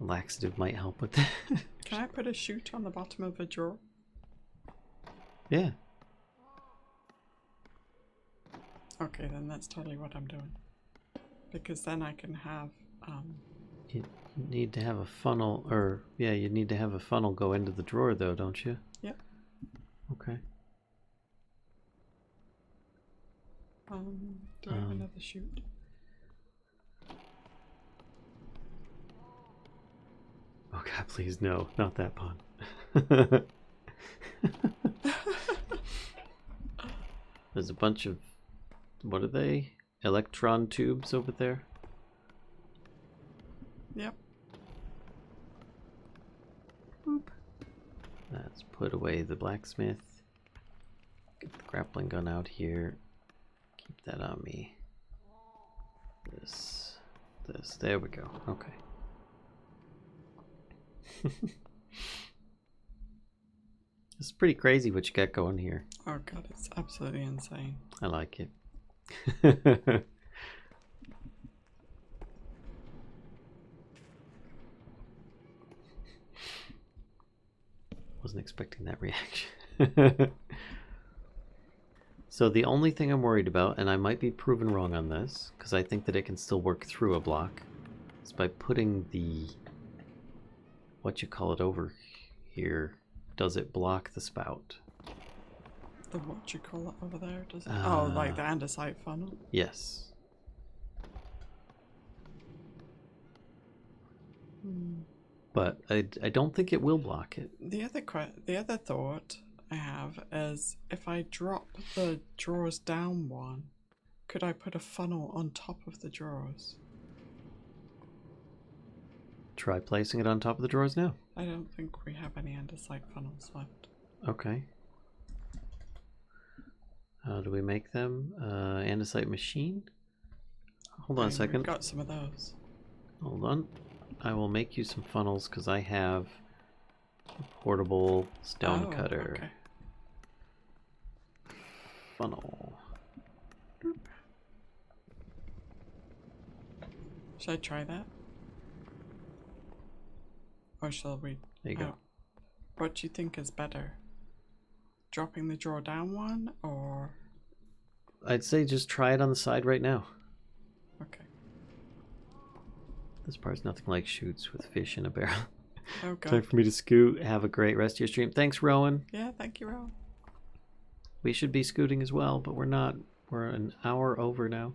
Laxative might help with that. Can I put a chute on the bottom of a drawer? Yeah. Okay, then that's totally what I'm doing. Because then I can have need to have a funnel, or yeah, you need to have a funnel go into the drawer though, don't you? Yep. Okay. Do I have another chute? Oh god, please no, not that pun. There's a bunch of, what are they? Electron tubes over there? Yep. Boop. Let's put away the blacksmith. Get the grappling gun out here. Keep that on me. This. There we go. Okay. It's pretty crazy what you got going here. Oh god, it's absolutely insane. I like it. Wasn't expecting that reaction. So the only thing I'm worried about, and I might be proven wrong on this, because I think that it can still work through a block, is by putting the, what you call it over here, does it block the spout? The what you call it over there? Does it? Oh, like the andesite funnel? Yes. But I don't think it will block it. The other thought I have is if I drop the drawers down one, could I put a funnel on top of the drawers? Try placing it on top of the drawers now. I don't think we have any andesite funnels left. Okay. How do we make them? Andesite machine? Hold on a second. We've got some of those. Hold on. I will make you some funnels because I have a portable stone cutter. Okay. Funnel. Should I try that? Or shall we? There you go. What do you think is better? Dropping the drawer down one or? I'd say just try it on the side right now. Okay. This part's nothing like shoots with fish in a barrel. Oh god. Time for me to scoot. Have a great rest of your stream. Thanks, Rowan. Yeah, thank you, Rowan. We should be scooting as well, but we're not. We're an hour over now.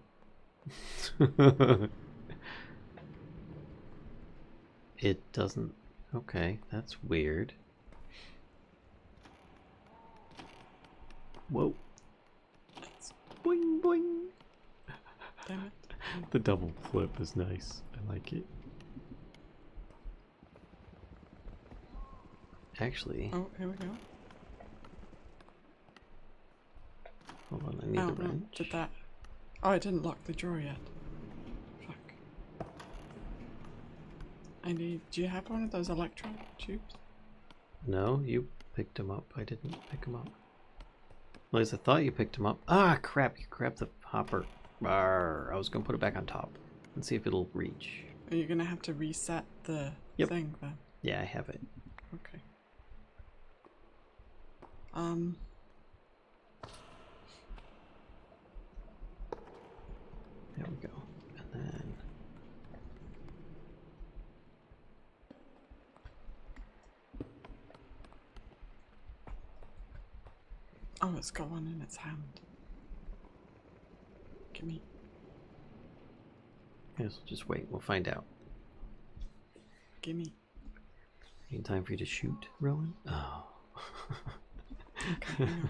It doesn't. Okay, that's weird. Whoa. Boing, boing. Damn it. The double flip is nice. I like it. Actually, Oh, here we go. hold on, I need a No, wrench. did that? Oh, I didn't lock the drawer yet. Fuck. Do you have one of those electron tubes? No, you picked him up. I didn't pick him up. At least I thought you picked him up. Ah, crap, you grabbed the hopper. Arr, I was gonna put it back on top and see if it'll reach. Are you gonna have to reset the thing then? Yeah, I have it. Okay. There we go. And then oh, it's got one in its hand. Gimme. yes, just wait. We'll find out. Gimme. Need time for you to shoot, Rowan? Oh. Okay, hang on.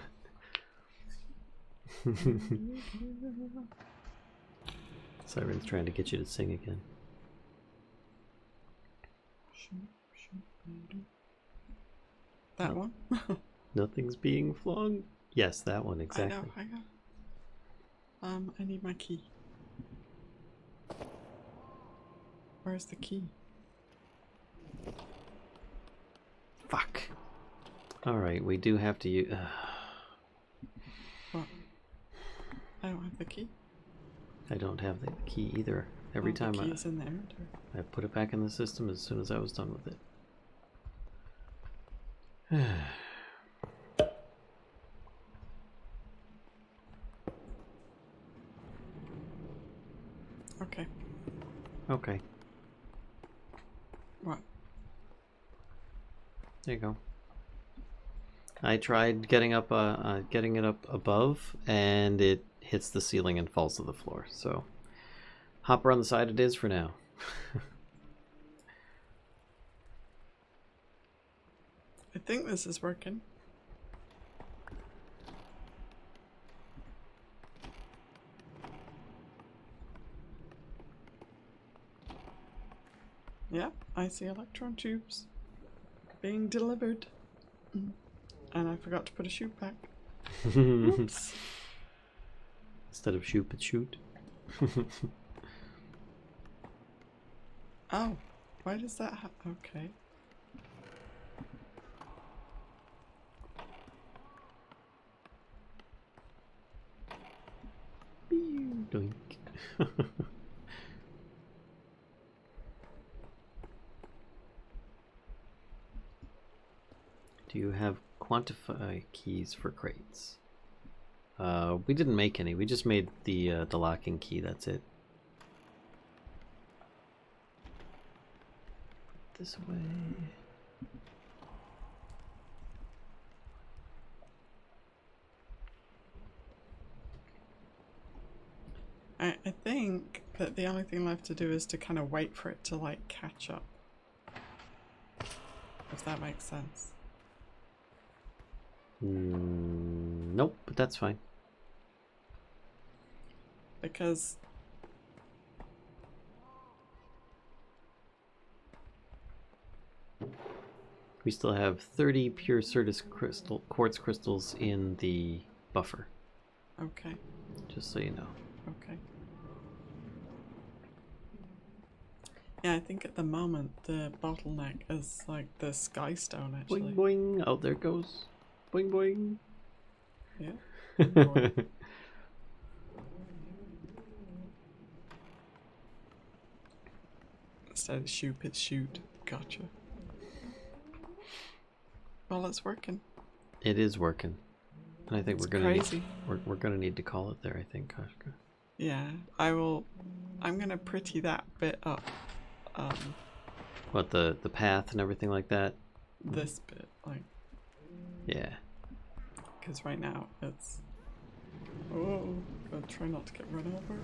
Siren's trying to get you to sing again. That one? Nothing's being flung. Yes, that one, exactly. I know, hang on. I need my key. Where's the key? Fuck. Alright, we do have to use... What? I don't have the key. I don't have the key either. Every time the key is in the inventory. I put it back in the system as soon as I was done with it. Okay. Okay. There you go. I tried getting it up above, and it hits the ceiling and falls to the floor. So, hopper on the side it is for now. I think this is working. Yeah, I see electron tubes being delivered. And I forgot to put a shoot back. Oops. Instead of shoot, it's shoot. Oh, why does that happen? Okay. Doink. Do you have quantify keys for crates? We didn't make any. We just made the locking key. That's it. This way. I think that the only thing left to do is to kind of wait for it to like catch up. If that makes sense. Nope, but that's fine. Because We still have 30 pure Certus quartz crystals in the buffer. okay, Just so you know. okay. Yeah, I think at the moment the bottleneck is like the sky stone actually. Boing boing. Oh, there it goes. Boing boing. Yeah. Boing. Instead of shoot, it's shoot. Gotcha. Well, it's working. It is working. And I think It's we're gonna crazy. we're gonna need to call it there, I think, Kashka. Yeah, I'm gonna pretty that bit up. What, the path and everything like that? This bit, like, Yeah. because right now it's. Oh, gotta try not to get run over.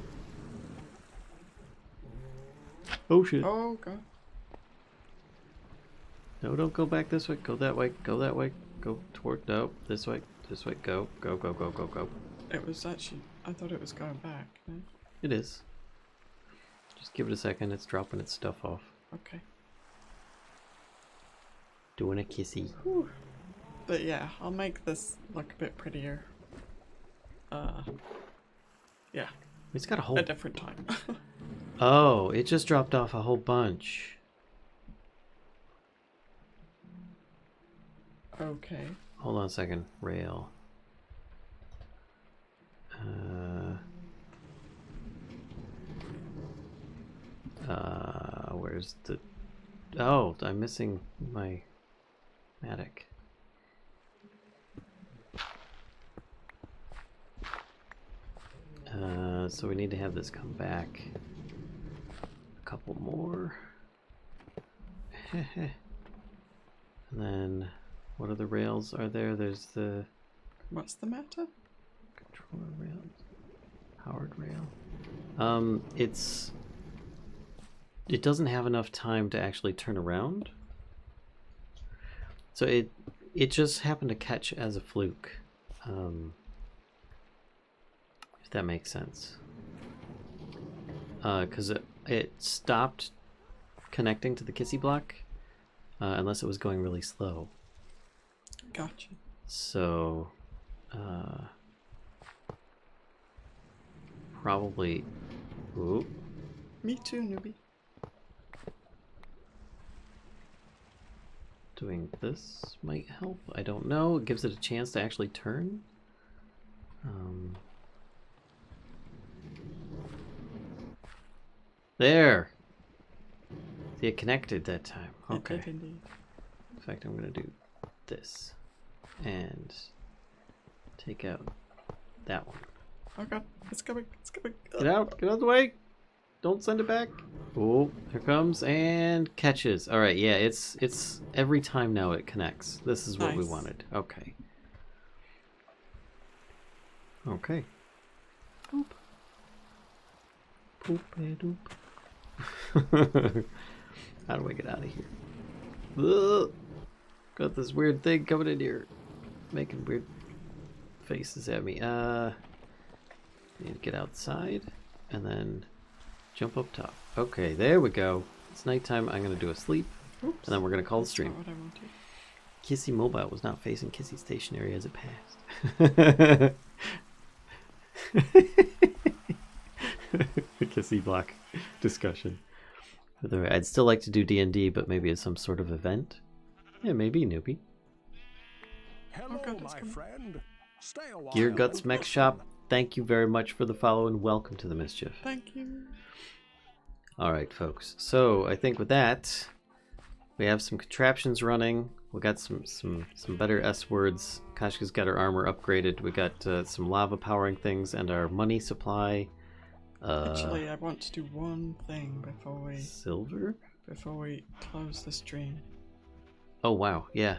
Oh shit. Oh god. No, don't go back this way. Go that way. Go that way. Go toward. No, this way. This way. Go. Go. Go. Go. Go. Go. It was actually. I thought it was going back. No? It is. Just give it a second. It's dropping its stuff off. Okay. Doing a kissy. Whew. But yeah, I'll make this look a bit prettier. Yeah, It's got a whole. a different time. Oh, it just dropped off a whole bunch. Okay. Hold on a second. Rail. Where's the... Oh, I'm missing my Matic. So we need to have this come back. A couple more. And then, what other rails are there? There's the What's the matter? controller rails, powered rail. It doesn't have enough time to actually turn around. So it just happened to catch as a fluke. If that makes sense. Because it stopped connecting to the kissy block unless it was going really slow. Gotcha. So probably... Ooh. Me too, newbie. Doing this might help. I don't know. It gives it a chance to actually turn. There. See, it connected that time. Okay. It did indeed. In fact, I'm gonna do this and take out that one. Oh god, it's coming, it's coming. Get out! Get out of the way! Don't send it back. Oh, here comes and catches. All right, yeah, it's every time now it connects. This is what we Nice. wanted. Okay. Okay. Boop. Boop doop. How do I get out of here? Ugh. Got this weird thing coming in here, making weird faces at me. Need to get outside and then jump up top. Okay, there we go. It's nighttime. I'm gonna do a sleep, Oops. and then we're gonna call the That's stream. not what I wanted. Kissy Mobile was not facing Kissy stationary as it passed. Kissy block discussion. I'd still like to do D&D, but maybe as some sort of event. Yeah, maybe, newbie. Hello, God, it's my coming. friend. Stay a while. Gear Guts Mech Shop, thank you very much for the follow and welcome to the Mischief. Thank you. Alright, folks. So, I think with that, we have some contraptions running. We got some better S-words. Kashka's got her armor upgraded. We got some lava powering things and our money supply. Actually, I want to do one thing Silver? before we close the stream. Oh wow, yeah,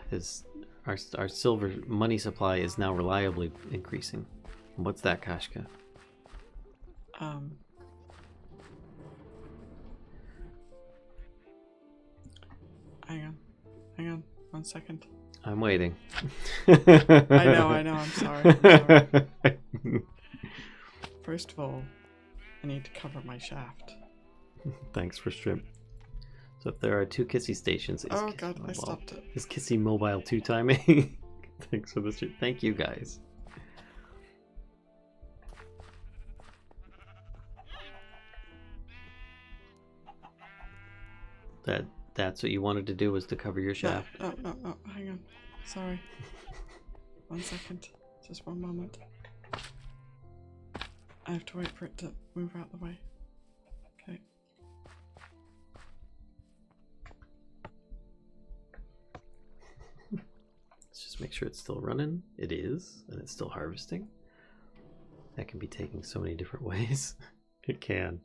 our silver money supply is now reliably increasing. What's that, Kashka? Hang on, 1 second. I'm waiting. I know, I'm sorry. First of all, I need to cover my shaft. Thanks for strip. So if there are 2 Kissy stations, is Oh Kissy god, I Mobile- stopped it. Is Kissy Mobile 2-timing? Thanks for the stream. Thank you guys. That's what you wanted to do, was to cover your shaft. No, hang on. Sorry. 1 second. Just one moment. I have to wait for it to move out the way. Okay. Let's just make sure it's still running. It is, and it's still harvesting. That can be taken so many different ways. It can.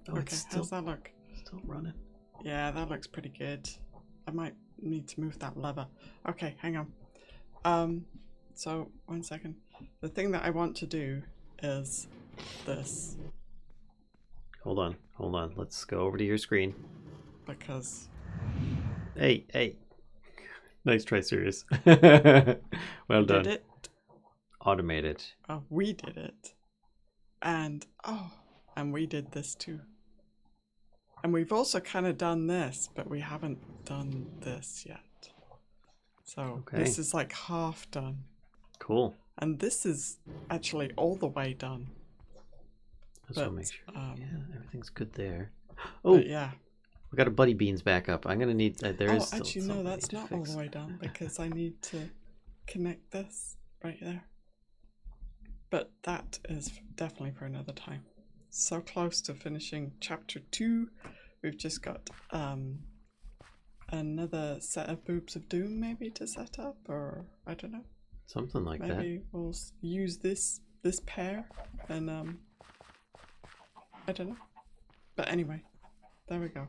Oh, Okay, it's still how's that look? running. Yeah, that looks pretty good. I might need to move that lever. Okay, hang on. So 1 second. The thing that I want to do is this, Hold on. Let's go over to your screen. because Hey. Nice try, Sirius. Well we done. did it. Automated. We did it. And we did this too. And we've also kind of done this, but we haven't done this yet. So Okay. this is like half done. Cool. And this is actually all the way done. Just want to But, make sure. um, Yeah, everything's good there. Oh, But yeah. we got a Buddy Beans back up. I'm gonna need. There is still Actually, no, something I that's need to not all fix. the way done because I need to connect this right there. But that is definitely for another time. So close to finishing chapter 2. We've just got another set of Boobs of Doom maybe to set up, or I don't know. Something like that. Maybe we'll use this pair and I don't know. But anyway, there we go.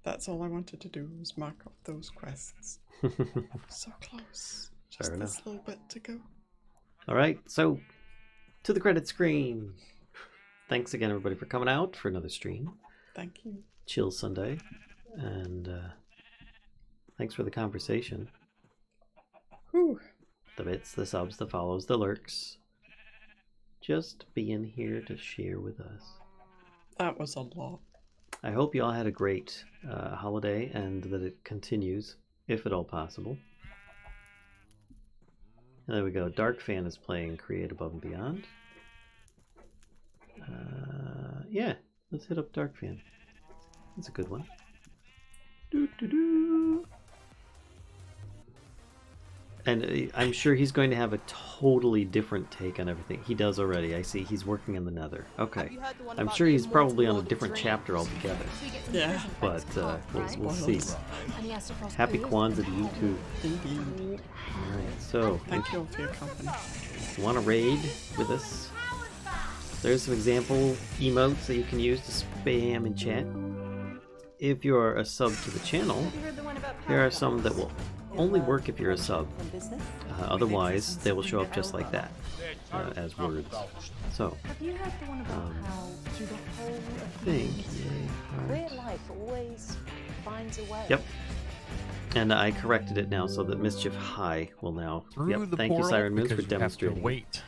That's all I wanted to do, was mark off those quests. So close. Just Fair this enough. little bit to go. All right, so to the credit screen. Thanks again, everybody, for coming out for another stream. Thank you. Chill Sunday, and thanks for the conversation. Whew. The bits, the subs, the follows, the lurks. Just being here to share with us. That was a lot. I hope you all had a great holiday and that it continues, if at all possible. And there we go. Dark Fan is playing Create Above and Beyond. Yeah, let's hit up Dark Fan. That's a good one. Doo-doo-doo. And I'm sure he's going to have a totally different take on everything. He does already. I see he's working in the Nether. Okay. I'm sure he's probably on a different chapter altogether. Yeah. But we'll see. Happy Kwanzaa to you too. Indeed. Alright, so Thank you all for your company. want to raid with us? there's some example emotes that you can use to spam in chat. If you're a sub to the channel, there are some that will only work if you're a sub. Otherwise, they will show up just like that, as words. So, Have you heard the one about how through the whole of think. queer life always finds a way? Yep. And I corrected it now so that Mischief High will now. Through Yep. the Thank you, portal, Siren Moons, for because you have to demonstrating. wait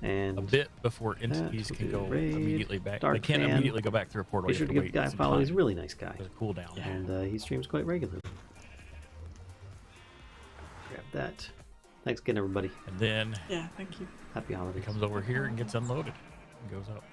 And a bit before entities will can do go raid, immediately back. Dark They can't Fan. immediately go back through a portal. be You sure have to to give the wait guy a some follow. He's a time. really nice guy. There's a cooldown. And he streams quite regularly. Grab that. Thanks again, everybody. And then Yeah, thank you. Happy he holidays. comes over here and gets unloaded and goes up.